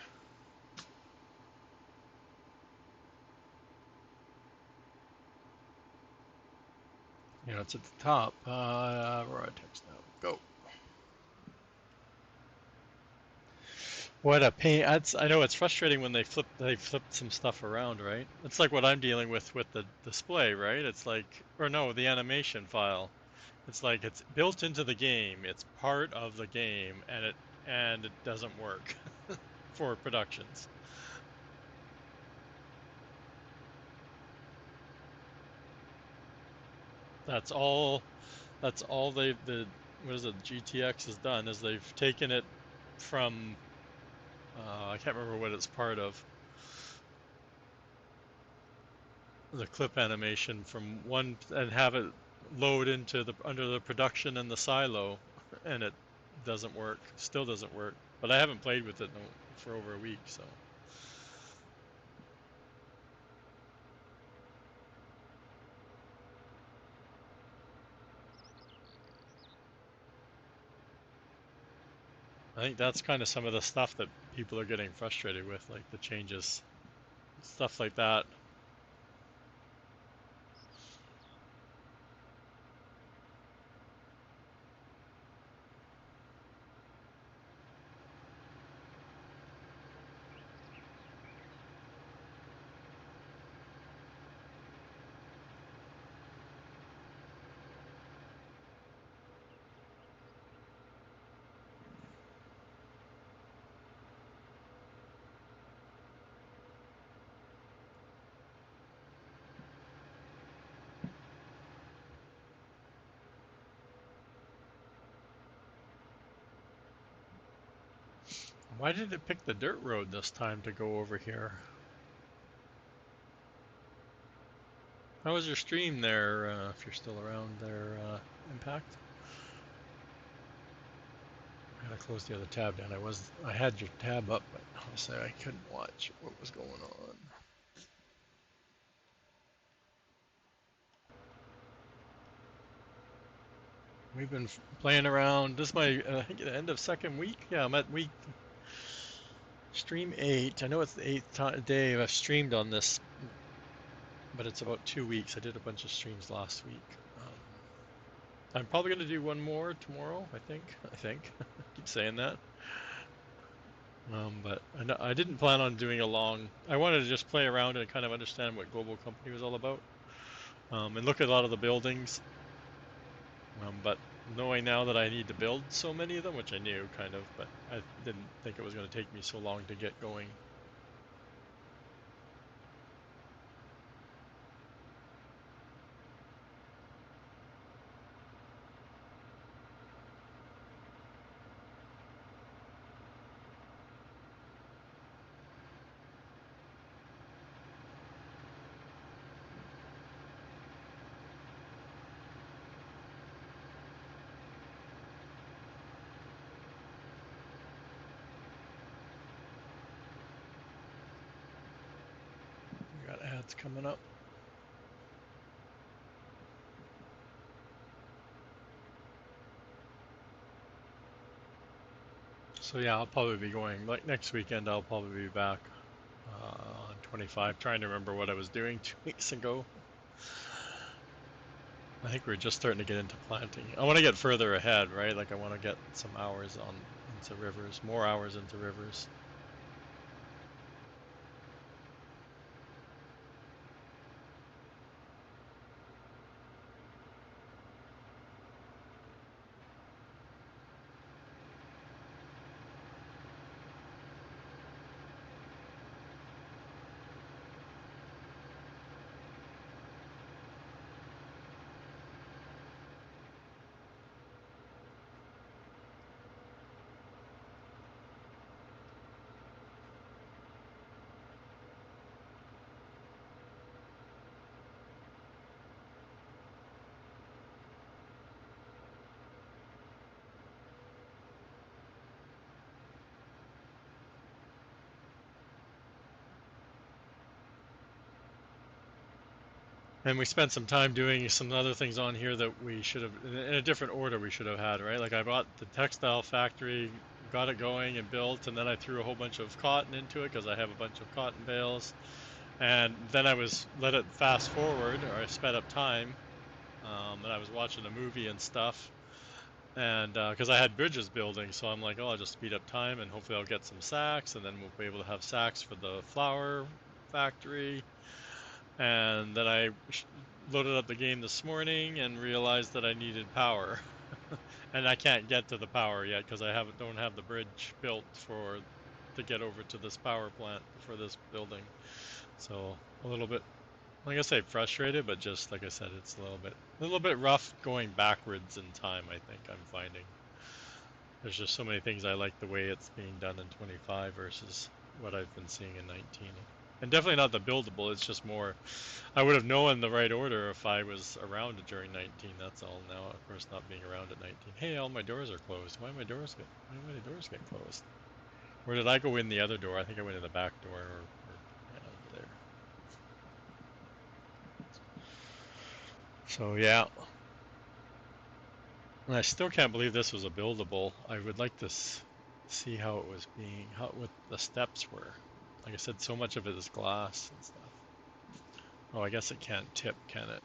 You know, it's at the top. We're on text now. Go. What a pain! I know it's frustrating when they flip some stuff around, right? It's like what I'm dealing with the display, right? It's like, or no, the animation file. It's like it's built into the game. It's part of the game, and it doesn't work for productions. That's all. That's all the what is it? GTX has done is they've taken it from I can't remember what it's part of, the clip animation from one and have it load into the under the production and the silo, and it doesn't work. Still doesn't work. But I haven't played with it for over a week, so I think that's kind of some of the stuff that people are getting frustrated with, like the changes, stuff like that. Why did it pick the dirt road this time to go over here? How was your stream there, if you're still around there, Impact? I gotta close the other tab down. I had your tab up, but honestly I couldn't watch what was going on. We've been playing around. This is my, I think, the end of second week. Yeah, I'm at week stream 8. I know it's the eighth day I've streamed on this, but it's about 2 weeks. I did a bunch of streams last week. I'm probably going to do one more tomorrow, I think. I think. Keep saying that. But I didn't plan on doing a long. I wanted to just play around and kind of understand what Global Company was all about, and look at a lot of the buildings. But knowing now that I need to build so many of them, which I knew kind of, but I didn't think it was going to take me so long to get going. We got ads coming up. So yeah, I'll probably be going like next weekend. I'll probably be back on 25. Trying to remember what I was doing 2 weeks ago. I think we're just starting to get into planting. I want to get further ahead, right? Like I want to get some hours on into rivers, more hours into rivers. And we spent some time doing some other things on here that we should have, in a different order, we should have had, right? Like I bought the textile factory, got it going and built, and then I threw a whole bunch of cotton into it because I have a bunch of cotton bales. And then I was let it fast forward, or I sped up time, and I was watching a movie and stuff, and because I had bridges building, so I'm like, oh, I'll just speed up time, and hopefully I'll get some sacks, and then we'll be able to have sacks for the flour factory. And then I loaded up the game this morning and realized that I needed power, and I can't get to the power yet because I don't have the bridge built for to get over to this power plant for this building. So a little bit, like I say, frustrated, but just like I said, it's a little bit rough going backwards in time. I think I'm finding there's just so many things I like the way it's being done in 25 versus what I've been seeing in 19. And definitely not the buildable. It's just more. I would have known the right order if I was around during 19. That's all. Now, of course, not being around at 19. Hey, all my doors are closed. Why my doors get closed? Or did I go in the other door? I think I went in the back door or yeah, over there. So yeah, and I still can't believe this was a buildable. I would like to see how it was what the steps were. Like I said, so much of it is glass and stuff. Oh, I guess it can't tip, can it?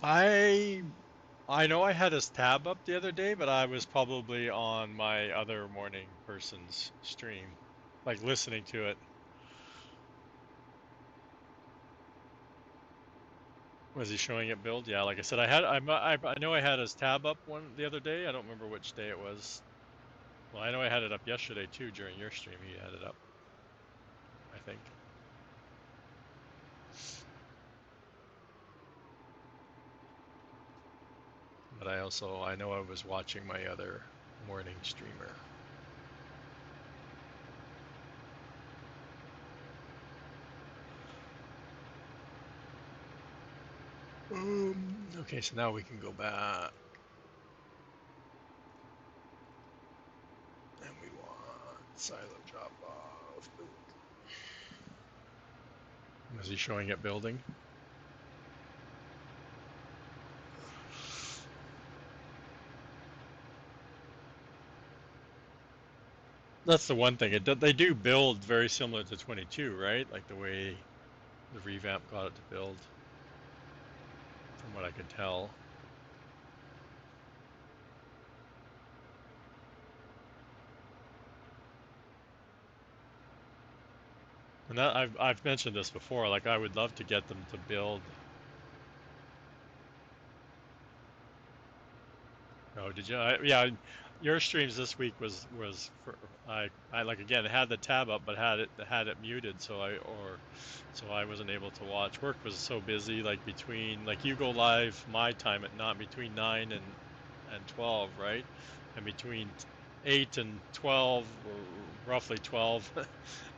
I I know I had his tab up the other day, but I was probably on my other morning person's stream, like listening to it. Was he showing it build? Yeah, like I said, I know I had his tab up one the other day. I don't remember which day it was. Well, I know I had it up yesterday too during your stream. He had it up, I think. But I know I was watching my other morning streamer. Okay, so now we can go back, and we want silo drop off. Is he showing it building? That's the one thing. They do build very similar to 22, right? Like the way the revamp got it to build, from what I could tell. And that I've mentioned this before. Like I would love to get them to build. Oh, did you? Yeah, your streams this week was for I like again had the tab up but had it muted, so I wasn't able to watch. Work was so busy. Like between like you go live my time at not between 9 and 12, right? And between 8 and 12, or roughly 12,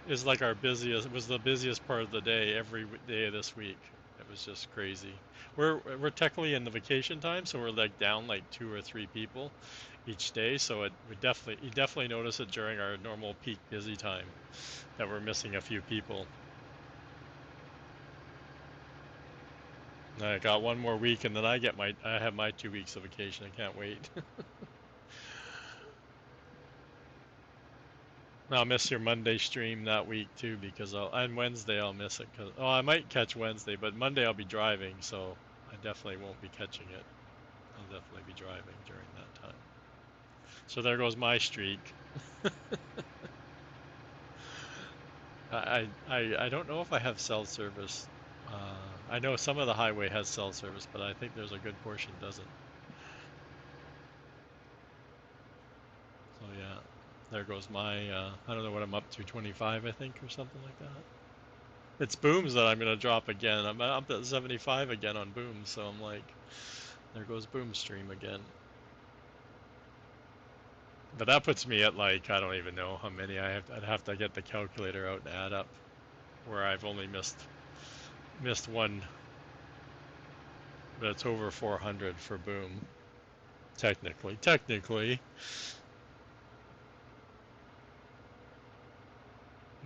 is like our busiest. It was the busiest part of the day every day of this week. It was just crazy. We're technically in the vacation time, so we're like down like 2 or 3 people each day. So you definitely notice it during our normal peak busy time that we're missing a few people. I got one more week, and then I have my 2 weeks of vacation. I can't wait. I'll miss your Monday stream that week too because and Wednesday I'll miss it because I might catch Wednesday, but Monday I'll be driving, so I definitely won't be catching it. I'll definitely be driving during that time. So there goes my streak. I don't know if I have cell service. I know some of the highway has cell service, but I think there's a good portion doesn't. So yeah, there goes my. I don't know what I'm up to, 25, I think, or something like that. It's booms that I'm gonna drop again. I'm up at 75 again on booms, so I'm like, there goes boom stream again. But that puts me at like I don't even know how many I have. I'd have to get the calculator out and add up where I've only missed one, but it's over 400 for boom. Technically,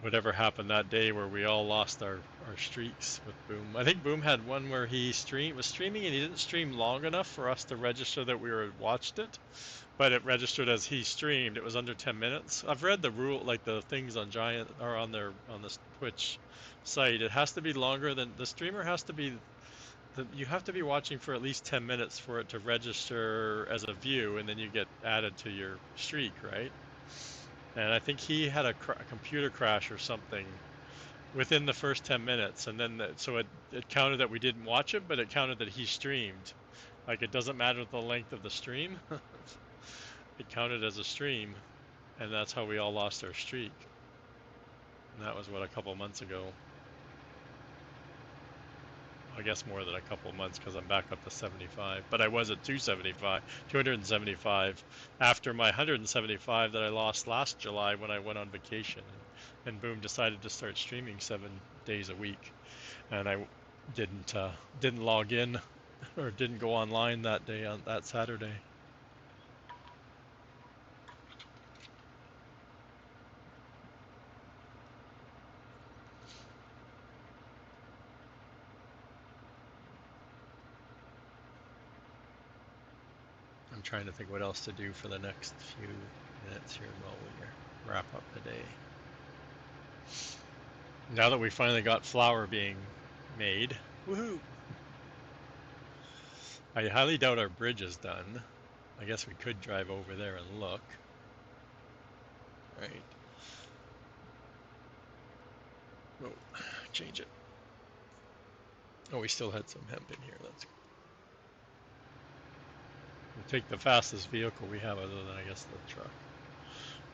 whatever happened that day where we all lost our streaks with Boom. I think Boom had one where he was streaming and he didn't stream long enough for us to register that we were watched it, but it registered as he streamed. It was under 10 minutes. I've read the rule, like the things on Giant or on the Twitch site. It has to be longer than the streamer has to be. You have to be watching for at least 10 minutes for it to register as a view, and then you get added to your streak, right? And I think he had a computer crash or something within the first 10 minutes, and then so it counted that we didn't watch it, but it counted that he streamed. Like it doesn't matter the length of the stream, it counted as a stream, and that's how we all lost our streak. And that was what, a couple months ago. I guess more than a couple months because I'm back up to 75. But I was at 275 after my 175 that I lost last July when I went on vacation, and Boom decided to start streaming 7 days a week, and I didn't log in or didn't go online that day on that Saturday. I'm trying to think what else to do for the next few minutes here while we wrap up the day. Now that we finally got flour being made, woohoo! I highly doubt our bridge is done. I guess we could drive over there and look. Right. Oh, change it. Oh, we still had some hemp in here. Let's we'll take the fastest vehicle we have other than, I guess, the truck.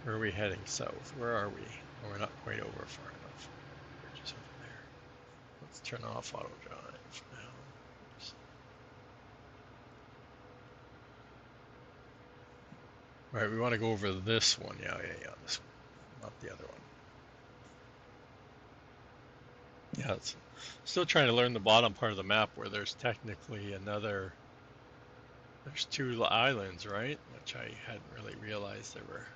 Where are we heading? South. Where are we? Oh, we're not quite over far enough. Bridge is over there. Let's turn off auto drive now. Oops. All right, we want to go over this one. Yeah, this one, not the other one. Yeah, it's still trying to learn the bottom part of the map where there's technically there's two islands, right? Which I hadn't really realized there were.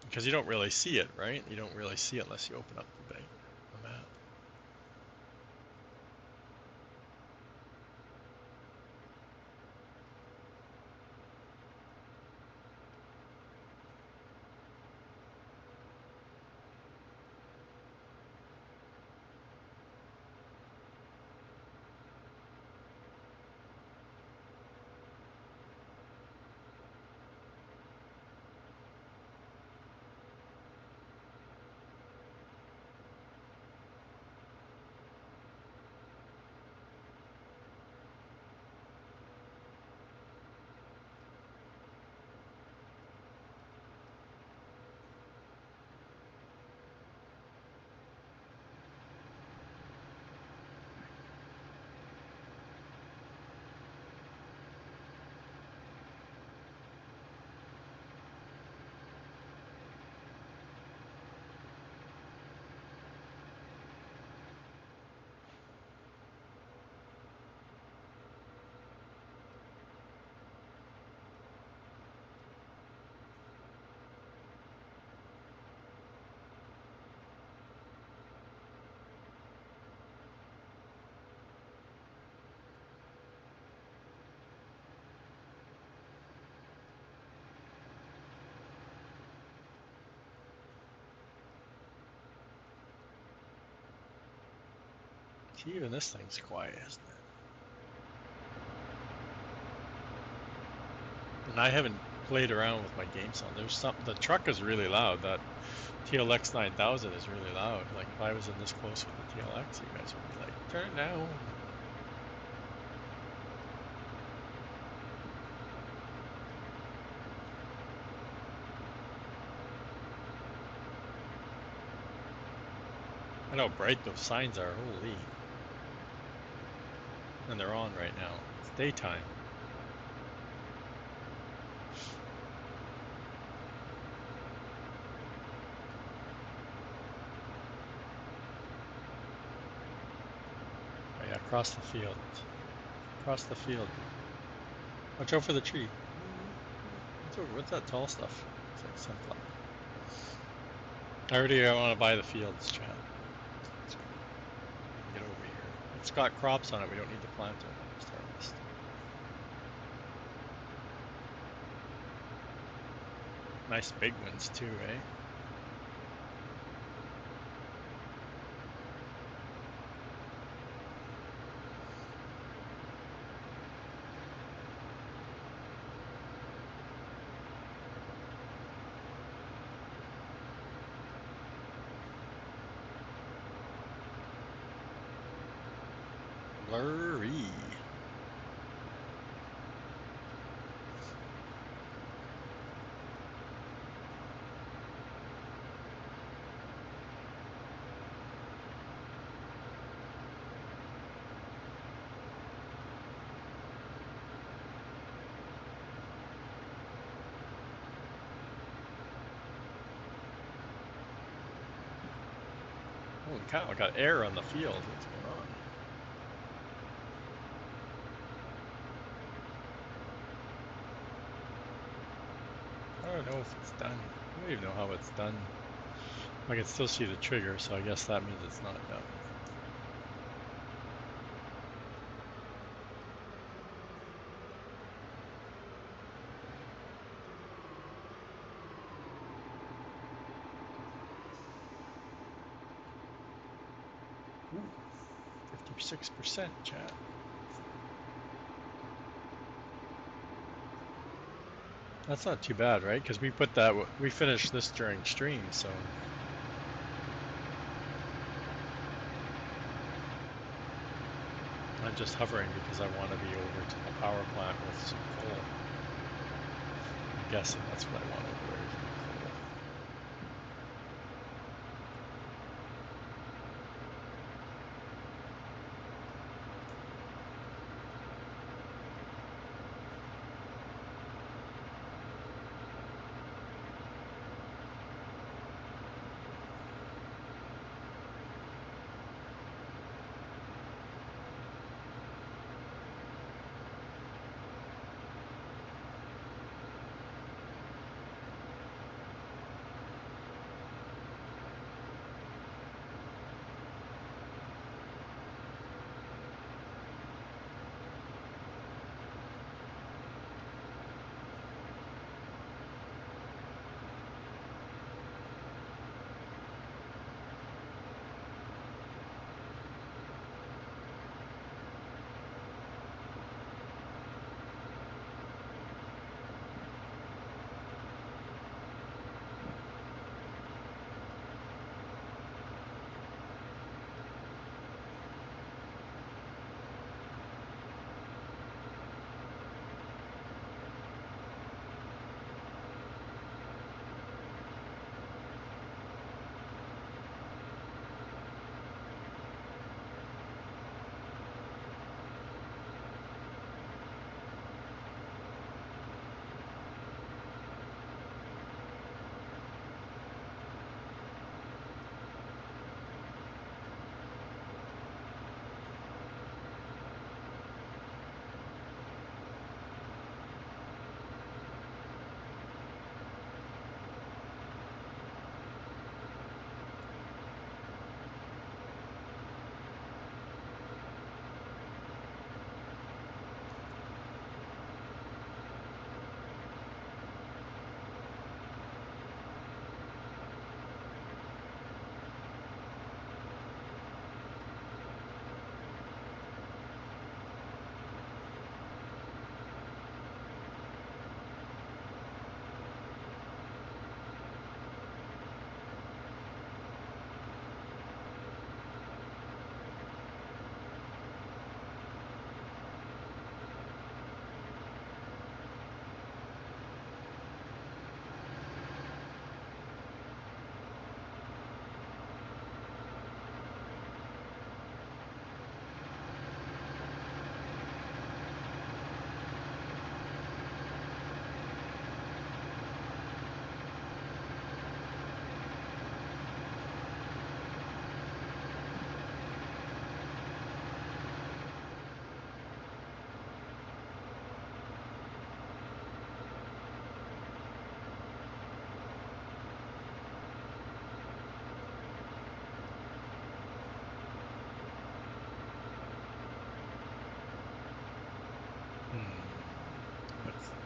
Because you don't really see it, right? You don't really see it unless you open up the map. Even this thing's quiet, isn't it? And I haven't played around with my game sound. There's some. The truck is really loud. That TLX 9000 is really loud. Like if I was in this close with the TLX, you guys would be like, turn it down. I know how bright those signs are. Holy. And they're on right now. It's daytime. Oh yeah, across the field. Across the field. Watch out for the tree. What's that tall stuff? It's like sunflower. I already want to buy the fields, Chad. So we can get over here. It's got crops on it. We don't need to plant it. Just harvest. Nice big ones too, eh? Blurry. Holy cow, I got air on the field. What's going on? I don't know if it's done. I don't even know how it's done. I can still see the trigger, so I guess that means it's not done. Ooh, 56%, chat. That's not too bad, right? Because we finished this during stream, so. I'm just hovering because I want to be over to the power plant with some coal. I'm guessing that's what I want over there. Coal.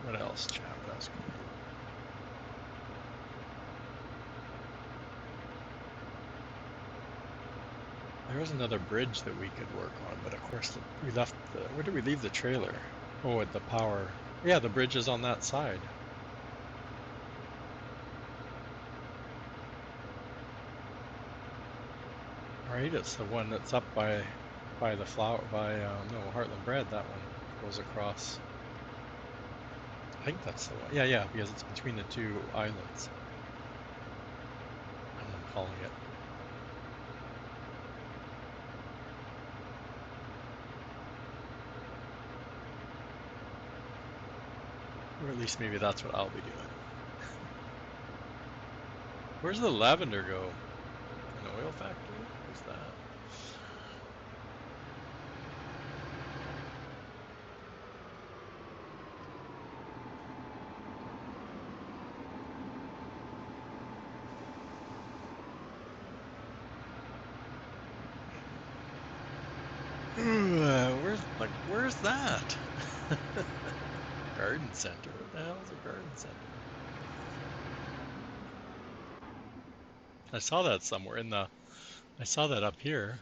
What else, chat? What else can we do? There was another bridge that we could work on, but of course we left the. Where did we leave the trailer? Oh, at the power. Yeah, the bridge is on that side. Right, it's the one that's up by the flower no, Heartland Bread. That one goes across. I think that's the one. Yeah, yeah, because it's between the two islands. I'm calling it. Or at least maybe that's what I'll be doing. Where's the lavender go? An oil factory? Where's that? Where's that? Garden center. What the hell is a garden center? I saw that somewhere in the. I saw that up here.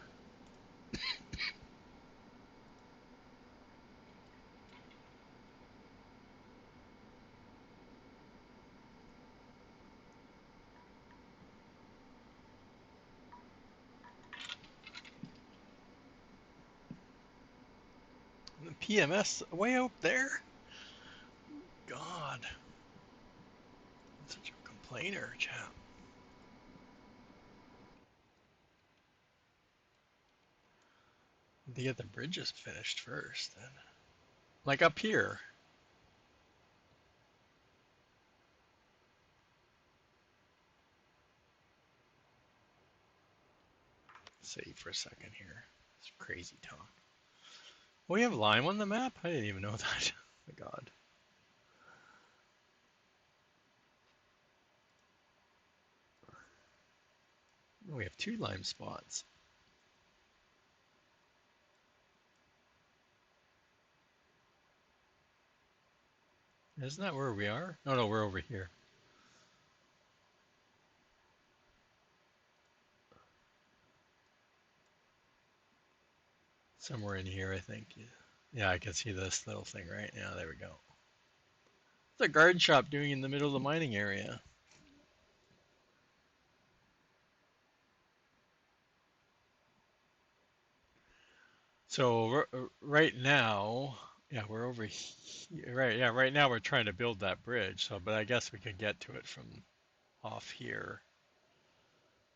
The PMS way out there. God, I'm such a complainer, chap. To get the bridges finished first, then. Like up here. Save for a second here. It's crazy talk. Oh, we have Lime on the map? I didn't even know that. Oh my God. Oh, we have 2 Lime spots. Isn't that where we are? Oh no, we're over here. Somewhere in here, I think. Yeah, I can see this little thing right now. There we go. What's a garden shop doing in the middle of the mining area? So right now, yeah, we're over here. Right, yeah, right now we're trying to build that bridge. So, but I guess we could get to it from off here.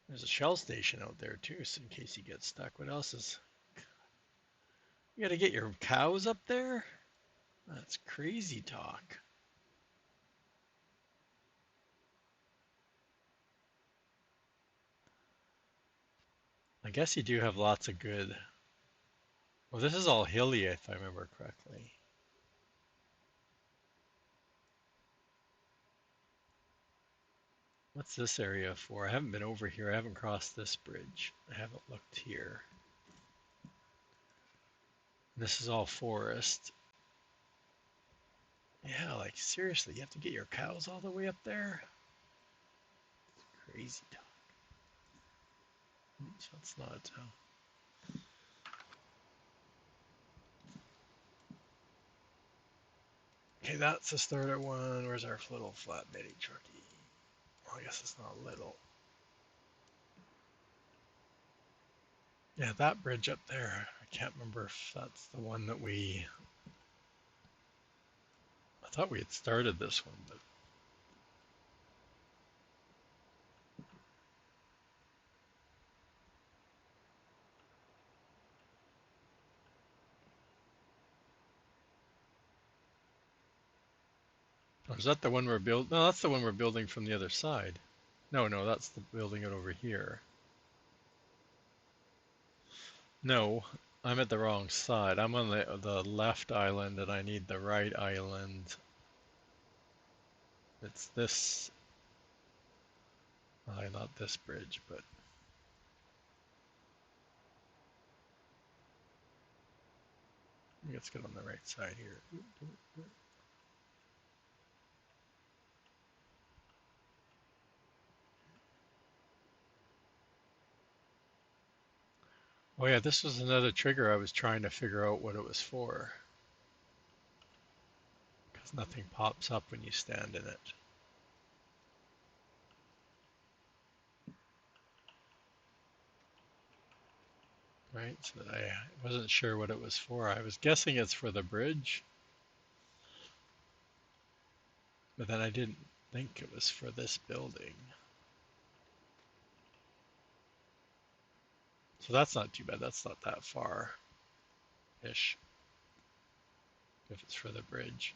There's a shell station out there too, so in case you get stuck. What else is? You gotta get your cows up there? That's crazy talk. I guess you do have lots of good. Well, this is all hilly, if I remember correctly. What's this area for? I haven't been over here. I haven't crossed this bridge. I haven't looked here. This is all forest. Yeah, like seriously, you have to get your cows all the way up there? Crazy talk. So it's not. Okay, that's the starter one. Where's our little flatbed trucky? Well, I guess it's not little. Yeah, that bridge up there. I can't remember if that's the one that we. I thought we had started this one, but. Oh, is that the one we're building? No, that's the one we're building from the other side. No, no, that's the building it over here. No, I'm at the wrong side. I'm on the left island and I need the right island. It's this, not this bridge, but let's get on the right side here. Oh yeah, this was another trigger I was trying to figure out what it was for. Because nothing pops up when you stand in it. Right, so I wasn't sure what it was for. I was guessing it's for the bridge, but then I didn't think it was for this building. So that's not too bad. That's not that far-ish if it's for the bridge.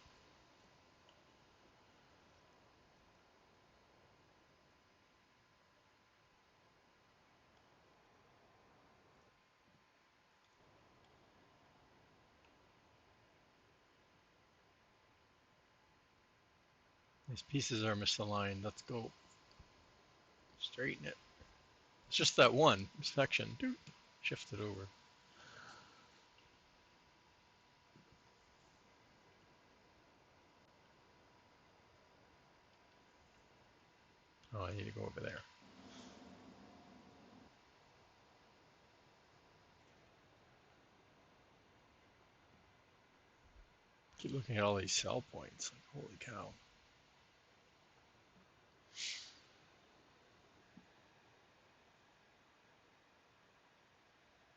These pieces are misaligned. Let's go straighten it. It's just that one section. Shift it over. Oh, I need to go over there. Keep looking at all these cell points. Like, holy cow.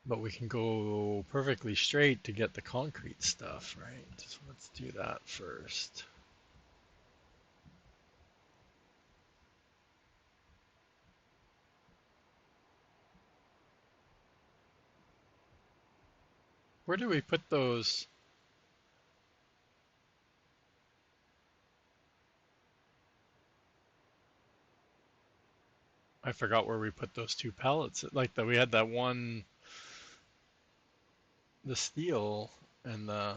But we can go perfectly straight to get the concrete stuff, right? So let's do that first. Where do we put those? I forgot where we put those two pallets. Like that, we had that one, the steel and the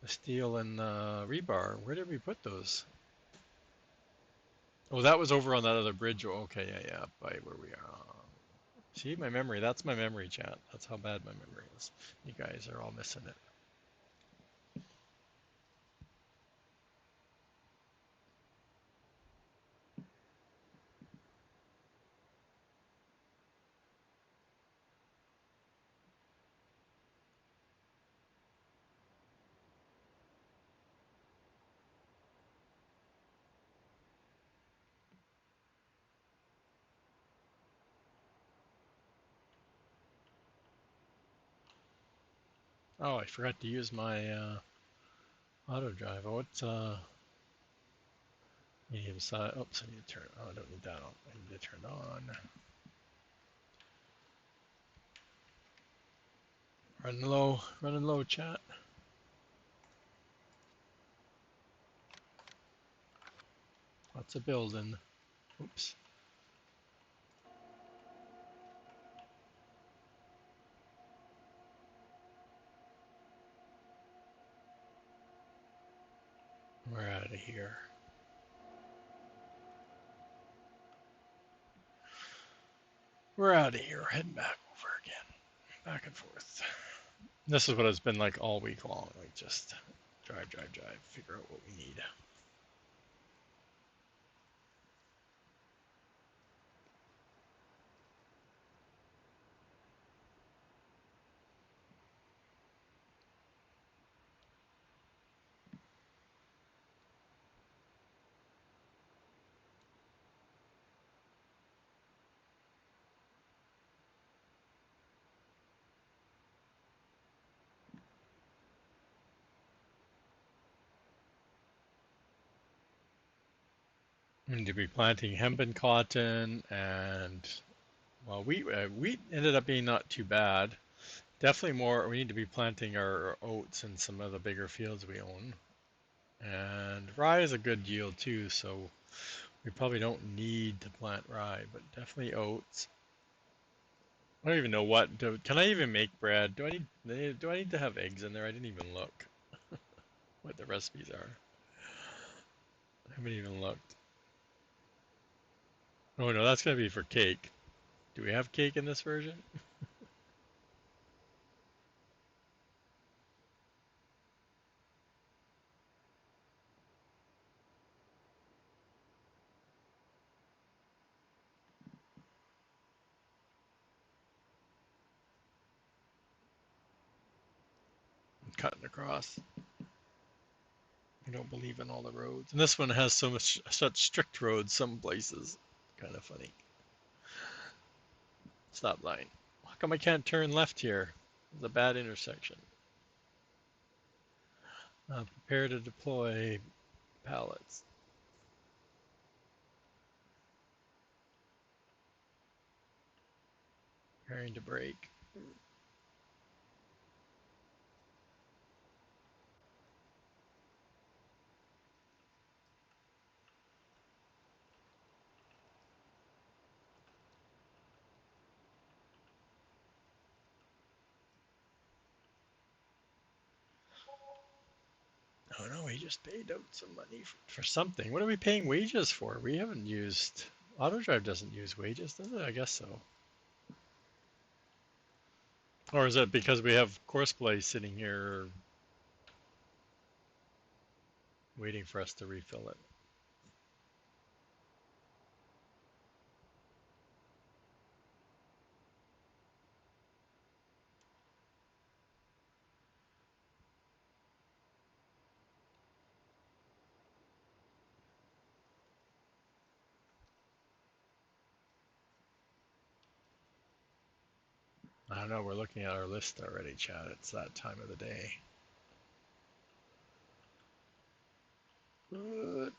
steel and the rebar. Where did we put those? Oh, that was over on that other bridge. Oh, okay, yeah, by where we are. See, my memory. That's my memory, chat. That's how bad my memory is. You guys are all missing it. Oh, I forgot to use my auto drive. Oh, it's medium size. Oops, I need to turn. Oh, I don't need that on. I need to turn it on. Running low, chat. Lots of building. Oops. We're out of here. We're out of here. Heading back over again. Back and forth. This is what it's been like all week long. Like just drive, figure out what we need. We need to be planting hemp and cotton, and well, wheat ended up being not too bad. Definitely more. We need to be planting our oats in some of the bigger fields we own, and rye is a good yield too. So we probably don't need to plant rye, but definitely oats. I don't even know can I even make bread? Do I need to have eggs in there? I didn't even look what the recipes are. I haven't even looked. Oh no, that's gonna be for cake. Do we have cake in this version? cutting across. I don't believe in all the roads. And this one has such strict roads some places. Kind of funny. Stop line. How come I can't turn left here? It's a bad intersection. Prepare to deploy pallets. Preparing to brake. Oh no, we just paid out some money for something. What are we paying wages for? We haven't used. AutoDrive doesn't use wages, does it? I guess so. Or is it because we have Courseplay sitting here waiting for us to refill it? I don't know. We're looking at our list already, Chad. It's that time of the day. Good.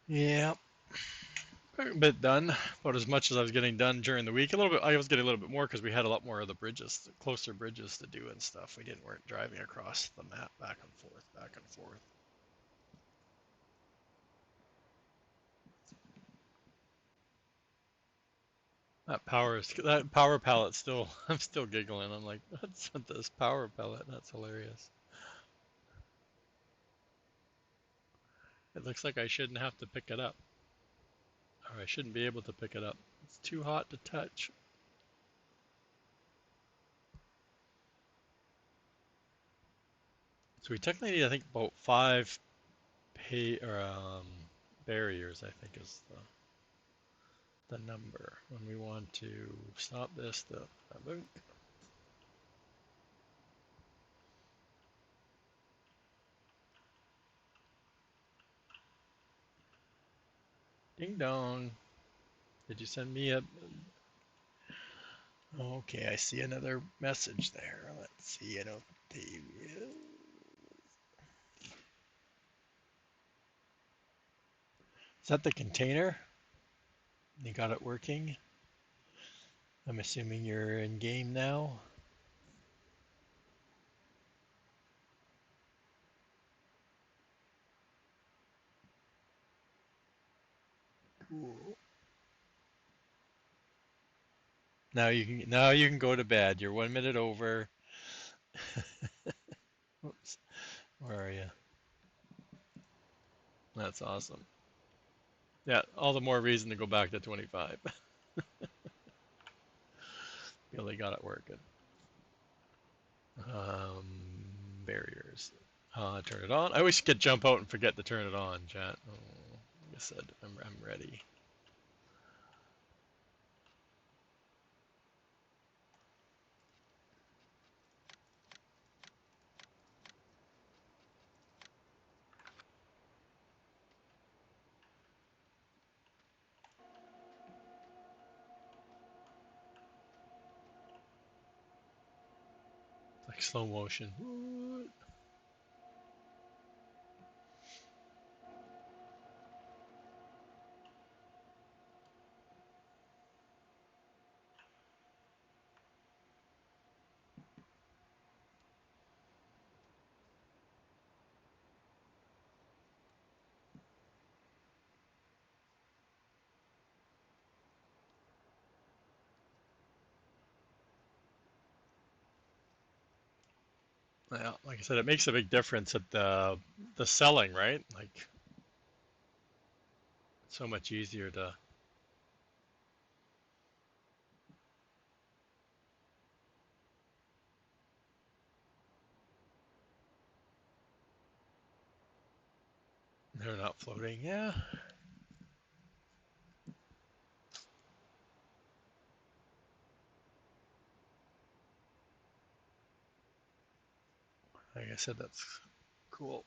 Yeah, quite a bit done. About as much as I was getting done during the week. A little bit. I was getting a little bit more because we had a lot more of the bridges, closer bridges to do and stuff. Weren't driving across the map back and forth, back and forth. That power pallet still. I'm still giggling. I'm like, what's this power pellet? That's hilarious. It looks like I shouldn't have to pick it up, or I shouldn't be able to pick it up. It's too hot to touch. So we technically need, I think, about 5 barriers. I think is the number when we want to stop this. Ding dong. Did you send me a? Okay, I see another message there. Let's see. I don't. Is that the container? You got it working? I'm assuming you're in game now. Cool. Now you can go to bed. You're 1 minute over. Oops. Where are you? That's awesome. Yeah, all the more reason to go back to 25. Really got it working. Um, Barriers. Turn it on. I always get jump out and forget to turn it on, chat. Oh, like I said, I'm ready. Like slow motion. Yeah, like I said, it makes a big difference at the selling, right? Like it's so much easier to. They're not floating. Yeah, like I said, that's cool.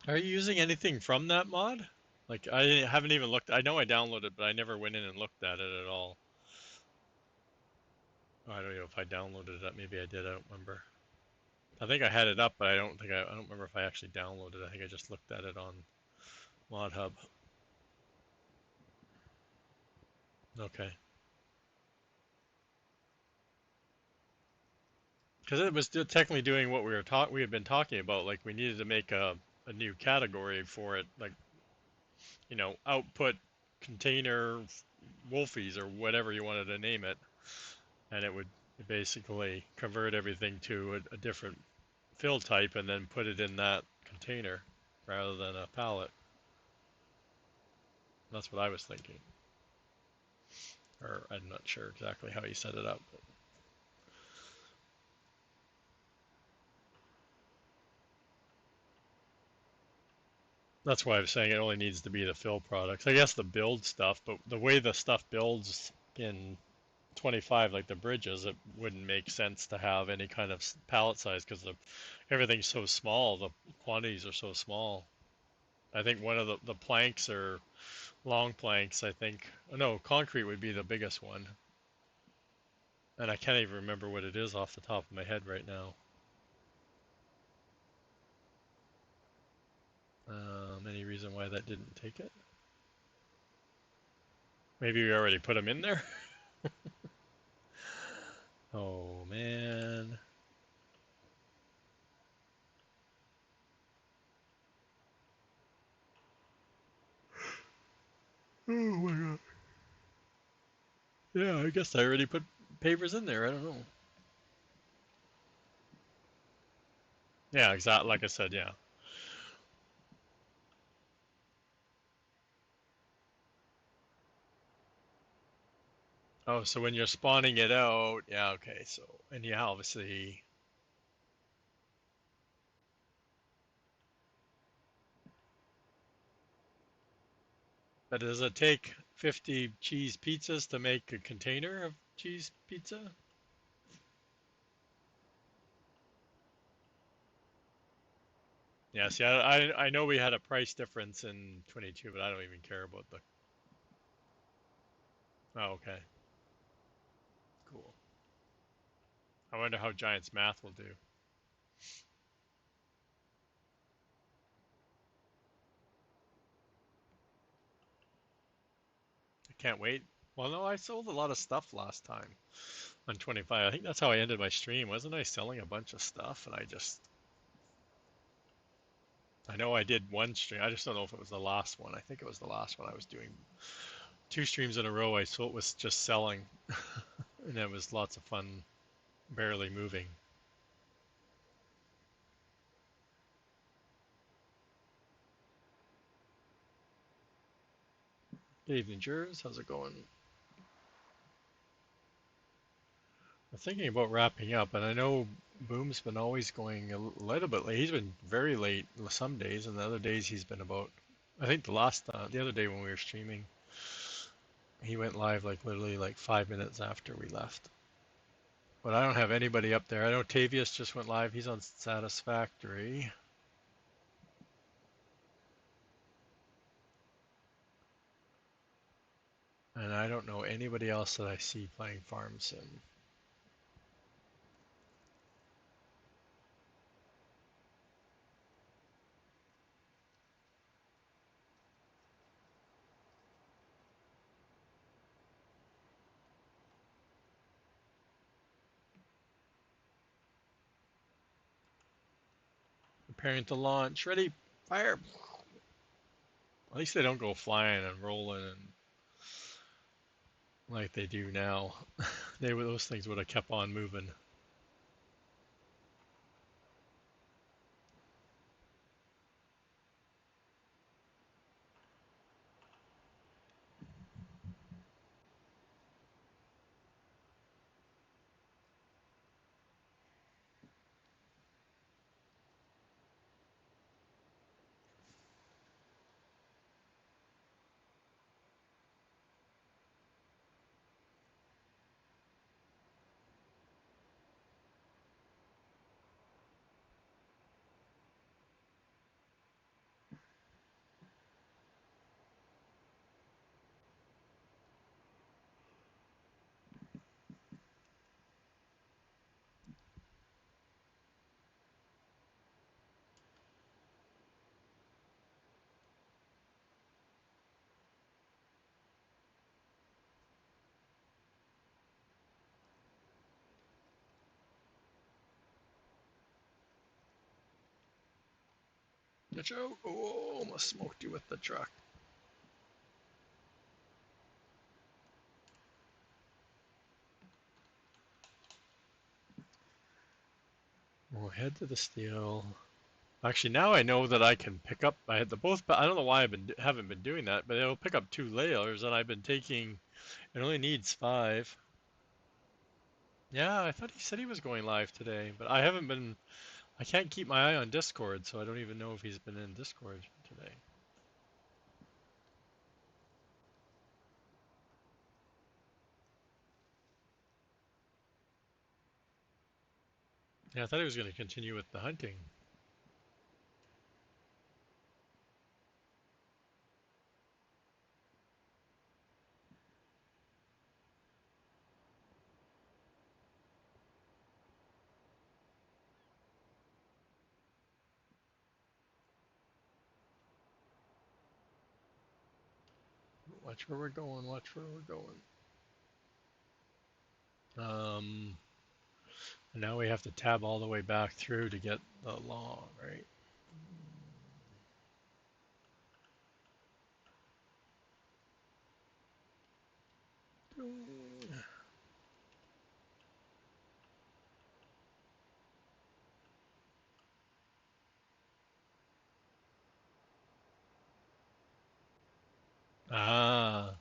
Are you using anything from that mod? Like I haven't even looked. I know I downloaded, but I never went in and looked at it at all. Oh, I don't know if I downloaded it. Maybe I did. I don't remember. I think I had it up, but I don't remember if I actually downloaded it. I think I just looked at it on Mod Hub. Okay. Because it was technically doing what we had been talking about. Like we needed to make a new category for it, like output container wolfies or whatever you wanted to name it, and it would basically convert everything to a different fill type and then put it in that container rather than a pallet. That's what I was thinking, or I'm not sure exactly how you set it up. But that's why I was saying it only needs to be the fill products. I guess the build stuff, but the way the stuff builds in 25, like the bridges, it wouldn't make sense to have any kind of pallet size because everything's so small. The quantities are so small. I think one of the planks are long planks. I think, oh, no, concrete would be the biggest one. And I can't even remember what it is off the top of my head right now. Any reason why that didn't take it? Maybe we already put them in there? Oh, man. Oh my god. Yeah, I guess I already put papers in there. I don't know. Yeah, exactly. Like I said, yeah. Oh, so when you're spawning it out, yeah, okay. So, and yeah, obviously, but does it take 50 cheese pizzas to make a container of cheese pizza? Yeah, see, I know we had a price difference in 22, but I don't even care about the. Oh, okay, cool. I wonder how Giants math will do. I can't wait. Well, no, I sold a lot of stuff last time on 25. I think that's how I ended my stream. Wasn't I selling a bunch of stuff? And I know I did one stream. I just don't know if it was the last one. I think it was the last one I was doing. Two streams in a row, I saw it was just selling, and it was lots of fun, barely moving. Good evening, Jers. How's it going? I'm thinking about wrapping up, and I know Boom's been always going a little bit late. He's been very late some days, and the other days he's been about. I think the other day when we were streaming, he went live like literally like 5 minutes after we left. But I don't have anybody up there. I know Tavius just went live. He's on Satisfactory. And I don't know anybody else that I see playing Farm Sim. preparing to launch. Ready, fire. At least they don't go flying and rolling and like they do now. Those things would have kept on moving. Watch out. Oh, almost smoked you with the truck. We'll head to the steel. Actually, now I know that I can pick up. I had the both, but I don't know why haven't been doing that. But it'll pick up 2 layers, and I've been taking. It only needs 5. Yeah, I thought he said he was going live today, but I haven't been. I can't keep my eye on Discord, so I don't even know if he's been in Discord today. Yeah, I thought he was going to continue with the hunting. Watch where we're going. Watch where we're going. And now we have to tab all the way back through to get the law, right? Ah,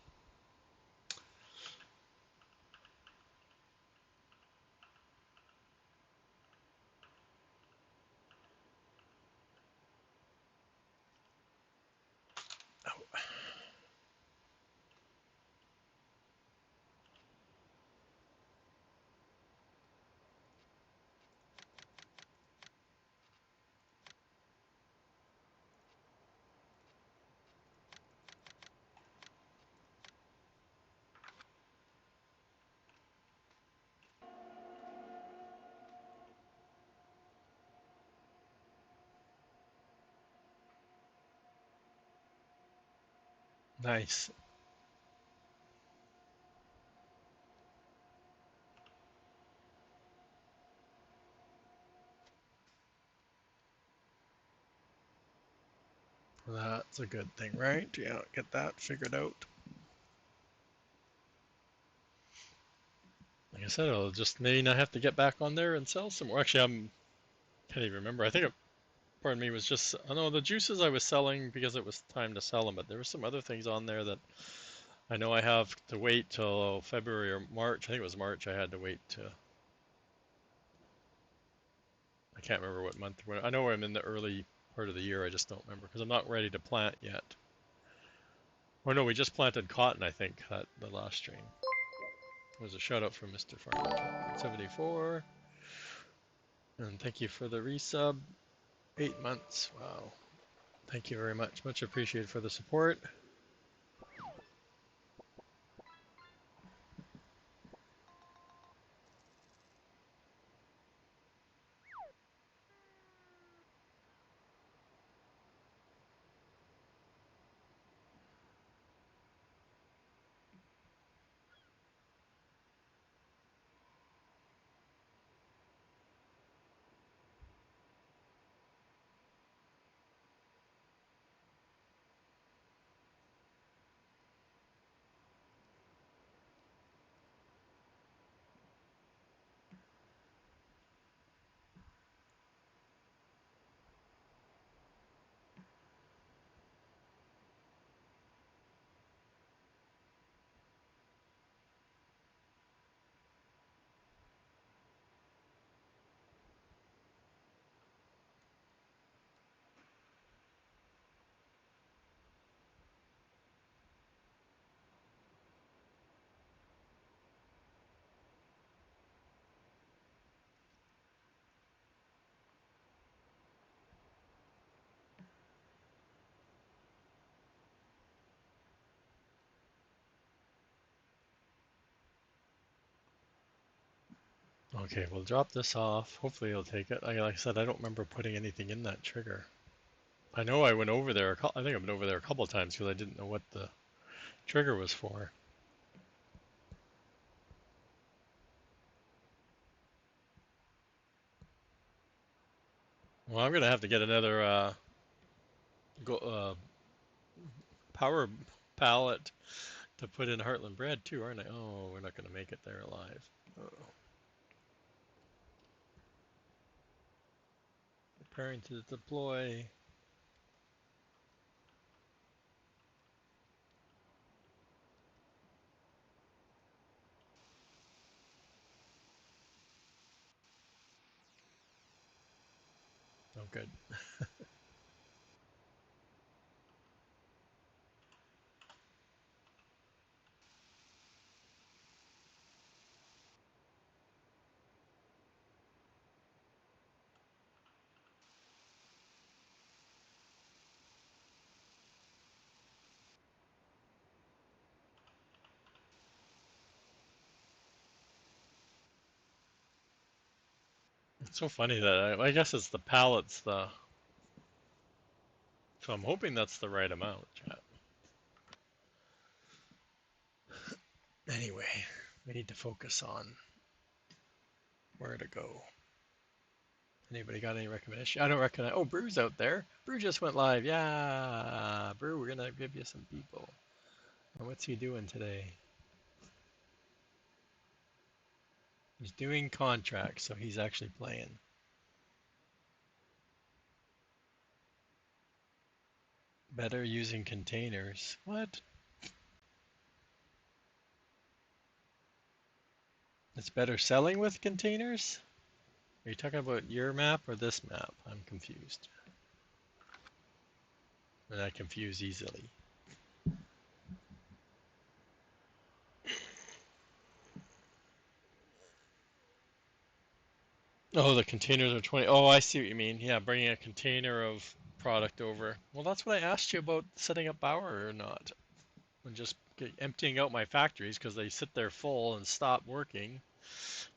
nice. That's a good thing, right? Yeah, get that figured out. Like I said, I'll just may not have to get back on there and sell some more. Actually, can't even remember. I think part of me was just, I know the juices I was selling because it was time to sell them, but there were some other things on there that I know I have to wait till February or March. I think it was March I had to wait to. I can't remember what month. I know I'm in the early part of the year. I just don't remember because I'm not ready to plant yet. Or no, we just planted cotton, I think, that the last strain. There's a shout out from Mr. Farmington 74. And thank you for the resub. 8 months. Wow. Thank you very much. Much appreciated for the support. Okay, we'll drop this off. Hopefully he'll take it. Like I said, I don't remember putting anything in that trigger. I know I went over there. I think I've been over there a couple of times because I didn't know what the trigger was for. Well, I'm gonna have to get another power pallet to put in Heartland bread too, aren't I? Oh, we're not gonna make it there alive. Oh. Preparing to deploy. Oh, good. It's so funny that I guess it's the pallets. So I'm hoping that's the right amount, chat. Anyway, we need to focus on where to go. Anybody got any recommendation? I don't recognize. Oh, Brew's out there. Brew just went live. Yeah, Brew, we're gonna give you some people. And what's he doing today? He's doing contracts, so he's actually playing. Better using containers. What? It's better selling with containers? Are you talking about your map or this map? I'm confused. And I confuse easily. Oh, the containers are 20. Oh, I see what you mean. Yeah, bringing a container of product over. Well, that's what I asked you about setting up Bower or not. And just emptying out my factories because they sit there full and stop working.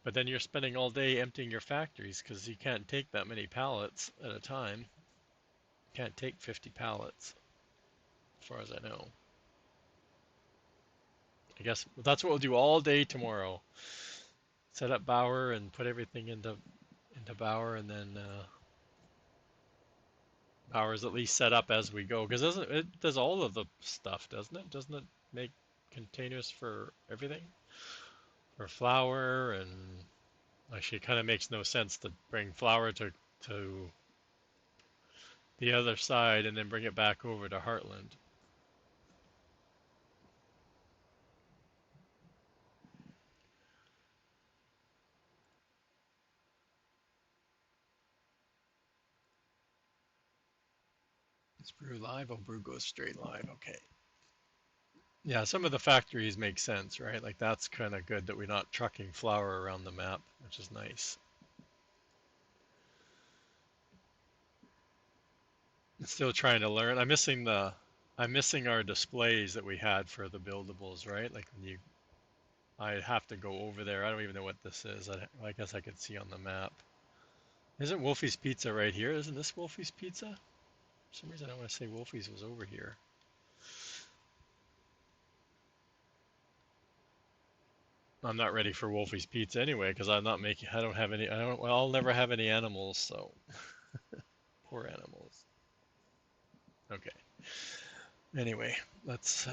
But then you're spending all day emptying your factories because you can't take that many pallets at a time. You can't take 50 pallets, as far as I know. I guess that's what we'll do all day tomorrow. Set up Bower and put everything into Bower, and then Bower's at least set up as we go. Because doesn't it does all of the stuff, doesn't it? Doesn't it make containers for everything? For flour and actually, it kind of makes no sense to bring flour to the other side and then bring it back over to Heartland. Is Brew live? Oh, Brew goes straight live. Okay. Yeah, some of the factories make sense, right? Like that's kind of good that we're not trucking flour around the map, which is nice. I'm still trying to learn. I'm missing our displays that we had for the buildables, right? Like when you, I have to go over there. I don't even know what this is. I guess I could see on the map. Isn't Wolfie's Pizza right here? Isn't this Wolfie's Pizza? For some reason I want to say Wolfie's was over here. I'm not ready for Wolfie's Pizza anyway because I'm not making. I don't have any. I don't. Well, I'll never have any animals, so poor animals. Okay. Anyway, let's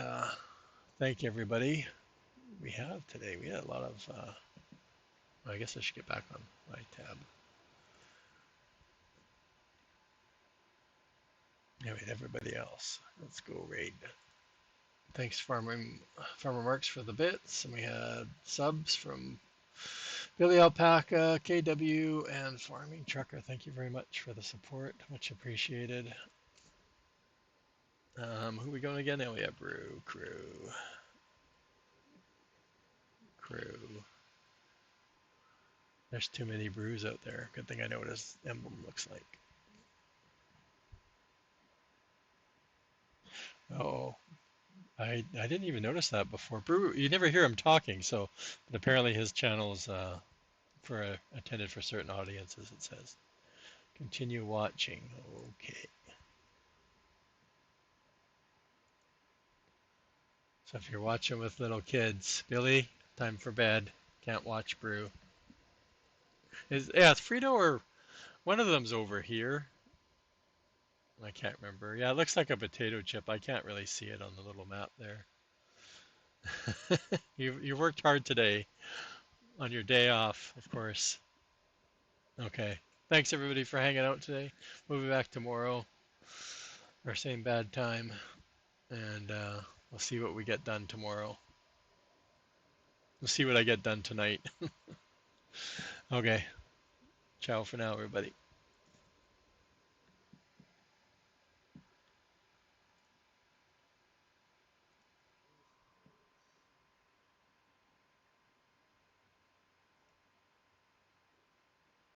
thank everybody we have today. We had a lot of. I guess I should get back on my tab. Anyway, everybody else, let's go raid. Thanks, Farmer Marks, for the bits, and we had subs from Billy Alpaca, KW, and Farming Trucker. Thank you very much for the support. Much appreciated. Who are we going again? Oh, yeah, Crew. There's too many brews out there. Good thing I know what his emblem looks like. Oh, I didn't even notice that before. Brew, you never hear him talking, so but apparently his channel is intended for certain audiences, it says. Continue watching. Okay. So if you're watching with little kids, Billy, time for bed. Can't watch Brew. It's Frito or one of them's over here. I can't remember. Yeah, it looks like a potato chip. I can't really see it on the little map there. You worked hard today on your day off, of course. Okay. Thanks everybody for hanging out today. We'll be back tomorrow, our same bad time, and we'll see what we get done tomorrow. We'll see what I get done tonight. Okay. Ciao for now, everybody.